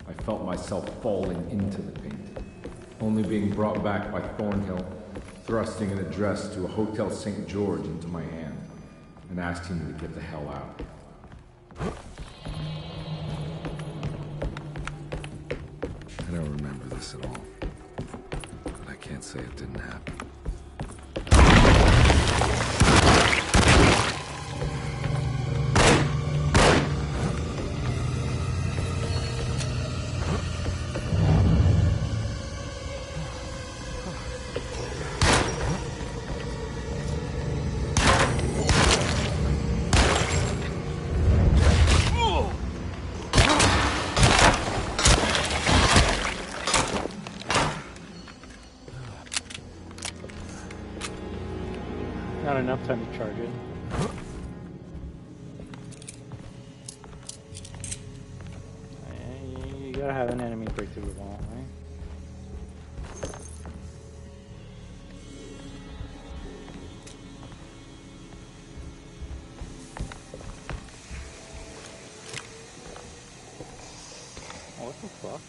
I felt myself falling into the painting, only being brought back by Thornhill, thrusting an address to a Hotel St. George into my hand, and asking me to get the hell out. I don't remember this at all, but I can't say it didn't happen. Not enough time to charge it. You gotta have an enemy break through the wall, right? Oh, what the fuck?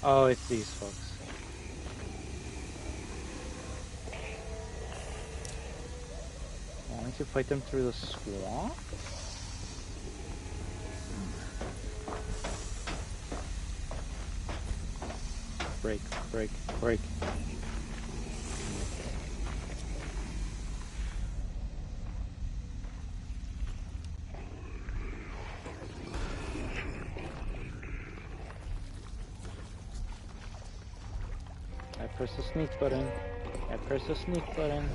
Oh, it's these folks. Why don't you fight them through the swamp? Break, break, break. I press the sneak button. I press the sneak button.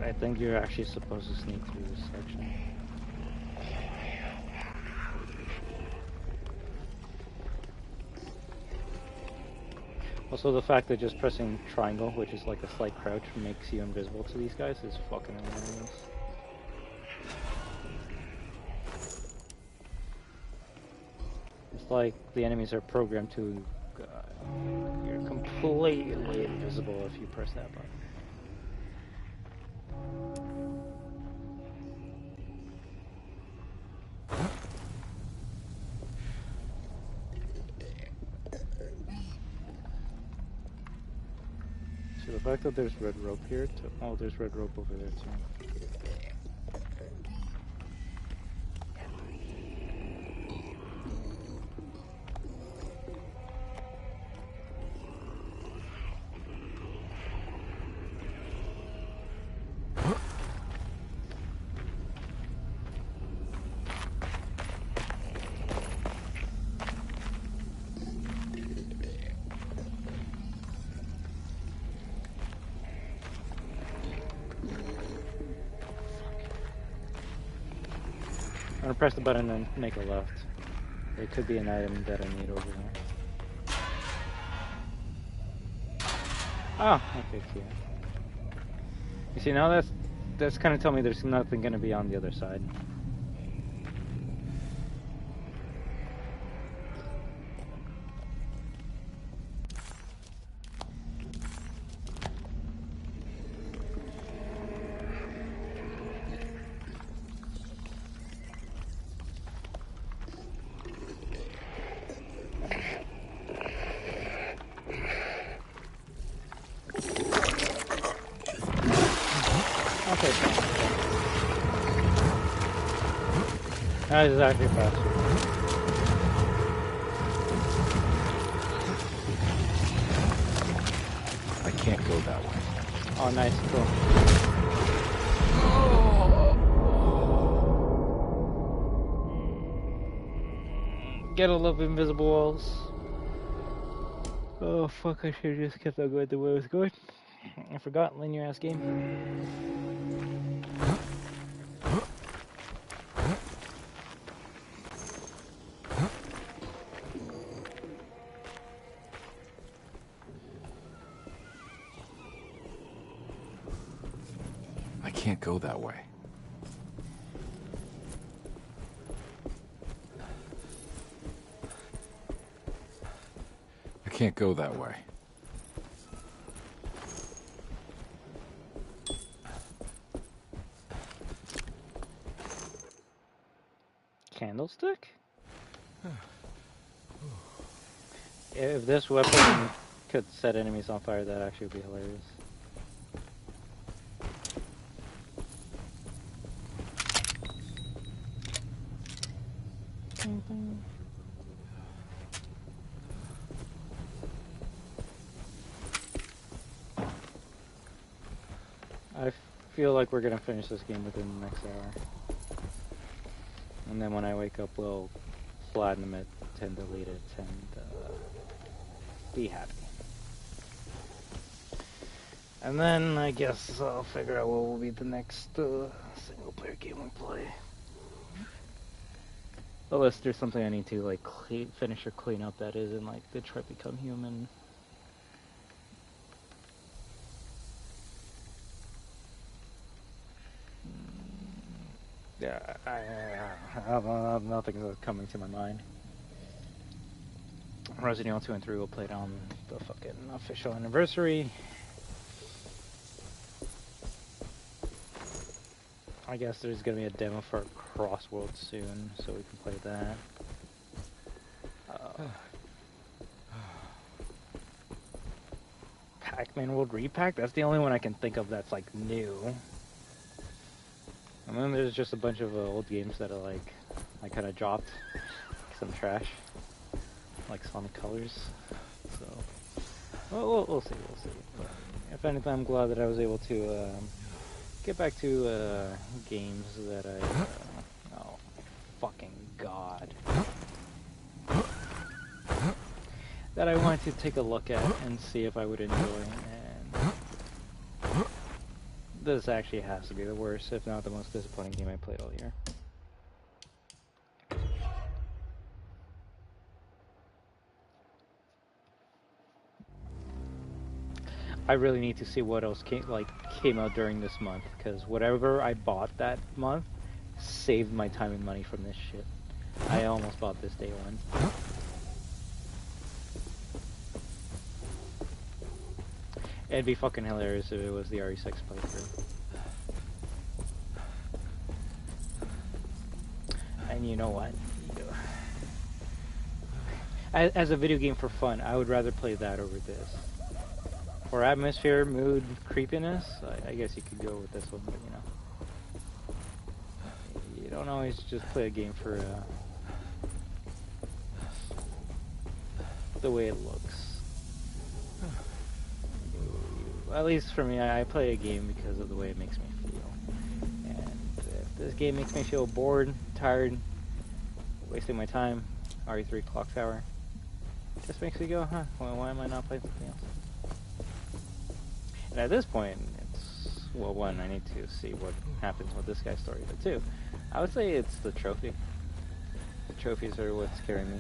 I think you're actually supposed to sneak through this section. Also, the fact that just pressing triangle, which is like a slight crouch, makes you invisible to these guys is fucking hilarious. It's like the enemies are programmed to... you're completely invisible if you press that button. So the fact that there's red rope here, oh, there's red rope over there too. I'm gonna press the button and make a left. There could be an item that I need over there. Oh, okay, yeah. You see, now that's kind of telling me there's nothing gonna be on the other side. Okay, that is actually faster. I can't go that way. Oh, nice, cool. Get a little invisible walls. Oh fuck, I should have just kept on going the way I was going. I forgot, linear ass game. I can't go that way. I can't go that way. Candlestick? If this weapon could set enemies on fire, that actually would be hilarious. I feel like we're gonna finish this game within the next hour. And then when I wake up, we'll platinum it, and delete it, and be happy. And then I guess I'll figure out what will be the next single player game we play. Unless there's something I need to like finish or clean up, that is in like Detroit Become Human. Yeah, nothing's coming to my mind. Resident Evil 2 and 3 will play it on the fucking official anniversary. I guess there's gonna be a demo for Crossworld soon, so we can play that. Pac-Man World Repack? That's the only one I can think of that's like new. And then there's just a bunch of old games that are like, I kind of dropped some trash, like Sonic Colors. So, we'll see. But if anything, I'm glad that I was able to get back to games that oh, fucking god, that I wanted to take a look at and see if I would enjoy. And This actually has to be the worst, if not the most disappointing game I played all year. I really need to see what else came out during this month, because whatever I bought that month saved my time and money from this shit. I almost bought this day one. It'd be fucking hilarious if it was the RE6 playthrough. And you know what? As a video game for fun, I would rather play that over this. For atmosphere, mood, creepiness, I guess you could go with this one, but you know. You don't always just play a game for the way it looks. At least for me, I play a game because of the way it makes me feel. And if this game makes me feel bored, tired, wasting my time, RE3 clock tower, it just makes me go, huh, well, why am I not playing something else? And at this point, it's, well, one, I need to see what happens with this guy's story, but two, I would say it's the trophy. The trophies are what's scaring me.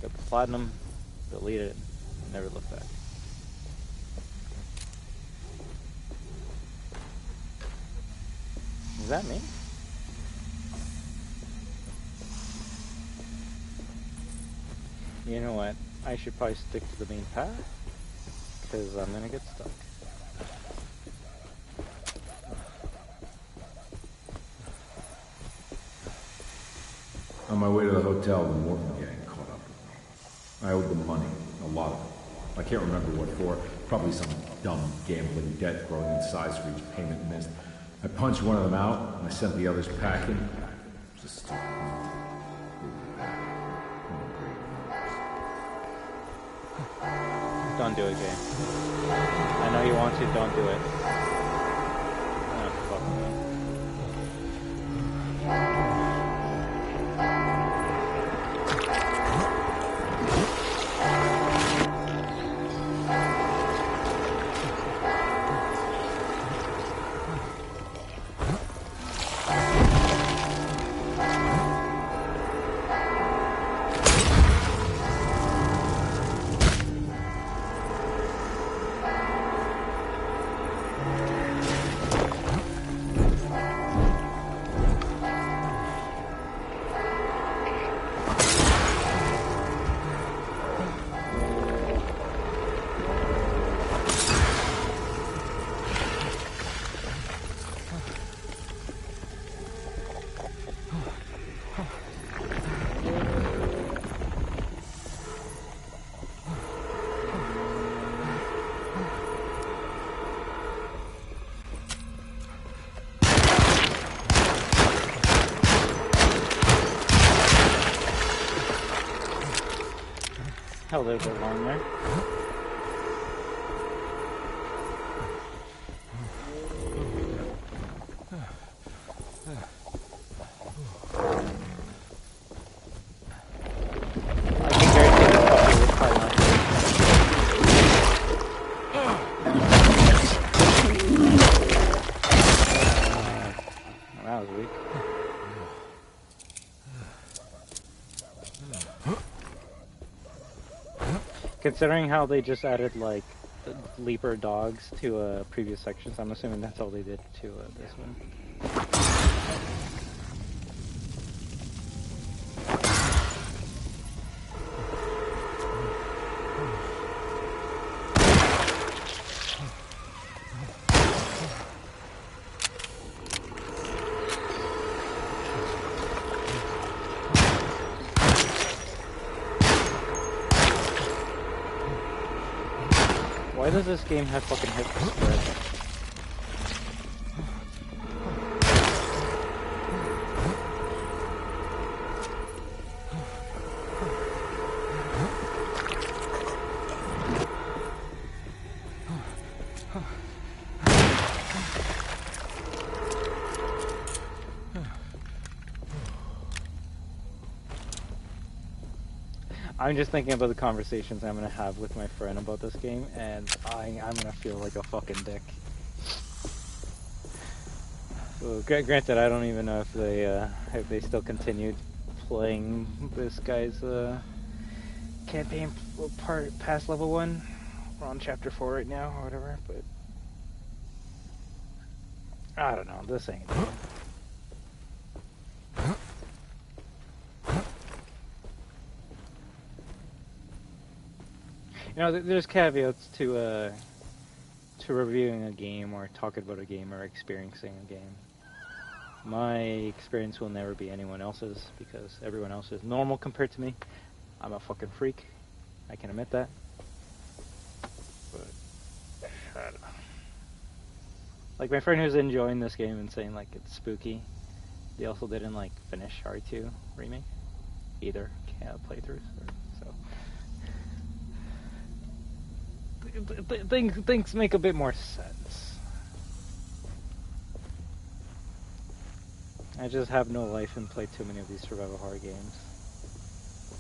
Get the platinum, delete it, never look back. Is that me? You know what? I should probably stick to the main path, because I'm gonna get stuck. On my way to the hotel, the Morton gang caught up with me. I owed them money, a lot of it. I can't remember what for, probably some dumb gambling debt growing in size for each payment missed. I punched one of them out, and I sent the others packing. It was a stupid move. Don't do it, Jay. I know you want to, don't do it. Oh, fuck me. Hell, a little bit long there. That was weak. Considering how they just added, like, leaper dogs to previous sections, I'm assuming that's all they did to this one. Why does this game have fucking hit spread? I'm just thinking about the conversations I'm gonna have with my friend about this game, and I'm gonna feel like a fucking dick. Well, granted, I don't even know if they still continued playing this guy's campaign part past level 1. We're on chapter 4 right now, or whatever. But I don't know. This ain't it. You know, there's caveats to reviewing a game or talking about a game or experiencing a game. My experience will never be anyone else's because everyone else is normal compared to me. I'm a fucking freak. I can admit that. But I don't know. Like my friend who's enjoying this game and saying like it's spooky, they also didn't like finish R2 remake either. Playthroughs. So things make a bit more sense. I just have no life and play too many of these survival horror games.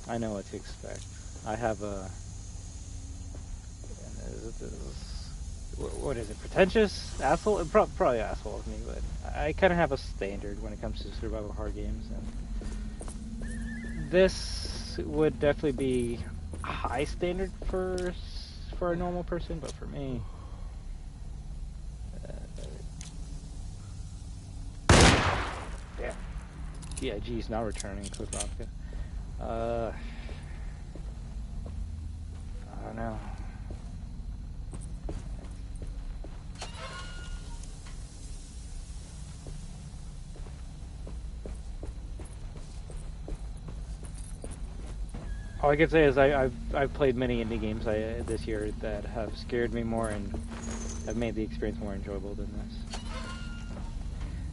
I know what to expect. I have a... What is it? Pretentious? Asshole? Probably asshole of me, but I kind of have a standard when it comes to survival horror games. And this would definitely be a high standard for a normal person, but for me... Damn. GIG's not returning, Cliff Vodka. I don't know. All I can say is I've played many indie games this year that have scared me more and have made the experience more enjoyable than this.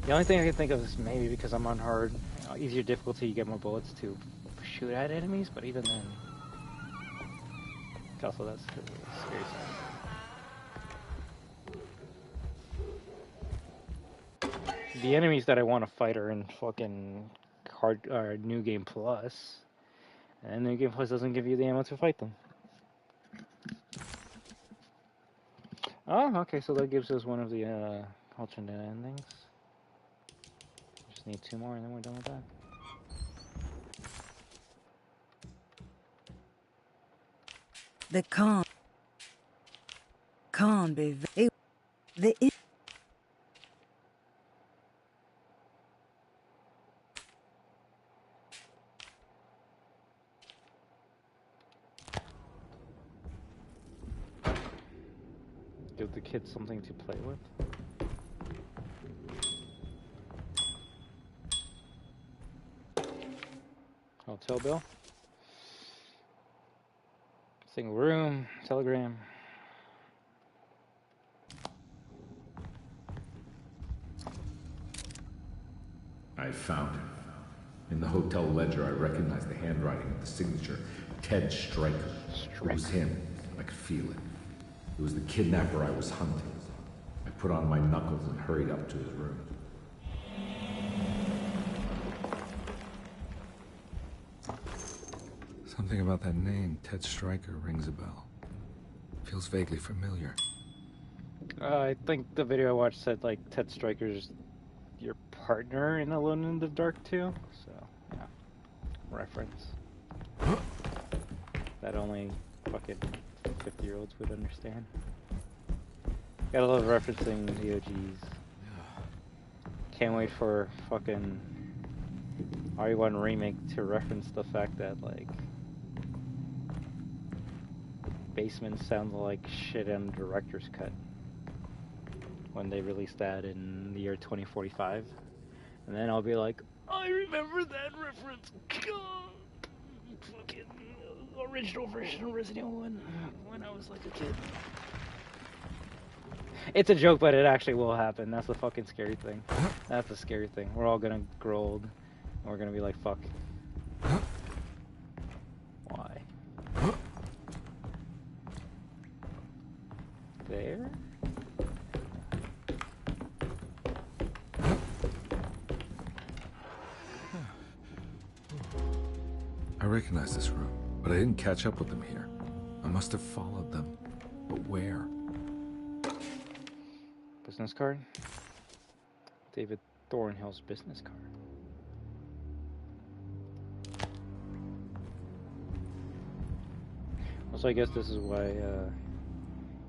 The only thing I can think of is maybe because I'm on hard, easier difficulty, you get more bullets to shoot at enemies, but even then, also that's scary stuff. The enemies that I want to fight are in fucking New Game Plus, and New Game Plus doesn't give you the ammo to fight them. Oh, okay, so that gives us one of the alternate endings. Just need 2 more and then we're done with that. The can't be the Give the kids something to play with. Hotel bill. Single room. Telegram. I found him. In the hotel ledger, I recognized the handwriting of the signature. Ted Stryker. It was him. I could feel it. It was the kidnapper I was hunting. I put on my knuckles and hurried up to his room. Something about that name, Ted Stryker, rings a bell. Feels vaguely familiar. I think the video I watched said like Ted Stryker's your partner in Alone in the Dark too. So yeah, reference that only fucking 50-year-olds would understand. Gotta love referencing the OGs. Can't wait for fucking RE1 remake to reference the fact that like Basement sounds like shit in director's cut when they release that in the year 2045, and then I'll be like, I remember that reference. Fucking original version of Resident Evil 1 when I was like a kid. It's a joke, but it actually will happen. That's the fucking scary thing. That's the scary thing. We're all gonna grow old, and we're gonna be like, fuck. Why? There? I recognize this room. But I didn't catch up with them here. I must have followed them. But where? Business card? David Thornhill's business card. Also, I guess this is why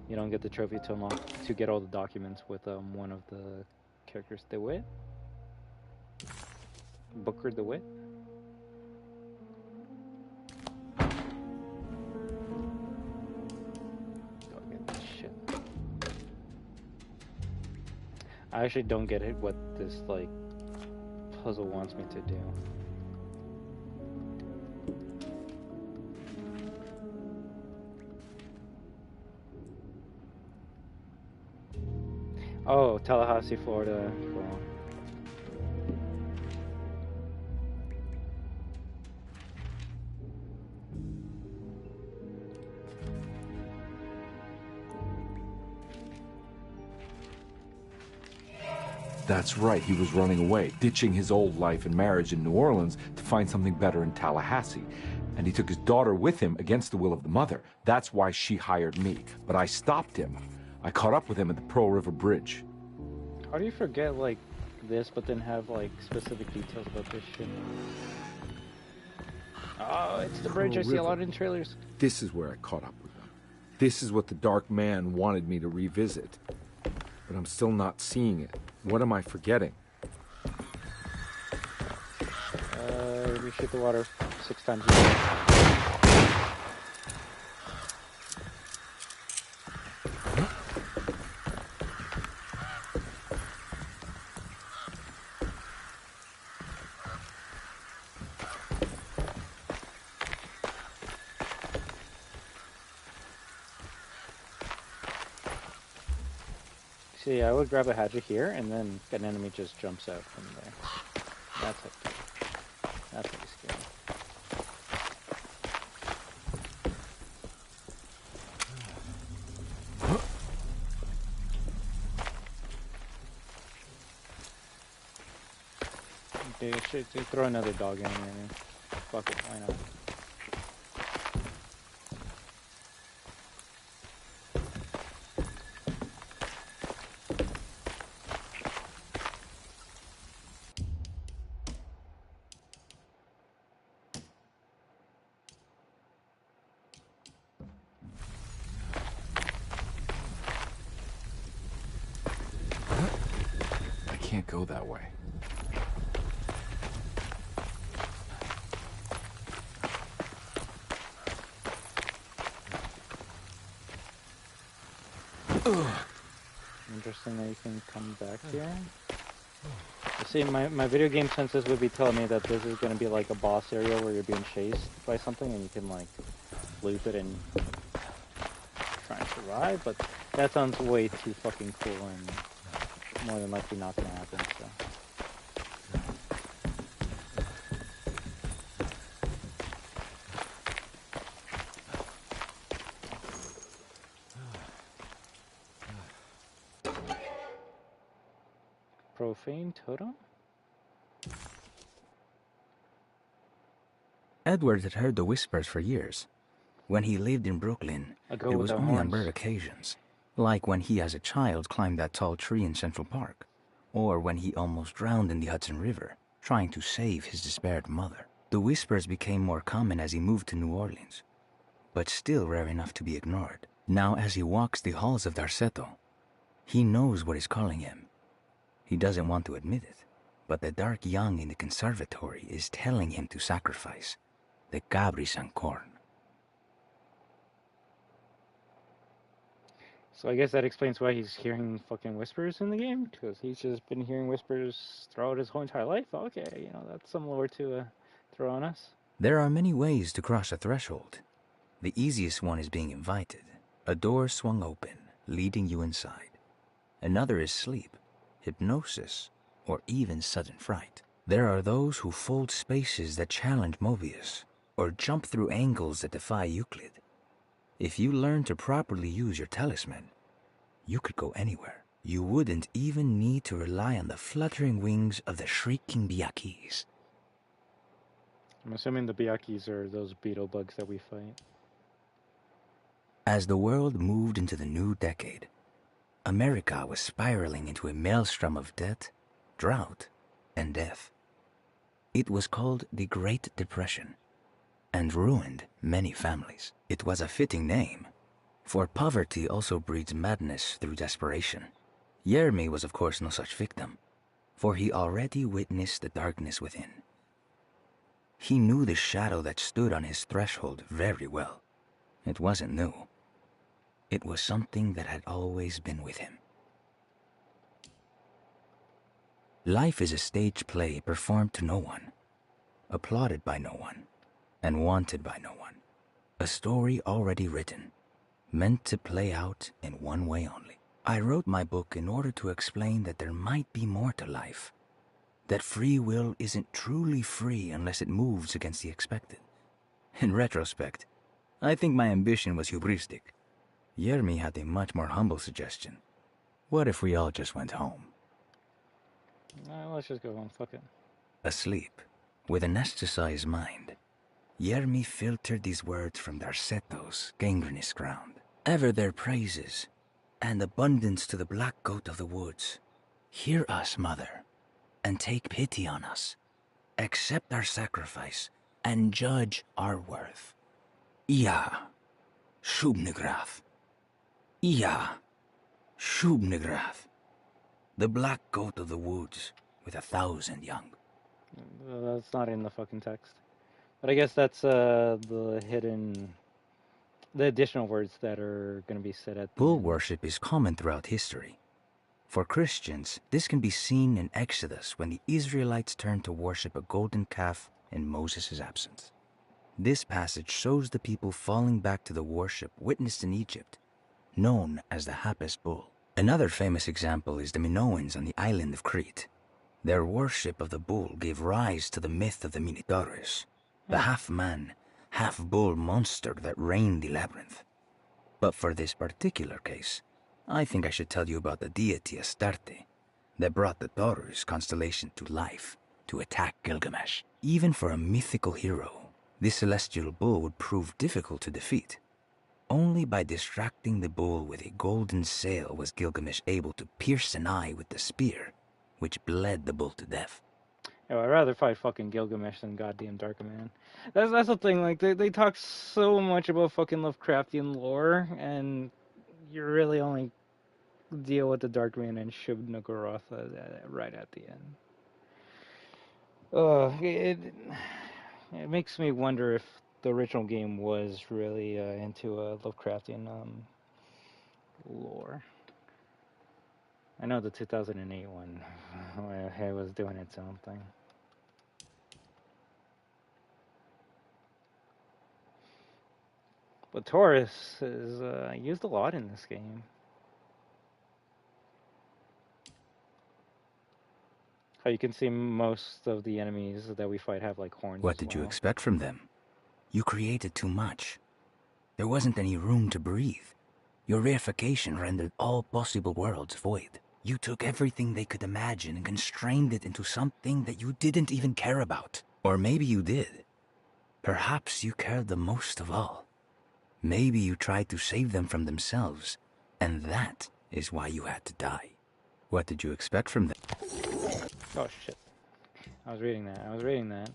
you don't get the trophy to unlock to get all the documents with one of the characters, DeWitt, Booker DeWitt. Don't get this shit. I actually don't get it what this like puzzle wants me to do. Oh, Tallahassee, Florida. Cool. That's right, he was running away, ditching his old life and marriage in New Orleans to find something better in Tallahassee. And he took his daughter with him against the will of the mother. That's why she hired me. But I stopped him. I caught up with him at the Pearl River Bridge. How do you forget like this, but then have like specific details about this shit? Oh, it's the bridge. I see a lot in trailers. This is where I caught up with him. This is what the Dark Man wanted me to revisit. But I'm still not seeing it. What am I forgetting? Reshoot the water 6 times. See, I would grab a hatchet here, and then an enemy just jumps out from there. That's pretty scary. Okay, should throw another dog in here. Fuck it, why not? I can't go that way. Interesting that you can come back here. You see, my video game senses would be telling me that this is going to be like a boss area where you're being chased by something and you can like loop it and try and survive, but that sounds way too fucking cool and more than likely not going to happen, so. Profane totem? Edward had heard the whispers for years. When he lived in Brooklyn, it was only on rare occasions, like when he as a child climbed that tall tree in Central Park, or when he almost drowned in the Hudson River, trying to save his despaired mother. The whispers became more common as he moved to New Orleans, but still rare enough to be ignored. Now as he walks the halls of Darceto, he knows what is calling him. He doesn't want to admit it, but the dark young in the conservatory is telling him to sacrifice the Cabris and corn. So I guess that explains why he's hearing fucking whispers in the game, because he's just been hearing whispers throughout his whole entire life. Okay, you know, that's some lore to throw on us. There are many ways to cross a threshold. The easiest one is being invited. A door swung open, leading you inside. Another is sleep, hypnosis, or even sudden fright. There are those who fold spaces that challenge Mobius, or jump through angles that defy Euclid. If you learn to properly use your talisman, you could go anywhere. You wouldn't even need to rely on the fluttering wings of the shrieking Biakis. I'm assuming the Byakis are those beetle bugs that we fight. As the world moved into the new decade, America was spiraling into a maelstrom of debt, drought, and death. It was called the Great Depression, and ruined many families. It was a fitting name, for poverty also breeds madness through desperation. Yermi was of course no such victim, for he already witnessed the darkness within. He knew the shadow that stood on his threshold very well. It wasn't new. It was something that had always been with him. Life is a stage play performed to no one, applauded by no one, and wanted by no one. A story already written, meant to play out in one way only. I wrote my book in order to explain that there might be more to life, that free will isn't truly free unless it moves against the expected. In retrospect, I think my ambition was hubristic. Yermi had a much more humble suggestion. What if we all just went home? Let's just go home, fuck it. Asleep, with an anesthetized mind, Yermi filtered these words from Darceto's gangrenous ground. Ever their praises, and abundance to the black goat of the woods. Hear us, mother, and take pity on us. Accept our sacrifice, and judge our worth. Ia, Shubnigrath. Ia, Shubnigrath. The black goat of the woods with 1,000 young. That's not in the fucking text. But I guess that's the additional words that are going to be said at the Bull end. worship is common throughout history. For Christians, this can be seen in Exodus when the Israelites turned to worship a golden calf in Moses' absence. This passage shows the people falling back to the worship witnessed in Egypt, known as the Hapis bull. Another famous example is the Minoans on the island of Crete. Their worship of the bull gave rise to the myth of the Minotaurus, the half-man, half-bull monster that reigned the labyrinth. But for this particular case, I think I should tell you about the deity Astarte that brought the Taurus constellation to life to attack Gilgamesh. Even for a mythical hero, this celestial bull would prove difficult to defeat. Only by distracting the bull with a golden sail was Gilgamesh able to pierce an eye with the spear, which bled the bull to death. Yo, I'd rather fight fucking Gilgamesh than goddamn Darkman. That's the thing, like, they talk so much about fucking Lovecraftian lore, and you really only deal with the Darkman and Shub-Niggurath right at the end. It makes me wonder if the original game was really into Lovecraftian lore. I know the 2008 one was doing its own thing. But Taurus is used a lot in this game. How you can see most of the enemies that we fight have like horns. What did you expect from them? You created too much. There wasn't any room to breathe. Your reification rendered all possible worlds void. You took everything they could imagine and constrained it into something that you didn't even care about. Or maybe you did. Perhaps you cared the most of all. Maybe you tried to save them from themselves, and that is why you had to die. What did you expect from them? Oh shit. I was reading that.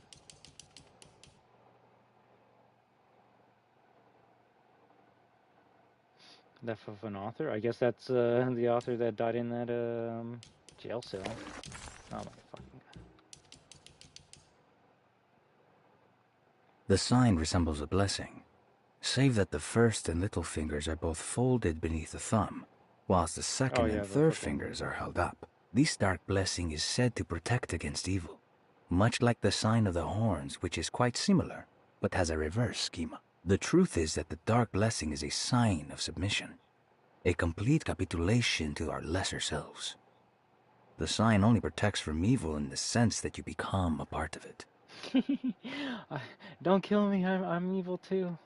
Death of an author? I guess that's the author that died in that jail cell. Oh my fucking god. The sign resembles a blessing, save that the first and little fingers are both folded beneath the thumb, whilst the second and third fingers are held up. This dark blessing is said to protect against evil, much like the sign of the horns, which is quite similar, but has a reverse schema. The truth is that the dark blessing is a sign of submission, a complete capitulation to our lesser selves. The sign only protects from evil in the sense that you become a part of it. Don't kill me, I'm evil too.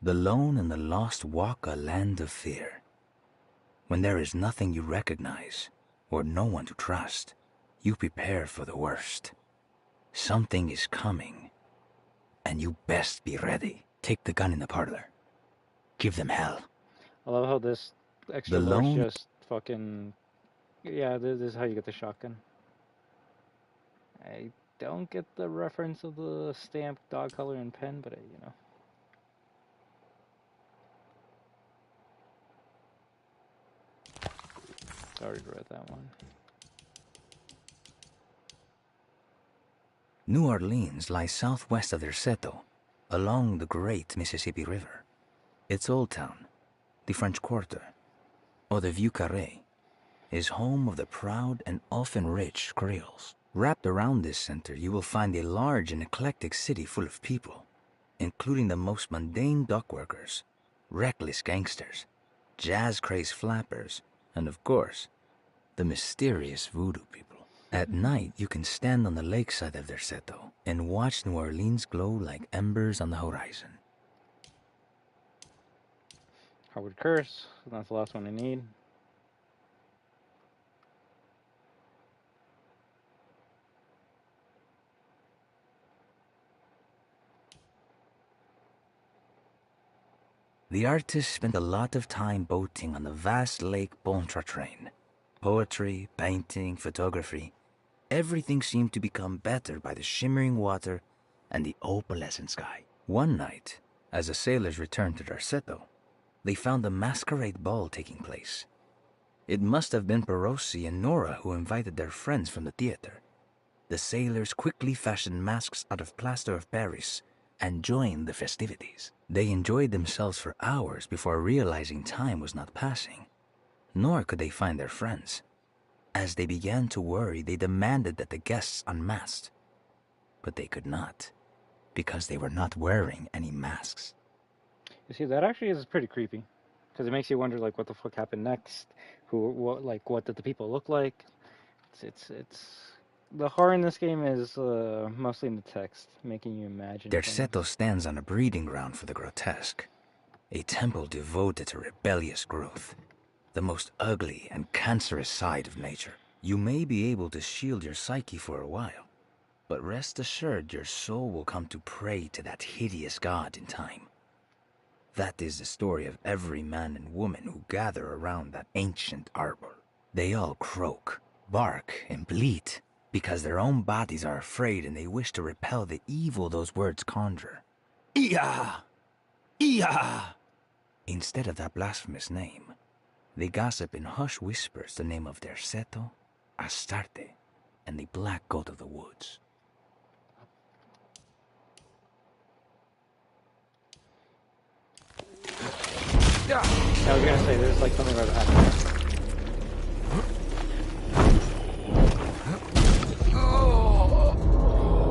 The lone and the lost walk a land of fear. When there is nothing you recognize, or no one to trust, you prepare for the worst. Something is coming, and you best be ready. Take the gun in the parlor. Give them hell. I love how this extra The lore's lone- just fucking... Yeah, this is how you get the shotgun. I don't get the reference of the stamp, dog color, and pen, but you know. Already read that one. New Orleans lies southwest of Derceto, along the great Mississippi River. Its old town, the French Quarter, or the Vieux Carré, is home of the proud and often rich Creoles. Wrapped around this center, you will find a large and eclectic city full of people, including the most mundane dock workers, reckless gangsters, jazz-crazed flappers, and of course, the mysterious voodoo people. At night, you can stand on the lakeside of Derceto and watch New Orleans glow like embers on the horizon. Howard Curse, that's the last one I need. The artist spent a lot of time boating on the vast Lake Pontchartrain. Poetry, painting, photography, everything seemed to become better by the shimmering water and the opalescent sky. One night, as the sailors returned to Derceto, they found a masquerade ball taking place. It must have been Perosi and Nora who invited their friends from the theater. The sailors quickly fashioned masks out of plaster of Paris and joined the festivities. They enjoyed themselves for hours before realizing time was not passing. Nor could they find their friends. As they began to worry, they demanded that the guests unmasked. But they could not, because they were not wearing any masks. You see, that actually is pretty creepy, because it makes you wonder, like, what the fuck happened next? What did the people look like? It's the horror in this game is mostly in the text, making you imagine. Derceto stands on a breeding ground for the grotesque, a temple devoted to rebellious growth, the most ugly and cancerous side of nature. You may be able to shield your psyche for a while, but rest assured your soul will come to pray to that hideous god in time. That is the story of every man and woman who gather around that ancient arbor. They all croak, bark, and bleat, because their own bodies are afraid and they wish to repel the evil those words conjure. Iya! Iya! Instead of that blasphemous name, they gossip in hushed whispers the name of Derceto, Astarte, and the Black Goat of the Woods. I was gonna say, there's like something about that.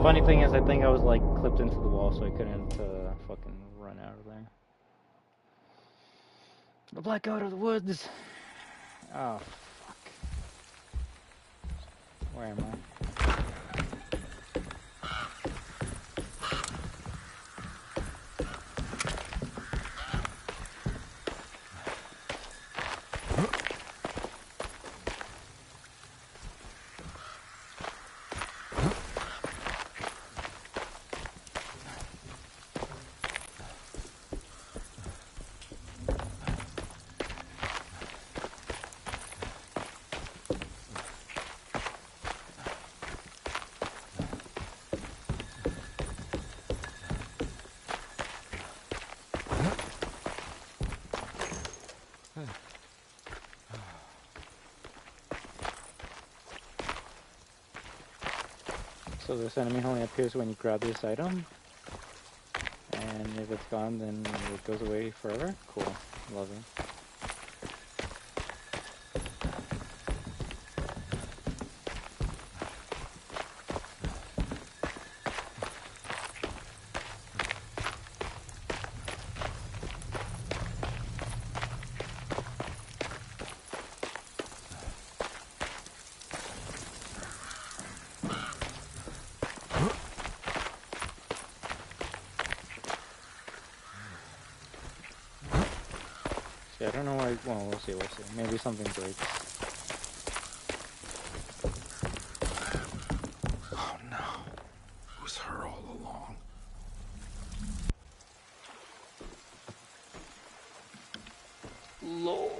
Funny thing is, I think I was like clipped into the wall, so I couldn't fucking run out of there. The Black Goat of the Woods. Oh fuck. Where am I? So this enemy only appears when you grab this item, and if it's gone, then it goes away forever. Cool, love it. I don't know why. Well, we'll see. Maybe something breaks. Oh no. Lord.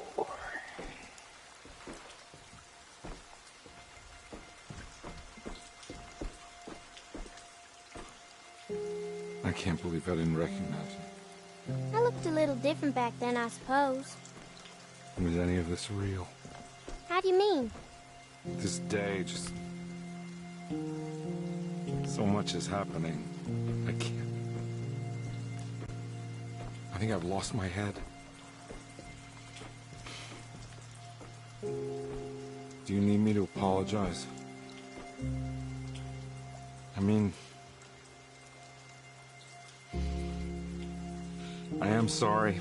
I can't believe I didn't recognize you. I looked a little different back then, I suppose. Was any of this real? How do you mean? This day, just... so much is happening. I can't... I think I've lost my head. Do you need me to apologize? I mean... I am sorry.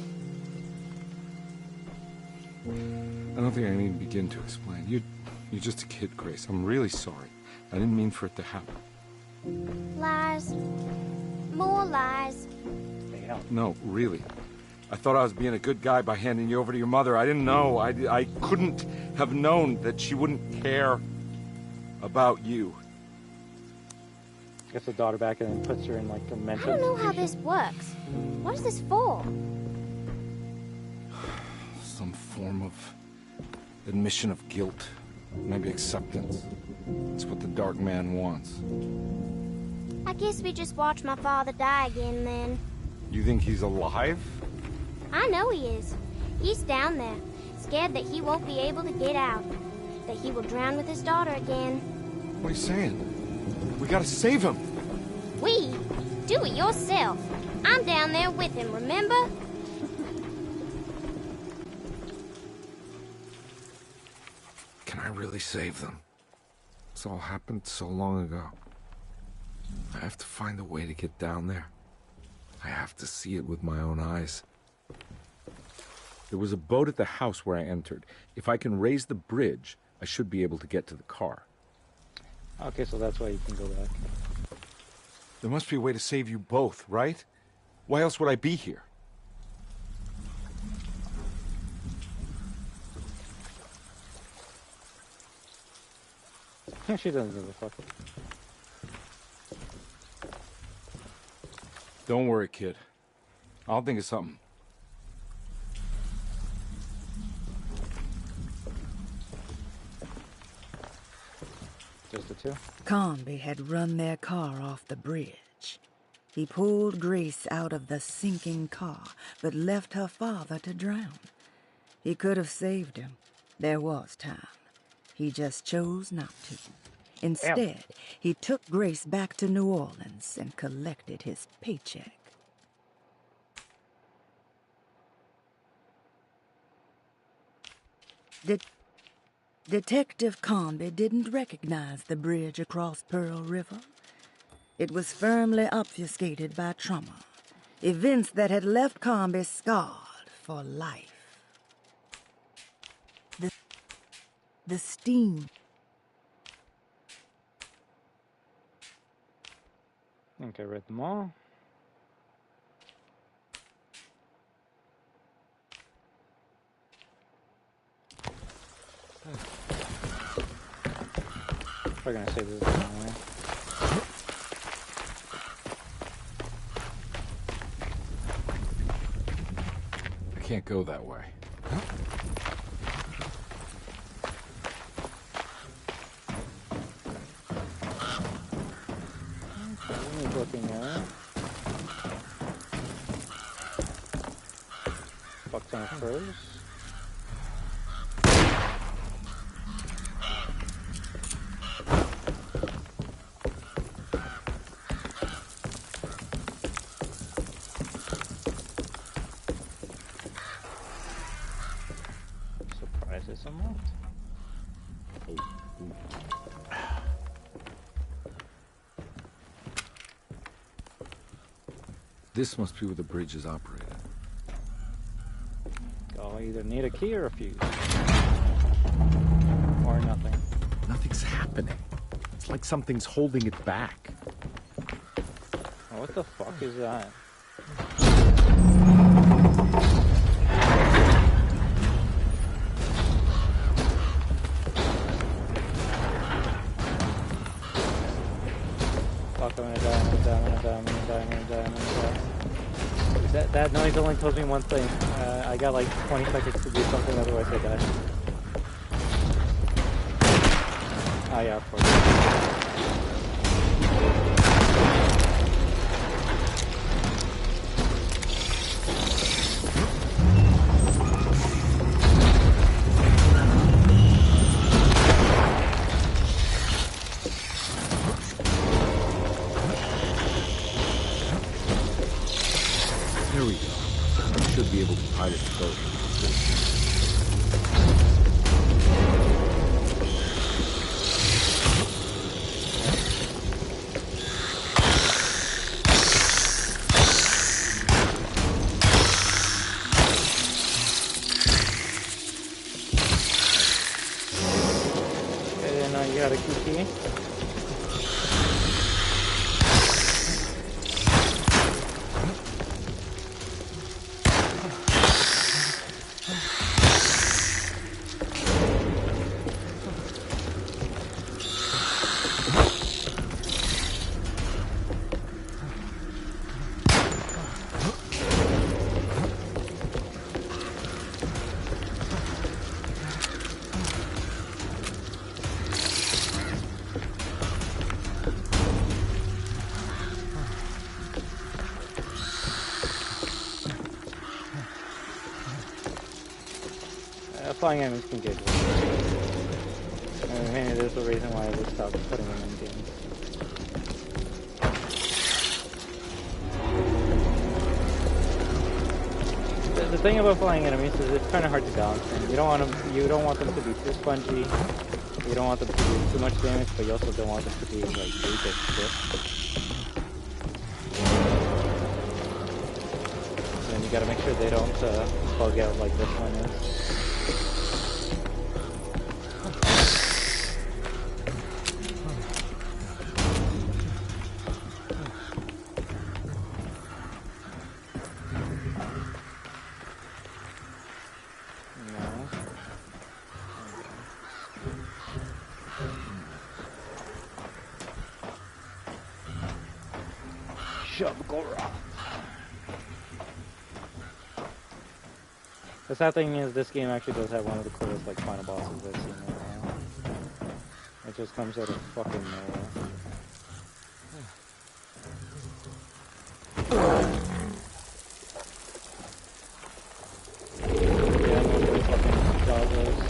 I don't think I need to begin to explain. You're just a kid, Grace. I'm really sorry. I didn't mean for it to happen. Lies. More lies. No, really. I thought I was being a good guy by handing you over to your mother. I didn't know. I couldn't have known that she wouldn't care about you. Gets the daughter back and then puts her in, like, a mental I don't know how institution. this works. What is this for? Some form of admission of guilt. Maybe acceptance. It's what the Dark Man wants. I guess we just watch my father die again, then. You think he's alive? I know he is. He's down there, scared that he won't be able to get out. That he will drown with his daughter again. What are you saying? We gotta save him. We? Do it yourself. I'm down there with him, remember? Can I really save them? This all happened so long ago. I have to find a way to get down there. I have to see it with my own eyes. There was a boat at the house where I entered. If I can raise the bridge, I should be able to get to the car. Okay, so that's why you can go back. There must be a way to save you both, right? Why else would I be here? She doesn't give a fuck. Don't worry, kid. I'll think of something. Just the two? Comby had run their car off the bridge. He pulled Grace out of the sinking car, but left her father to drown. He could have saved him. There was time. He just chose not to. Instead, he took Grace back to New Orleans and collected his paycheck. Detective Comby didn't recognize the bridge across Pearl River. It was firmly obfuscated by trauma, events that had left Comby scarred for life. The steam. I think I read them all. We're gonna say this is the wrong way. I can't go that way. Looking at fuck ton of furs. Surprises somewhat. This must be where the bridge is operated. I'll either need a key or a fuse. Or nothing. Nothing's happening. It's like something's holding it back. Oh, what the fuck is that? Fuck, I'm gonna die, I'm gonna die. That noise only tells me one thing. I I got like 20 seconds to do something, otherwise I die. Oh yeah, of course. There we go. Should be able to pilot the boat. Okay, now you got a key. Flying enemies can get worse. Maybe there's a reason why I would stop putting them in games. The thing about flying enemies is it's kind of hard to balance them. You don't want them to be too spongy. You don't want them to do too much damage, but you also don't want them to be like weak as shit. And you gotta make sure they don't bug out like this one is. The sad thing is, this game actually does have one of the coolest like final bosses I've seen in a while. It just comes out of fucking nowhere. Yeah, I'm gonna fucking dodge those.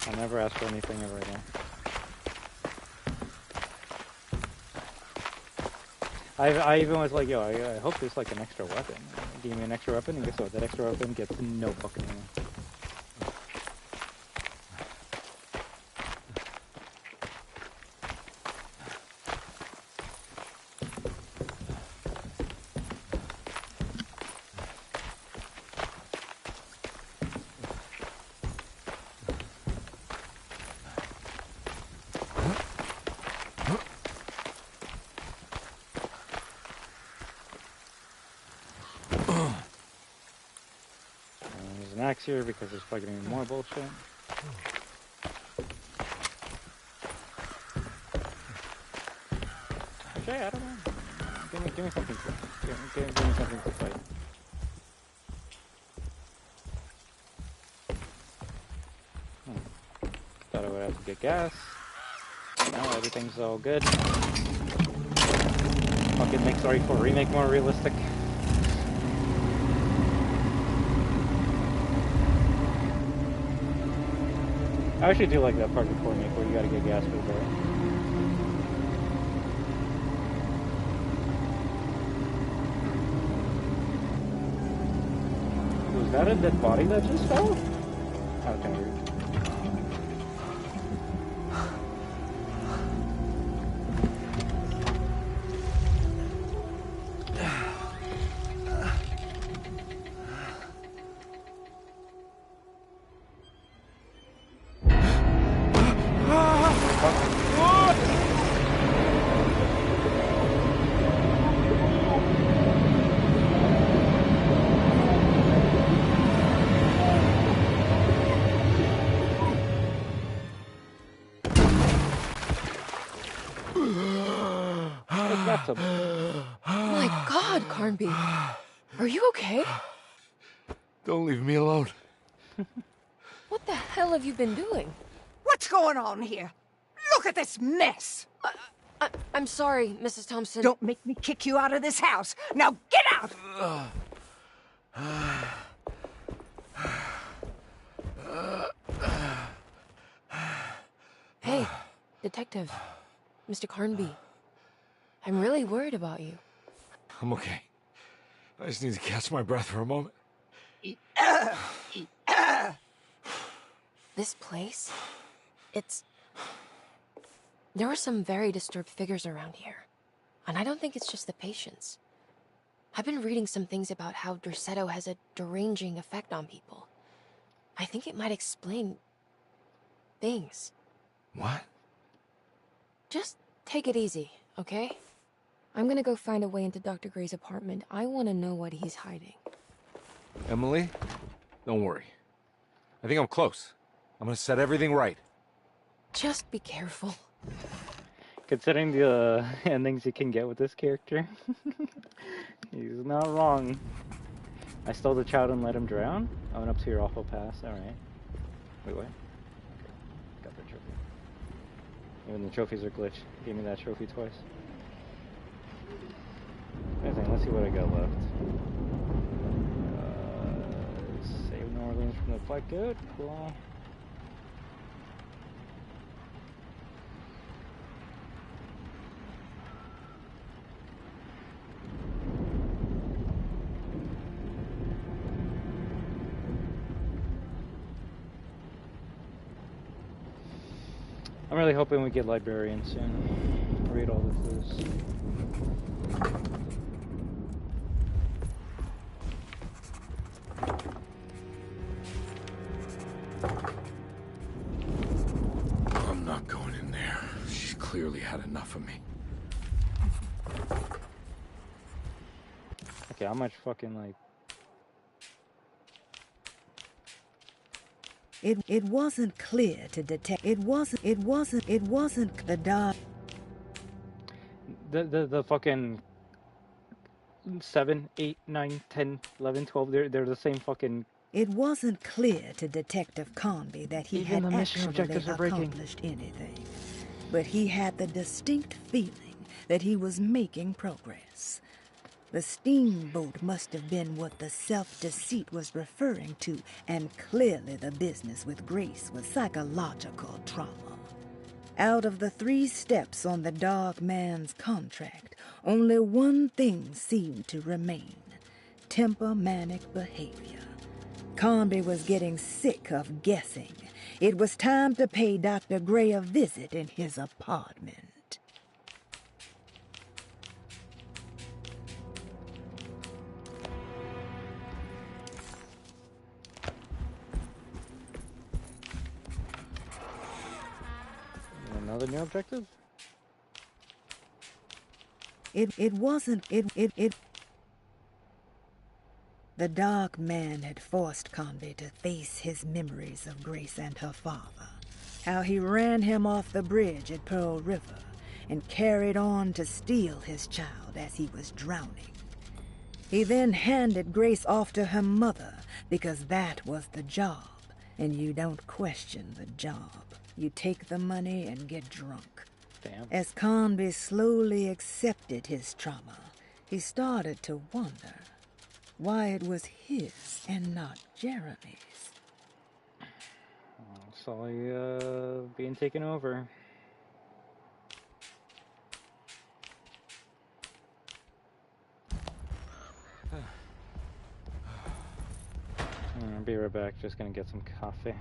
I'll never ask for anything ever again. I even was like, yo, I hope there's like an extra weapon. Give me an extra weapon, and guess what? That extra weapon gets no fucking ammo. There's an axe here because there's probably gonna be more bullshit. Okay, I don't know. Give me something to give me something to fight. Thought I would have to get gas. No, everything's all good. Fucking make Story 4 Remake more realistic. I actually do like that part of the remake where you gotta get gas for the barrel. Was that a dead body that just fell? Oh, okay. My God, Carnby. Are you okay? Don't leave me alone. What the hell have you been doing? What's going on here? Look at this mess! I'm sorry, Mrs. Thompson. Don't make me kick you out of this house. Now get out! Hey, Detective. Mr. Carnby. I'm really worried about you. I'm okay. I just need to catch my breath for a moment. This place? There are some very disturbed figures around here. And I don't think it's just the patients. I've been reading some things about how Derceto has a deranging effect on people. I think it might explain... things. What? Just take it easy, okay? I'm gonna go find a way into Dr. Gray's apartment. I want to know what he's hiding. Emily, don't worry. I think I'm close. I'm gonna set everything right. Just be careful. Considering the endings you can get with this character, he's not wrong. I stole the child and let him drown? I went up to your awful past, alright. Wait, what? Okay, got the trophy. Even the trophies are glitched. Gave me that trophy twice. Let's see what I got left. Save New Orleans from the Black Goat. Cool. I'm really hoping we get Librarian soon. Read all the clues. I'm not going in there. She's clearly had enough of me. Okay, how much fucking like... It wasn't clear to detect. It wasn't the dog. The fucking 7, 8, 9, 10, 11, 12, they're the same fucking... It wasn't clear to Detective Conby that he Even had the mission actually objectives are breaking. accomplished anything. But he had the distinct feeling that he was making progress. The steamboat must have been what the self-deceit was referring to, and clearly the business with Grace was psychological trauma. Out of the 3 steps on the dog man's contract, only one thing seemed to remain: temper-manic behavior. Conby was getting sick of guessing. It was time to pay Dr. Gray a visit in his apartment. Another new objective? It wasn't. The dark man had forced Conby to face his memories of Grace and her father. How he ran him off the bridge at Pearl River and carried on to steal his child as he was drowning. He then handed Grace off to her mother because that was the job, and you don't question the job. You take the money and get drunk. Damn. As Conby slowly accepted his trauma, he started to wonder why it was his and not Jeremy's. Saw you being taken over. I'll be right back. Just gonna get some coffee.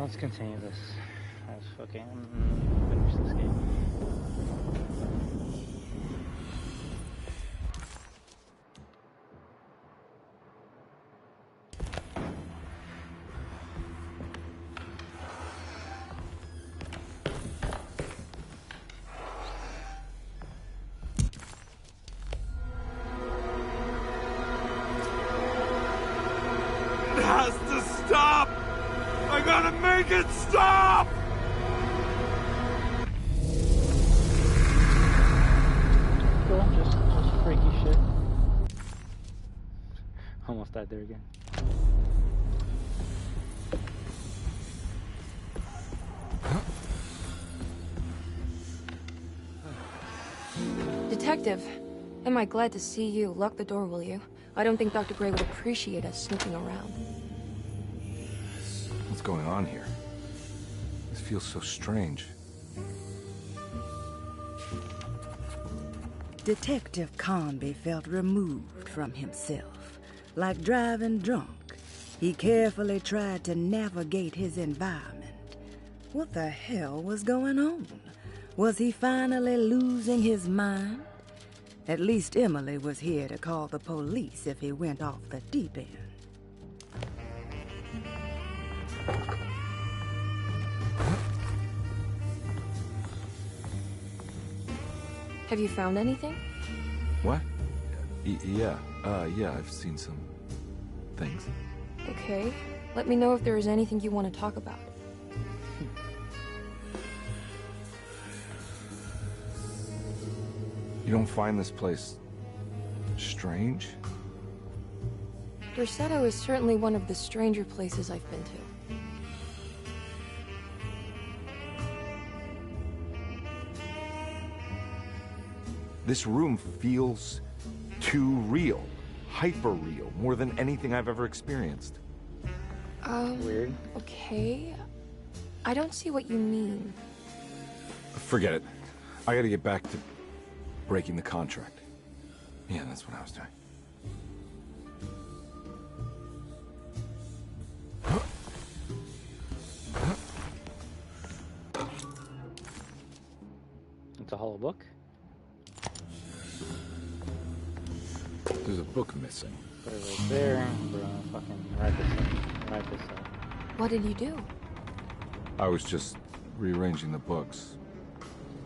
let's continue this. Let's fucking finish this game. It has to stop! I gotta make it stop! Cool, just freaky shit. Almost died there again. Detective, am I glad to see you. Lock the door, will you? I don't think Dr. Gray would appreciate us snooping around. What's going on here? This feels so strange. Detective Conby felt removed from himself. Like driving drunk, he carefully tried to navigate his environment. What the hell was going on? Was he finally losing his mind? At least Emily was here to call the police if he went off the deep end. Have you found anything? What? Yeah, I've seen some things. Okay. Let me know if there is anything you want to talk about. You don't find this place strange? Derceto is certainly one of the stranger places I've been to. This room feels too real. Hyper real. More than anything I've ever experienced. Weird. Okay. I don't see what you mean. Forget it. I gotta get back to breaking the contract. Yeah, that's what I was doing. It's a hollow book. There's a book missing. Put it right there. We're gonna fucking write this up. What did you do? I was just rearranging the books.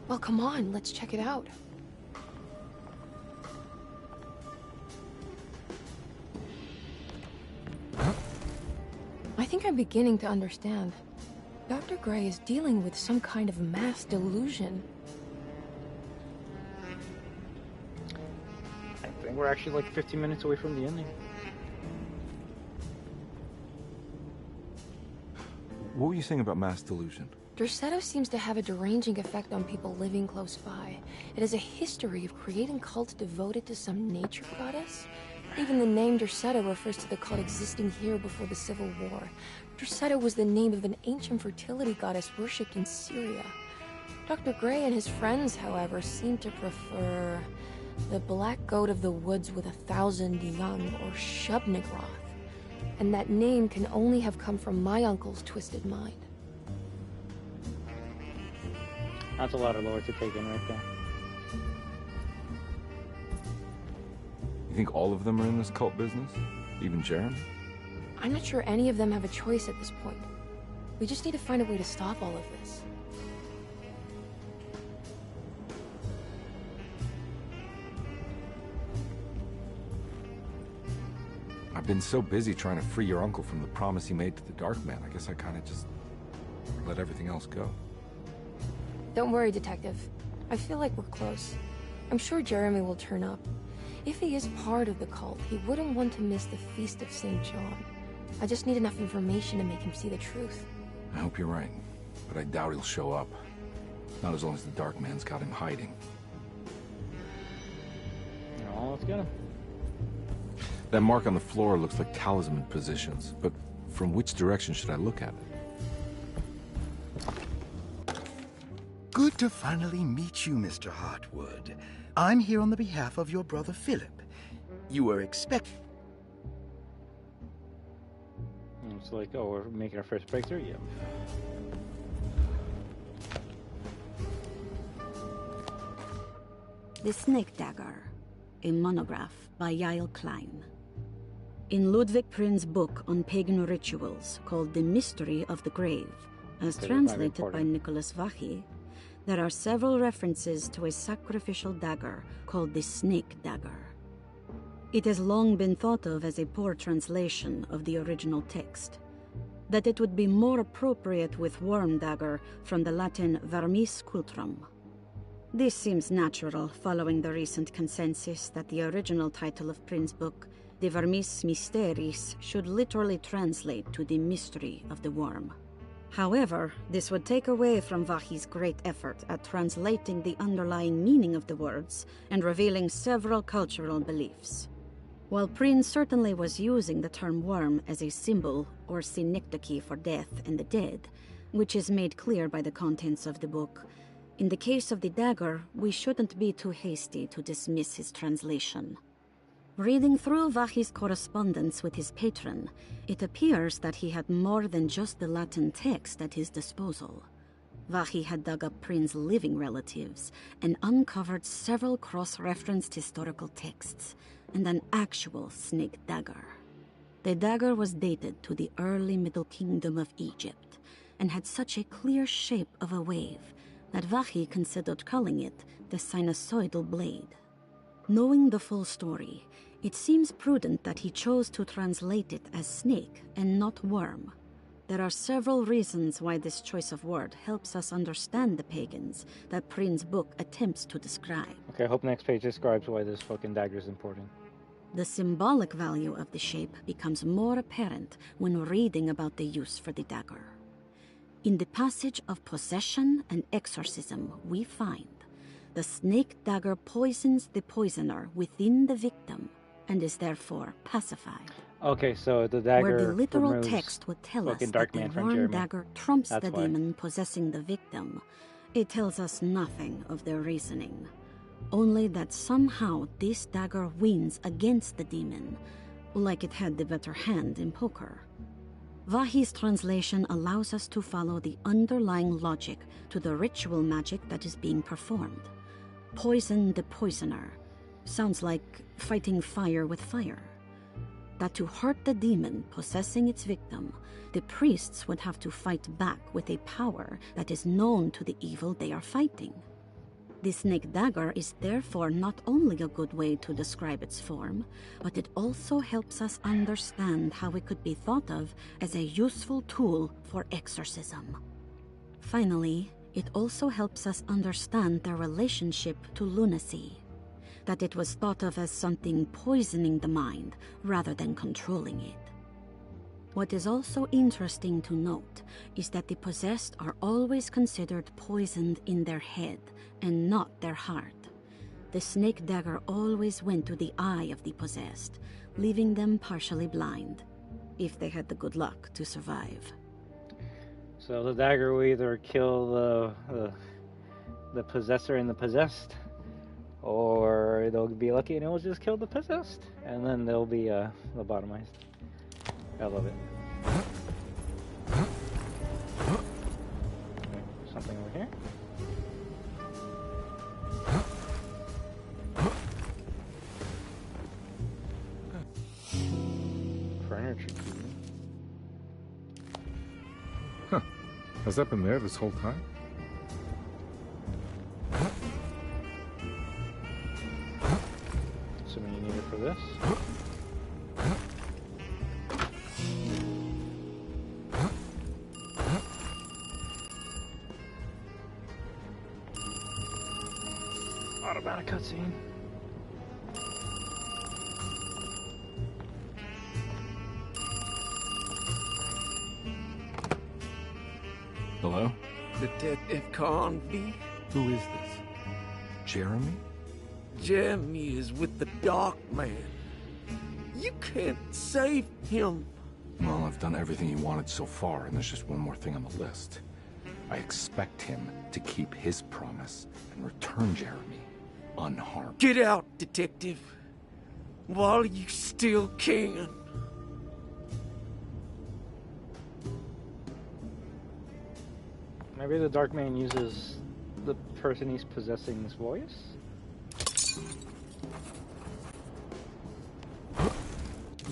Well, come on, let's check it out. I think I'm beginning to understand. Dr. Gray is dealing with some kind of mass delusion. I think we're actually like 15 minutes away from the ending. What were you saying about mass delusion? Derceto seems to have a deranging effect on people living close by. It has a history of creating cults devoted to some nature goddess. Even the name Derceto refers to the cult existing here before the Civil War. Derceto was the name of an ancient fertility goddess worshipped in Syria. Dr. Gray and his friends, however, seem to prefer the black goat of the woods with 1,000 young, or Shub-Nigroth. And that name can only have come from my uncle's twisted mind. That's a lot of lore to take in right there. You think all of them are in this cult business? Even Jeremy? I'm not sure any of them have a choice at this point. We just need to find a way to stop all of this. I've been so busy trying to free your uncle from the promise he made to the Dark Man. I guess I kind of just let everything else go. Don't worry, Detective. I feel like we're close. I'm sure Jeremy will turn up. If he is part of the cult, he wouldn't want to miss the Feast of St. John. I just need enough information to make him see the truth. I hope you're right, but I doubt he'll show up. Not as long as the Dark Man's got him hiding. Oh, let's get him. That mark on the floor looks like talisman positions, but from which direction should I look at it? Good to finally meet you, Mr. Hartwood. I'm here on the behalf of your brother Philip. You were So like, oh, we're making our first breakthrough? Yeah. The Snake Dagger, a monograph by Yael Klein. In Ludwig Prin's book on pagan rituals called The Mystery of the Grave, as translated by Nicholas Vachy, there are several references to a sacrificial dagger called the Snake Dagger. It has long been thought of as a poor translation of the original text, that it would be more appropriate with worm dagger from the Latin vermis cultrum. This seems natural following the recent consensus that the original title of Prin's book, De Vermis Mysteris, should literally translate to the mystery of the worm. However, this would take away from Vachy's great effort at translating the underlying meaning of the words and revealing several cultural beliefs. While Prin certainly was using the term worm as a symbol or synecdoche for death and the dead, which is made clear by the contents of the book, in the case of the dagger, we shouldn't be too hasty to dismiss his translation. Reading through Vachy's correspondence with his patron, it appears that he had more than just the Latin text at his disposal. Vachy had dug up Prin's living relatives and uncovered several cross-referenced historical texts and an actual snake dagger. The dagger was dated to the early Middle Kingdom of Egypt and had such a clear shape of a wave that Vachy considered calling it the sinusoidal blade. Knowing the full story, it seems prudent that he chose to translate it as snake and not worm. There are several reasons why this choice of word helps us understand the pagans that Prin's book attempts to describe. Okay, I hope next page describes why this fucking dagger is important. The symbolic value of the shape becomes more apparent when reading about the use for the dagger. In the passage of possession and exorcism, we find the snake dagger poisons the poisoner within the victim and is therefore pacified. Okay, so the dagger where the literal removes text would tell us that Dark the Man from worm Jeremy. dagger trumps That's the why. demon possessing the victim, it tells us nothing of their reasoning. Only that somehow this dagger wins against the demon, like it had the better hand in poker. Vachy's translation allows us to follow the underlying logic to the ritual magic that is being performed. Poison the poisoner sounds like fighting fire with fire. That to hurt the demon possessing its victim, the priests would have to fight back with a power that is known to the evil they are fighting. The snake dagger is therefore not only a good way to describe its form, but it also helps us understand how it could be thought of as a useful tool for exorcism. Finally, it also helps us understand their relationship to lunacy, that it was thought of as something poisoning the mind rather than controlling it. What is also interesting to note is that the possessed are always considered poisoned in their head and not their heart. The snake dagger always went to the eye of the possessed, leaving them partially blind, if they had the good luck to survive. So the dagger will either kill the possessor and the possessed, or they'll be lucky and it will just kill the possessed, and then they'll be lobotomized. I love it. Something over here. Furniture key. Huh. Has that been there this whole time? Assuming you need it for this. Automatic cutscene. Hello? Detective Convey? Who is this? Jeremy? Jeremy is with the Dark Man. You can't save him. Well, I've done everything you wanted so far, and there's just one more thing on the list. I expect him to keep his promise and return Jeremy unharmed. Get out, Detective, while you still can. Maybe the Dark Man uses the person he's possessing's voice?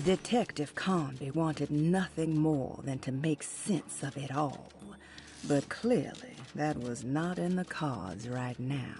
Detective Conby wanted nothing more than to make sense of it all. But clearly, that was not in the cards right now.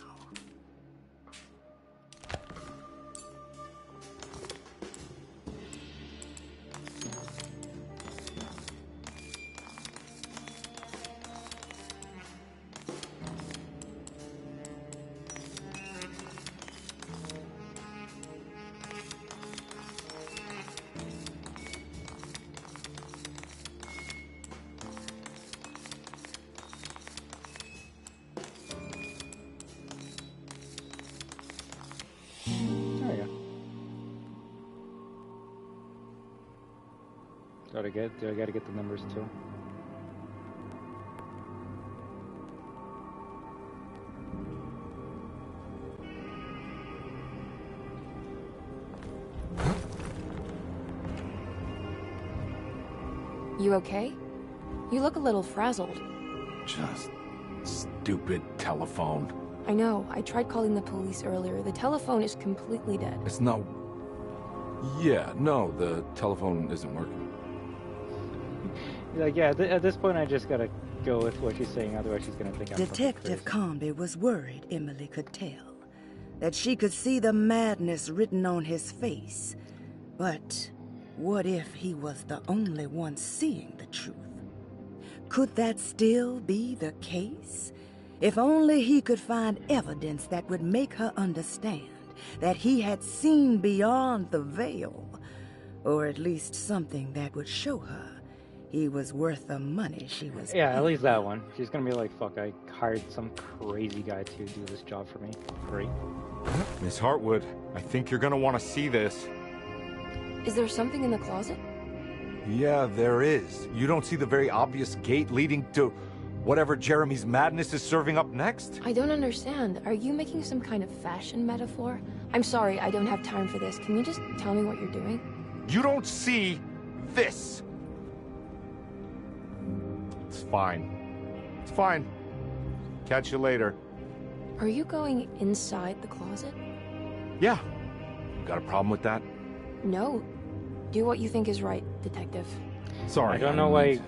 Do I gotta get the numbers too? You okay? You look a little frazzled. Just stupid telephone. I know. I tried calling the police earlier. The telephone is completely dead. It's not... Yeah, no, the telephone isn't working. Like, yeah, at this point I just gotta go with what she's saying, otherwise she's gonna think I'm Detective Conby was worried Emily could tell, that she could see the madness written on his face. But what if he was the only one seeing the truth? Could that still be the case? If only he could find evidence that would make her understand that he had seen beyond the veil, or at least something that would show her he was worth the money she was Yeah, paying. at least that one. She's gonna be like, fuck, I hired some crazy guy to do this job for me. Great. Miss Hartwood, I think you're gonna want to see this. Is there something in the closet? Yeah, there is. You don't see the very obvious gate leading to whatever Jeremy's madness is serving up next? I don't understand. Are you making some kind of fashion metaphor? I'm sorry, I don't have time for this. Can you just tell me what you're doing? You don't see this. It's fine. It's fine. Catch you later. Are you going inside the closet? Yeah. Got a problem with that? No. Do what you think is right, Detective. Sorry. I don't know why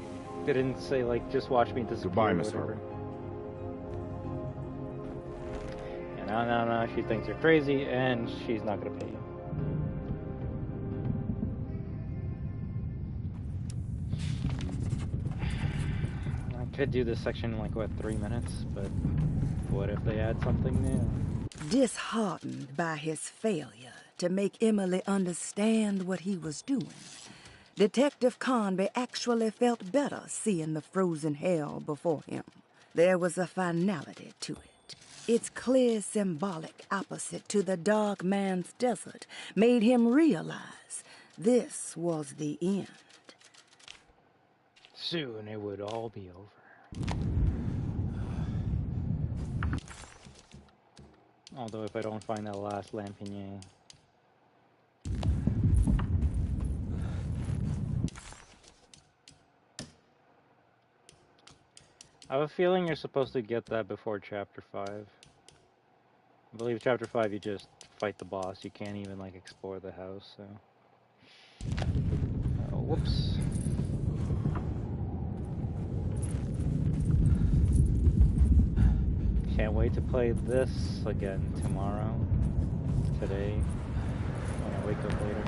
they didn't say, like, just watch me disappear. Goodbye, or Miss whatever. Hartwood. Yeah, no, she thinks you're crazy, and she's not gonna pay you. I could do this section in, like, what, 3 minutes? But what if they add something new? Disheartened by his failure to make Emily understand what he was doing, Detective Conby actually felt better seeing the frozen hell before him. There was a finality to it. Its clear symbolic opposite to the dark man's desert made him realize this was the end. Soon it would all be over. Although if I don't find that last Lampigne... I have a feeling you're supposed to get that before Chapter 5. I believe Chapter 5 you just fight the boss. You can't even, like, explore the house, so... Oh, whoops. Can't wait to play this again tomorrow, today, when I wake up later.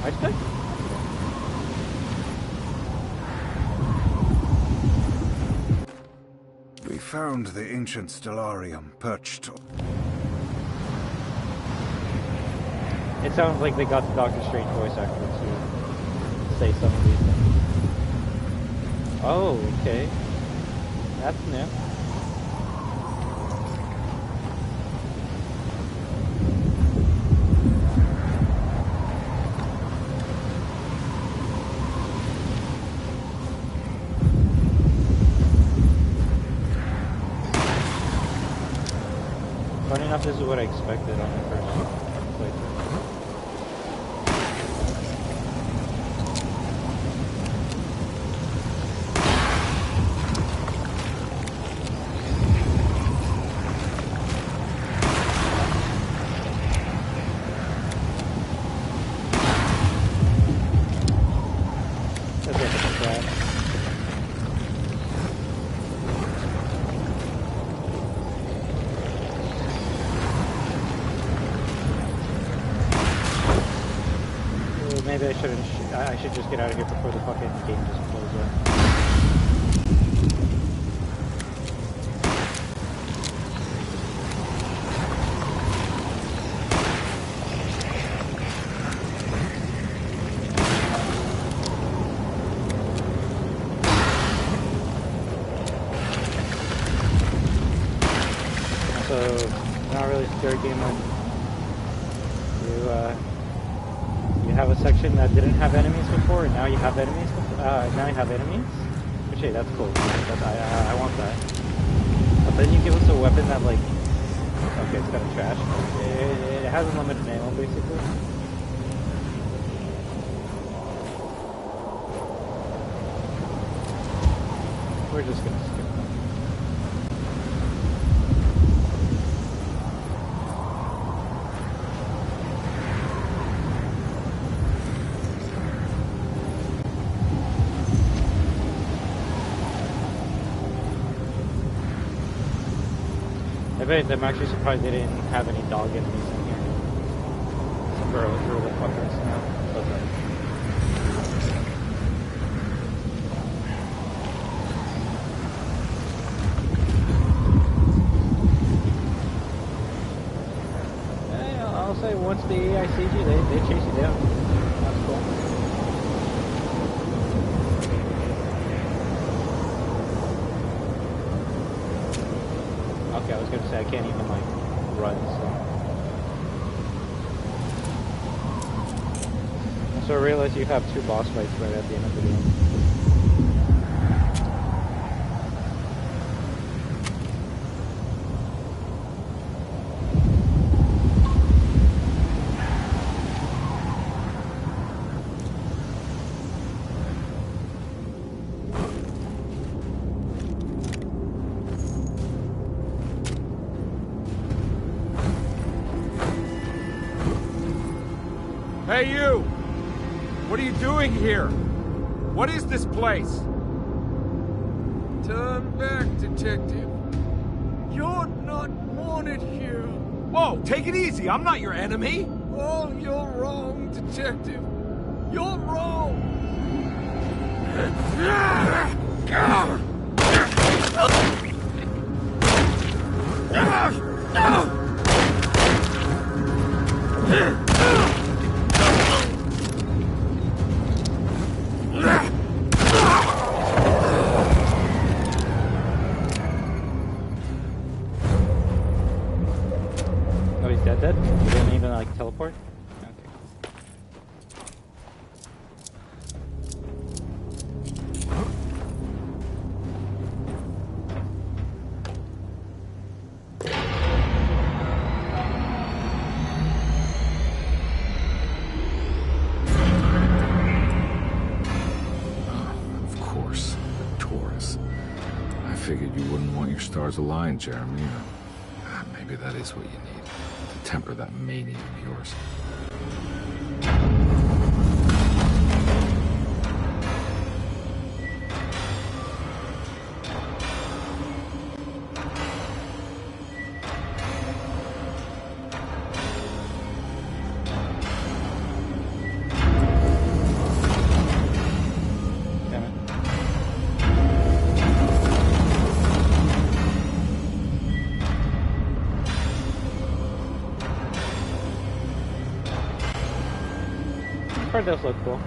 I just We found the ancient stellarium perched. It sounds like they got the Doctor Strange voice actor to say some of these things. Oh, okay. That's new. Funny enough, this is what I expected on the first playthrough. Maybe I shouldn't. I should just get out of here before the fucking game just blows up. So, not really a scary game when you have a section that didn't have enemies before, and now you have enemies. Now you have enemies. Which, hey, that's cool. I want that. But then you give us a weapon that, like, okay, it's kind of trash. It has unlimited ammo, basically. We're just gonna skip that. I'm actually surprised they didn't have any dog enemies in here. Throw the fuckers now. Okay. I'll say once the AI sees you, they chase you down. That's cool. Okay, I was gonna say I can't even like run, so I realize you have 2 boss fights right at the end of the game. Hey, you! What are you doing here? What is this place? Turn back, detective. You're not wanted here. Whoa, take it easy. I'm not your enemy. Oh, you're wrong, detective. You're wrong. Oh, he's dead? He didn't even like teleport? Okay. Of course, the Taurus. I figured you wouldn't want your stars aligned, Jeremy. Maybe that is what you need to temper that mania of yours. Card does look cool.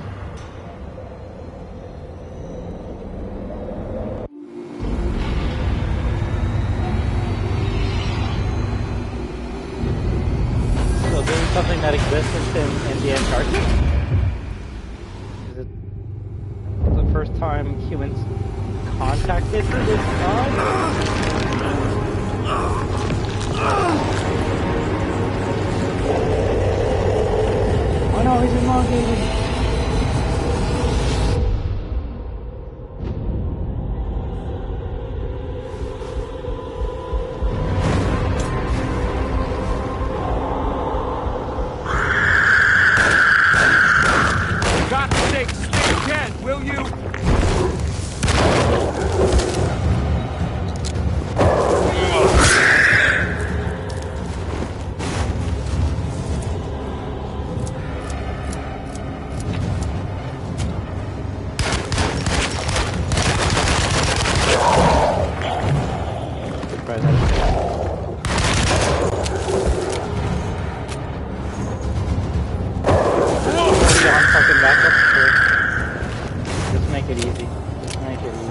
So this is something that exists in the Antarctic? Is it the first time humans contacted this Oh no, he's elongated. God's sake, stay dead, will you? back up, sure. Just make it easy. Just make it easy.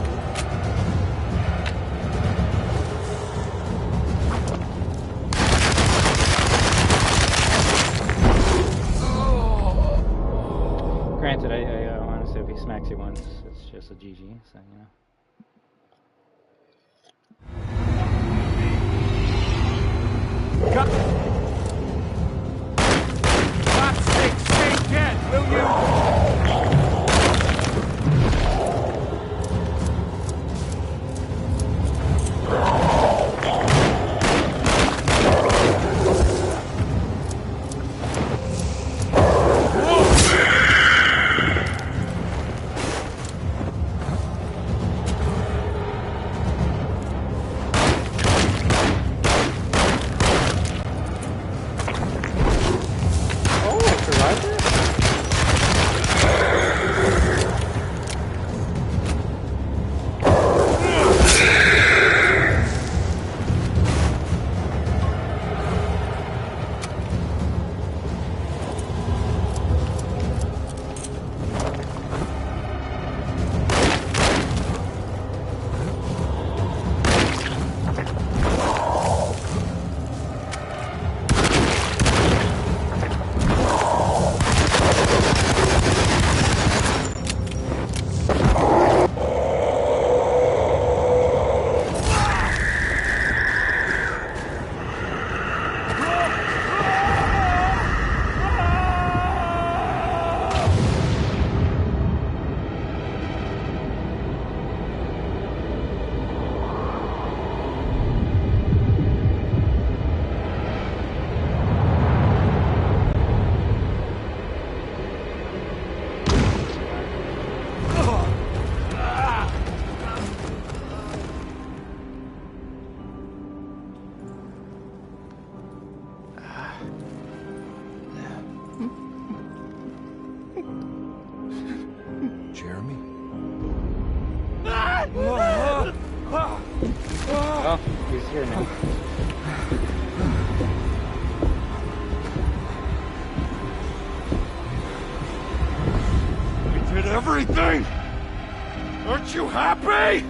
Granted, I honestly, if he smacks you once, it's just a GG, so, you know. God's sake, stay dead, will you? Jeremy? Oh, he's here now. We did everything! Aren't you happy?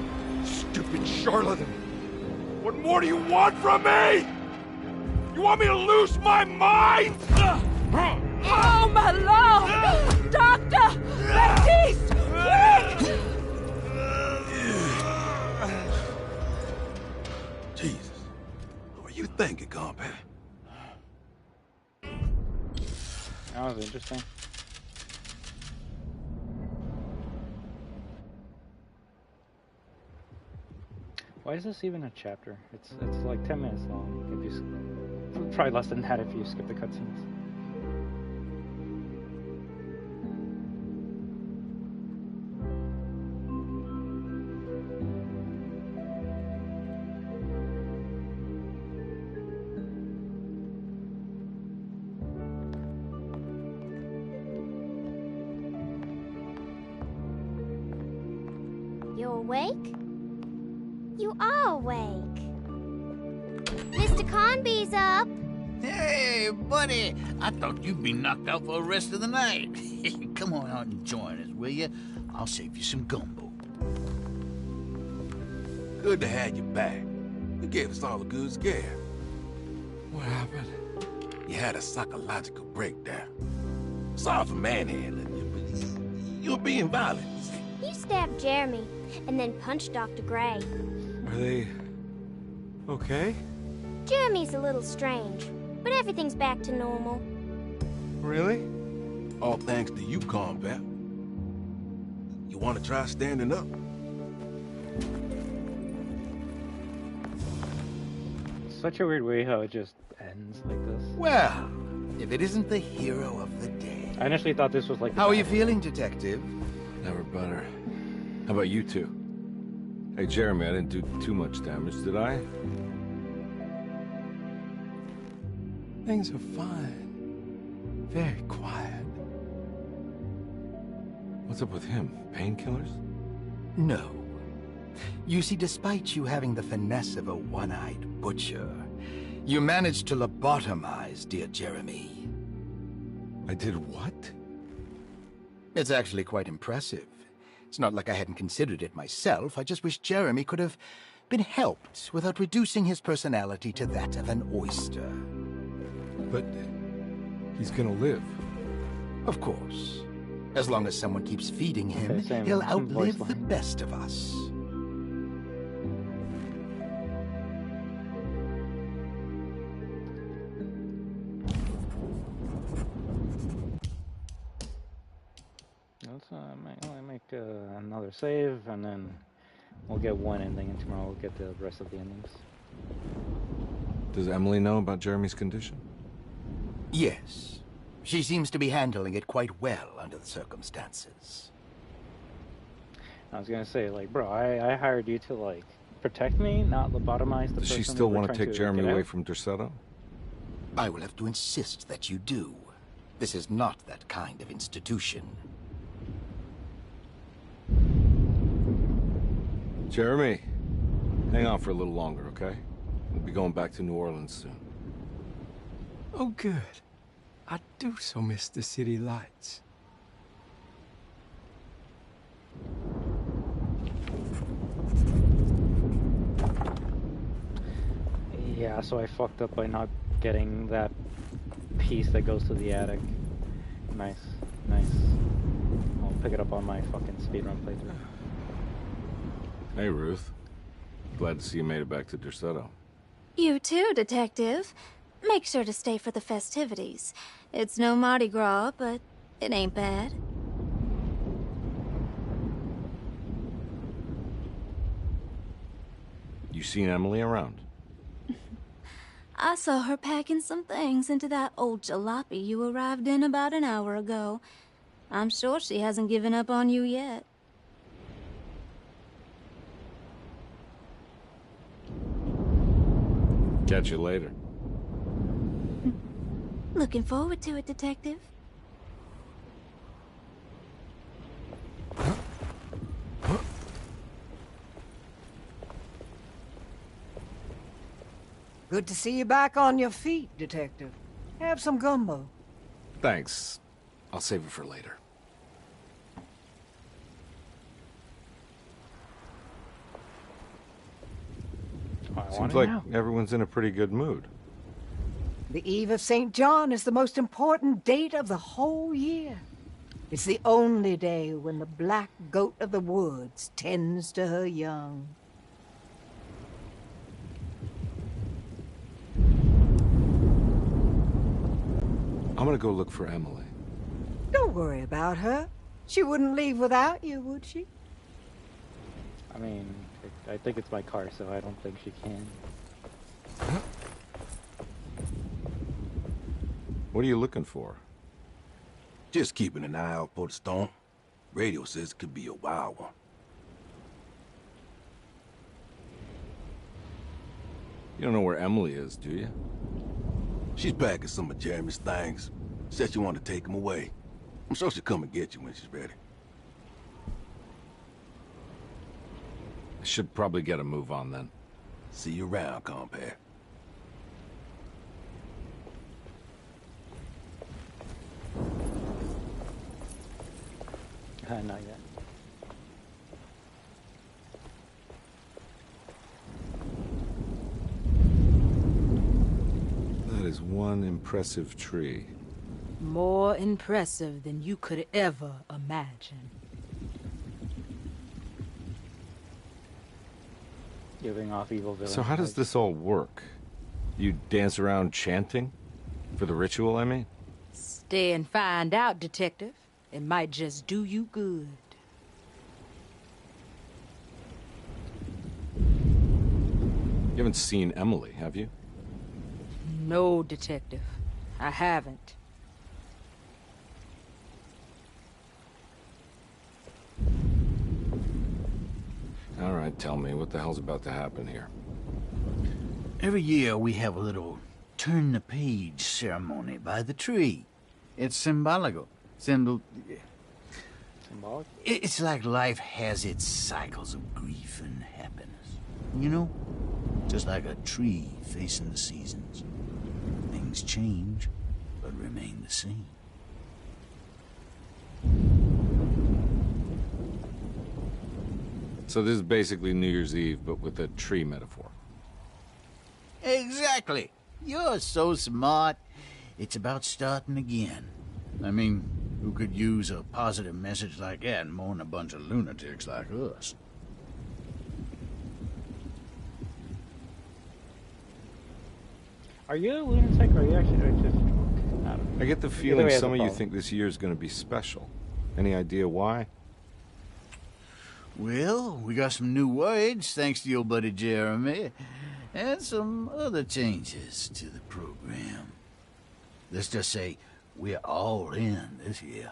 Stupid charlatan! What more do you want from me? You want me to lose my mind? Oh, my lord! Doctor! Baptiste! Quick! Jesus. What are you thinking, compadre? That was interesting. Why is this even a chapter? It's like 10 minutes long. If you probably less than that if you skip the cutscenes. You awake? You are awake. Mr. Conby's up. Hey, buddy. I thought you'd be knocked out for the rest of the night. Come on out and join us, will you? I'll save you some gumbo. Good to have you back. You gave us all a good scare. What happened? You had a psychological breakdown. Sorry for manhandling you, but you were being violent. You stabbed Jeremy and then punched Dr. Gray. Are they okay? Jeremy's a little strange, but everything's back to normal. Really? All thanks to you, combat. You want to try standing up? Such a weird way how it just ends like this. Well, if it isn't the hero of the day. I initially thought this was like... How are you feeling, Detective? Never better. How about you two? Hey, Jeremy, I didn't do too much damage, did I? Things are fine. Very quiet. What's up with him? Painkillers? No. You see, despite you having the finesse of a one-eyed butcher, you managed to lobotomize dear Jeremy. I did what? It's actually quite impressive. It's not like I hadn't considered it myself. I just wish Jeremy could have been helped without reducing his personality to that of an oyster. But he's gonna live. Of course. As long as someone keeps feeding him, he'll outlive the best of us. Let's make another save, and then we'll get one ending, and tomorrow we'll get the rest of the endings. Does Emily know about Jeremy's condition? Yes. She seems to be handling it quite well under the circumstances. I was gonna say, like, bro, I hired you to, like, protect me, not lobotomize the person. Does she still want to take Jeremy get away out? from Derceto? I will have to insist that you do. This is not that kind of institution. Jeremy, hang on for a little longer, okay? We'll be going back to New Orleans soon. Oh, good. I do so miss the city lights. Yeah, so I fucked up by not getting that piece that goes to the attic. Nice. I'll pick it up on my fucking speedrun playthrough. Hey, Ruth. Glad to see you made it back to Derceto. You too, Detective. Make sure to stay for the festivities. It's no Mardi Gras, but it ain't bad. You seen Emily around? I saw her packing some things into that old jalopy you arrived in about an hour ago. I'm sure she hasn't given up on you yet. Catch you later. Looking forward to it, Detective. Good to see you back on your feet, Detective. Have some gumbo. Thanks. I'll save it for later. Seems like everyone's in a pretty good mood. The Eve of St. John is the most important date of the whole year. It's the only day when the black goat of the woods tends to her young. I'm gonna go look for Emily. Don't worry about her. She wouldn't leave without you, would she? I mean, I think it's my car, so I don't think she can. What are you looking for? Just keeping an eye out for the storm. Radio says it could be a wild one. You don't know where Emily is, do you? She's packing some of Jeremy's things. Said she wanted to take them away. I'm sure she'll come and get you when she's ready. I should probably get a move on then. See you around, compare. Not yet. That is one impressive tree. More impressive than you could ever imagine. Giving off evil villain. So how does this all work? You dance around chanting? For the ritual, I mean? Stay and find out, Detective. It might just do you good. You haven't seen Emily, have you? No, Detective. I haven't. All right, tell me, what the hell's about to happen here? Every year we have a little turn-the-page ceremony by the tree. It's symbolical. Symbolic? It's like life has its cycles of grief and happiness. You know? Just like a tree facing the seasons. Things change, but remain the same. So this is basically New Year's Eve, but with a tree metaphor. Exactly. You're so smart. It's about starting again. I mean, who could use a positive message like that more than a bunch of lunatics like us? Are you a lunatic or are you actually just drunk? I get the feeling some of you think this year is going to be special. Any idea why? Well, we got some new words, thanks to your buddy Jeremy, and some other changes to the program. Let's just say we're all in this year.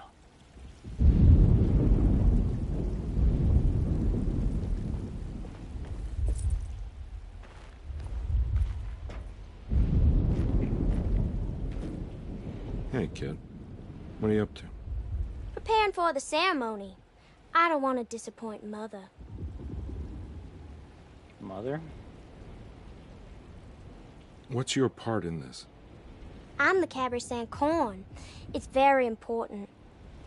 Hey, kid. What are you up to? Preparing for the ceremony. I don't want to disappoint Mother. Mother? What's your part in this? I'm the Cabernet Corn. It's very important.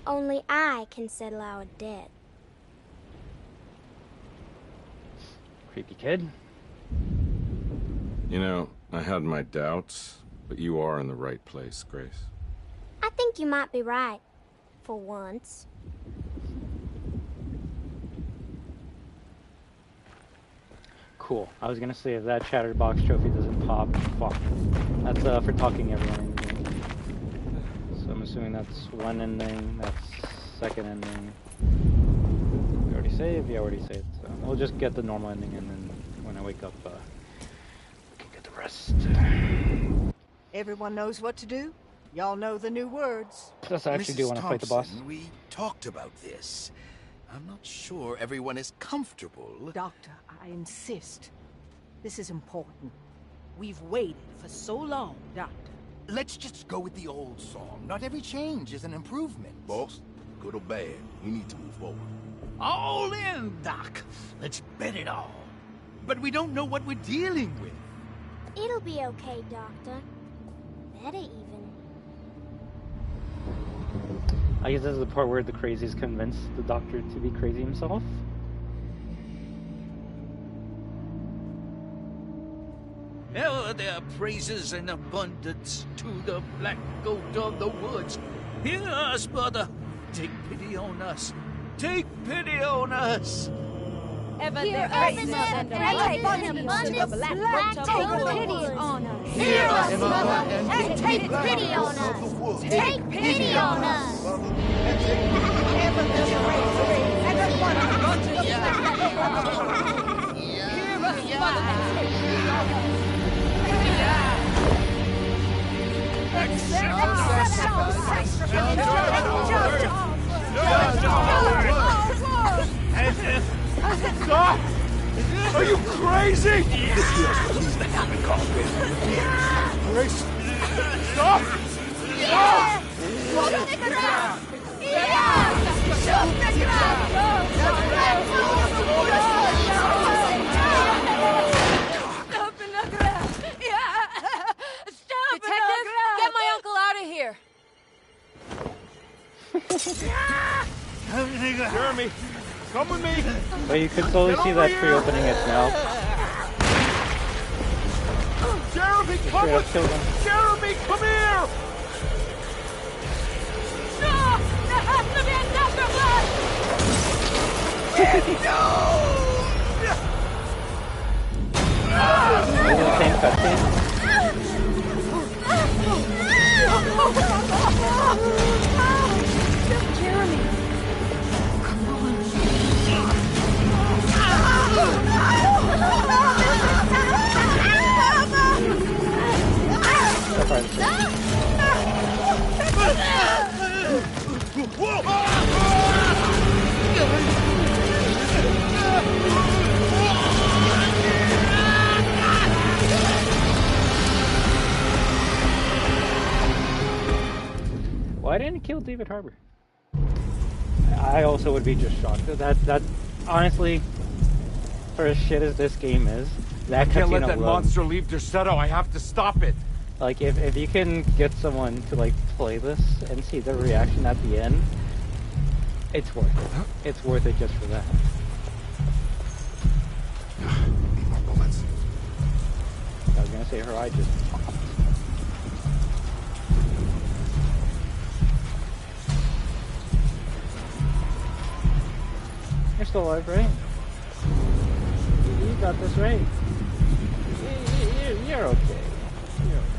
Only I can settle our debt. Creepy kid. You know, I had my doubts, but you are in the right place, Grace. I think you might be right. For once. Cool. I was gonna say if that Chatterbox trophy doesn't pop, fuck. That's for talking everyone in the game. So I'm assuming that's one ending, that's second ending. We already saved? Yeah, I already saved. So we'll just get the normal ending and then when I wake up, we can get the rest. Everyone knows what to do? Y'all know the new words. Plus I actually do want to fight the boss. We talked about this. I'm not sure everyone is comfortable. Doctor, I insist. This is important. We've waited for so long, Doctor. Let's just go with the old song. Not every change is an improvement. Boss, good or bad, we need to move forward. All in, Doc. Let's bet it all. But we don't know what we're dealing with. It'll be okay, Doctor. Better even. I guess this is the part where the crazies convince the doctor to be crazy himself. Ever there are praises in abundance to the black goat of the woods. Hear us, brother. Take pity on us. Take pity on us. Ever Hear there us, praises Mother, and praises abundance to the black goat of take the pity woods. on us. Hear us, Mother, and take pity on us. Take pity on us. Ever there's praises and abundance to the black goat of the woods. Hear us, Mother, and take pity on us. Stop! Are you crazy? This deal's released the happy call, Grace! Stop! Stop! Detective, get my uncle out of here. Jeremy, come with me! But you could totally see that tree opening its mouth. Jeremy, come Straight up with killed me! him. Jeremy, come here! No! There has to be another one! Is it the same cutscene? Jeremy! Why didn't it kill David Harbour? I also would be just shocked. That honestly, for as shit as this game is, that I can't let cutscene that alone- monster leave Derceto. I have to stop it. Like, if you can get someone to, like, play this and see their reaction at the end, it's worth it. It's worth it just for that. Need more bullets. I was gonna say her eye just popped. You're still alive, right? You got this, right? You're okay. You're okay.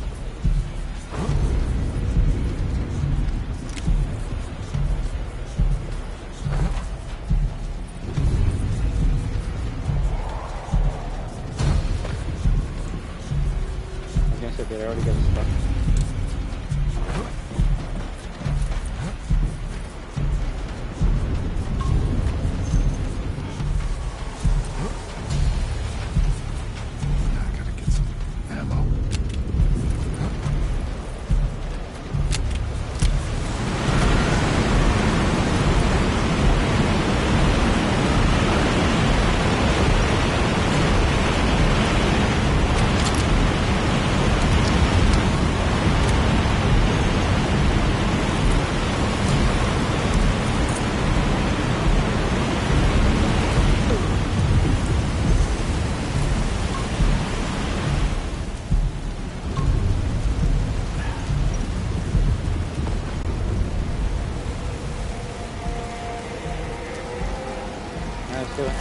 I was gonna say, did I already get stuck? Let's do it.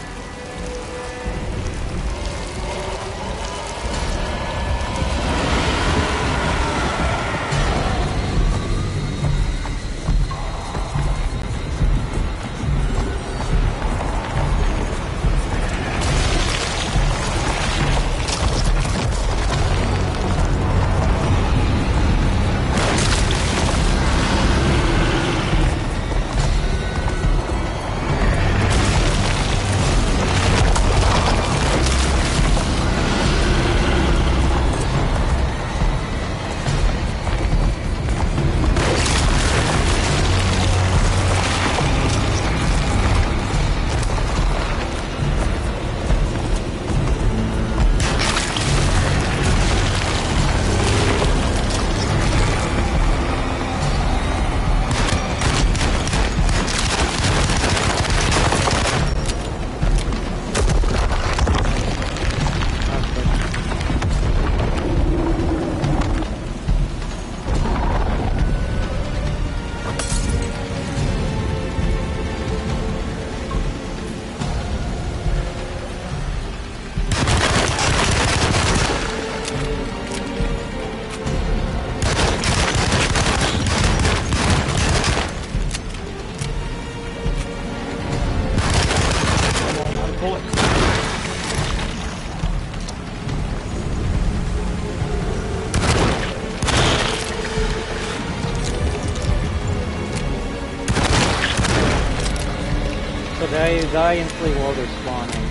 So they die instantly while they're spawning.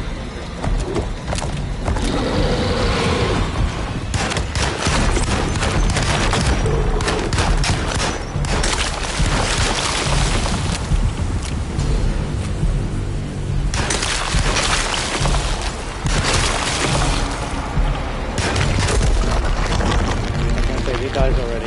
I was gonna say, he dies already.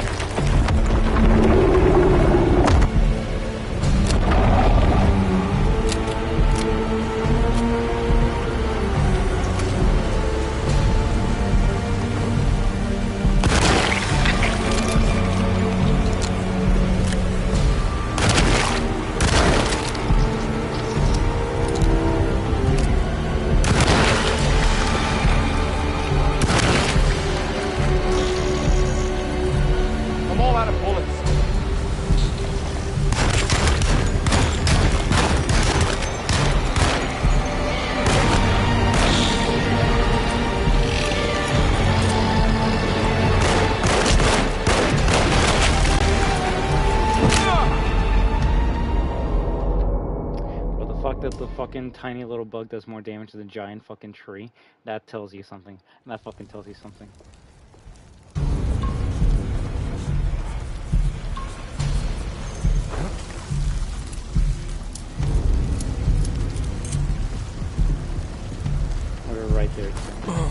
I'm all out of bullets. But the fact that the fucking tiny little bug does more damage than the giant fucking tree, that tells you something. That fucking tells you something. We're right there too.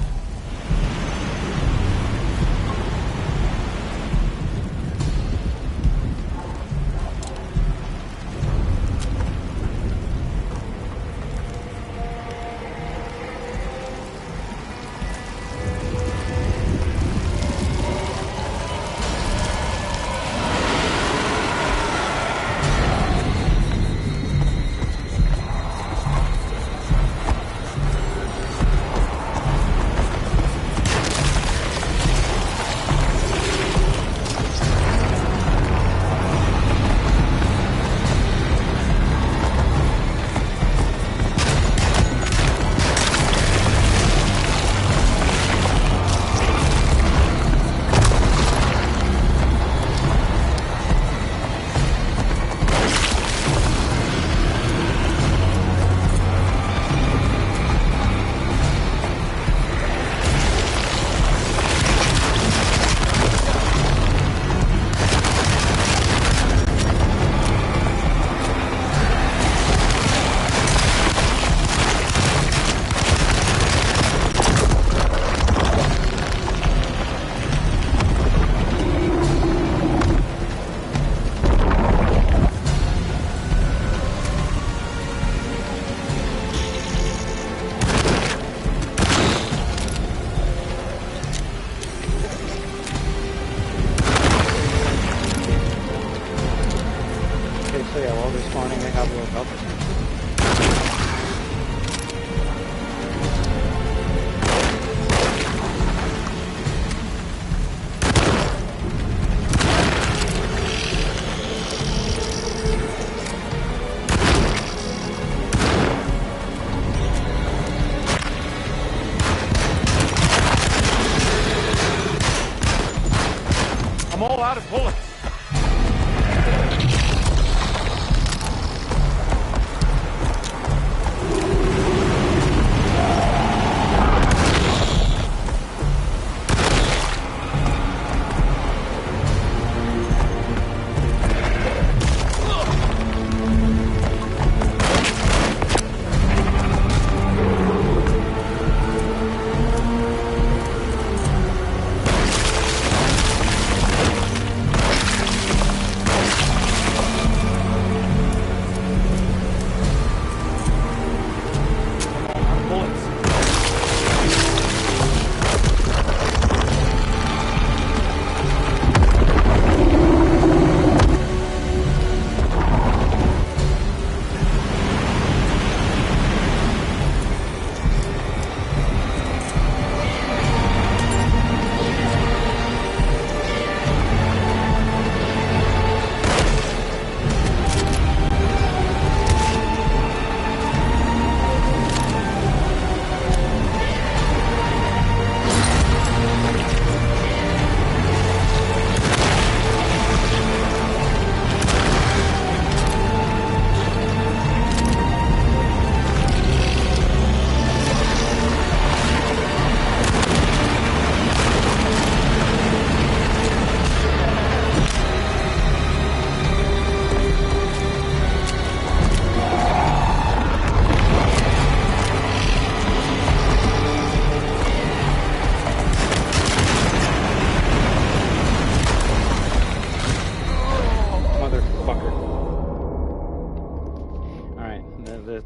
little help. I'm all out of bullets.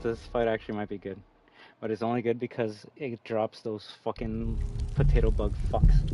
This fight actually might be good. But it's only good because it drops those fucking potato bug fucks.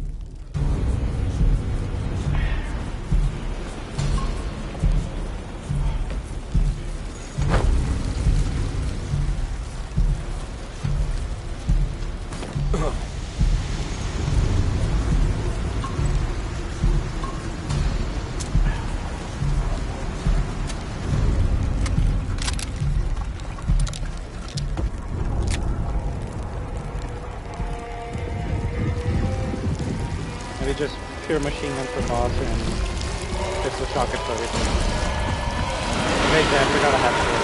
Just pure machine gun for boss and pistol shotgun for everything. Right there, I forgot I had to.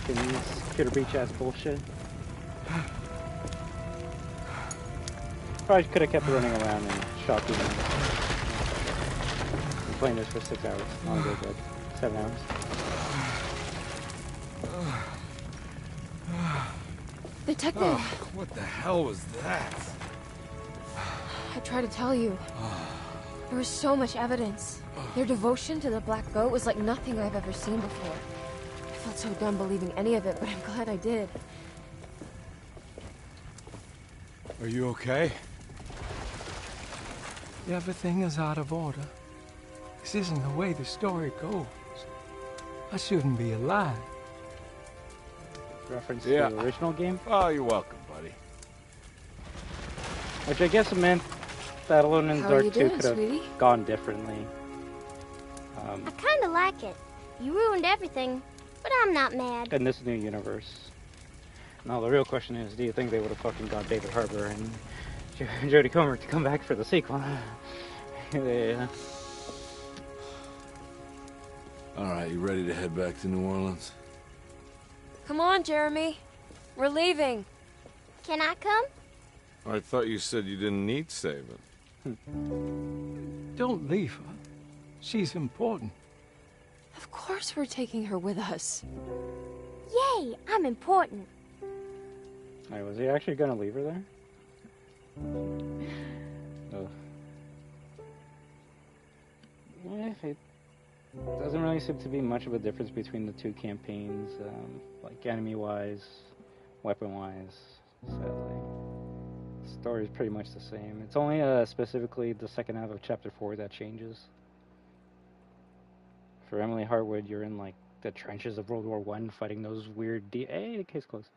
Hawkins computer breach ass bullshit. Probably could have kept running around and shot people. I'm playing this for 6 hours. Not very good. 7 hours. Detective! Oh, what the hell was that? I tried to tell you. There was so much evidence. Their devotion to the Black Goat was like nothing I've ever seen before. I felt so dumb believing any of it, but I'm glad I did. Are you okay? Everything is out of order. This isn't the way the story goes. I shouldn't be alive. Reference to the original game? Oh, you're welcome, buddy. Which I guess meant that Alone in the How are Dark you 2 doing, could have sweetie? gone differently. I kinda like it. You ruined everything, but I'm not mad. In this new universe. Now the real question is, do you think they would have fucking got David Harbour and Jodie Comer to come back for the sequel? Yeah. Alright, you ready to head back to New Orleans? Come on, Jeremy. We're leaving. Can I come? I thought you said you didn't need saving. Don't leave her. She's important. Of course we're taking her with us. Yay, I'm important. Wait, was he actually gonna leave her there? Oh. Yeah, it doesn't really seem to be much of a difference between the two campaigns, like enemy-wise, weapon-wise, sadly. The story is pretty much the same. It's only specifically the second half of Chapter 4 that changes. For Emily Harwood, you're in like the trenches of World War I fighting those weird hey, case closed.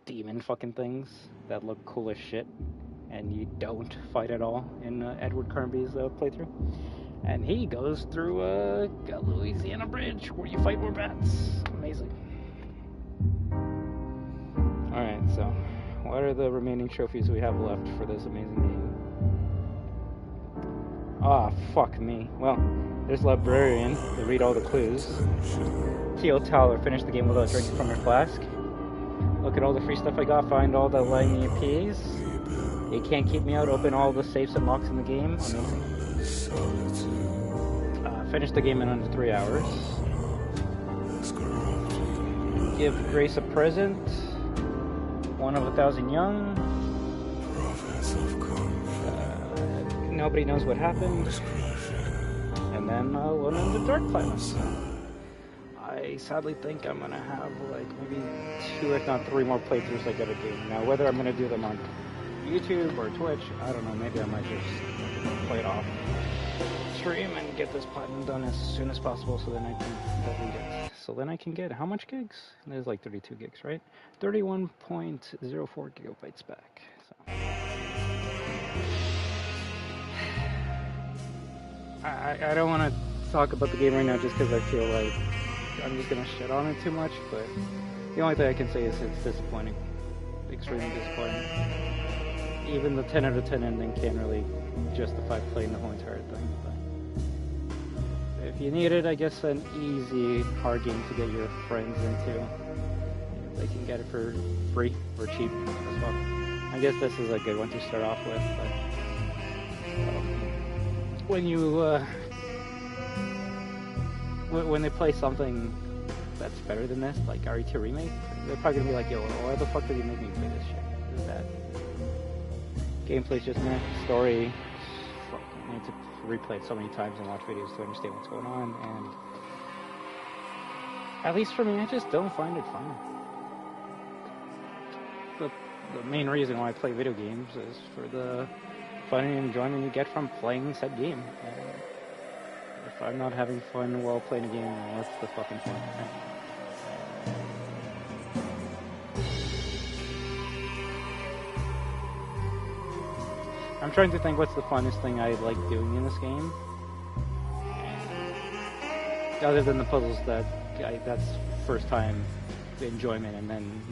Demon fucking things that look cool as shit, and you don't fight at all in Edward Carnby's playthrough. And he goes through a Louisiana bridge where you fight more bats. Amazing. Alright, so what are the remaining trophies we have left for this amazing game? Ah, fuck me. Well, there's Librarian to read all the clues. Teal Towler, finish the game without drinking from her flask. Look at all the free stuff I got, find all the lightning APs. You can't keep me out, open all the safes and locks in the game. Amazing. Finish the game in under 3 hours. Give Grace a present. One of 1,000 young. Nobody knows what happened. And then Alone in the Dark Platinum. I sadly think I'm gonna have like maybe 2 if not 3 more playthroughs I gotta do. Now whether I'm gonna do them on YouTube or Twitch, I don't know, maybe I might just play it off stream and get this platinum done as soon as possible so then I can delete it. So then I can get how much gigs? There's like 32 gigs, right? 31.04 gigabytes back. So. I don't want to talk about the game right now just because I feel like I'm just going to shit on it too much, but the only thing I can say is it's disappointing. Extremely disappointing. Even the 10 out of 10 ending can't really justify playing the whole entire thing. But if you need it, I guess an easy, hard game to get your friends into. They can get it for free or cheap as well. I guess this is a good one to start off with, but when you when they play something that's better than this, like RE2 Remake, they're probably gonna be like, yo, why the fuck did you make me play this shit? This is bad. Gameplay's just meh. Story, fuck, I need to replay it so many times and watch videos to understand what's going on, and at least for me, I just don't find it fun. The main reason why I play video games is for the fun and enjoyment you get from playing said game. And if I'm not having fun while playing a game, what's the fucking point? Right? I'm trying to think what's the funnest thing I like doing in this game. And other than the puzzles, that's first time enjoyment and then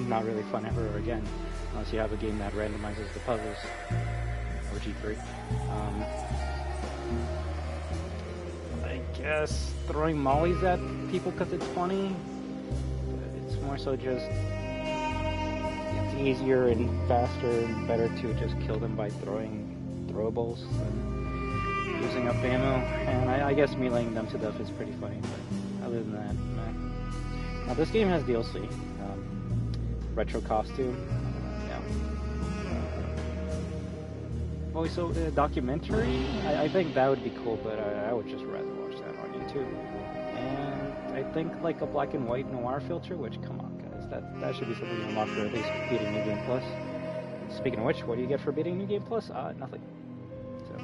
not really fun ever again. Unless you have a game that randomizes the puzzles. Or G3. I guess throwing mollies at people because it's funny. more so just it's easier and faster and better to just kill them by throwing throwables than using up ammo. And I guess meleeing them to death is pretty funny, but other than that, meh. Now this game has DLC, retro costume, oh, so documentary? I think that would be cool, but I would just rather watch that on YouTube. And I think like a black and white noir filter, which, come on guys, that should be something you unlock for at least beating New Game Plus. Speaking of which, what do you get for beating New Game Plus? Nothing. So,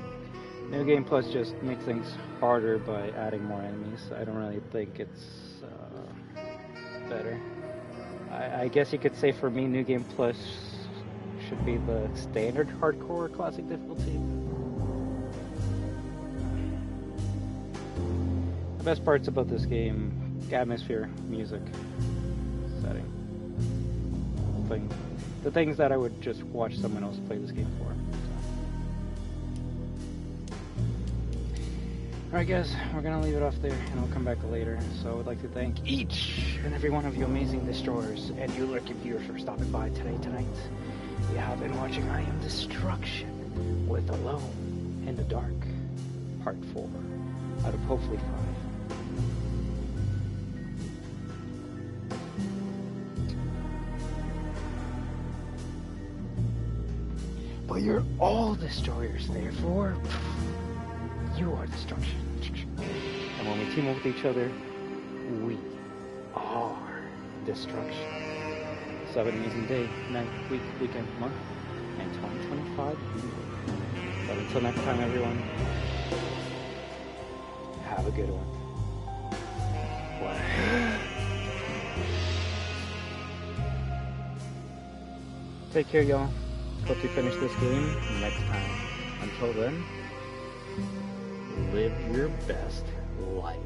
New Game Plus just makes things harder by adding more enemies. I don't really think it's better. I guess you could say for me, New Game Plus should be the standard hardcore classic difficulty. The best parts about this game: atmosphere, music, setting. The things that I would just watch someone else play this game for. Alright guys, we're gonna leave it off there and I'll come back later. So I would like to thank each and every one of you amazing destroyers and you lurking viewers for stopping by tonight. You have been watching I Am Destruction with Alone in the Dark, Part 4, out of hopefully 5. But you're all destroyers, therefore, you are destruction. And when we team up with each other, we are destruction. So have an amazing day, night, week, weekend, month, and 2025. But until next time, everyone, have a good one. Take care, y'all. Hope you finish this game next time. Until then, live your best life.